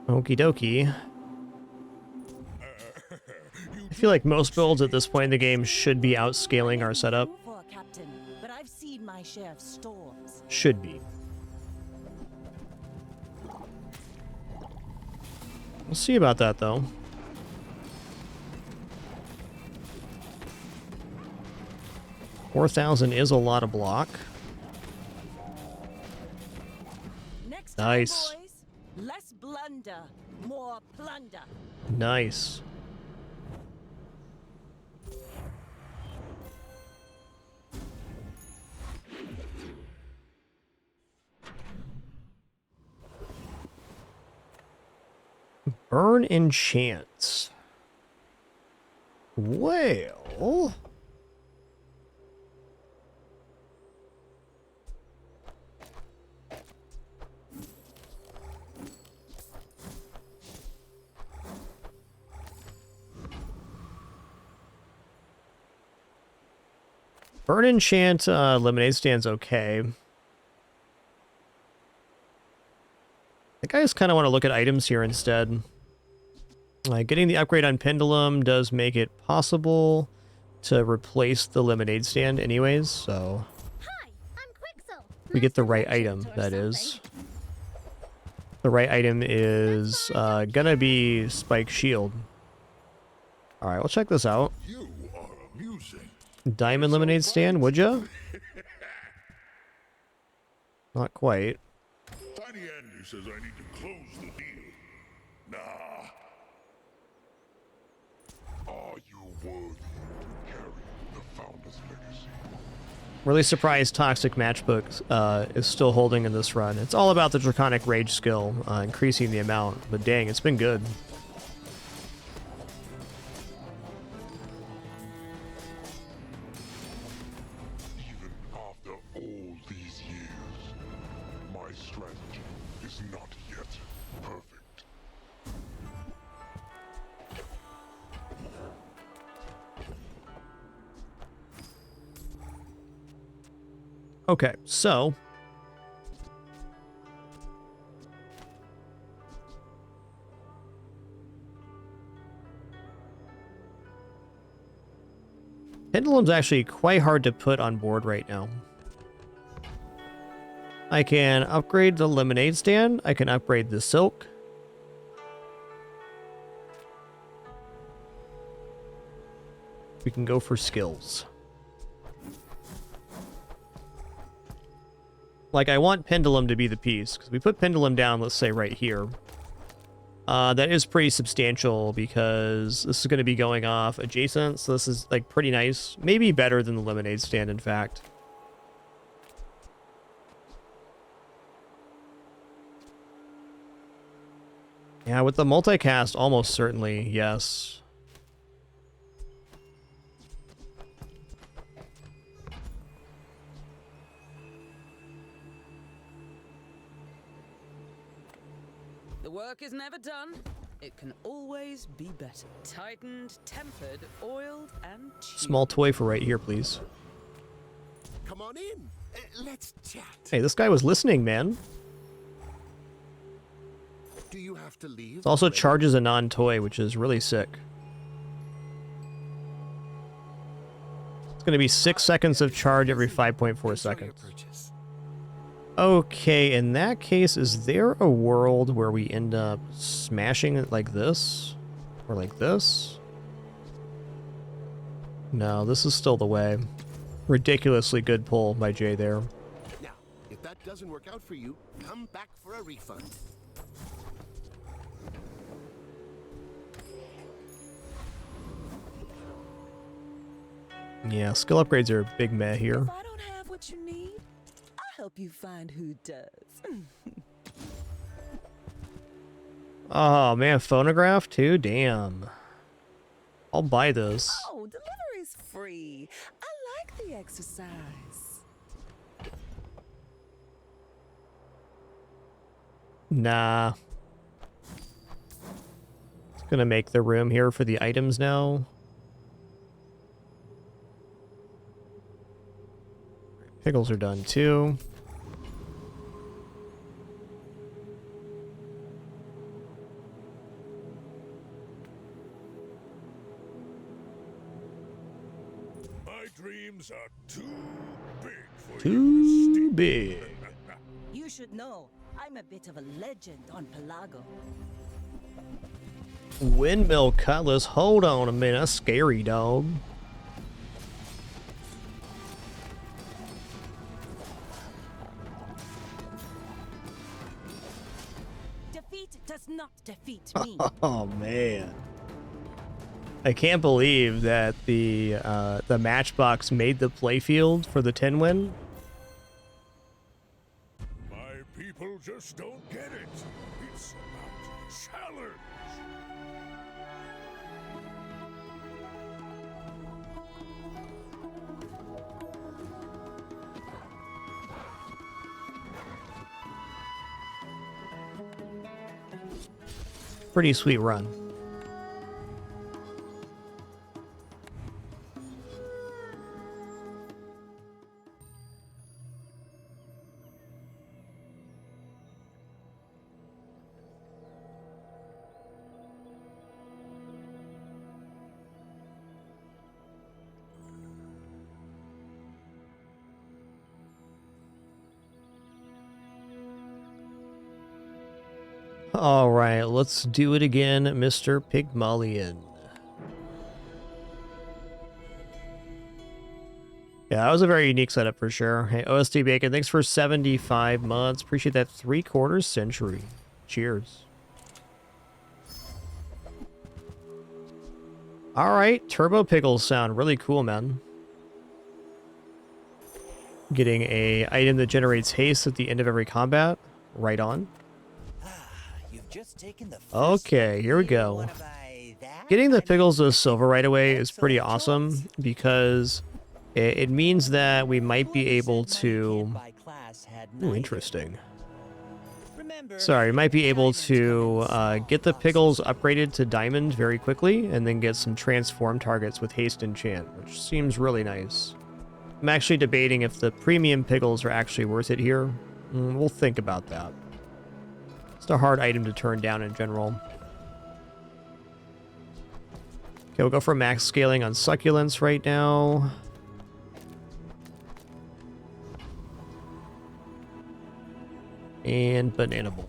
Okie dokie. I feel like most builds at this point in the game should be outscaling our setup. For Captain, but I've seen my share of storms. Should be. We'll see about that though. $4,000 is a lot of block. Next Nice. time, boys, less blunder, more plunder. Nice. Burn enchants. Well, Burn enchant lemonade stand's okay. I think I just kind of want to look at items here instead. Getting the upgrade on Pendulum does make it possible to replace the lemonade stand anyways, so... we get the right item, that is. The right item is gonna be Spike Shield. Alright, we'll check this out. You are amusing. Diamond lemonade stand, would ya? Not quite. Tiny Andy says I need to close the deal. Nah. Are you worthy to carry the Founder's legacy? Really surprised Toxic Matchbook is still holding in this run. It's all about the Draconic Rage skill, increasing the amount, but dang, it's been good. Even after all these years, my strategy is not yet perfect. Okay, so... Pendulum's actually quite hard to put on board right now. I can upgrade the lemonade stand. I can upgrade the silk. We can go for skills. Like, I want Pendulum to be the piece, because we put Pendulum down, let's say, right here. That is pretty substantial, because this is going to be going off adjacent, so this is, like, pretty nice. Maybe better than the lemonade stand, in fact. Yeah, with the multicast, almost certainly, yes. The work is never done. It can always be better. Tightened, tempered, oiled, and cheap. Small toy for right here, please. Come on in. Let's chat. Hey, this guy was listening, man. Do you have to leave? It also charges a non-toy, which is really sick. It's going to be 6 seconds of charge every 5.4 seconds. Okay, in that case, is there a world where we end up smashing it like this? Or like this? No, this is still the way. Ridiculously good pull by Jay there. Now, if that doesn't work out for you, come back for a refund. Yeah, skill upgrades are a big meh here. If I don't have what you need, I'll help you find who does. Oh man, phonograph too? Damn. I'll buy this. Oh, delivery's free. I like the exercise. Nah. It's gonna make the room here for the items now. Pickles are done too. My dreams are too big for Too big. You should know, I'm a bit of a legend on Pelago. Windmill Cutlass. Hold on a minute. That's scary, dog. Defeat does not defeat me. Oh man. I can't believe that the Matchbox made the playfield for the 10 win. My people just don't get it. It's about challenge. Pretty sweet run. All right, let's do it again, Mr. Pygmalion. Yeah, that was a very unique setup for sure. Hey, OSD Bacon, thanks for 75 months. Appreciate that 3/4 century. Cheers. All right, Turbo Piggles sound really cool, man. Getting a item that generates haste at the end of every combat. Right on. You've just taken the first Okay, here we go. Getting the Piggles to silver right away is pretty awesome because it means that we might be able to... Ooh, interesting. Sorry, we might be able to get the Piggles upgraded to Diamond very quickly and then get some transform targets with Haste Enchant, which seems really nice. I'm actually debating if the premium Piggles are actually worth it here. We'll think about that. It's a hard item to turn down in general. Okay, we'll go for max scaling on Succulents right now. And Banana Bowl.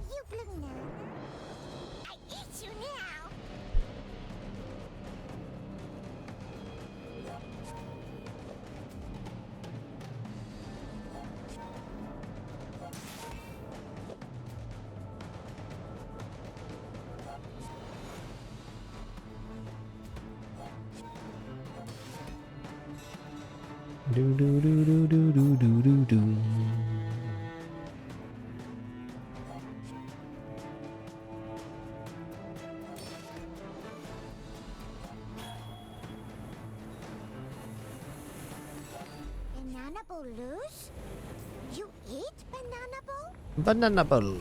Do do do do do do do do do. Banana bowl loose? You eat banana bowl? Banana bowl.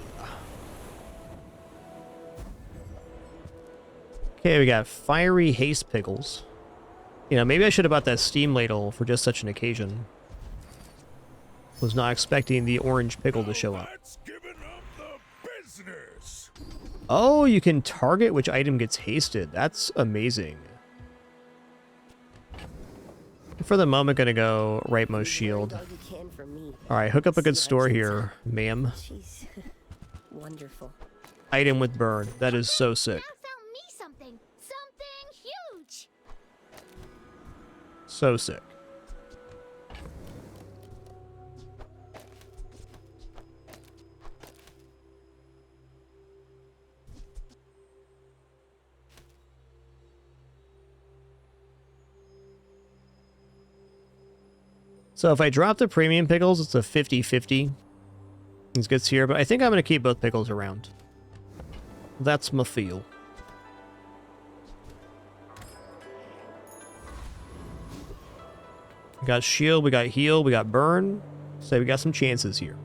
Okay, we got fiery haste pickles. You know, maybe I should have bought that steam ladle for just such an occasion. Was not expecting the orange pickle to show up. Oh, you can target which item gets hasted. That's amazing. For the moment, gonna go rightmost shield. All right, hook up a good store here, ma'am. Wonderful. Item with burn. That is so sick. Something huge. So sick. So if I drop the premium pickles, it's a 50-50. These gets here, but I think I'm going to keep both pickles around. That's my feel. We got shield, we got heal, we got burn. So we got some chances here.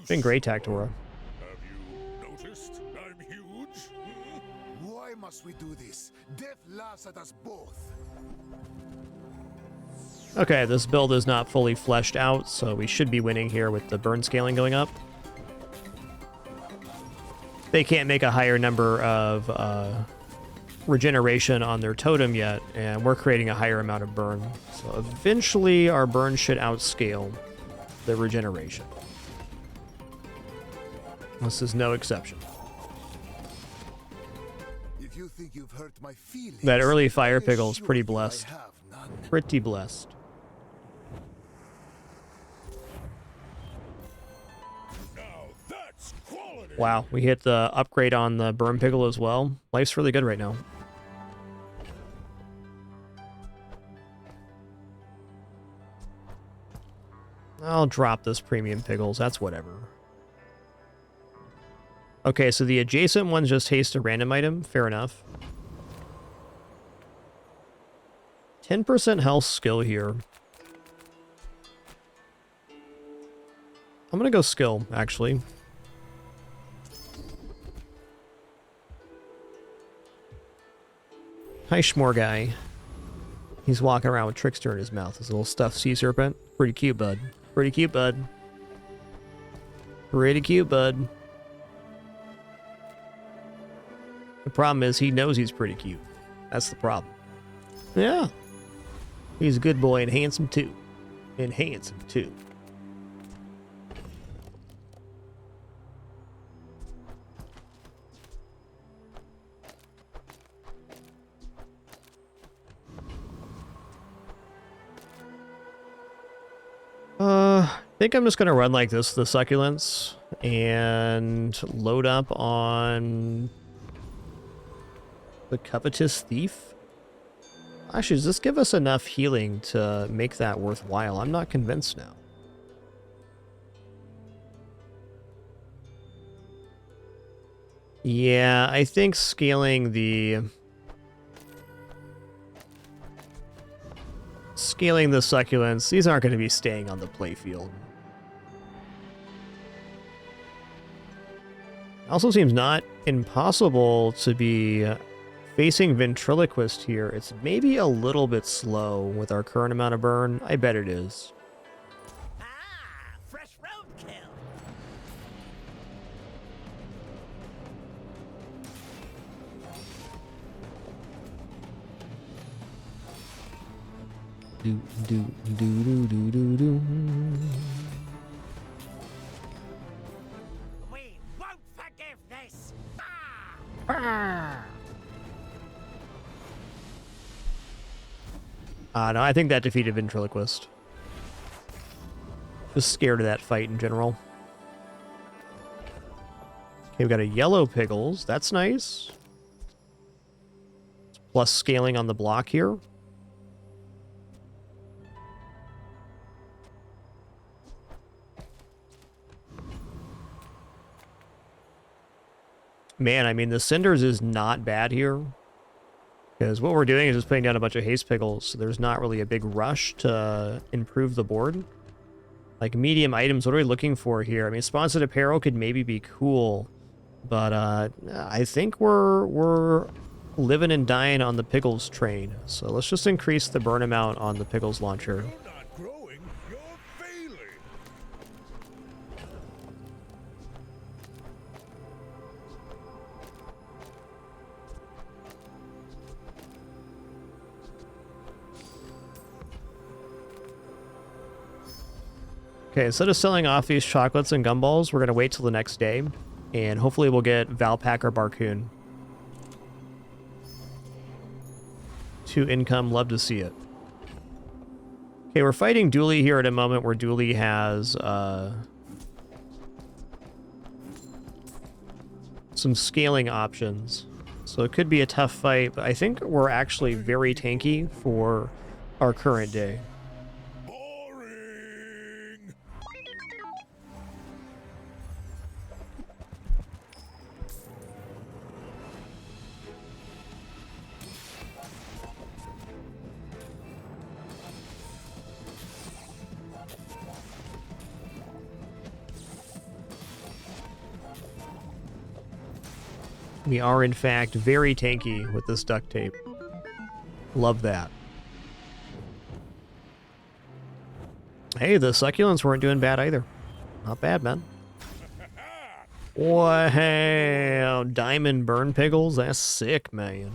Been great, Tactora. Have you noticed I'm huge? Why must we do this? Death laughs at us both. Okay, this build is not fully fleshed out, so we should be winning here with the burn scaling going up. They can't make a higher number of regeneration on their totem yet, and we're creating a higher amount of burn. So eventually our burn should outscale the regeneration. This is no exception. If you think you've hurt my feelings, That early fire pickle is pretty blessed. Pretty blessed. Wow, we hit the upgrade on the burn pickle as well. Life's really good right now. I'll drop this premium pickles. That's whatever. Okay, so the adjacent ones just haste a random item. Fair enough. 10% health skill here. I'm gonna go skill, actually. Hi, Schmore guy. He's walking around with Trickster in his mouth. His little stuffed sea serpent. Pretty cute, bud. Pretty cute, bud. Pretty cute, bud. The problem is he knows he's pretty cute. That's the problem. Yeah. He's a good boy and handsome too. And handsome too. I think I'm just gonna run like this the succulents and load up on the covetous thief. Actually, does this give us enough healing to make that worthwhile? I'm not convinced now. Yeah, I think scaling the succulents, these aren't going to be staying on the playfield. Also seems not impossible to be facing ventriloquist here. It's maybe a little bit slow with our current amount of burn. I bet it is. Fresh roadkill. Do do do do do do do. We won't forgive this. No, I think that defeated ventriloquist. Just scared of that fight in general. Okay, we got a yellow Piggles. That's nice. Plus scaling on the block here. Man, I mean, the Cinders is not bad here. Because what we're doing is just putting down a bunch of haste Piggles, so there's not really a big rush to improve the board. Like, medium items, what are we looking for here? I mean, sponsored apparel could maybe be cool, but I think we're living and dying on the Piggles train. So let's just increase the burn amount on the Piggles launcher. Okay, instead of selling off these chocolates and gumballs, we're going to wait till the next day, and hopefully we'll get Valpak or Barcoon. 2 income, love to see it. Okay, we're fighting Dooley here at a moment where Dooley has some scaling options. So it could be a tough fight, but I think we're actually very tanky for our current day. We are, in fact, very tanky with this duct tape. Love that. Hey, the succulents weren't doing bad either. Not bad, man. Wow, diamond burn Piggles? That's sick, man.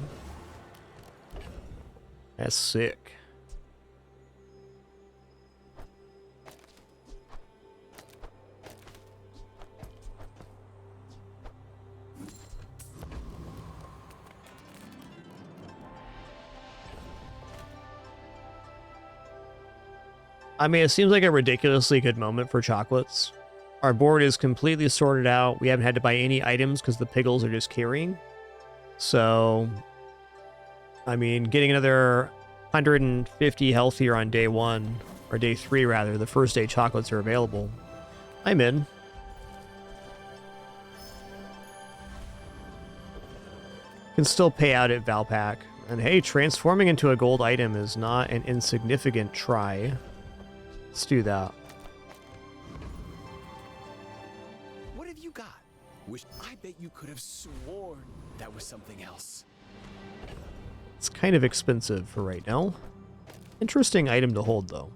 That's sick. I mean, it seems like a ridiculously good moment for chocolates. Our board is completely sorted out. We haven't had to buy any items because the Piggles are just carrying. So, I mean, getting another 150 health here on day 1, or day 3 rather, the first day chocolates are available. I'm in. Can still pay out at Valpak. And hey, transforming into a gold item is not an insignificant try. Let's do that. What have you got? I bet you could have sworn that was something else. It's kind of expensive for right now. Interesting item to hold, though.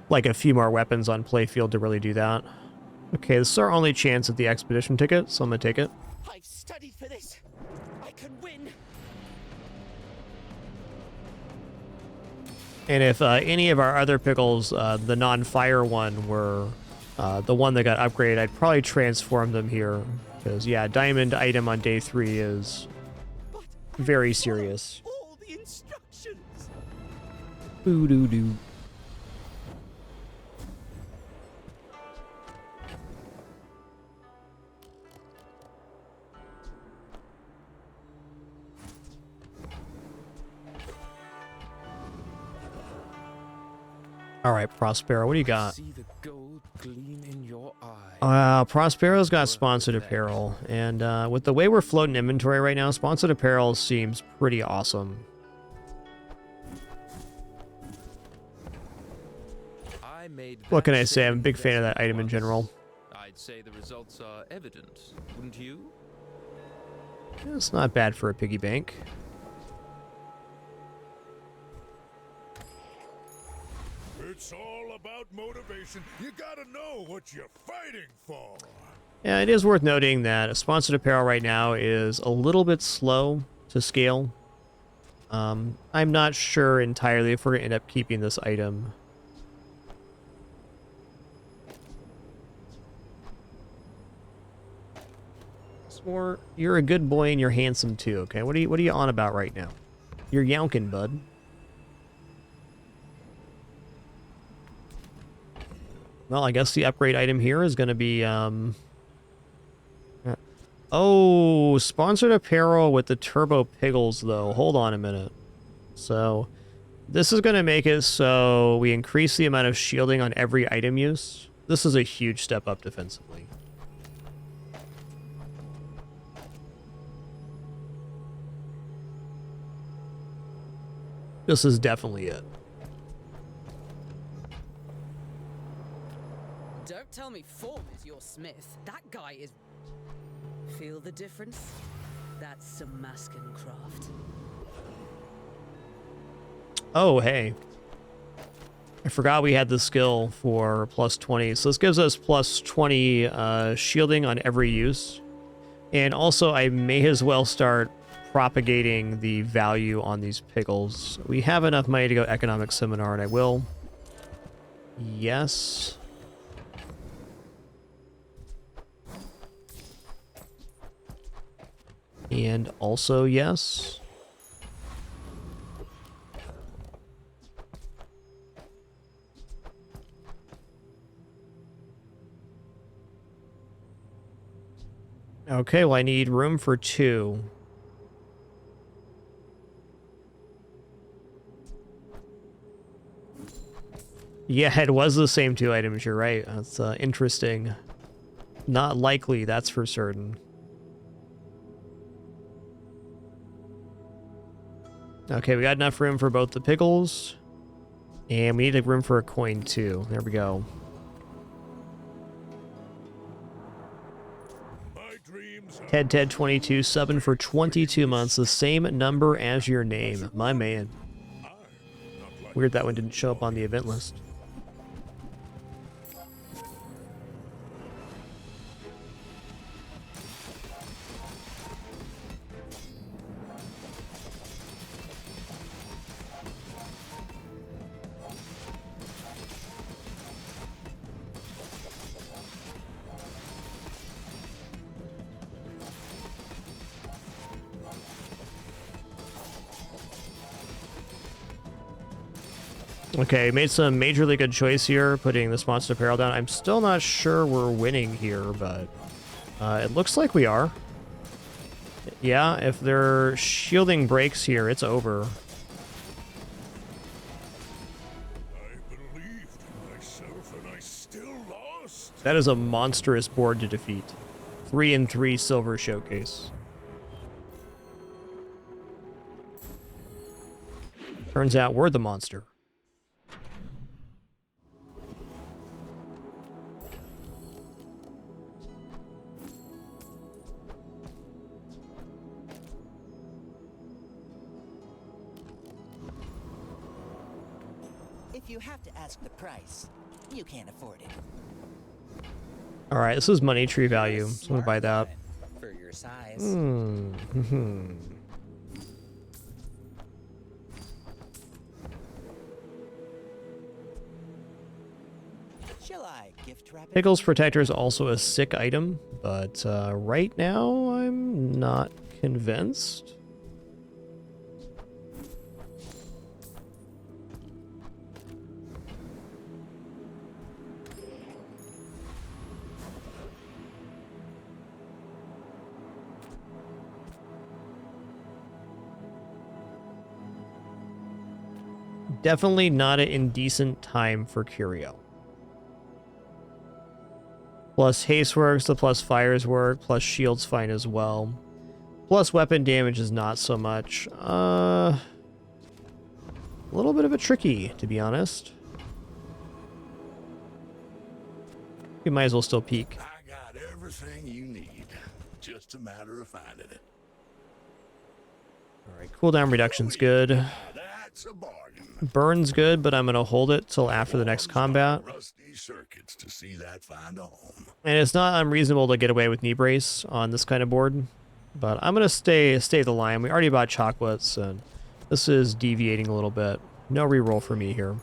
Like a few more weapons on playfield to really do that. Okay, this is our only chance at the expedition ticket, so I'm gonna take it. I've studied for this. I can win. And if any of our other Piggles, the non-fire one, were the one that got upgraded, I'd probably transform them here. Because, yeah, diamond item on day 3 is very serious. All the instructions. Boo-doo-doo. All right, Prospero, what do you got? See the gold gleam in your eye. Prospero's got sponsored apparel, and with the way we're floating inventory right now, sponsored apparel seems pretty awesome. What can I say? I'm a big fan of that item in general. I'd say the results are evident, wouldn't you? It's not bad for a piggy bank. It's all about motivation. You gotta know what you're fighting for. Yeah, it is worth noting that a sponsored apparel right now is a little bit slow to scale. I'm not sure entirely if we're going to end up keeping this item. Or you're a good boy and you're handsome too, okay? What are you on about right now? You're yonkin', bud. Well, I guess the upgrade item here is going to be, oh, sponsored apparel with the Turbo Piggles, though. Hold on a minute. So, this is going to make it so we increase the amount of shielding on every item use. This is a huge step up defensively. This is definitely it. Don't tell me Form is your smith. That guy is... Feel the difference? That's some masking craft. Oh, hey. I forgot we had the skill for plus 20. So this gives us plus 20 shielding on every use. And also, I may as well start propagating the value on these Piggles. We have enough money to go economic seminar, and I will. Yes. And also, yes. Okay, well, I need room for 2. Yeah, it was the same 2 items, you're right. That's interesting. Not likely, that's for certain. Okay, we got enough room for both the Piggles. And we need room for a coin, too. There we go. Ted 22 subbing for 22 months, the same number as your name. My man. Weird that one didn't show up on the event list. Okay, made some majorly good choice here, putting the sponsored apparel down. I'm still not sure we're winning here, but it looks like we are. Yeah, if their shielding breaks here, it's over. I believed in myself and I still lost. That is a monstrous board to defeat. 3-3 silver showcase. Turns out we're the monster. If you have to ask the price, you can't afford it. Alright, this is money tree value, so I'm gonna buy that. For your size. Shall I gift wrap it? Piggles Protector is also a sick item, but right now I'm not convinced. Definitely not an indecent time for Curio. Plus haste works, the plus fires work, plus shields fine as well. Plus weapon damage is not so much. A little bit of a tricky, to be honest. We might as well still peek. I got everything you need. Just a matter of finding it. Alright, cooldown reduction's good. That's a bargain. Burn's good, but I'm gonna hold it till after the next combat. Rusty circuits to see that find a home. And it's not unreasonable to get away with knee brace on this kind of board. But I'm gonna stay the line. We already bought chocolates, and this is deviating a little bit. No reroll for me here.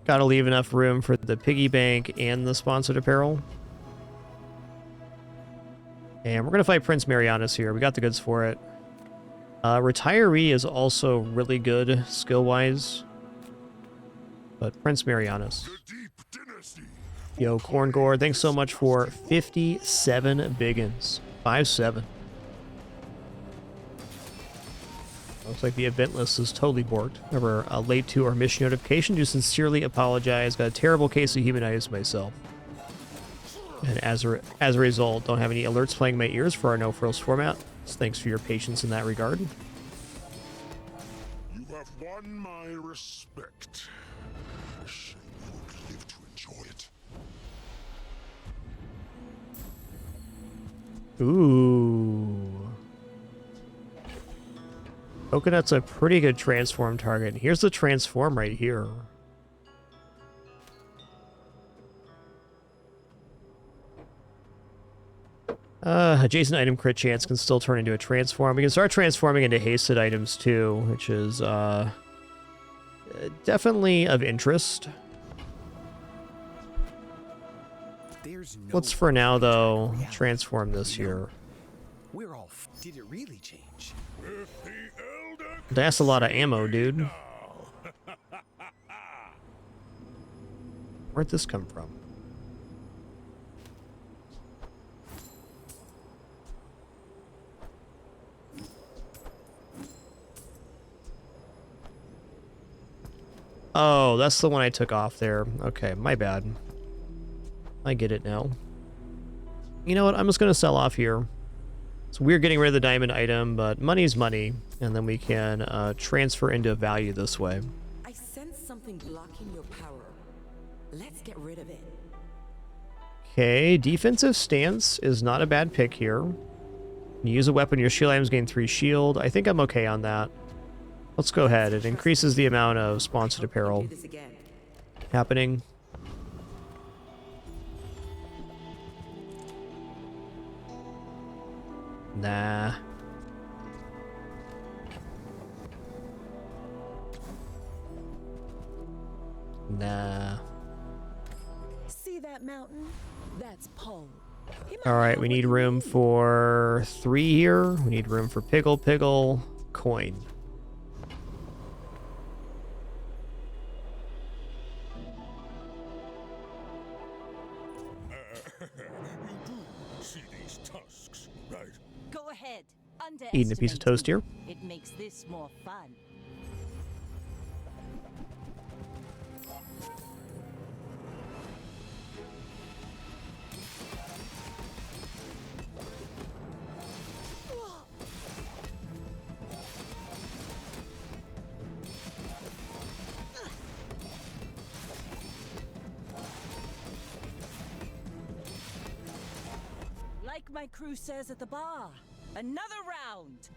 Gotta leave enough room for the piggy bank and the sponsored apparel. And we're gonna fight Prince Marianus here. We got the goods for it. Retiree is also really good skill-wise. But Prince Marianus. Yo, Corngore, thanks so much for 57 biggins. 5-7. Looks like the event list is totally borked. Remember, late to our mission notification. Do sincerely apologize. Got a terrible case of humanitis myself. And as a result, don't have any alerts playing in my ears for our no frills format. So thanks for your patience in that regard. You have won my respect. Wish you would live to enjoy it. Ooh. Coconut's a pretty good transform target. Here's the transform right here. Adjacent item crit chance can still turn into a transform. We can start transforming into hasted items too, which is definitely of interest. Let's for now though transform this here. We're all. Did it really change? That's a lot of ammo, dude. Where'd this come from? Oh, that's the one I took off there. Okay, my bad. I get it now. You know what? I'm just going to sell off here. So we're getting rid of the diamond item, but money's money. And then we can transfer into value this way. I sense something blocking your power. Let's get rid of it. Okay, defensive stance is not a bad pick here. You use a weapon, your shield items gain 3 shield. I think I'm okay on that. Let's go ahead. It increases the amount of sponsored apparel happening. Nah. Nah. See that mountain? That's Pole. Alright, we need room for 3 here. We need room for Piggle, coin. Go ahead. Eating a piece of toast here. It makes this more fun. Like my crew says at the bar, Another round!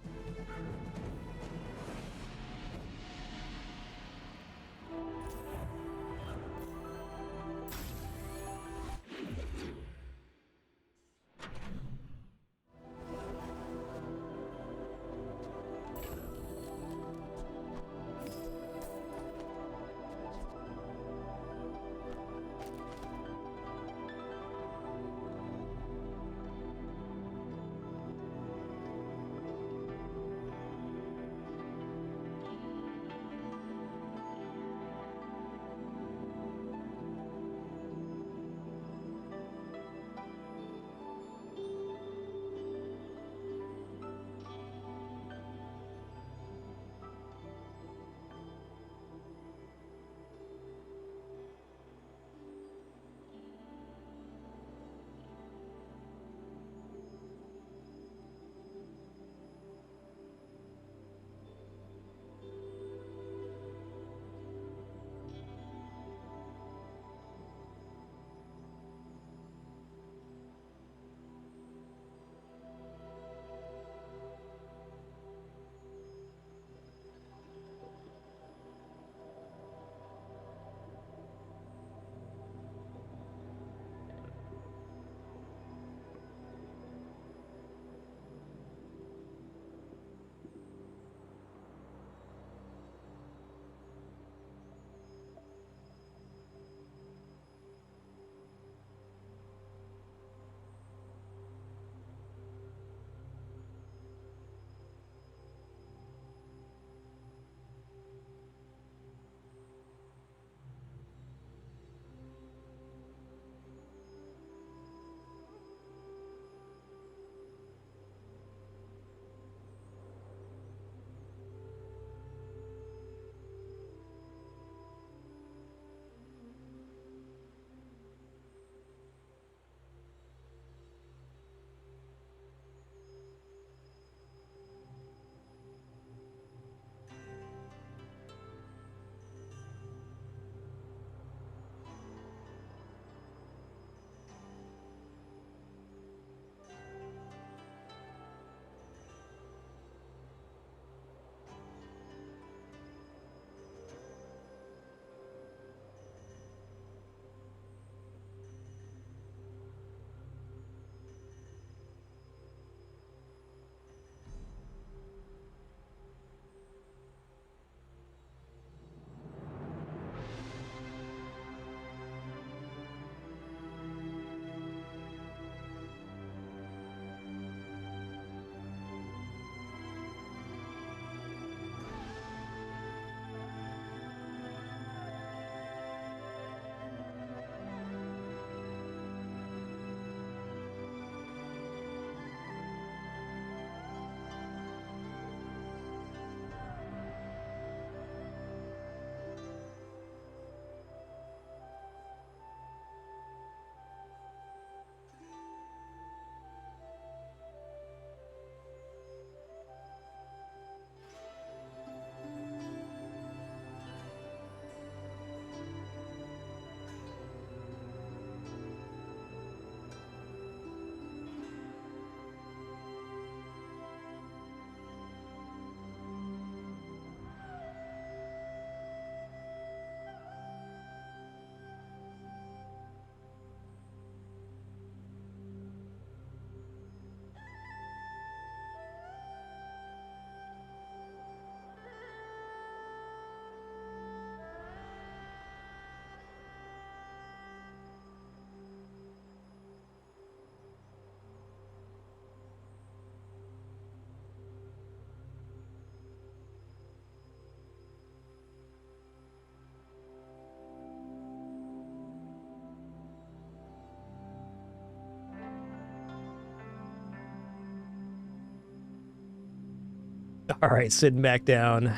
All right, sitting back down.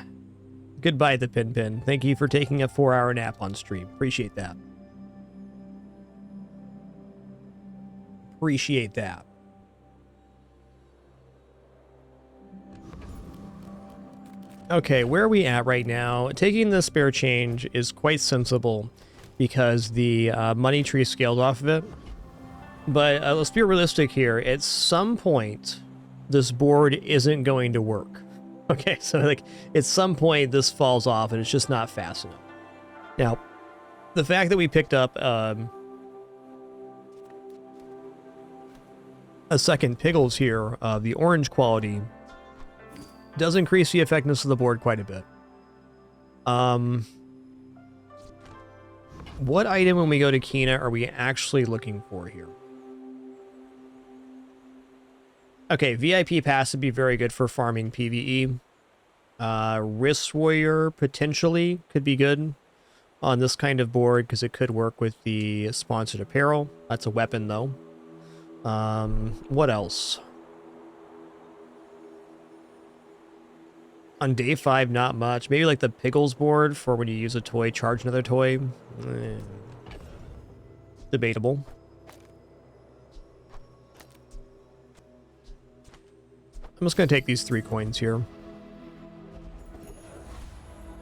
Goodbye, the Pin. Thank you for taking a 4-hour nap on stream. Appreciate that. Appreciate that. Okay, where are we at right now? Taking the spare change is quite sensible because the money tree scaled off of it. But let's be realistic here. At some point, this board isn't going to work. Okay, so like at some point this falls off and it's just not fast enough. Now, the fact that we picked up a second Piggles here, the orange quality, does increase the effectiveness of the board quite a bit. What item when we go to Kina are we actually looking for here? Okay, VIP pass would be very good for farming PvE. Wrist Warrior potentially could be good on this kind of board because it could work with the sponsored apparel. That's a weapon though. What else? On day 5, not much. Maybe like the Piggles board for when you use a toy, charge another toy. Debatable. I'm just going to take these 3 coins here.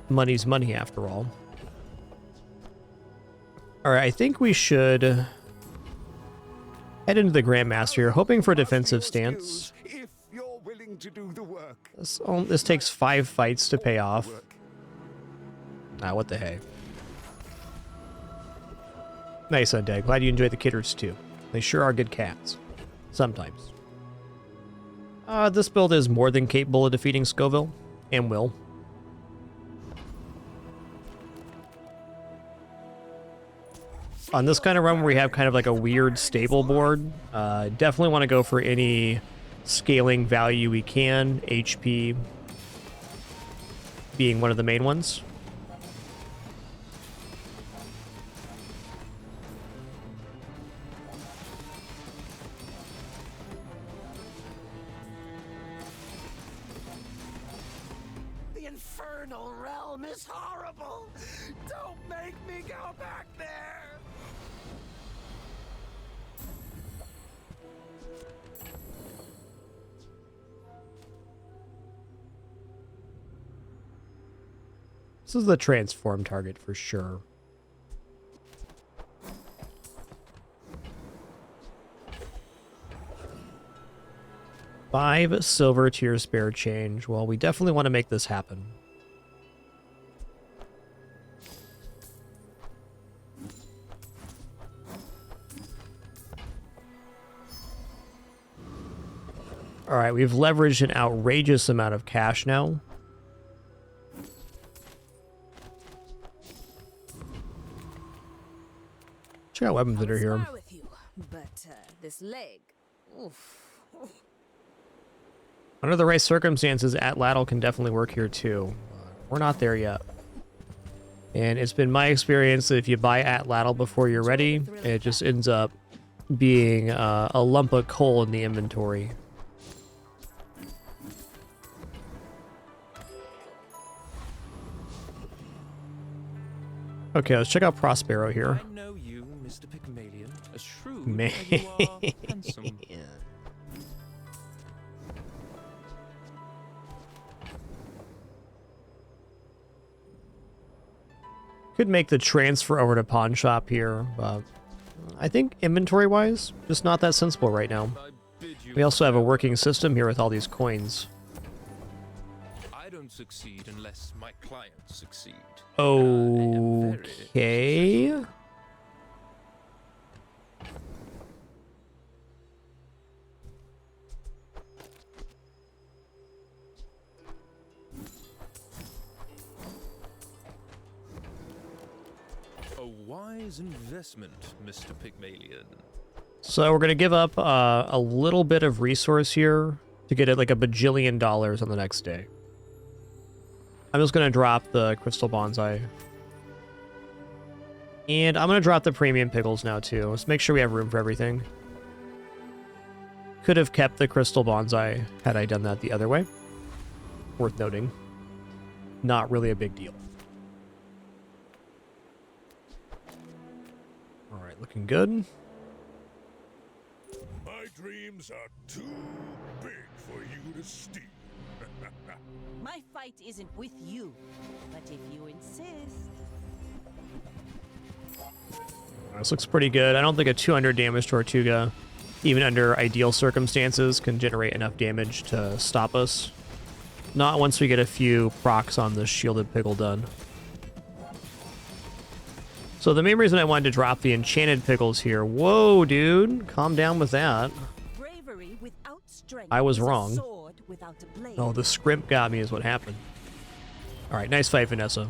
Money's money after all. Alright, I think we should head into the Grandmaster here, hoping for a defensive stance. If you're willing to do the work. This takes 5 fights to pay off. Ah, what the hey. Nice, Undead. Glad you enjoy the Kitters too. They sure are good cats. Sometimes. This build is more than capable of defeating Scoville, and will. On this kind of run where we have kind of like a weird stable board, definitely want to go for any scaling value we can, HP being one of the main ones. The infernal realm is horrible. Don't make me go back there. This is the transform target for sure. $5 silver tier spare change. Well, we definitely want to make this happen. All right, we've leveraged an outrageous amount of cash now. Check out weapons that are here. With you, but this leg, oof. Under the right circumstances, Atlatl can definitely work here too. We're not there yet. And it's been my experience that if you buy Atlatl before you're ready, it just ends up being a lump of coal in the inventory. Okay, let's check out Prospero here. I know you, Mr. Pygmalion. A shrewd Man. and you are handsome. Could make the transfer over to pawn shop here, but I think inventory-wise, just not that sensible right now. We also have a working system here with all these coins. I don't succeed unless my clients succeed. Okay. A wise investment, Mr. Pygmalion. So we're going to give up a little bit of resource here to get it like $1 bajillion on the next day. I'm just going to drop the Crystal Bonsai. And I'm going to drop the Premium Piggles now too. Let's make sure we have room for everything. Could have kept the Crystal Bonsai had I done that the other way. Worth noting. Not really a big deal. Alright, looking good. My dreams are too big for you to steal. My fight isn't with you, but if you insist. This looks pretty good. I don't think a 200 damage Tortuga even under ideal circumstances, can generate enough damage to stop us. Not once we get a few procs on the shielded Piggle done. So the main reason I wanted to drop the enchanted Piggles here... Whoa, dude! Calm down with that. Bravery without strength I was is a wrong. sword without a blade. Oh, the scrimp got me is what happened. Alright, nice fight, Vanessa.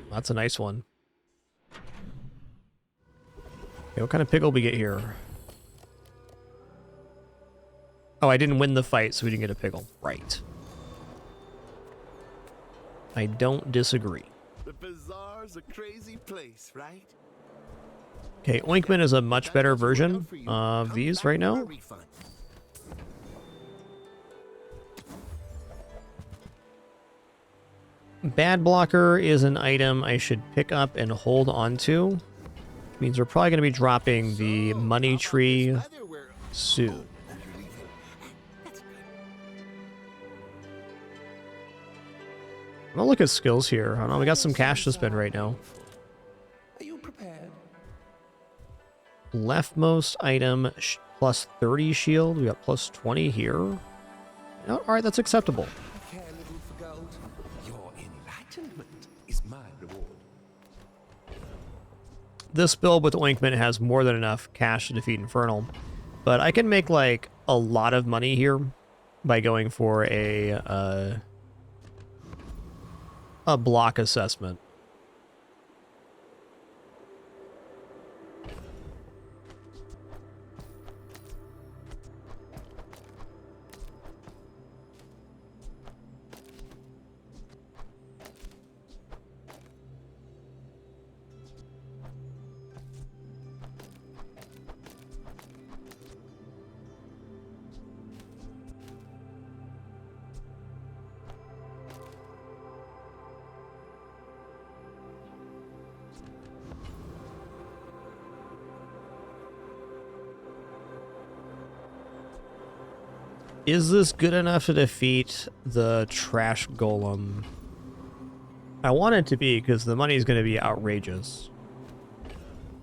That's a nice one. Okay, what kind of Piggle we get here? Oh, I didn't win the fight, so we didn't get a Piggle. Right. I don't disagree. The Bazar's a crazy place, right? Okay, Oinkment is a much better version of these right now. Bad Blocker is an item I should pick up and hold on to. Means we're probably going to be dropping the money tree soon. I'm gonna look at skills here. I don't know, we got some cash to spend right now. Are you prepared? Leftmost item, plus 30 shield. We got plus 20 here. Oh, alright, that's acceptable. I care little for gold. Your enlightenment is my reward. This build with Oinkment has more than enough cash to defeat Infernal. But I can make, like, a lot of money here by going for a block assessment. Is this good enough to defeat the trash golem? I want it to be, because the money is going to be outrageous.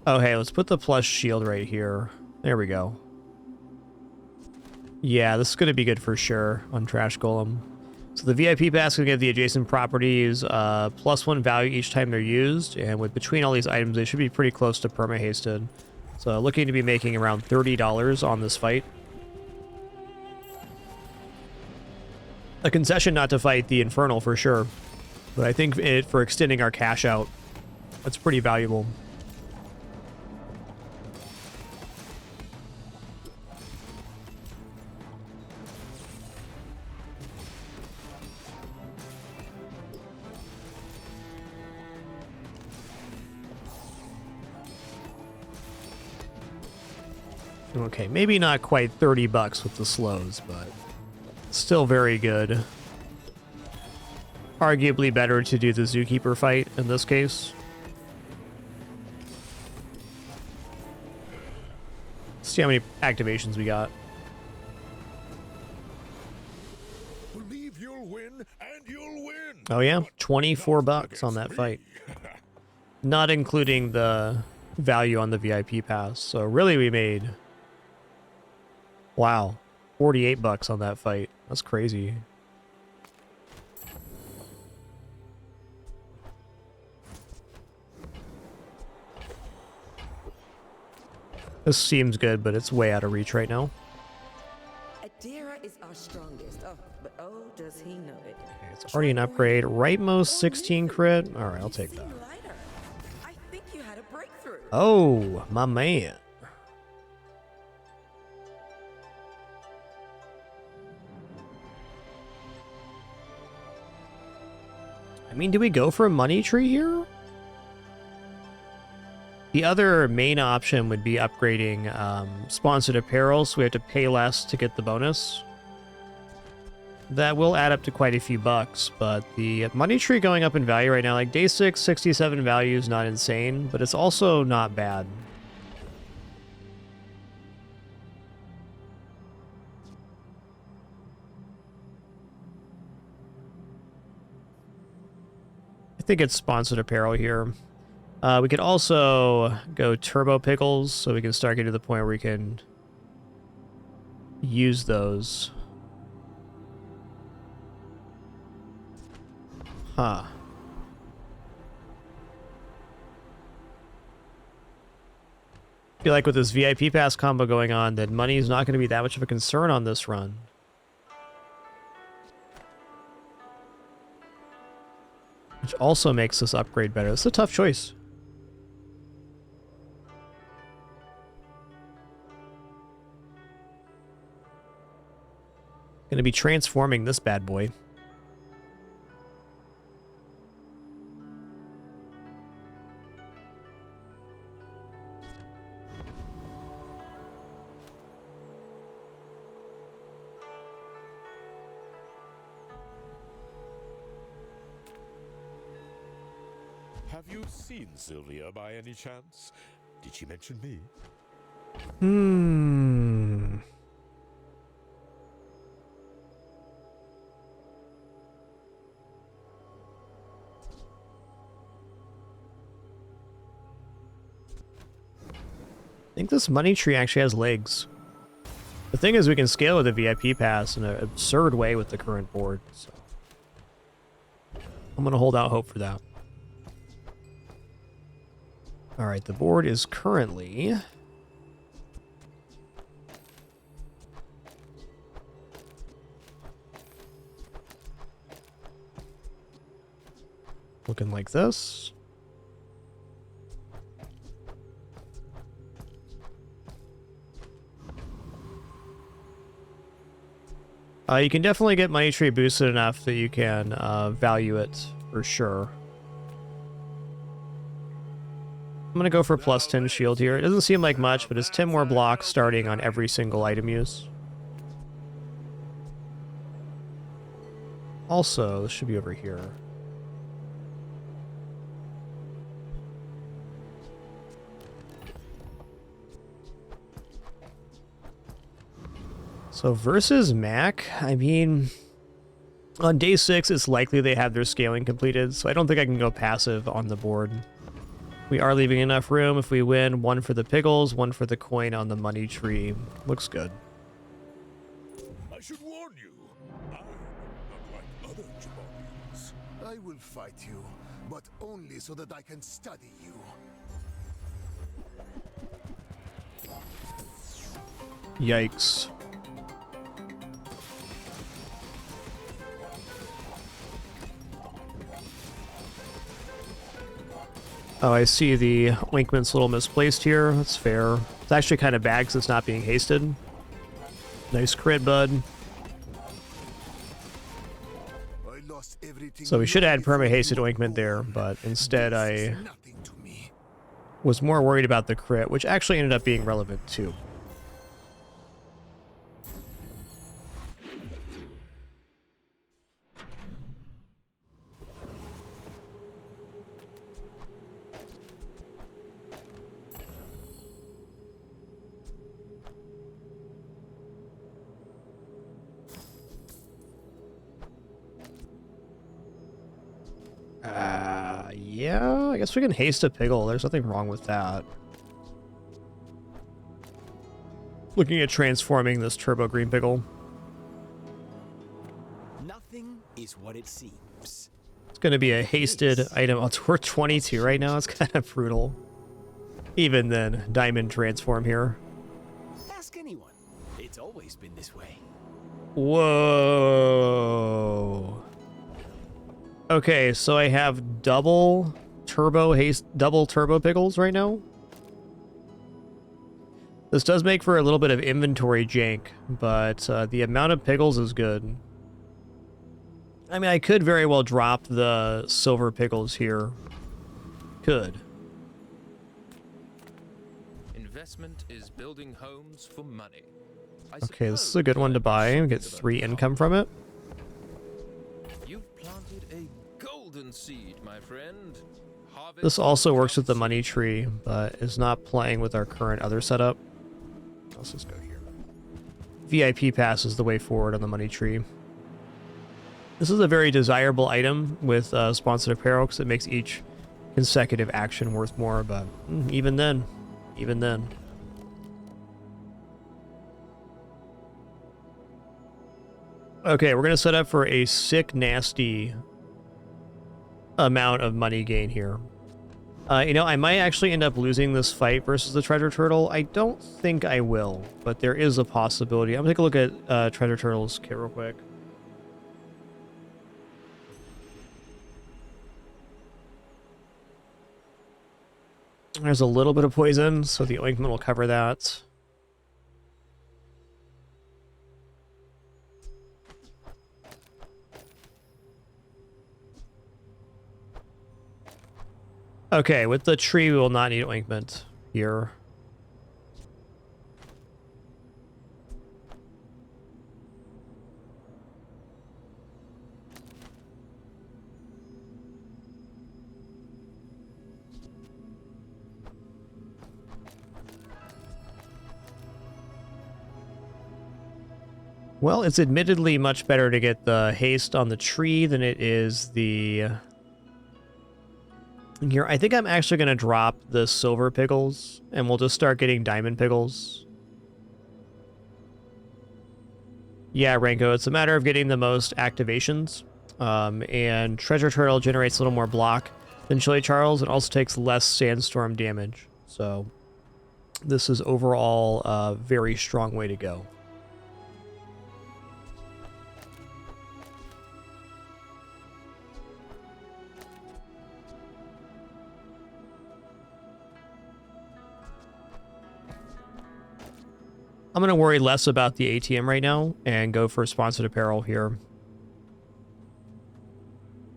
Oh, hey, let's put the plus shield right here. There we go. Yeah, this is going to be good for sure on trash golem. So the VIP pass can give the adjacent properties +1 value each time they're used, and with between all these items, they should be pretty close to perma-hasted. So looking to be making around $30 on this fight. A concession not to fight the Infernal for sure, but I think for extending our cash out, that's pretty valuable. Okay, maybe not quite 30 bucks with the slows, but still very good. Arguably better to do the Zookeeper fight in this case. Let's see how many activations we got. Believe you'll win, and you'll win. Oh yeah, 24 bucks on that fight. Not including the value on the VIP pass. So really we made... Wow, 48 bucks on that fight. That's crazy. This seems good, but it's way out of reach right now. Adira is our strongest. Oh, but oh, does he know it? Okay, it's already an upgrade. Rightmost 16 crit. All right, I'll take that. I think you had a breakthrough. Oh, my man. I mean, do we go for a money tree here? The other main option would be upgrading sponsored apparel, so we have to pay less to get the bonus. That will add up to quite a few bucks, but the money tree going up in value right now, like day 6, 67 value is not insane, but it's also not bad. I think it's sponsored apparel here. We could also go turbo pickles, so we can start getting to the point where we can use those. Huh. I feel like with this VIP pass combo going on, that money is not going to be that much of a concern on this run. Which also makes this upgrade better. It's a tough choice. Gonna be transforming this bad boy. Have you seen Sylvia by any chance? Did she mention me? I think this money tree actually has legs. The thing is, we can scale with a VIP pass in an absurd way with the current board, so I'm gonna hold out hope for that. Alright, the board is currently looking like this. You can definitely get money tree boosted enough that you can value it for sure. I'm going to go for plus 10 shield here. It doesn't seem like much, but it's 10 more blocks starting on every single item use. Also, this should be over here. So versus Mac, I mean, on day 6, it's likely they have their scaling completed, so I don't think I can go passive on the board. We are leaving enough room if we win. 1 for the Piggles, 1 for the coin on the money tree. Looks good. I should warn you, I'm not like other Jabarians. I will fight you, but only so that I can study you. Yikes. Oh, I see the Winkman's a little misplaced here. That's fair. It's actually kind of bad because it's not being hasted. Nice crit, bud. So we should add perma-hasted Ointment there, but instead I was more worried about the crit, which actually ended up being relevant too. Yeah, I guess we can haste a Piggle. There's nothing wrong with that. Looking at transforming this Turbo Green Piggle. Nothing is what it seems. It's going to be a hasted item. Oh, we're 22 right now. It's kind of brutal. Even then, Diamond Transform here. Ask anyone. It's always been this way. Whoa. Okay, so I have double turbo pickles right now. This does make for a little bit of inventory jank, but the amount of pickles is good. I mean, I could very well drop the silver pickles here. Could. Investment is building homes for money. Okay, this is a good one to buy. Get 3 income from it. You've planted a golden seed, my friend. This also works with the money tree, but is not playing with our current other setup. Let's just go here. VIP pass is the way forward on the money tree. This is a very desirable item with sponsored apparel because it makes each consecutive action worth more, but even then. Okay, we're going to set up for a sick, nasty amount of money gain here. You know, I might actually end up losing this fight versus the Treasure Turtle. I don't think I will, but there is a possibility. I'm going to take a look at Treasure Turtle's kit real quick. There's a little bit of poison, so the ointment will cover that. Okay, with the tree, we will not need ointment here. Well, it's admittedly much better to get the haste on the tree than it is the... Here, I think I'm actually going to drop the silver pickles, and we'll just start getting diamond pickles. Yeah, Ranko, it's a matter of getting the most activations. And Treasure Turtle generates a little more block than Chili Charles, and also takes less sandstorm damage. So, this is overall a very strong way to go. I'm going to worry less about the ATM right now and go for sponsored apparel here.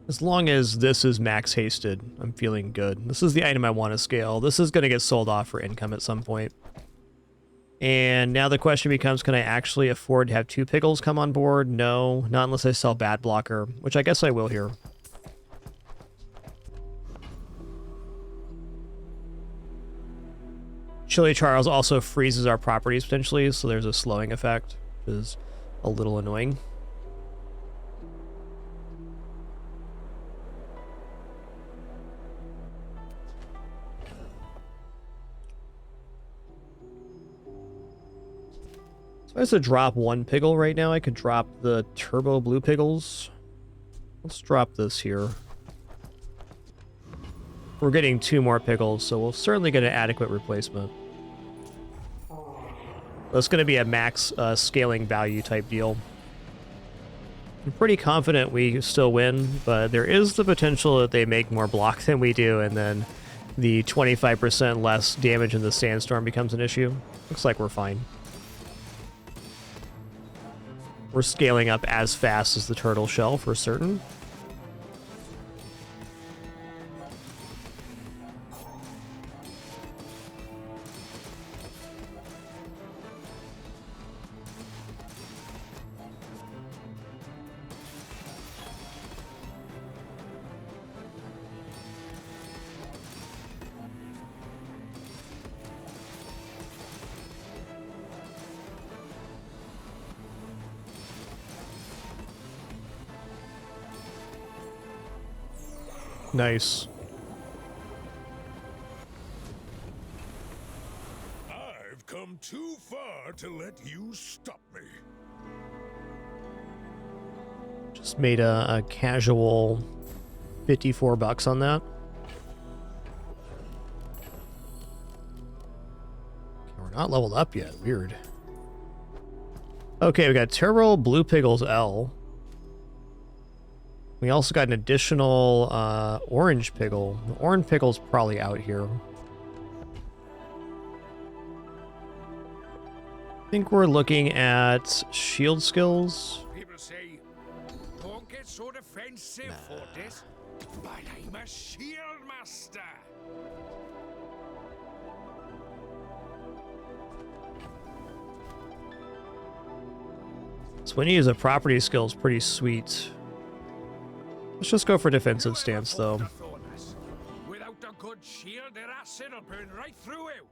As long as this is max hasted, I'm feeling good. This is the item I want to scale. This is going to get sold off for income at some point. And now the question becomes, can I actually afford to have 2 Piggles come on board? No, not unless I sell Bad Blocker, which I guess I will here. Chili Charles also freezes our properties potentially, so there's a slowing effect, which is a little annoying. So I have to drop 1 Piggle right now. I could drop the Turbo Blue Piggles. Let's drop this here. We're getting 2 more Piggles, so we'll certainly get an adequate replacement. That's going to be a max scaling value type deal. I'm pretty confident we still win, but there is the potential that they make more block than we do, and then the 25% less damage in the sandstorm becomes an issue. Looks like we're fine. We're scaling up as fast as the turtle shell for certain. Nice. I've come too far to let you stop me. Just made a casual 54 bucks on that. We're not leveled up yet. Weird. Okay, we got Turbo Blue Piggles L. We also got an additional orange Piggle. The orange Piggle's probably out here. I think we're looking at shield skills. People say, don't get so defensive for this, but I'm a shield master. So when you use a property skill is pretty sweet. Let's just go for defensive stance, though. Without a good shield, their acid will burn right through you.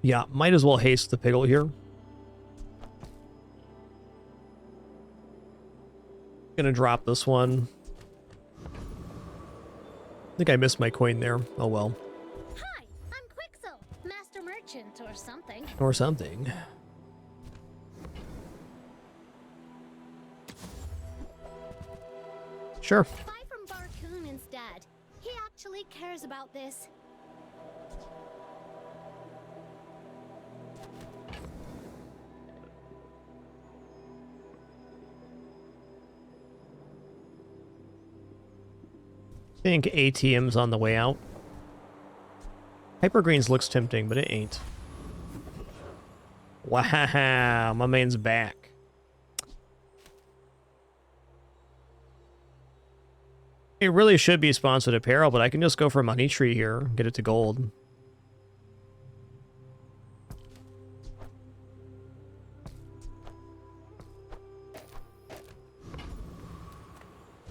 Yeah, might as well haste the Piggle here. Gonna drop this one. I think I missed my coin there. Oh well. Hi, I'm Quixel, Master Merchant or something. Or something. Sure. Buy from Barcoon instead. He actually cares about this. I think ATM's on the way out. Hypergreens looks tempting, but it ain't. Wow, my man's back. It really should be sponsored apparel, but I can just go for Money Tree here and get it to gold.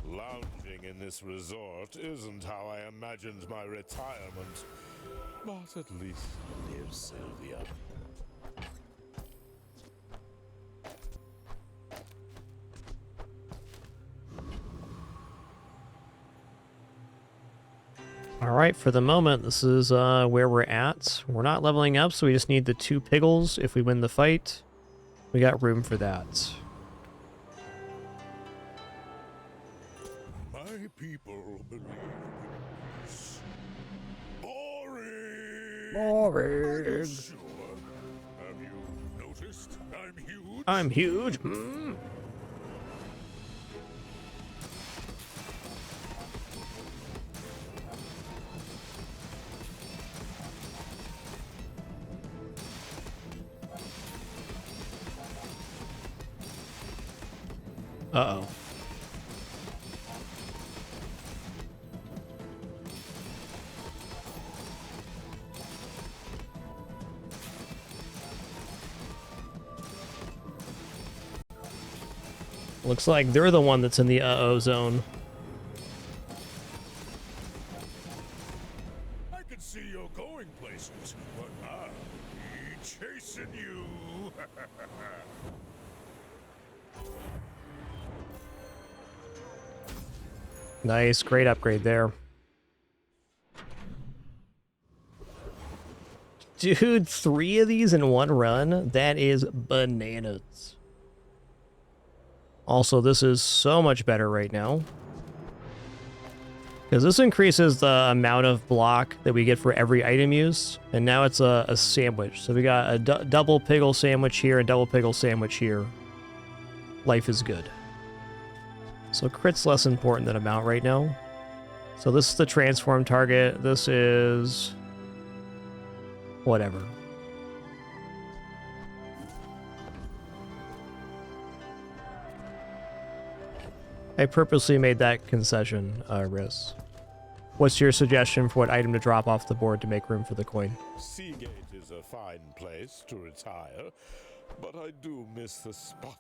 Lounging in this resort isn't how I imagined my retirement. But at least there's Sylvia. Alright, for the moment, this is where we're at. We're not leveling up, so we just need the 2 Piggles. If we win the fight, we got room for that. My people believe in peace. Boring! Boring! Sure. Have you noticed I'm huge? I'm huge. Mm. Uh-oh. Looks like they're the one that's in the uh-oh zone. I can see you're going places, but I'll be chasing you. Nice, great upgrade there. Dude, 3 of these in one run? That is bananas. Also, this is so much better right now. Because this increases the amount of block that we get for every item used. And now it's a sandwich. So we got a double Piggle sandwich here and double Piggle sandwich here. Life is good. So crit's less important than amount right now. So this is the transform target. This is... whatever. I purposely made that concession, Riz. What's your suggestion for what item to drop off the board to make room for the coin? Seagate is a fine place to retire, but I do miss the spotlight.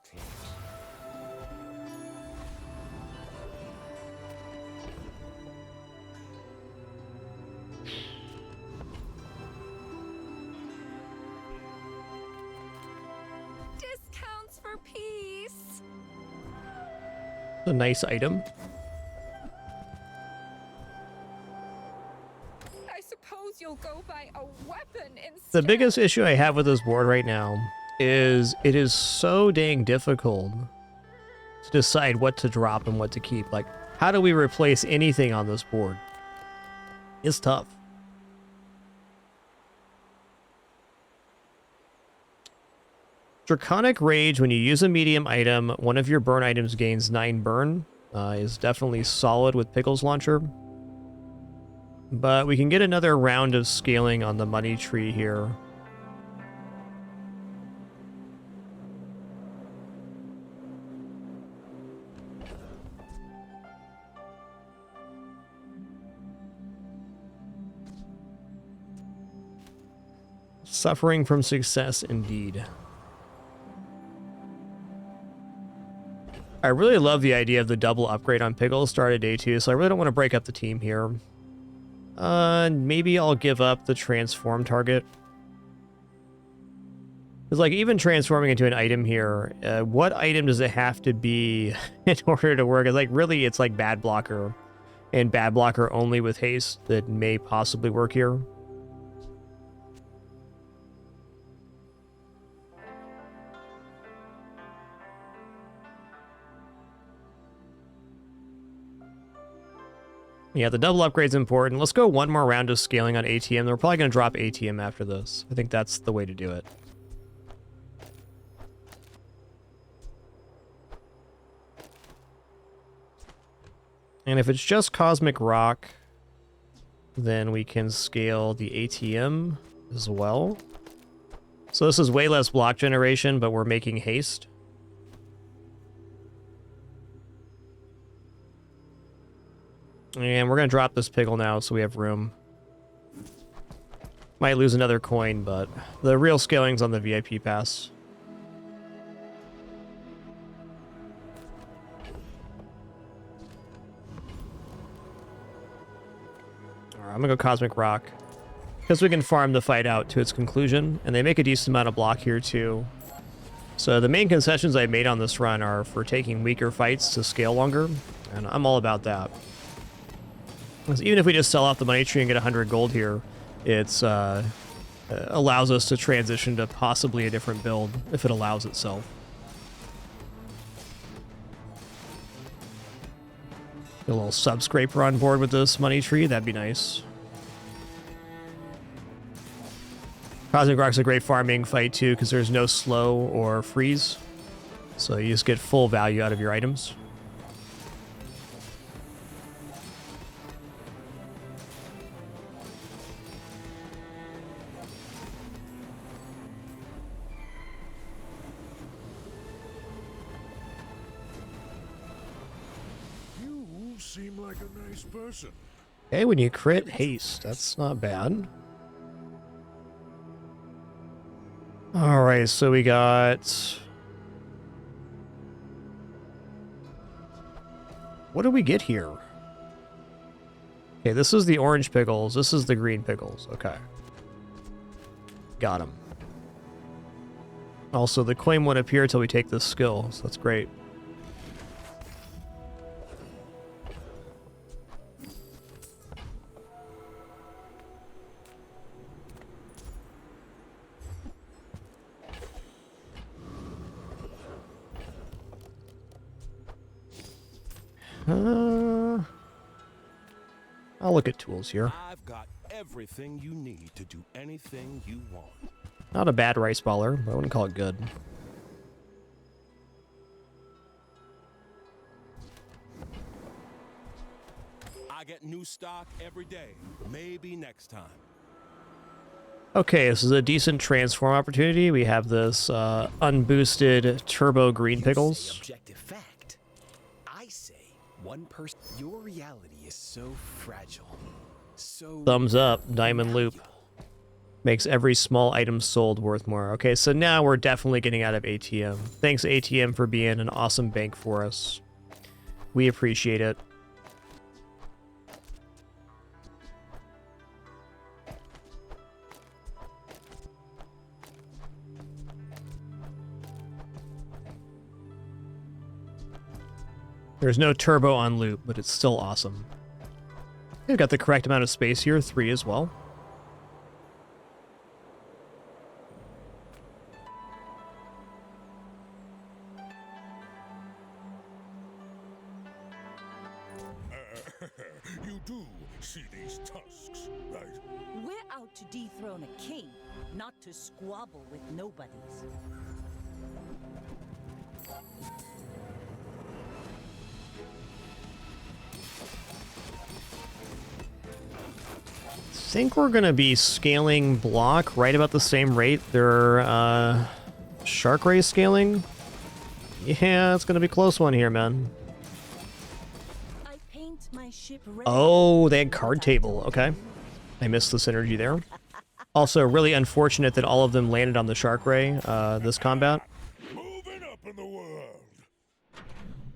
Discounts for peace. A nice item. I suppose you'll go buy a weapon instead. The biggest issue I have with this board right now is it is so dang difficult to decide what to drop and what to keep. Like, how do we replace anything on this board? It's tough. Draconic Rage, when you use a medium item, one of your burn items gains 9 burn. Is definitely solid with Piggles Launcher. But we can get another round of scaling on the money tree here. Suffering from success indeed. I really love the idea of the double upgrade on Piggles start at day 2, so I really don't want to break up the team here. Maybe I'll give up the transform target. It's like even transforming into an item here, what item does it have to be in order to work? It's like really it's like bad blocker and bad blocker only with haste that may possibly work here. Yeah, the double upgrade's important. Let's go one more round of scaling on ATM. We're probably going to drop ATM after this. I think that's the way to do it. And if it's just Cosmic Rock, then we can scale the ATM as well. So this is way less block generation, but we're making haste. And we're going to drop this Piggle now so we have room. Might lose another coin, but the real scaling's on the VIP pass. Alright, I'm going to go Cosmic Rock. Because we can farm the fight out to its conclusion. And they make a decent amount of block here too. So the main concessions I made on this run are for taking weaker fights to scale longer. And I'm all about that. Even if we just sell off the money tree and get 100 gold here, it's allows us to transition to possibly a different build if it allows itself. Get a little sub scraper on board with this money tree, that'd be nice. Cosmic Rock's a great farming fight too because there's no slow or freeze, so you just get full value out of your items. Seem like a nice person. Okay, when you crit haste, that's not bad. Alright, so we got... What do we get here? Okay, this is the orange Piggles. This is the green Piggles. Okay. Got him. Also, the coin won't appear until we take this skill, so that's great. I'll look at tools here. I've got everything you need to do anything you want. Not a bad rice baller, but I wouldn't call it good. I get new stock every day. Maybe next time. Okay, this is a decent transform opportunity. We have this unboosted turbo green Piggles. Objective fact. I say one person. Your reality is so fragile. So Thumbs up, diamond loop. Makes every small item sold worth more. Okay, so now we're definitely getting out of ATM. Thanks ATM for being an awesome bank for us. We appreciate it. There's no turbo on loop, but it's still awesome. We've got the correct amount of space here, 3 as well. You do see these tusks, right? We're out to dethrone a king, not to squabble with nobodies. I think we're gonna be scaling block right about the same rate. They're shark ray scaling. Yeah, it's gonna be a close one here, man. I paint my ship red. Oh, they had card table. Okay, I missed the synergy there. Also, really unfortunate that all of them landed on the shark ray this combat. Moving up in the world.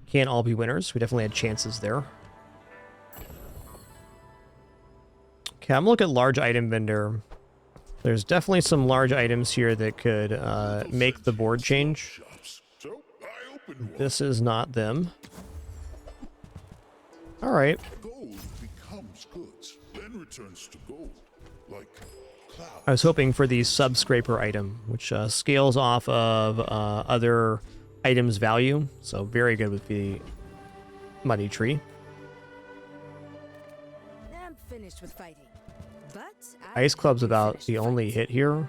Can't all be winners. We definitely had chances there. Okay, I'm gonna look at large item vendor. There's definitely some large items here that could make the board change. This is not them. All right. Gold becomes goods, then returns to gold, like clouds. I was hoping for the sub-scraper item, which scales off of other items' value. So very good with the money tree. I'm finished with fighting. But Ice Club's about the only hit here.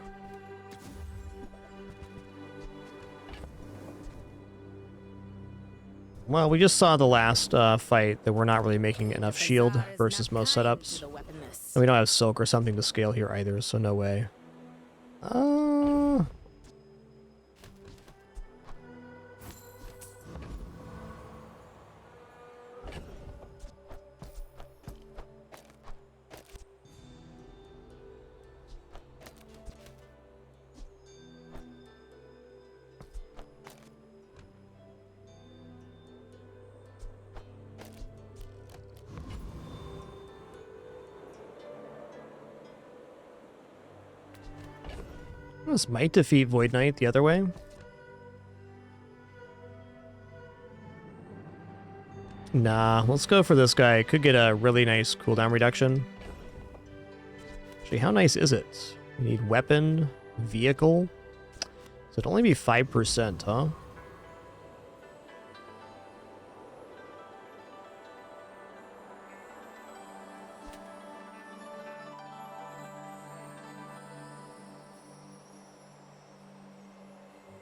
Well, we just saw the last fight that we're not really making enough shield versus most setups. And we don't have silk or something to scale here either, so no way. This might defeat Void Knight the other way. Nah, let's go for this guy. Could get a really nice cooldown reduction. Actually, how nice is it? We need weapon, vehicle. So it'd only be 5%, huh?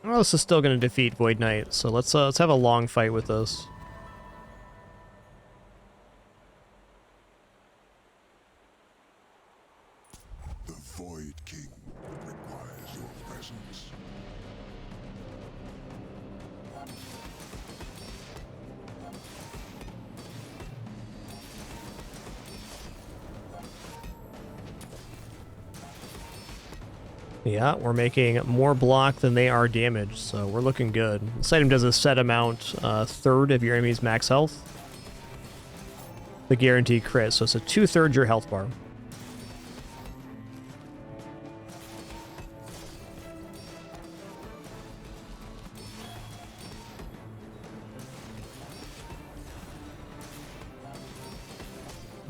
Well, this is still going to defeat Void Knight, so let's have a long fight with this. The Void King requires your presence. Yeah, we're making more block than they are damage, so we're looking good. This item does a set amount, third of your enemy's max health. The guaranteed crit, so it's a 2/3 your health bar.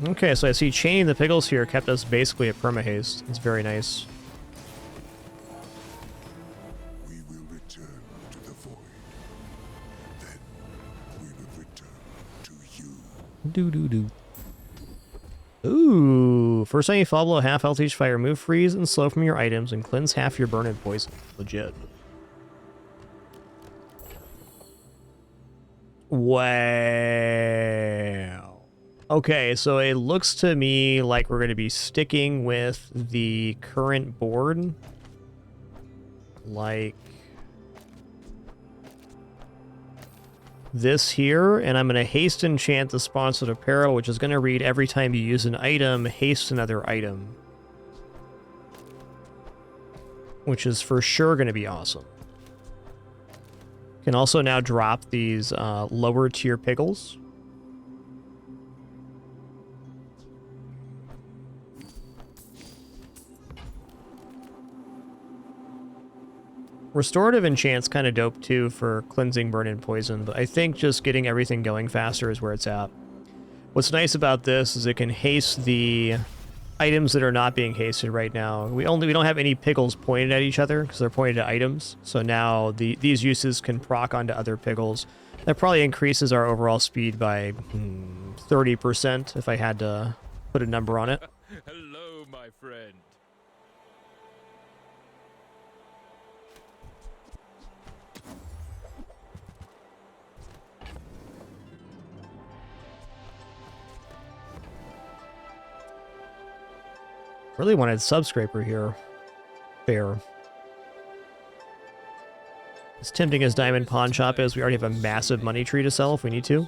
Okay, so I see chaining the Piggles here kept us basically at perma-haste. It's very nice. We will return to the void. Then we will return to you. Do. Ooh, first time you fall below half health each fire, remove freeze and slow from your items and cleanse half your burn and poison. Legit. Wow. Okay, so it looks to me like we're going to be sticking with the current board. Like this here, and I'm going to haste enchant the sponsored apparel, which is going to read every time you use an item, haste another item. Which is for sure going to be awesome. Can also now drop these lower tier Piggles. Restorative enchant's kind of dope too for cleansing, burn, and poison, but I think just getting everything going faster is where it's at. What's nice about this is it can haste the items that are not being hasted right now. We don't have any Piggles pointed at each other because they're pointed at items. So now these uses can proc onto other Piggles. That probably increases our overall speed by 30% if I had to put a number on it. Hello, my friend. Really wanted Subscraper here. Fair. As tempting as Diamond Pawn Shop is, we already have a massive money tree to sell if we need to.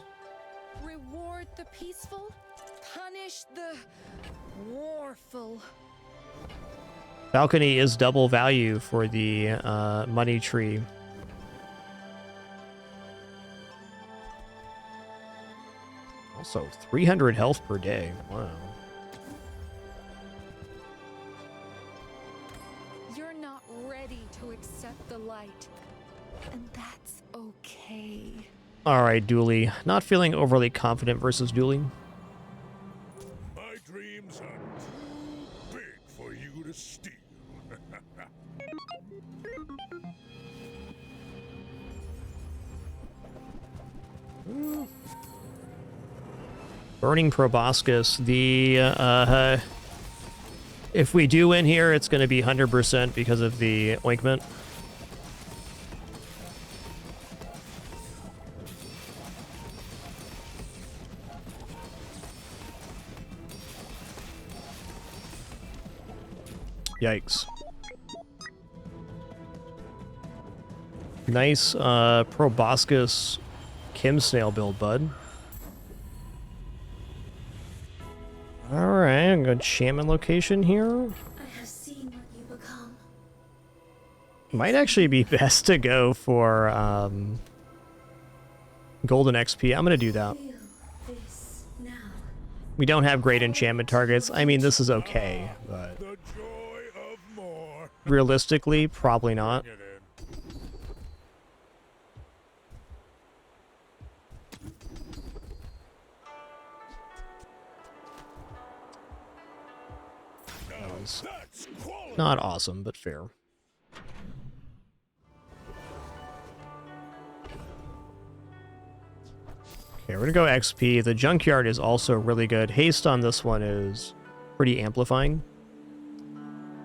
Reward the peaceful, punish the warful. Balcony is double value for the money tree. Also, 300 health per day. Wow. Alright, Dooley. Not feeling overly confident versus Dooley. My dreams are too big for you to steal. Burning Proboscis. The, if we do win here, it's going to be 100% because of the ointment. Yikes. Nice Proboscis Kim Snail build, bud. Alright, I'm going to enchantment location here. I have seen what you become. Might actually be best to go for golden XP. I'm going to do that. This now. We don't have great enchantment targets. I mean, this is okay, but realistically, probably not. That was not awesome, but fair. Okay, we're gonna go XP. The junkyard is also really good. Haste on this one is pretty amplifying.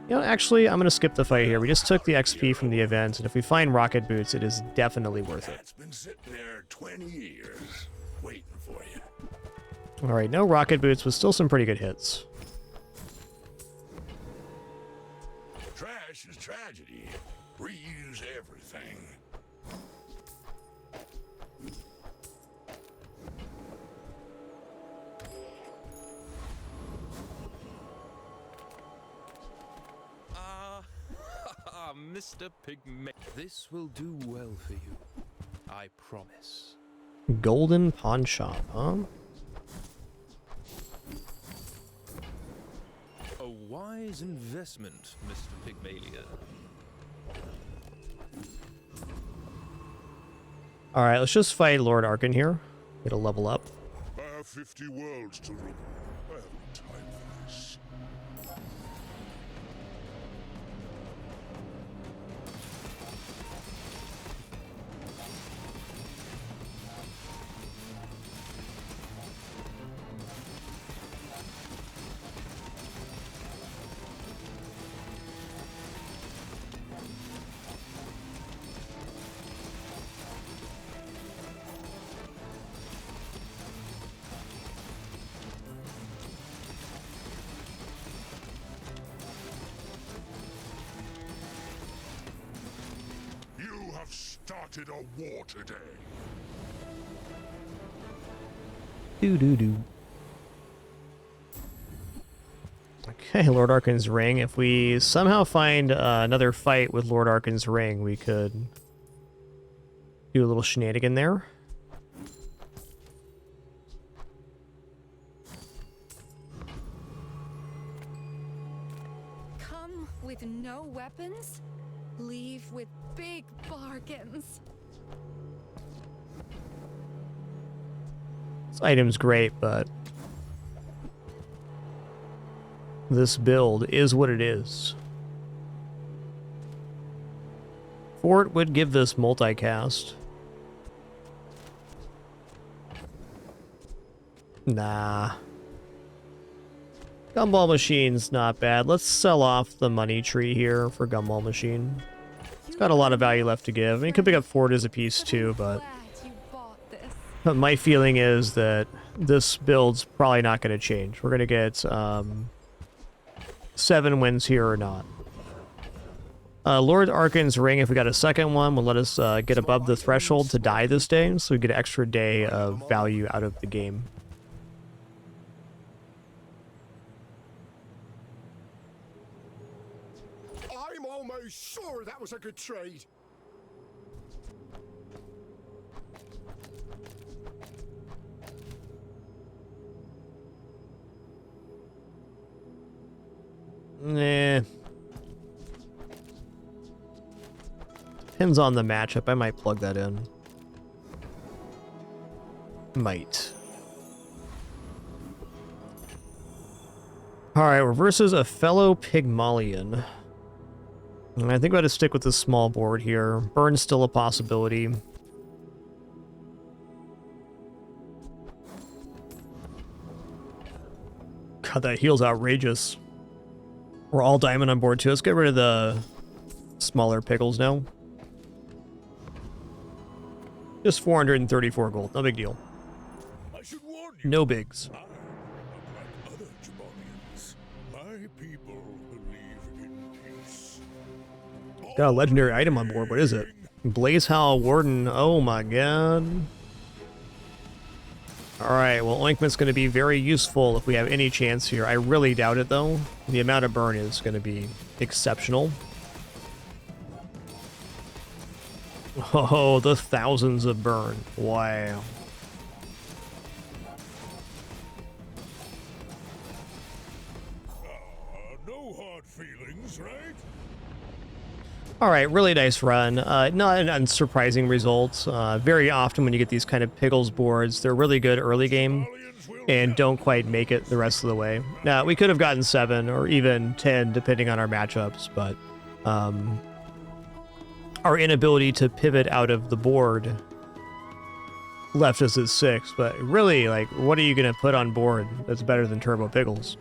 You know, actually, I'm gonna skip the fight here. We just took the XP from the event, and if we find rocket boots, it is definitely worth it. It's been sitting there 20 years, waiting for you. All right, no rocket boots, but still some pretty good hits. Trash is tragedy. Reuse everything. Mr. Pigme. This will do well for you. I promise. Golden pawn shop, huh? A wise investment, Mr. Pygmalion. Alright, let's just fight Lord Arkan here. Get a level up. I have 50 worlds to rule. I have no time for this. Started a war today. Doo-doo-doo. Okay, Lord Arkan's Ring. If we somehow find another fight with Lord Arkan's Ring, we could do a little shenanigan there. Come with no weapons, leave with big bargains. This item's great, but this build is what it is. Fort would give this multicast. Nah. Gumball Machine's not bad. Let's sell off the money tree here for Gumball Machine. It's got a lot of value left to give. I mean, you could pick up Fort as a piece too, but my feeling is that this build's probably not going to change. We're going to get 7 wins here or not. Lord Arkan's Ring, if we got a second one, will let us get above the threshold to die this day, so we get an extra day of value out of the game. I'm almost sure that was a good trade. Nah. Depends on the matchup. I might plug that in. Might. Alright, we're versus a fellow Pygmalion. And I think we ought to stick with the small board here. Burn's still a possibility. God, that heal's outrageous. We're all diamond on board too. Let's get rid of the smaller Piggles now. Just 434 gold. No big deal. No bigs. Got a legendary item on board. What is it? Blaze Howl Warden. Oh my god. Alright, well, Ointment's going to be very useful if we have any chance here. I really doubt it, though. The amount of burn is going to be exceptional. Oh, the thousands of burn. Wow. No hard feelings, right? Alright, really nice run. Not an unsurprising result. Very often when you get these kind of Piggles boards, they're really good early game and don't quite make it the rest of the way. Now, we could have gotten 7 or even 10 depending on our matchups, but our inability to pivot out of the board left us at 6. But really, like, what are you going to put on board that's better than Turbo Piggles?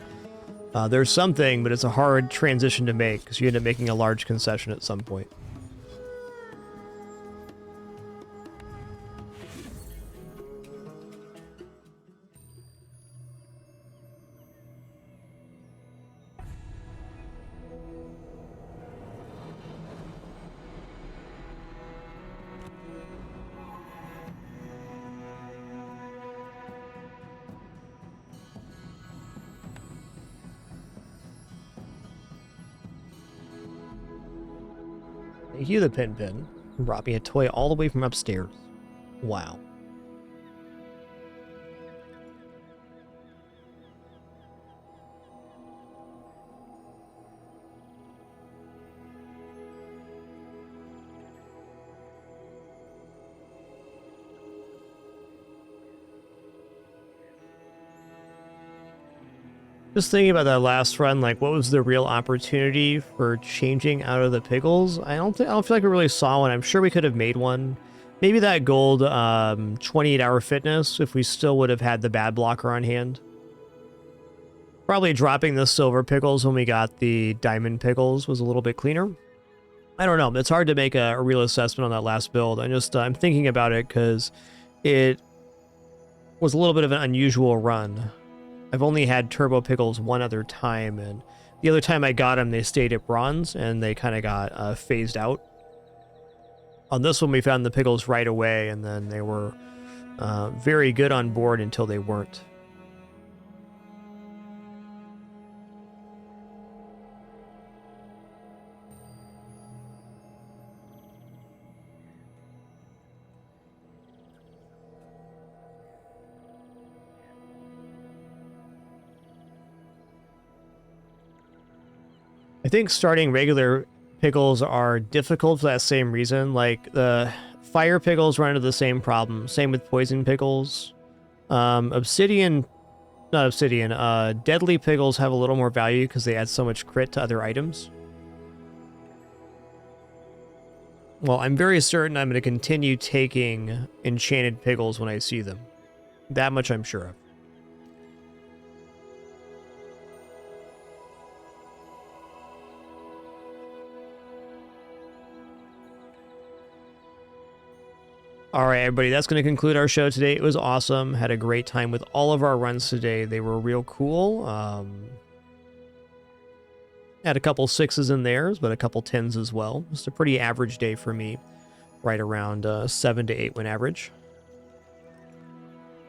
There's something, but it's a hard transition to make because you end up making a large concession at some point. Thank you, the Pin. Brought me a toy all the way from upstairs. Wow. Just thinking about that last run, like, what was the real opportunity for changing out of the Piggles? I don't feel like we really saw one. I'm sure we could have made one. Maybe that gold 28-hour fitness if we still would have had the bad blocker on hand. Probably dropping the silver Piggles when we got the diamond Piggles was a little bit cleaner. I don't know. It's hard to make a real assessment on that last build. I'm thinking about it because it was a little bit of an unusual run. I've only had Turbo Piggles one other time, and the other time I got them, they stayed at bronze, and they kind of got phased out. On this one, we found the Piggles right away, and then they were very good on board until they weren't. I think starting regular Piggles are difficult for that same reason. Like, the fire Piggles run into the same problem. Same with poison Piggles. Deadly Piggles have a little more value because they add so much crit to other items. Well, I'm very certain I'm going to continue taking enchanted Piggles when I see them. That much I'm sure of. All right, everybody, that's going to conclude our show today. It was awesome. Had a great time with all of our runs today. They were real cool. Had a couple 6s in theirs, but a couple 10s as well. Just a pretty average day for me. Right around 7 to 8 win average.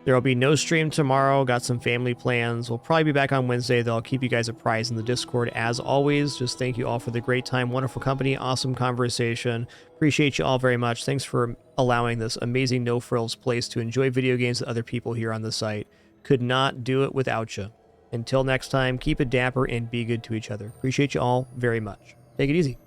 There will be no stream tomorrow. Got some family plans. We'll probably be back on Wednesday, though. I'll keep you guys apprised in the Discord. As always, just thank you all for the great time, wonderful company, awesome conversation. Appreciate you all very much. Thanks for allowing this amazing no-frills place to enjoy video games with other people here on the site. Could not do it without you. Until next time, keep it dapper and be good to each other. Appreciate you all very much. Take it easy.